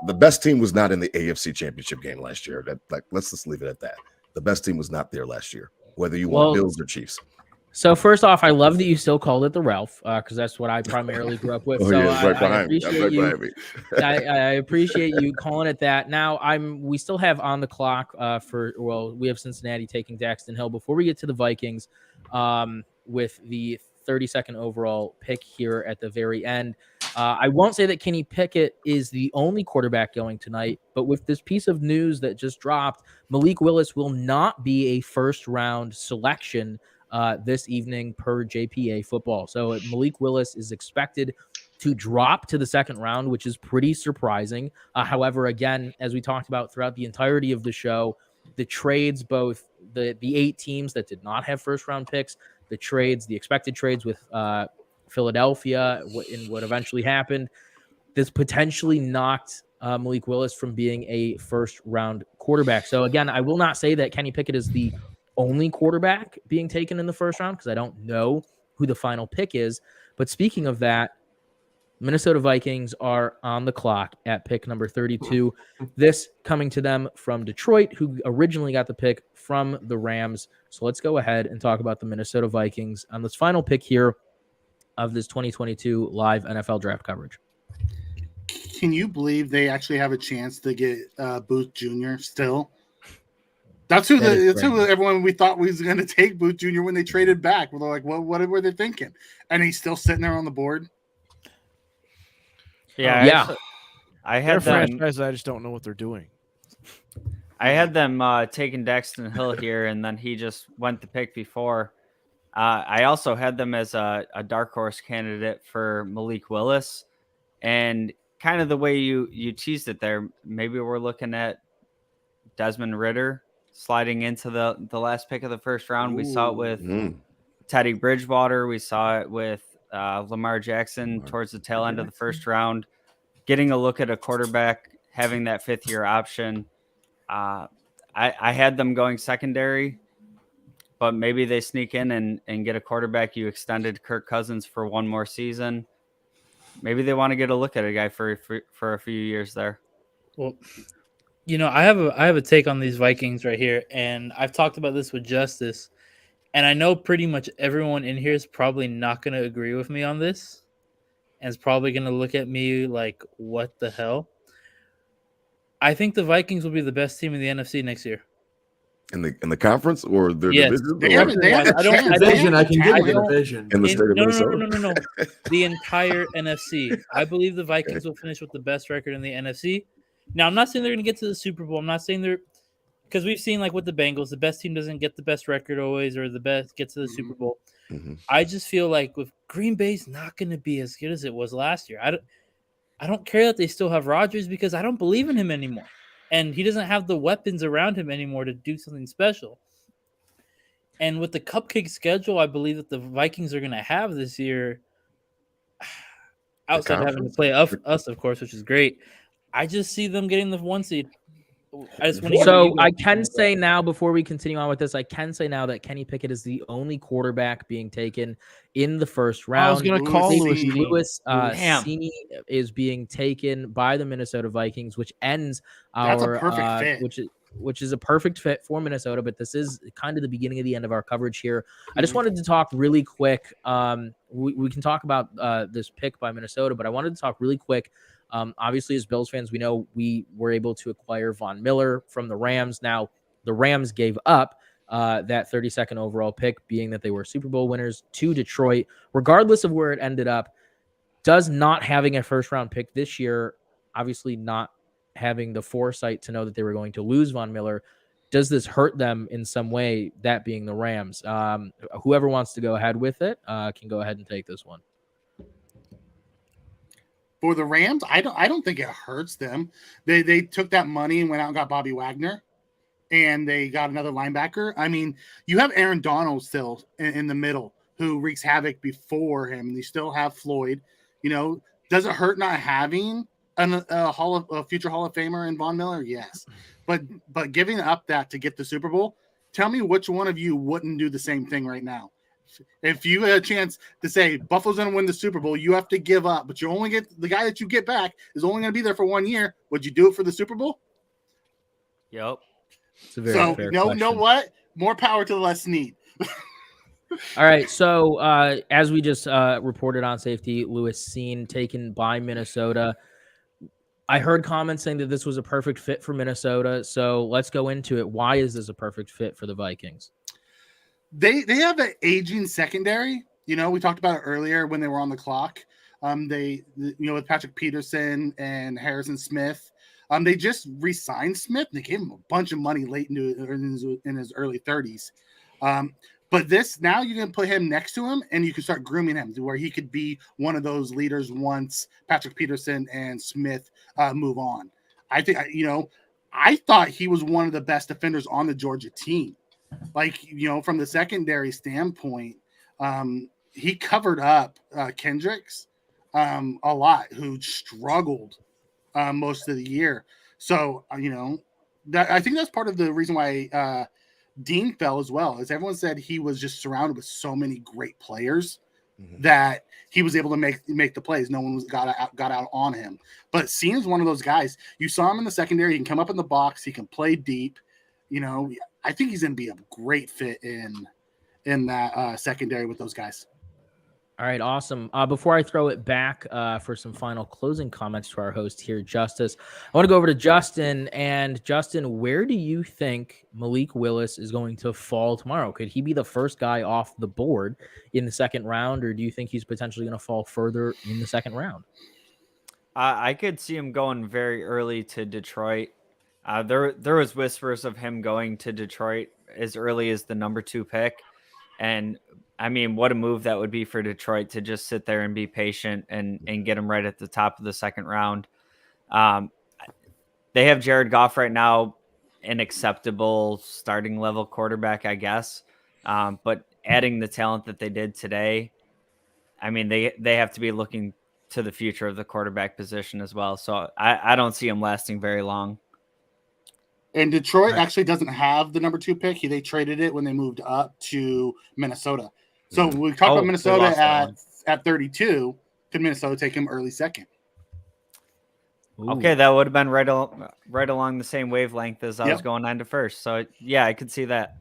the best team was not in the AFC Championship game last year. Let's just leave it at that. The best team was not there last year, whether you want Bills or Chiefs. So first off, I love that you still called it the Ralph because that's what I primarily grew up with. I appreciate you calling it that. Now we still have on the clock we have Cincinnati taking Daxton Hill. Before we get to the Vikings with the 32nd overall pick here at the very end, I won't say that Kenny Pickett is the only quarterback going tonight, but with this piece of news that just dropped, Malik Willis will not be a first-round selection this evening per JPA football. So Malik Willis is expected to drop to the second round, which is pretty surprising. However, again, as we talked about throughout the entirety of the show, the trades, both the 8 teams that did not have first round picks, the expected trades with Philadelphia in what eventually happened, this potentially knocked Malik Willis from being a first round quarterback. So again, I will not say that Kenny Pickett is the only quarterback being taken in the first round because I don't know who the final pick is. But speaking of that, Minnesota Vikings are on the clock at pick number 32. This coming to them from Detroit, who originally got the pick from the Rams. So let's go ahead and talk about the Minnesota Vikings on this final pick here of this 2022 live NFL draft coverage. Can you believe they actually have a chance to get Booth Jr. still? That's who everyone we thought was going to take Booth Jr. when they traded back. We're like, what were they thinking? And he's still sitting there on the board. Yeah. I had They're them. franchise. I just don't know what they're doing. I had them taking Daxton Hill here, and then he just went the pick before. I also had them as a dark horse candidate for Malik Willis, and kind of the way you teased it there. Maybe we're looking at Desmond Ridder sliding into the last pick of the first round. We saw it with Teddy Bridgewater. We saw it with Lamar Jackson towards the tail end of the first round. Getting a look at a quarterback, having that fifth-year option. I had them going secondary, but maybe they sneak in and get a quarterback. You extended Kirk Cousins for one more season. Maybe they want to get a look at a guy for a few years there. Well, I have a take on these Vikings right here, and I've talked about this with Justus, and I know pretty much everyone in here is probably not going to agree with me on this, and is probably going to look at me like, what the hell? I think the Vikings will be the best team in the NFC next year. In the conference or their division? They have a division. I can give you the division. In the state of Minnesota? No. The entire NFC. I believe the Vikings will finish with the best record in the NFC. Now, I'm not saying they're going to get to the Super Bowl. I'm not saying they're – because we've seen, like, with the Bengals, the best team doesn't get the best record always or the best gets to the Super Bowl. I just feel like with Green Bay's not going to be as good as it was last year. I don't care that they still have Rodgers because I don't believe in him anymore. And he doesn't have the weapons around him anymore to do something special. And with the cupcake schedule, I believe that the Vikings are going to have this year, outside having to play us, of course, which is great. I just see them getting the 1 seed. I can say now, before we continue on with this, I can say now that Kenny Pickett is the only quarterback being taken in the first round. I was going to call Lewis Cini is being taken by the Minnesota Vikings, which ends our which is a perfect fit for Minnesota. But this is kind of the beginning of the end of our coverage here. I just wanted to talk really quick. We can talk about this pick by Minnesota, but I wanted to talk really quick. Obviously, as Bills fans, we know we were able to acquire Von Miller from the Rams. Now, the Rams gave up that 32nd overall pick, being that they were Super Bowl winners, to Detroit. Regardless of where it ended up, does not having a first-round pick this year, obviously not having the foresight to know that they were going to lose Von Miller, does this hurt them in some way, that being the Rams? Whoever wants to go ahead with it can go ahead and take this one. For the Rams, I don't think it hurts them. They took that money and went out and got Bobby Wagner, and they got another linebacker. I mean, you have Aaron Donald still in the middle who wreaks havoc before him. You still have Floyd. Does it hurt not having a future Hall of Famer in Von Miller? Yes, but giving up that to get the Super Bowl, tell me which one of you wouldn't do the same thing right now. If you had a chance to say Buffalo's going to win the Super Bowl, you have to give up, but you only get the guy that you get back is only going to be there for 1 year. Would you do it for the Super Bowl? Yep. It's a very fair question. Know what? More power to the Les Snead. All right. So as we just reported on safety, Lewis Cine taken by Minnesota. I heard comments saying that this was a perfect fit for Minnesota. So let's go into it. Why is this a perfect fit for the Vikings? They have an aging secondary. We talked about it earlier when they were on the clock. With Patrick Peterson and Harrison Smith, they just re-signed Smith. They gave him a bunch of money late in his early 30s. But now you can put him next to him, and you can start grooming him to where he could be one of those leaders once Patrick Peterson and Smith move on. I think I thought he was one of the best defenders on the Georgia team. From the secondary standpoint, he covered up Kendricks a lot, who struggled most of the year. So, I think that's part of the reason why Dean fell as well, as everyone said he was just surrounded with so many great players that he was able to make the plays. No one got out on him. But Cena's one of those guys. You saw him in the secondary. He can come up in the box. He can play deep. I think he's going to be a great fit in that secondary with those guys. All right, awesome. Before I throw it back for some final closing comments to our host here, Justus, I want to go over to Justin. And Justin, where do you think Malik Willis is going to fall tomorrow? Could he be the first guy off the board in the second round, or do you think he's potentially going to fall further in the second round? I could see him going very early to Detroit. There was whispers of him going to Detroit as early as the number 2 pick. And I mean, what a move that would be for Detroit to just sit there and be patient and get him right at the top of the second round. They have Jared Goff right now, an acceptable starting level quarterback, I guess. But adding the talent that they did today, I mean, they have to be looking to the future of the quarterback position as well. So I don't see him lasting very long. And Detroit actually doesn't have the number 2 pick. They traded it when they moved up to Minnesota. So we talked about Minnesota at 32. Could Minnesota take him early second? Ooh. Okay, that would have been right along the same wavelength as I was going on to first. So yeah, I could see that.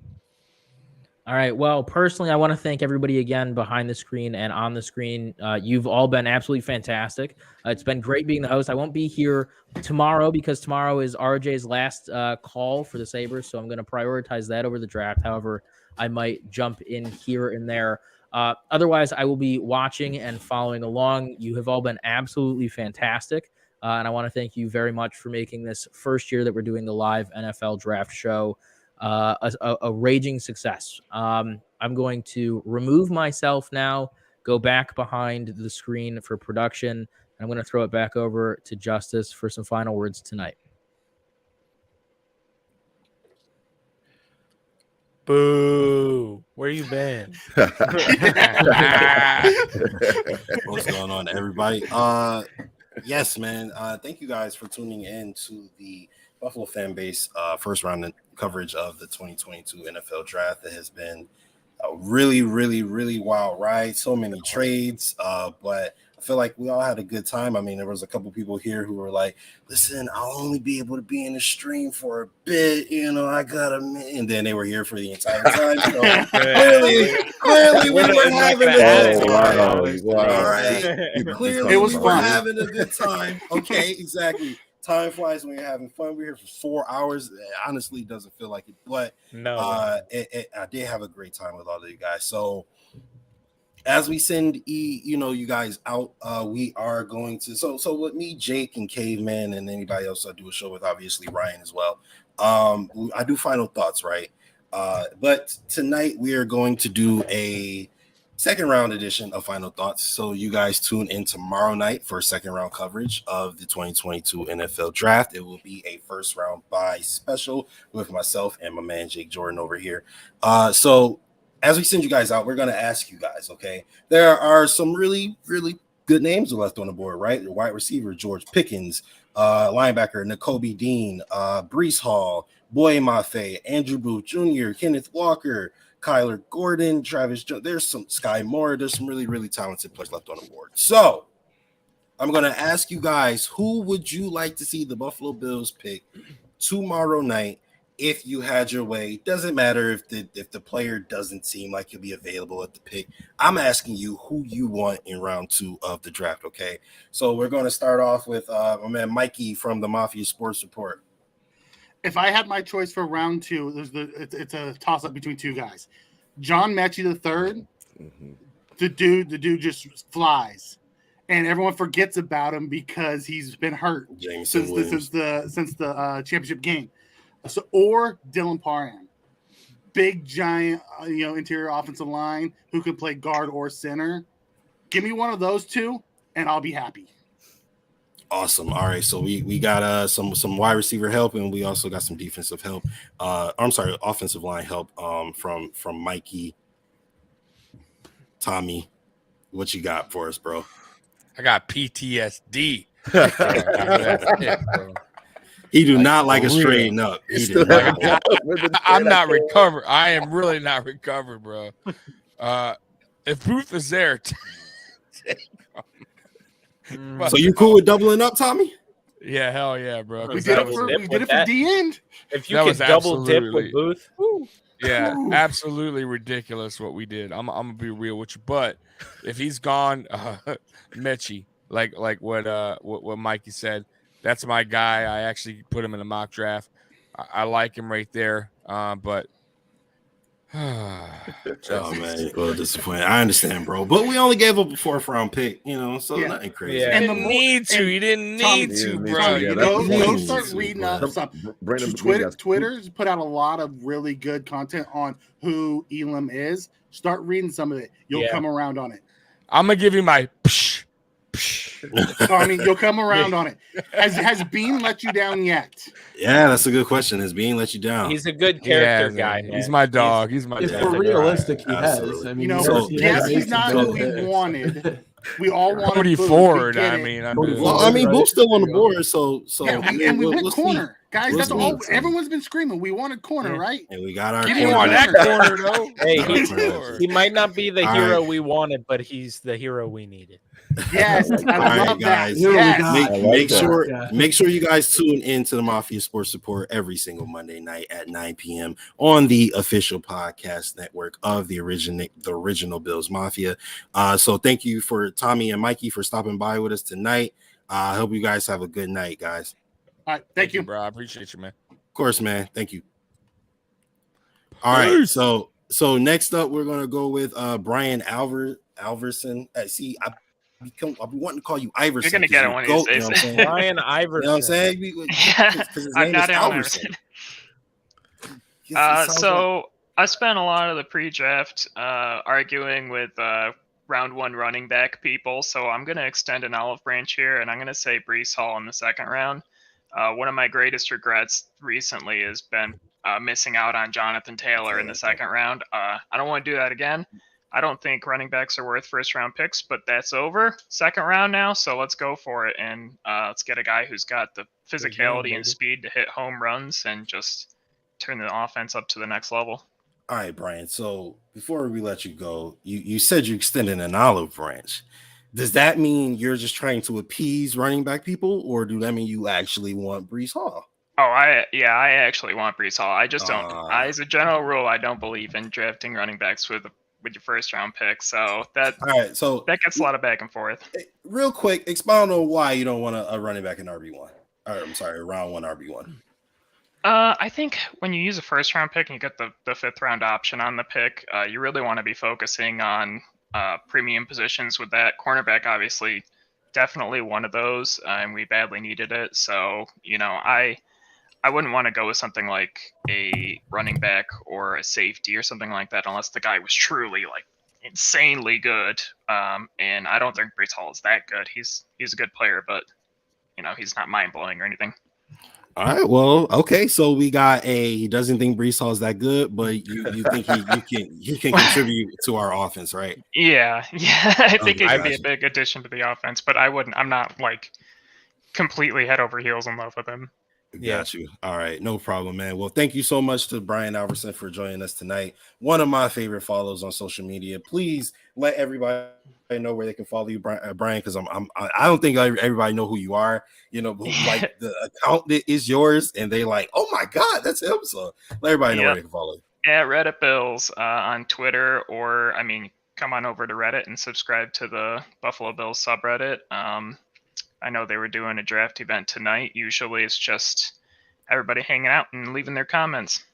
All right. Well, personally, I want to thank everybody again behind the screen and on the screen. You've all been absolutely fantastic. It's been great being the host. I won't be here tomorrow because tomorrow is RJ's last call for the Sabres, so I'm going to prioritize that over the draft. However, I might jump in here and there. Otherwise, I will be watching and following along. You have all been absolutely fantastic, and I want to thank you very much for making this first year that we're doing the live NFL draft show a raging success. I'm going to remove myself now, go back behind the screen for production, and I'm going to throw it back over to Justus for some final words tonight. Boo! Where you been? What's going on, everybody? Yes, man. Thank you guys for tuning in to the Buffalo FAMBase first round coverage of the 2022 NFL draft. That has been a really, really, really wild ride. So many trades, but I feel like we all had a good time. I mean, there was a couple people here who were like, listen, I'll only be able to be in the stream for a bit, I gotta, and then they were here for the entire time. So clearly we were having a good time. All right. Clearly it was we were having a good time. Okay, exactly. Time flies when you're having fun. We're here for 4 hours. It honestly doesn't feel like it, but I did have a great time with all of you guys. So as we send you guys out, we are going to so with me, Jake, and Caveman, and anybody else I do a show with, obviously Ryan as well. I do final thoughts, right? But tonight we are going to do a second round edition of Final Thoughts. So you guys tune in tomorrow night for second round coverage of the 2022 NFL draft. It will be a first round bye special with myself and my man Jake Jordan over here. So as we send you guys out, we're going to ask you guys, okay? There are some really, really good names left on the board, right? The wide receiver, George Pickens, linebacker, Nakobe Dean, Breece Hall, Boye Mafe, Andrew Booth Jr., Kenneth Walker, Kyler Gordon, Travis Jones. There's some Sky Moore. There's some really, really talented players left on the board. So I'm going to ask you guys, who would you like to see the Buffalo Bills pick tomorrow night if you had your way? Doesn't matter if the player doesn't seem like he'll be available at the pick. I'm asking you who you want in round 2 of the draft, okay? So we're going to start off with my man Mikey from the Mafia Sports Report. If I had my choice for round 2, it's a toss-up between 2 guys. John Mechie III, the dude just flies. And everyone forgets about him because he's been hurt since the championship game. So, or Dylan Parham, big giant, interior offensive line who can play guard or center. Give me one of those 2, and I'll be happy. Awesome. All right, so we got some wide receiver help, and we also got some defensive help. Offensive line help from Mikey. Tommy, what you got for us, bro? I got PTSD. He do not like a straighten up. I'm not recovered. I am really not recovered, bro. If Booth is there, so you cool with doubling up, Tommy? Yeah, hell yeah, bro. We did it for the end. If you could double dip with Booth, Yeah, absolutely ridiculous what we did. I'm gonna be real with you, but if he's gone, Mechie, like what Mikey said, that's my guy. I actually put him in a mock draft. I like him right there, but. Oh man, well disappointed. I understand, bro. But we only gave up a 4th-round pick, so nothing crazy. Yeah. You didn't need to. You didn't need to, bro. Go start reading up stuff. Brandon, Twitter's put out a lot of really good content on who Elam is. Start reading some of it. You'll come around on it. I'm gonna give you my. You'll come around on it. Has Bean let you down yet? Yeah, that's a good question. Has Bean let you down? He's a good character guy. Man. He's my dog. He's my dog. For realistic, he Absolutely. has. I mean, he's not who we wanted. We all wanted Cody Ford. I mean, Boop's still on the board, so and we went corner. See. Guys, that's all everyone's been screaming. We wanted corner, right? And we got our corner. That corner though. Hey, he might not be the hero we wanted, but he's the hero we needed. Yes, I love guys. That. Yes. Make sure you guys tune in to the Mafia Sports Report every single Monday night at 9 p.m. on the official podcast network of the original Bills Mafia. So thank you for Tommy and Mikey for stopping by with us tonight. I hope you guys have a good night, guys. All right, thank you, bro. I appreciate you, man. Of course, man. Thank you. All right, so next up, we're gonna go with Brian Alverson. I'll be wanting to call you Iverson. You're gonna get it one of these days. Brian Iverson. You know what I'm saying? I'm not Iverson. So I spent a lot of the pre-draft arguing with round 1 running back people, so I'm going to extend an olive branch here, and I'm going to say Breece Hall in the 2nd round. One of my greatest regrets recently has been missing out on Jonathan Taylor in the 2nd round. I don't want to do that again. I don't think running backs are worth 1st-round picks, but that's over. 2nd round now, so let's go for it, and let's get a guy who's got the physicality and speed to hit home runs and just turn the offense up to the next level. All right, Brian. So before we let you go, you said you extended an olive branch. Does that mean you're just trying to appease running back people, or do that mean you actually want Breece Hall? Oh, I actually want Breece Hall. I just don't. As a general rule, I don't believe in drafting running backs with your 1st-round pick. So that all right. So that gets a lot of back and forth. Real quick, expound on why you don't want a running back in RB1. I'm sorry, round 1 RB1. I think when you use a 1st-round pick and you get the 5th-round option on the pick, you really want to be focusing on premium positions with that. Cornerback, obviously, definitely one of those, and we badly needed it. So, I wouldn't want to go with something like a running back or a safety or something like that unless the guy was truly, insanely good. And I don't think Breece Hall is that good. He's a good player, but, he's not mind-blowing or anything. All right, well, okay. So we got he doesn't think Breece Hall is that good, but you think he can contribute to our offense, right? Yeah. I think it could be a big addition to the offense, but I'm not completely head over heels in love with him. Got you. All right, no problem, man. Well, thank you so much to Brian Alverson for joining us tonight. One of my favorite follows on social media. Please let everybody know where they can follow you, Brian, because I don't think everybody know who you are. The account is yours, and they oh my god, that's him. So let everybody know where they can follow you. Yeah, Reddit Bills on Twitter, or come on over to Reddit and subscribe to the Buffalo Bills subreddit. I know they were doing a draft event tonight. Usually it's just everybody hanging out and leaving their comments.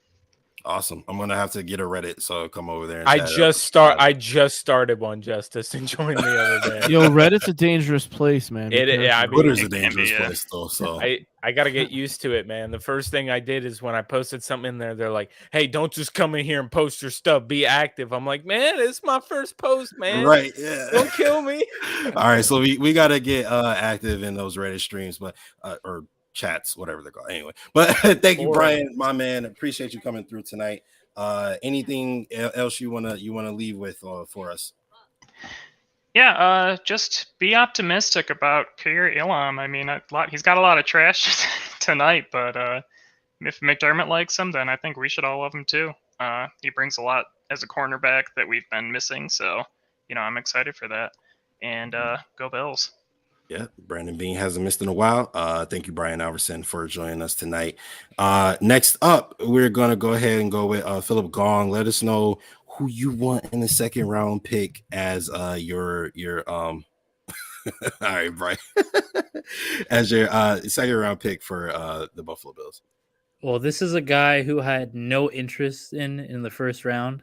Awesome. I'm gonna have to get a Reddit, so come over there. And I just started one, Justus, and joined the other day. Yo, Reddit's a dangerous place, man. Twitter's a dangerous place, though. So I got to get used to it, man. The first thing I did is when I posted something in there, they're like, "Hey, don't just come in here and post your stuff. Be active." I'm like, "Man, it's my first post, man. Right? Yeah. Don't kill me." All right, so we gotta get active in those Reddit streams, but or chats, whatever they're called. Anyway, but thank you, Brian, my man. Appreciate you coming through tonight. Anything else you wanna leave with for us? Yeah, just be optimistic about Caughill Elam. I mean, he's got a lot of trash tonight, but if McDermott likes him, then I think we should all love him too. He brings a lot as a cornerback that we've been missing, so I'm excited for that. And go Bills. Yeah, Brandon Bean hasn't missed in a while. Thank you, Brian Alverson, for joining us tonight. Next up, we're gonna go ahead and go with Philip Gong. Let us know who you want in the second round pick as your all right, Brian, as your second round pick for the Buffalo Bills. Well, this is a guy who had no interest in the first round.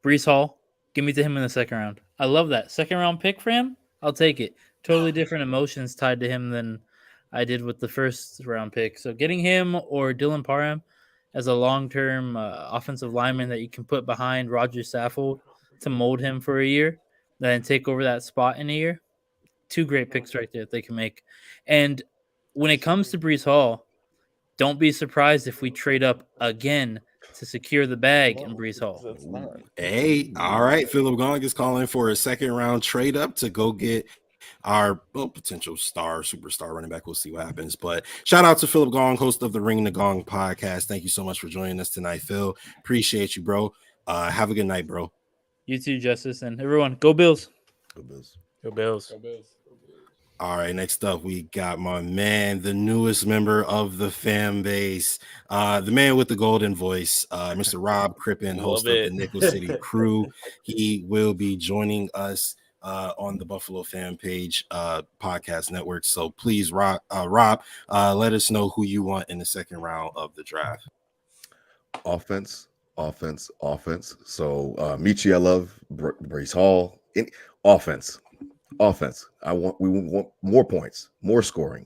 Breece Hall, give me to him in the second round. I love that second round pick for him. I'll take it. Totally different emotions tied to him than I did with the first round pick. So getting him or Dylan Parham as a long-term offensive lineman that you can put behind Roger Saffold to mold him for a year, then take over that spot in a year. Two great picks right there that they can make. And when it comes to Breece Hall, don't be surprised if we trade up again to secure the bag in Breece Hall. Hey, all right. Philip Gong is calling for a second round trade up to go get our potential superstar running back. We'll see what happens. But shout out to Philip Gong, host of the Ring the Gong podcast. Thank you so much for joining us tonight, Phil. Appreciate you, bro. Have a good night, bro. You too, Justus, and everyone. Go Bills. Go Bills. Go Bills. Go Bills. All right, next up, we got my man, the newest member of the fan base, the man with the golden voice, Mr. Rob Crippen, host of the Nickel City Crew. He will be joining us on the Buffalo Fan Page podcast network. So please, Rob, let us know who you want in the second round of the draft. Offense. So Michi, I love Breece Hall. Offense. We want more points, more scoring,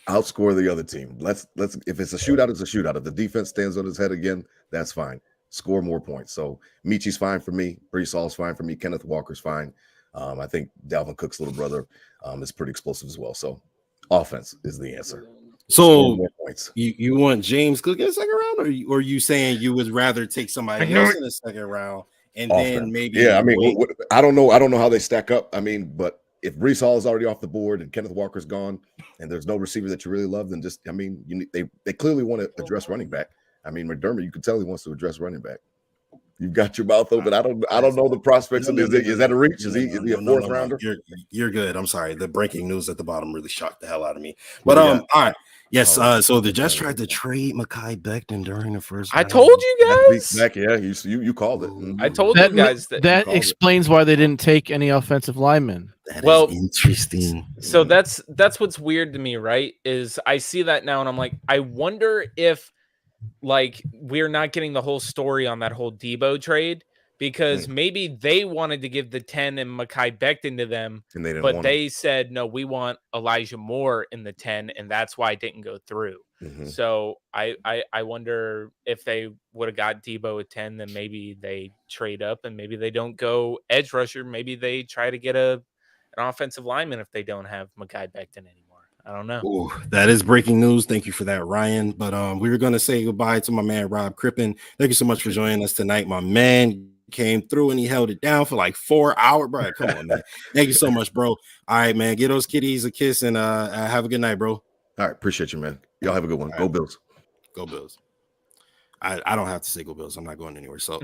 outscore the other team. Let's if it's a shootout, it's a shootout. If the defense stands on his head again, that's fine. Score more points. So Michi's fine for me. Breece Hall's fine for me. Kenneth Walker's fine. I think Dalvin Cook's little brother is pretty explosive as well. So offense is the answer. So you want James Cook in the second round, or you saying you would rather take somebody else in the second round? And then maybe I mean, I don't know how they stack up. I mean, but if Breece Hall is already off the board and Kenneth Walker's gone, and there's no receiver that you really love, then they clearly want to address running back. I mean, McDermott, you can tell he wants to address running back. You've got your mouth open. I don't know the prospects of this. Is that a reach? Is he a fourth rounder? You're good. I'm sorry. The breaking news at the bottom really shocked the hell out of me. But all right. Yes, so the Jets tried to trade Mekhi Becton during the first round. I told you guys. Yeah, you called it. I told you guys that explains why they didn't take any offensive linemen. That is interesting. So that's what's weird to me, right? Is I see that now and I'm like, I wonder if we're not getting the whole story on that whole Debo trade, because maybe they wanted to give the 10 and Mekhi Becton to them, and they didn't but want they said, no, we want Elijah Moore in the 10, and that's why it didn't go through. So I wonder if they would have got Debo at 10, then maybe they trade up and maybe they don't go edge rusher. Maybe they try to get an offensive lineman if they don't have Mekhi Becton anymore. I don't know. Ooh, that is breaking news. Thank you for that, Ryan. But we were going to say goodbye to my man, Rob Crippen. Thank you so much for joining us tonight. My man came through and he held it down for like 4 hours, bro. Come on, man. Thank you so much, bro. All right, man. Get those kitties a kiss and have a good night, bro. All right. Appreciate you, man. Y'all have a good one. Go Bills. Go Bills. I don't have to say go Bills. I'm not going anywhere. So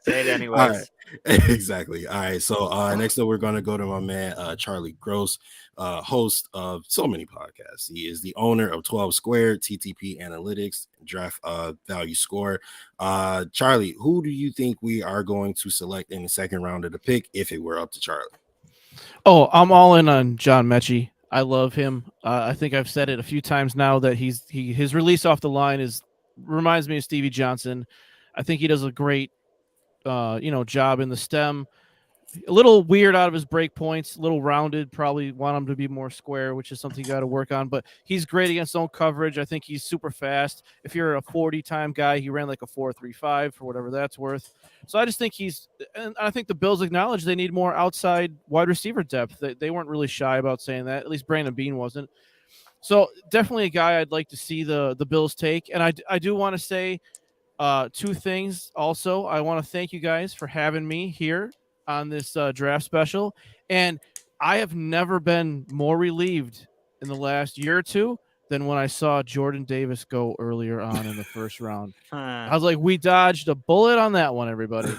say it anyways. All right. Exactly. All right. So next up, we're going to go to my man, Charlie Gross, host of so many podcasts. He is the owner of 12 Squared, TTP Analytics, Draft Value Score. Charlie, who do you think we are going to select in the second round of the pick if it were up to Charlie? Oh, I'm all in on John Mechie. I love him. I think I've said it a few times now that his release off the line reminds me of Stevie Johnson. I think he does a great job in the stem. A little weird out of his break points, a little rounded, probably want him to be more square, which is something you got to work on, but he's great against zone coverage. I think he's super fast. If you're a 40-time guy, he ran like a 4.35 for whatever that's worth. So I just think and I think the Bills acknowledge they need more outside wide receiver depth. They weren't really shy about saying that. At least Brandon Bean wasn't. So definitely a guy I'd like to see the Bills take. And I do want to say two things also. I want to thank you guys for having me here on this draft special. And I have never been more relieved in the last year or two than when I saw Jordan Davis go earlier on in the first round. I was like, we dodged a bullet on that one, everybody.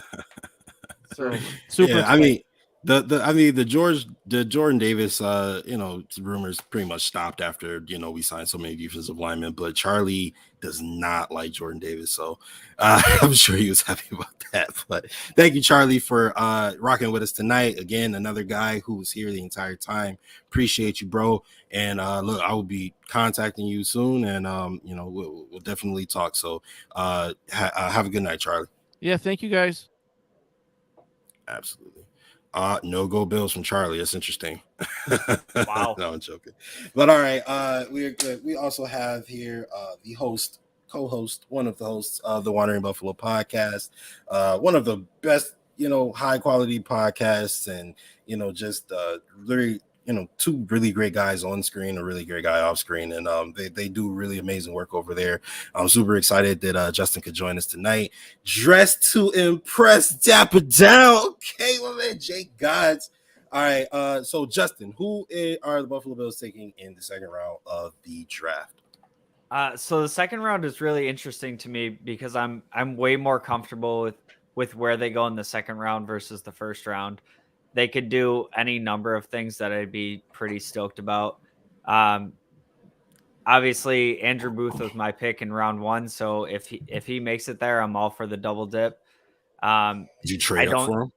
So super. Yeah, I mean, the Jordan Davis rumors pretty much stopped after we signed so many defensive linemen, but Charlie does not like Jordan Davis, so I'm sure he was happy about that. But thank you, Charlie, for rocking with us tonight. Again, another guy who was here the entire time. Appreciate you, bro. And look, I will be contacting you soon, and we'll definitely talk. So have a good night, Charlie. Yeah, thank you guys. Absolutely. No go Bills from Charlie. That's interesting. Wow. No, I'm joking. But all right, we're good. We also have here the co-host, one of the hosts of the Wandering Buffalo podcast, one of the best, high quality podcasts, and just literally, two really great guys on screen, a really great guy off screen, and they do really amazing work over there. I'm super excited that Justin could join us tonight, dressed to impress, dapper down. Okay, my man, Jake Gods. All right, so Justin, who are the Buffalo Bills taking in the second round of the draft? So the second round is really interesting to me because I'm way more comfortable with where they go in the second round versus the first round. They could do any number of things that I'd be pretty stoked about. Obviously, Andrew Booth was my pick in round 1, so if he makes it there, I'm all for the double dip. Did you trade up for him?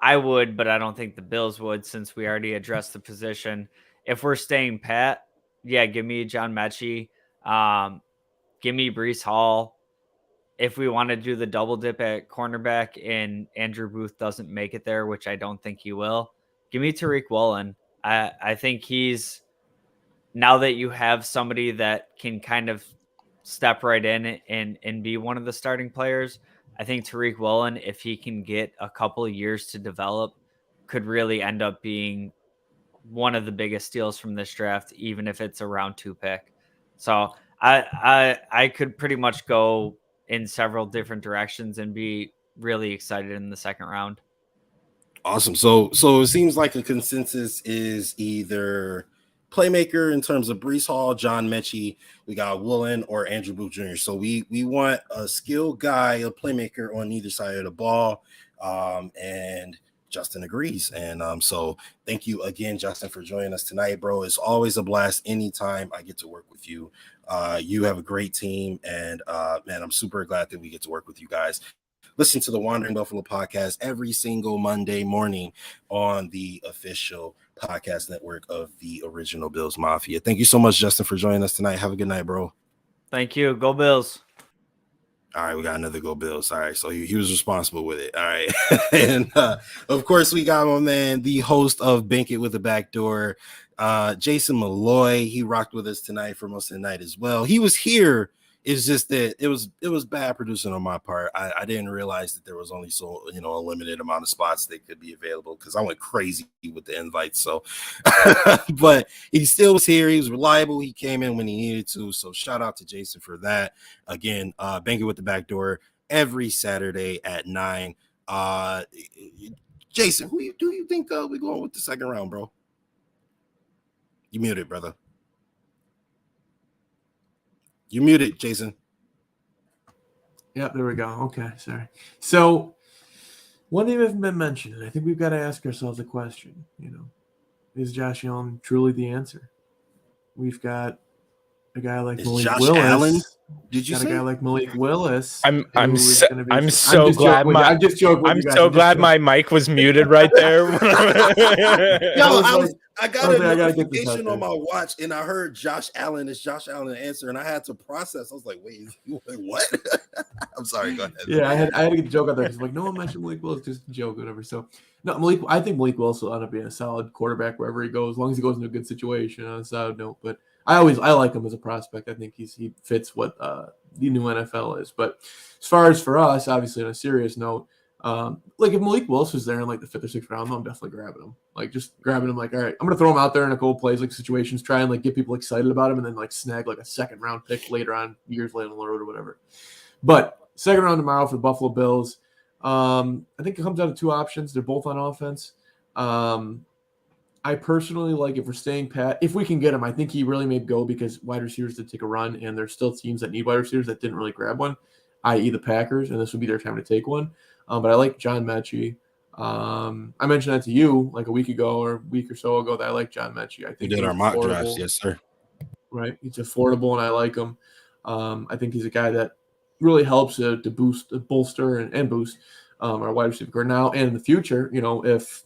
I would, but I don't think the Bills would, since we already addressed the position. If we're staying pat, yeah, give me John Mechie. Give me Breece Hall. If we want to do the double dip at cornerback and Andrew Booth doesn't make it there, which I don't think he will, give me Tariq Woolen. I think he's, now that you have somebody that can kind of step right in and be one of the starting players, I think Tariq Woolen, if he can get a couple of years to develop, could really end up being one of the biggest steals from this draft, even if it's a round 2 pick. So I could pretty much go in several different directions and be really excited in the second round. Awesome. So it seems like a consensus is either playmaker in terms of Breece Hall, John Mechie, we got Woolen, or Andrew Booth Jr. So we want a skilled guy, a playmaker on either side of the ball. And Justin agrees. And so thank you again, Justin, for joining us tonight, bro. It's always a blast anytime I get to work with you. You have a great team, and man, I'm super glad that we get to work with you guys. Listen to the Wandering Buffalo podcast every single Monday morning on the official podcast network of the original Bills Mafia. Thank you so much, Justin, for joining us tonight. Have a good night, bro. Thank you. Go Bills. All right, we got another Go Bills. All right, so he was responsible with it. All right. And of course, we got my man, the host of Bank It with the Backdoor, Jason Malloy. He rocked with us tonight for most of the night as well. He was here. It's just that it was bad producing on my part. I didn't realize that there was only a limited amount of spots that could be available because I went crazy with the invites. So, but he still was here. He was reliable. He came in when he needed to. So shout out to Jason for that. Again, Bank It with the Backdoor every Saturday at 9. Jason, who do you think we're going with the second round, bro? You muted, brother. You muted, Jason. Yep, there we go. Okay, sorry. So, one name hasn't been mentioned, and I think we've got to ask ourselves a question. Is Josh Allen truly the answer? We've got a guy like Malik Josh Willis. Allen? Did you got say? A guy like Malik Willis? I'm so glad my mic was muted right there. I got a notification on my watch, and I heard Josh Allen is Josh Allen answer, and I had to process. I was like, wait what? I'm sorry. Go ahead. Yeah, I had to get the joke out there because no one mentioned Malik Willis, just a joke, or whatever. So, no, I think Malik Willis will end up being a solid quarterback wherever he goes, as long as he goes into a good situation. On a side note, but I like him as a prospect. I think he fits what the new NFL is. But as far as for us, obviously, on a serious note, like if Malik Willis was there in like the 5th or 6th round, I'm definitely grabbing him. Like just grabbing him. Like, all right, I'm gonna throw him out there in a couple plays, like situations, try and like get people excited about him, and then like snag like a 2nd round pick later on, years later on the road or whatever. But 2nd round tomorrow for the Buffalo Bills. I think it comes down to 2 options. They're both on offense. I personally like, if we're staying pat, if we can get him, I think he really may go because wide receivers did take a run, and there's still teams that need wide receivers that didn't really grab one, i.e. the Packers, and this would be their time to take one. But I like John Mechie. I mentioned that to you like a week ago or a week or so ago that I like John Mechie. I We think did he's our mock affordable. drafts, yes, sir. Right, he's affordable, and I like him. I think he's a guy that really helps to bolster and boost our wide receiver core now and in the future. You know, if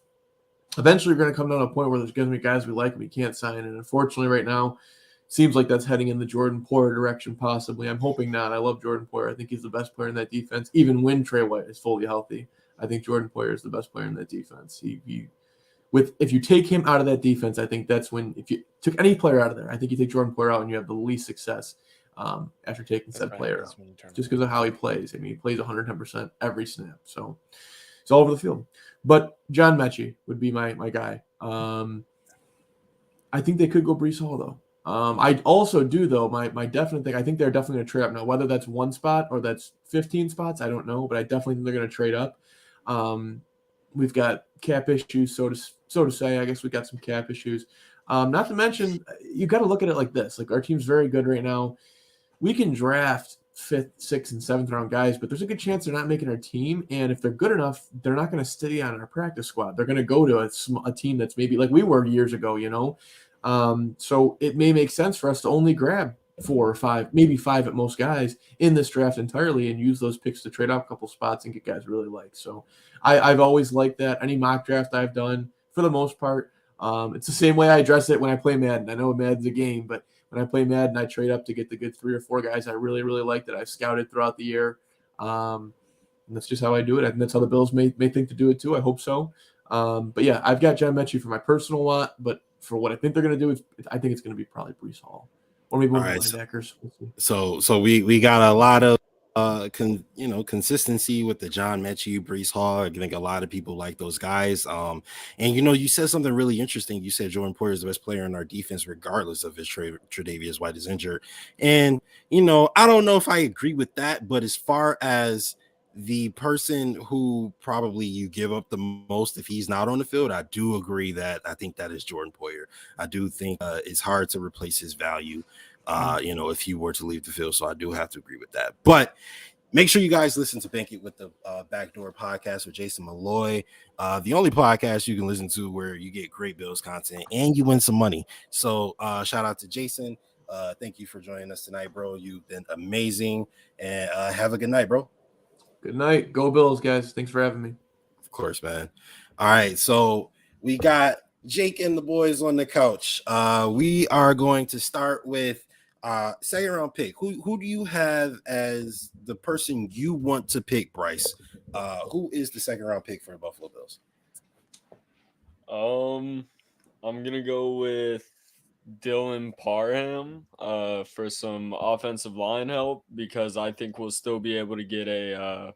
eventually we're going to come down to a point where there's going to be guys we like and we can't sign, and unfortunately, right now, seems like that's heading in the Jordan Poyer direction. Possibly, I'm hoping not. I love Jordan Poyer. I think he's the best player in that defense, even when Trey White is fully healthy. I think Jordan Poyer is the best player in that defense. If you take him out of that defense, I think that's when, if you took any player out of there, I think you take Jordan Poyer out and you have the least success after taking said player out, just because of how he plays. I mean, he plays 110% every snap, so it's all over the field. But John Mechie would be my guy. I think they could go Breece Hall though. I also do though. My definite thing. I think they're definitely going to trade up now. Whether that's one spot or that's 15 spots, I don't know. But I definitely think they're going to trade up. We've got cap issues, so to say. I guess we got some cap issues. Not to mention, you got to look at it like this. Like, our team's very good right now. We can draft 5th, 6th, and 7th round guys, but there's a good chance they're not making our team. And if they're good enough, they're not going to stay on our practice squad. They're going to go to a team that's maybe like we were years ago, you know. So it may make sense for us to only grab 4 or 5, maybe 5 at most guys in this draft entirely, and use those picks to trade up a couple spots and get guys really like. So I've always liked that. Any mock draft I've done, for the most part, it's the same way I address it when I play Madden. I know Madden's a game, but when I play Madden, I trade up to get the good 3 or 4 guys I really, really like that I've scouted throughout the year. And that's just how I do it. I think that's how the Bills may think to do it too. I hope so. But yeah, I've got John Mechie for my personal lot, but for what I think they're going to do, I think it's going to be probably Breece Hall. Or maybe one of the linebackers. So we got a lot of consistency with the John Mechie, Breece Hall. I think a lot of people like those guys. And you said something really interesting. You said Jordan Poyer is the best player in our defense, regardless of his Tre'Davious White is injured. And I don't know if I agree with that, but as far as the person who probably you give up the most if he's not on the field, I do agree that I think that is Jordan Poyer. I do think it's hard to replace his value, if he were to leave the field. So I do have to agree with that. But make sure you guys listen to Bank It with the Backdoor podcast with Jason Malloy, the only podcast you can listen to where you get great Bills content and you win some money. So shout out to Jason. Thank you for joining us tonight, bro. You've been amazing, and have a good night, bro. Good night. Go Bills, guys. Thanks for having me. Of course, man. All right, so we got Jake and the boys on the couch. We are going to start with second round pick. Who do you have as the person you want to pick, Bryce? Who is the second round pick for the Buffalo Bills? I'm gonna go with Dylan Parham for some offensive line help, because I think we'll still be able to get a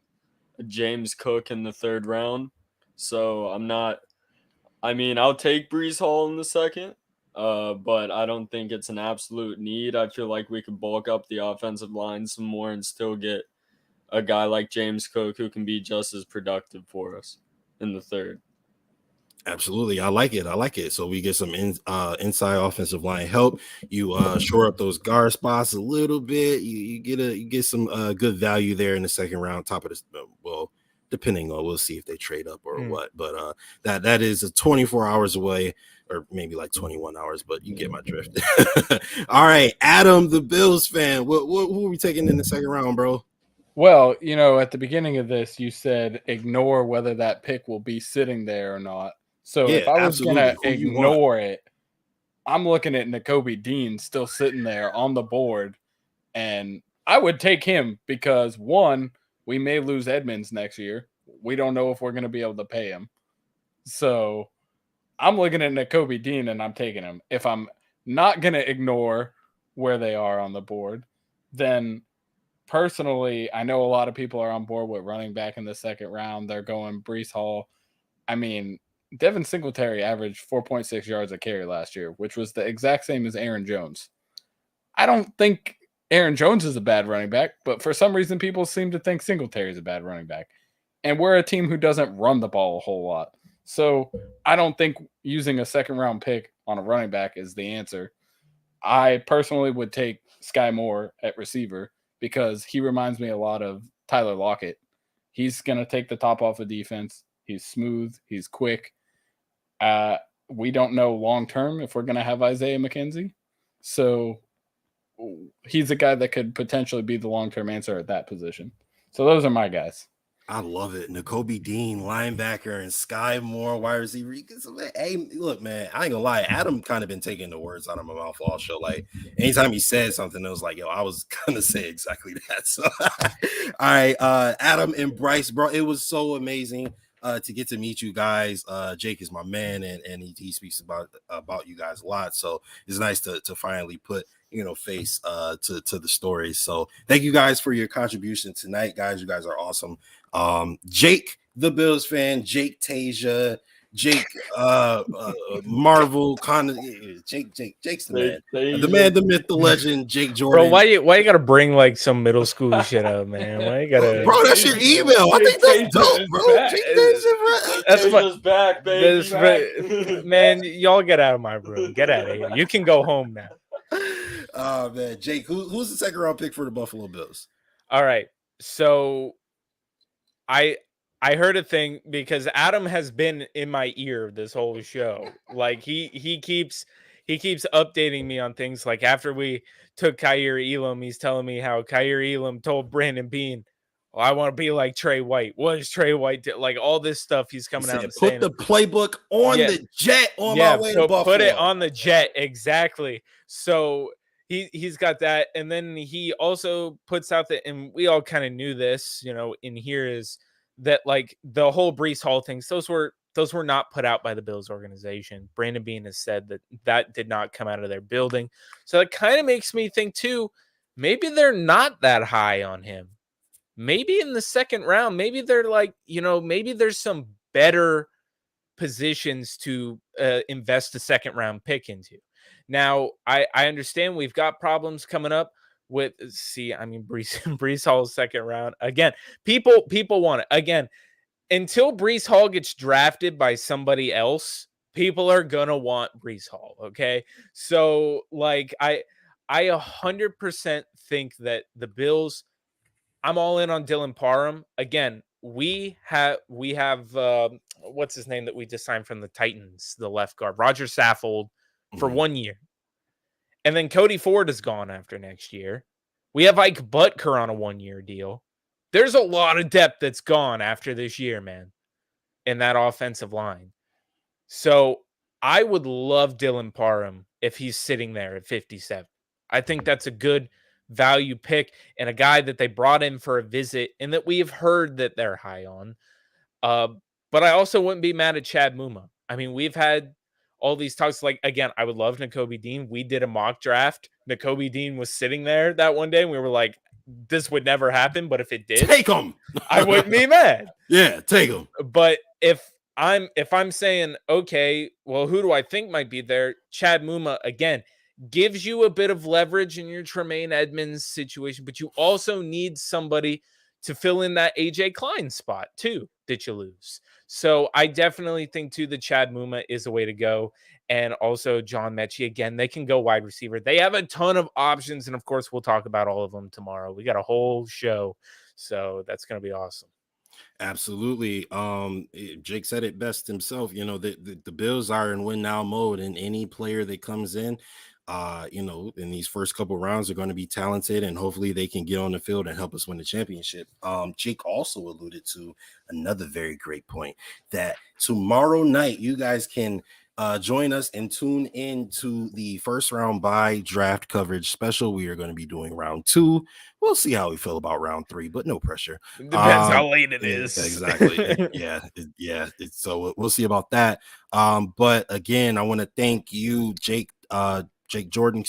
James Cook in the 3rd round. So I'll take Breece Hall in the 2nd, but I don't think it's an absolute need. I feel like we could bulk up the offensive line some more and still get a guy like James Cook who can be just as productive for us in the 3rd. Absolutely. I like it. So we get some inside offensive line help. You shore up those guard spots a little bit. You get some good value there in the 2nd round, top of this. Well, depending on, we'll see if they trade up or what. But that is 24 hours away, or maybe like 21 hours, but you get my drift. All right, Adam, the Bills fan. Who are we taking in the 2nd round, bro? Well, at the beginning of this, you said ignore whether that pick will be sitting there or not. So if I was going to ignore it, I'm looking at Nakobe Dean still sitting there on the board, and I would take him because, one, we may lose Edmonds next year. We don't know if we're going to be able to pay him. So I'm looking at Nakobe Dean, and I'm taking him. If I'm not going to ignore where they are on the board, then personally, I know a lot of people are on board with running back in the 2nd round. They're going Breece Hall. I mean, Devin Singletary averaged 4.6 yards a carry last year, which was the exact same as Aaron Jones. I don't think Aaron Jones is a bad running back, but for some reason, people seem to think Singletary is a bad running back. And we're a team who doesn't run the ball a whole lot. So I don't think using a 2nd round pick on a running back is the answer. I personally would take Sky Moore at receiver because he reminds me a lot of Tyler Lockett. He's going to take the top off of defense. He's smooth. He's quick. We don't know long term if we're going to have Isaiah McKenzie. So he's a guy that could potentially be the long term answer at that position. So those are my guys. I love it. Nakobe Dean, linebacker, and Sky Moore, wide receiver. Hey, look, man, I ain't gonna lie. Adam kind of been taking the words out of my mouth all show. Like, anytime he said something, it was like, yo, I was gonna say exactly that. So, all right, Adam and Bryce, bro, it was so amazing to get to meet you guys. Jake is my man, and he speaks about you guys a lot. So it's nice to finally put face to the story. So thank you guys for your contribution tonight, guys. You guys are awesome. Jake, the Bills fan, Jake Tasia, Jake Marvel, Jake's the man. The man, the myth, the legend, Jake Jordan. Bro, why you gotta bring like some middle school shit up, man? Why you gotta Bro, that's your email. I think that's dope, bro. That's Taja's back, baby. Man, y'all get out of my room. Get out of here. You can go home now. Oh man, Jake, who's the second round pick for the Buffalo Bills? All right, so I heard a thing because Adam has been in my ear this whole show. Like he keeps updating me on things. Like after we took Kaiir Elam, he's telling me how Kaiir Elam told Brandon Beane, "Well, I want to be like Trey White." What is Trey White do? Like all this stuff he's coming out and put saying. the playbook on the jet on my way to Buffalo. Put it on the jet, exactly. So he's got that, and then he also puts out that, and we all kind of knew this, in here is that like the whole Breece Hall things, those were not put out by the Bills organization. Brandon Beane has said that did not come out of their building. So that kind of makes me think too, maybe they're not that high on him. Maybe in the second round, maybe they're like, maybe there's some better positions to invest a second round pick into. Now, I understand we've got problems coming up with, Breece Hall's second round. Again, people want it. Again, until Breece Hall gets drafted by somebody else, people are going to want Breece Hall, okay? So, like, I 100% think that the Bills, I'm all in on Dylan Parham. Again, we have what's his name that we just signed from the Titans, the left guard, Roger Saffold, for 1 year. And then Cody Ford is gone after next year. We have Ike Butker on a 1-year deal. There's a lot of depth that's gone after this year, man, in that offensive line. So I would love Dylan Parham if he's sitting there at 57. I think that's a good value pick and a guy that they brought in for a visit and that we have heard that they're high on. But I also wouldn't be mad at Chad Muma. I mean, we've had all these talks. Like, again, I would love Nakobe Dean. We did a mock draft. Nakobe Dean was sitting there that one day and we were like, this would never happen. But if it did, take him. I wouldn't be mad. Yeah, take him. But if I'm saying, okay, well, who do I think might be there? Chad Muma, again, gives you a bit of leverage in your Tremaine Edmonds situation, but you also need somebody to fill in that AJ Klein spot too that you lose. So I definitely think too that Chad Muma is a way to go. And also John Mechie, again, they can go wide receiver. They have a ton of options. And of course, we'll talk about all of them tomorrow. We got a whole show. So that's going to be awesome. Absolutely. Jake said it best himself. The Bills are in win now mode, and any player that comes in, in these first couple rounds are going to be talented, and hopefully they can get on the field and help us win the championship. Jake also alluded to another very great point, that tomorrow night you guys can join us and tune in to the first round bye draft coverage special. We are going to be doing round 2. We'll see how we feel about round 3, but no pressure. Depends how late it is. Exactly. So we'll see about that. But again, I want to thank you, Jake Jordan,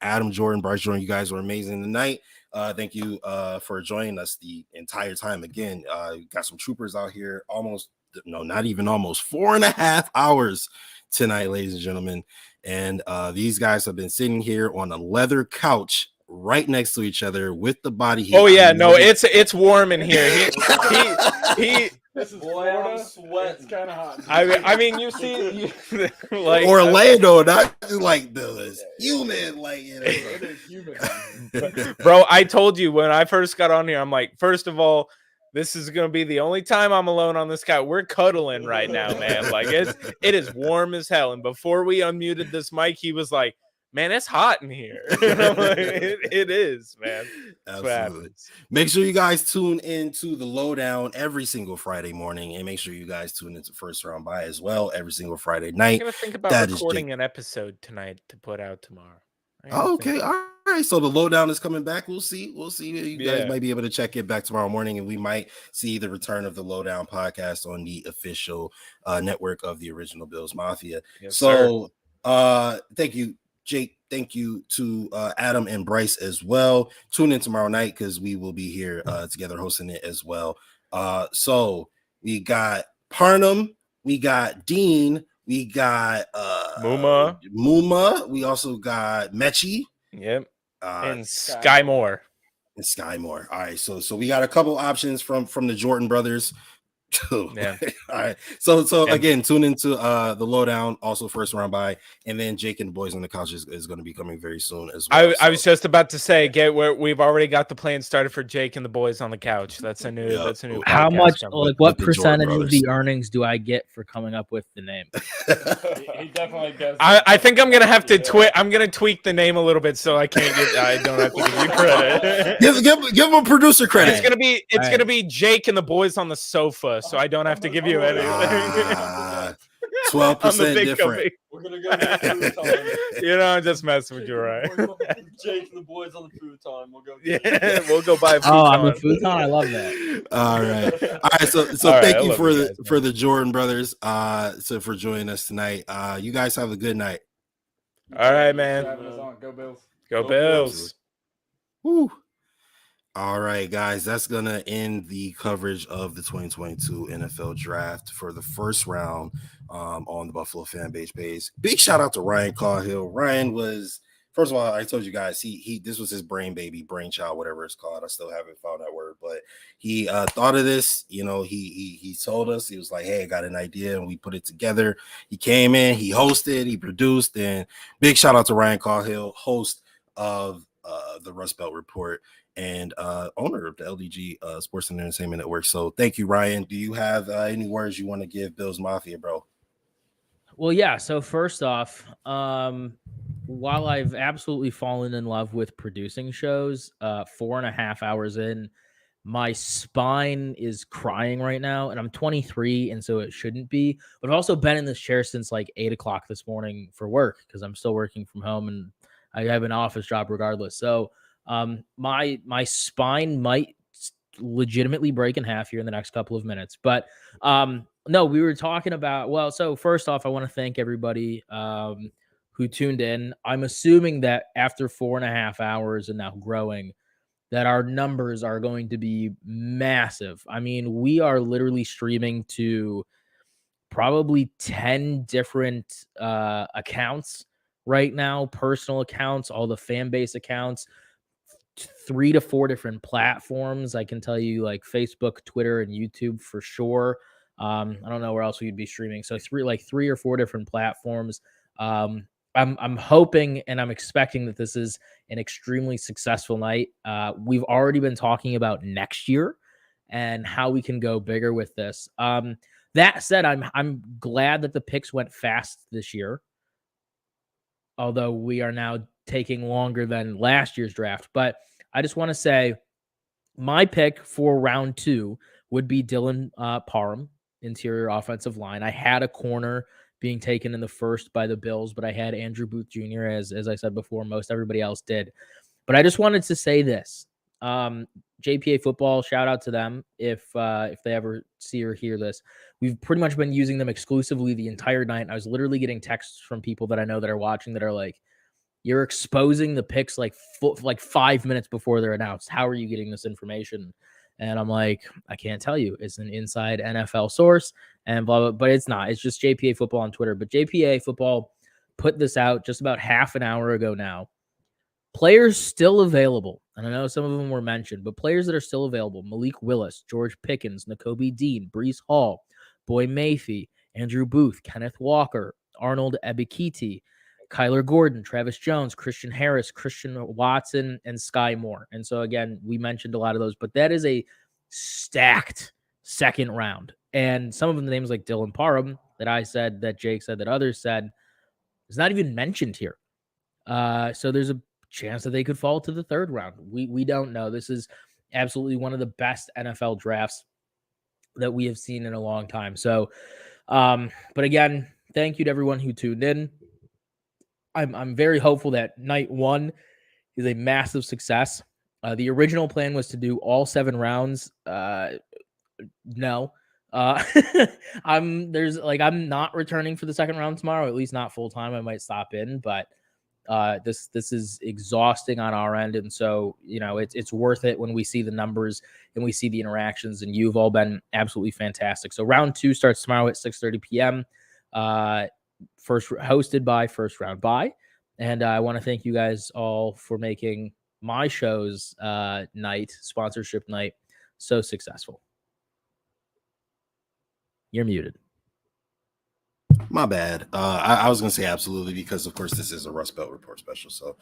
Adam Jordan, Bryce Jordan. You guys were amazing tonight. Thank you for joining us the entire time. Again, got some troopers out here, not even almost 4.5 hours tonight, ladies and gentlemen. And these guys have been sitting here on a leather couch right next to each other with the body heat. Oh yeah, no, it's warm in here. He This is Florida. It's kind of hot. I mean, you see, like Orlando, not like this human, like it is human. Bro, I told you when I first got on here, I'm like, first of all, This is gonna be the only time I'm alone on this couch. We're cuddling right now, man. Like it is warm as hell. And before we unmuted this mic, he was like, "Man, it's hot in here." And I'm like, it is, man. That's what Absolutely. happens. Make sure you guys tune into the Lowdown every single Friday morning, and make sure you guys tune into First Round By as well every single Friday night. I'm gonna think about That is recording an episode tonight to put out tomorrow. Okay, all right. So the Lowdown is coming back. We'll see. We'll see. You guys Yeah. might be able to check it back tomorrow morning, and we might see the return of the Lowdown podcast on the official network of the original Bills Mafia. Yes, So thank you, Jake. Thank you to Adam and Bryce as well. Tune in tomorrow night because we will be here together hosting it as well. So we got Parnham, we got Dean, we got Muma. We also got Mechie. Yep. And Sky Moore. And Sky Moore. All right. So we got a couple options from the Jordan brothers. Yeah. All right. So again, tune into the Lowdown, also First Round By, and then Jake and the Boys on the Couch is going to be coming very soon as well. I was just about to say, we've already got the plan started for Jake and the Boys on the Couch. That's a new. How much? podcast. What percentage of the earnings do I get for coming up with the name? He definitely does. I think I'm gonna have to I'm gonna tweak the name a little bit so I don't have to give you credit. give him producer credit. It's gonna be Jake and the Boys on the Sofa, so I don't have to give you anything. 12% different. We're gonna go to food time. I'm just messing with you, right? Jake and the boys on the food time. We'll go. Yeah, we'll go buy a futon. Oh, I'm a futon. I love that. All right. So All right, thank you I for love you for the Jordan brothers for joining us tonight. You guys have a good night. All right, man. Go Bills. Go Bills. Woo. All right, guys, that's going to end the coverage of the 2022 NFL Draft for the first round on the Buffalo FAMBase page. Big shout out to Ryan Caughill. Ryan was, first of all, I told you guys, this was his brainchild, whatever it's called. I still haven't found that word, but he thought of this. He told us, he was like, hey, I got an idea, and we put it together. He came in, he hosted, he produced, and big shout out to Ryan Caughill, host of the Rust Belt Report and owner of the LDG Sports and Entertainment Network. So thank you, Ryan. Do you have any words you want to give Bills Mafia, bro? Well, yeah. So first off, while I've absolutely fallen in love with producing shows, 4.5 hours in, my spine is crying right now, and I'm 23, and so it shouldn't be. But I've also been in this chair since like 8 o'clock this morning for work because I'm still working from home and I have an office job regardless. So my spine might legitimately break in half here in the next couple of minutes. But no, we were talking about, so first off, I want to thank everybody who tuned in. I'm assuming that after 4.5 hours and now growing, that our numbers are going to be massive. I mean, we are literally streaming to probably 10 different accounts right now, personal accounts, all the fan base accounts, 3 to 4 different platforms. I can tell you, like Facebook, Twitter, and YouTube for sure. I don't know where else we'd be streaming. So 3 or 4 different platforms. I'm hoping and I'm expecting that this is an extremely successful night. We've already been talking about next year and how we can go bigger with this. That said, I'm glad that the picks went fast this year, although we are now taking longer than last year's draft. But I just want to say my pick for round 2 would be Dylan Parham, interior offensive line. I had a corner being taken in the first by the Bills, but I had Andrew Booth Jr., as I said before, most everybody else did. But I just wanted to say this. JPA Football, shout out to them if they ever see or hear this. We've pretty much been using them exclusively the entire night. I was literally getting texts from people that I know that are watching that are like, you're exposing the picks like 5 minutes before they're announced. How are you getting this information? And I'm like, I can't tell you. It's an inside NFL source and blah, blah, but it's not. It's just JPA Football on Twitter. But JPA Football put this out just about half an hour ago now. Players still available. And I know some of them were mentioned, but players that are still available: Malik Willis, George Pickens, Nakobe Dean, Breece Hall, Boy Mayfield, Andrew Booth, Kenneth Walker, Arnold Ebiketie, Kyler Gordon, Travis Jones, Christian Harris, Christian Watson, and Sky Moore. And so, again, we mentioned a lot of those, but that is a stacked second round. And some of the names like Dylan Parham that I said, that Jake said, that others said, is not even mentioned here. So there's a chance that they could fall to the third round. We don't know. This is absolutely one of the best NFL drafts that we have seen in a long time. So, but again, thank you to everyone who tuned in. I'm very hopeful that night one is a massive success. The original plan was to do all 7 rounds. No. I'm not returning for the second round tomorrow, at least not full time. I might stop in, but this is exhausting on our end. And so, it's worth it when we see the numbers and we see the interactions, and you've all been absolutely fantastic. So round 2 starts tomorrow at 6:30 p.m. Hosted by First Round Bye. And I want to thank you guys all for making my show's sponsorship night so successful. You're muted. My bad. I was going to say absolutely, because of course this is a Rust Belt Report special. So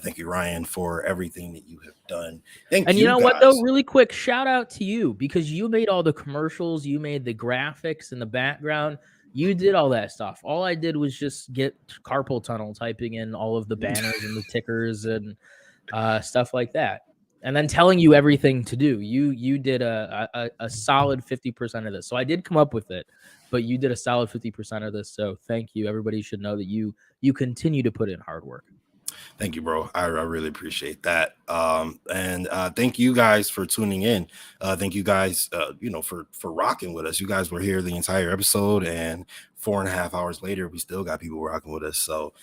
thank you, Ryan, for everything that you have done. And you know what, though, really quick, shout out to you, because you made all the commercials, you made the graphics in the background. You did all that stuff. All I did was just get carpal tunnel typing in all of the banners and the tickers and stuff like that, and then telling you everything to do. You did a solid 50% of this. So I did come up with it, but you did a solid 50% of this. So thank you. Everybody should know that you continue to put in hard work. Thank you, bro. I really appreciate that. And thank you guys for tuning in. Thank you guys, for rocking with us. You guys were here the entire episode, and 4.5 hours later, we still got people rocking with us. So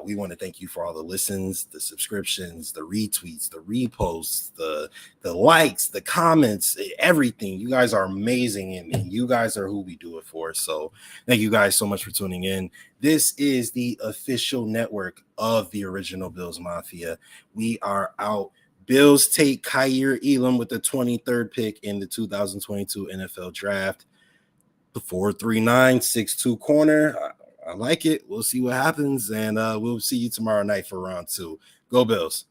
we want to thank you for all the listens, the subscriptions, the retweets, the reposts, the likes, the comments, everything. You guys are amazing, and you guys are who we do it for. So thank you guys so much for tuning in. This is the official network of the original Bills Mafia. We are out. Bills take Kaiir Elam with the 23rd pick in the 2022 NFL Draft. The 4.39 6'2" corner. I like it. We'll see what happens, and we'll see you tomorrow night for round 2. Go Bills.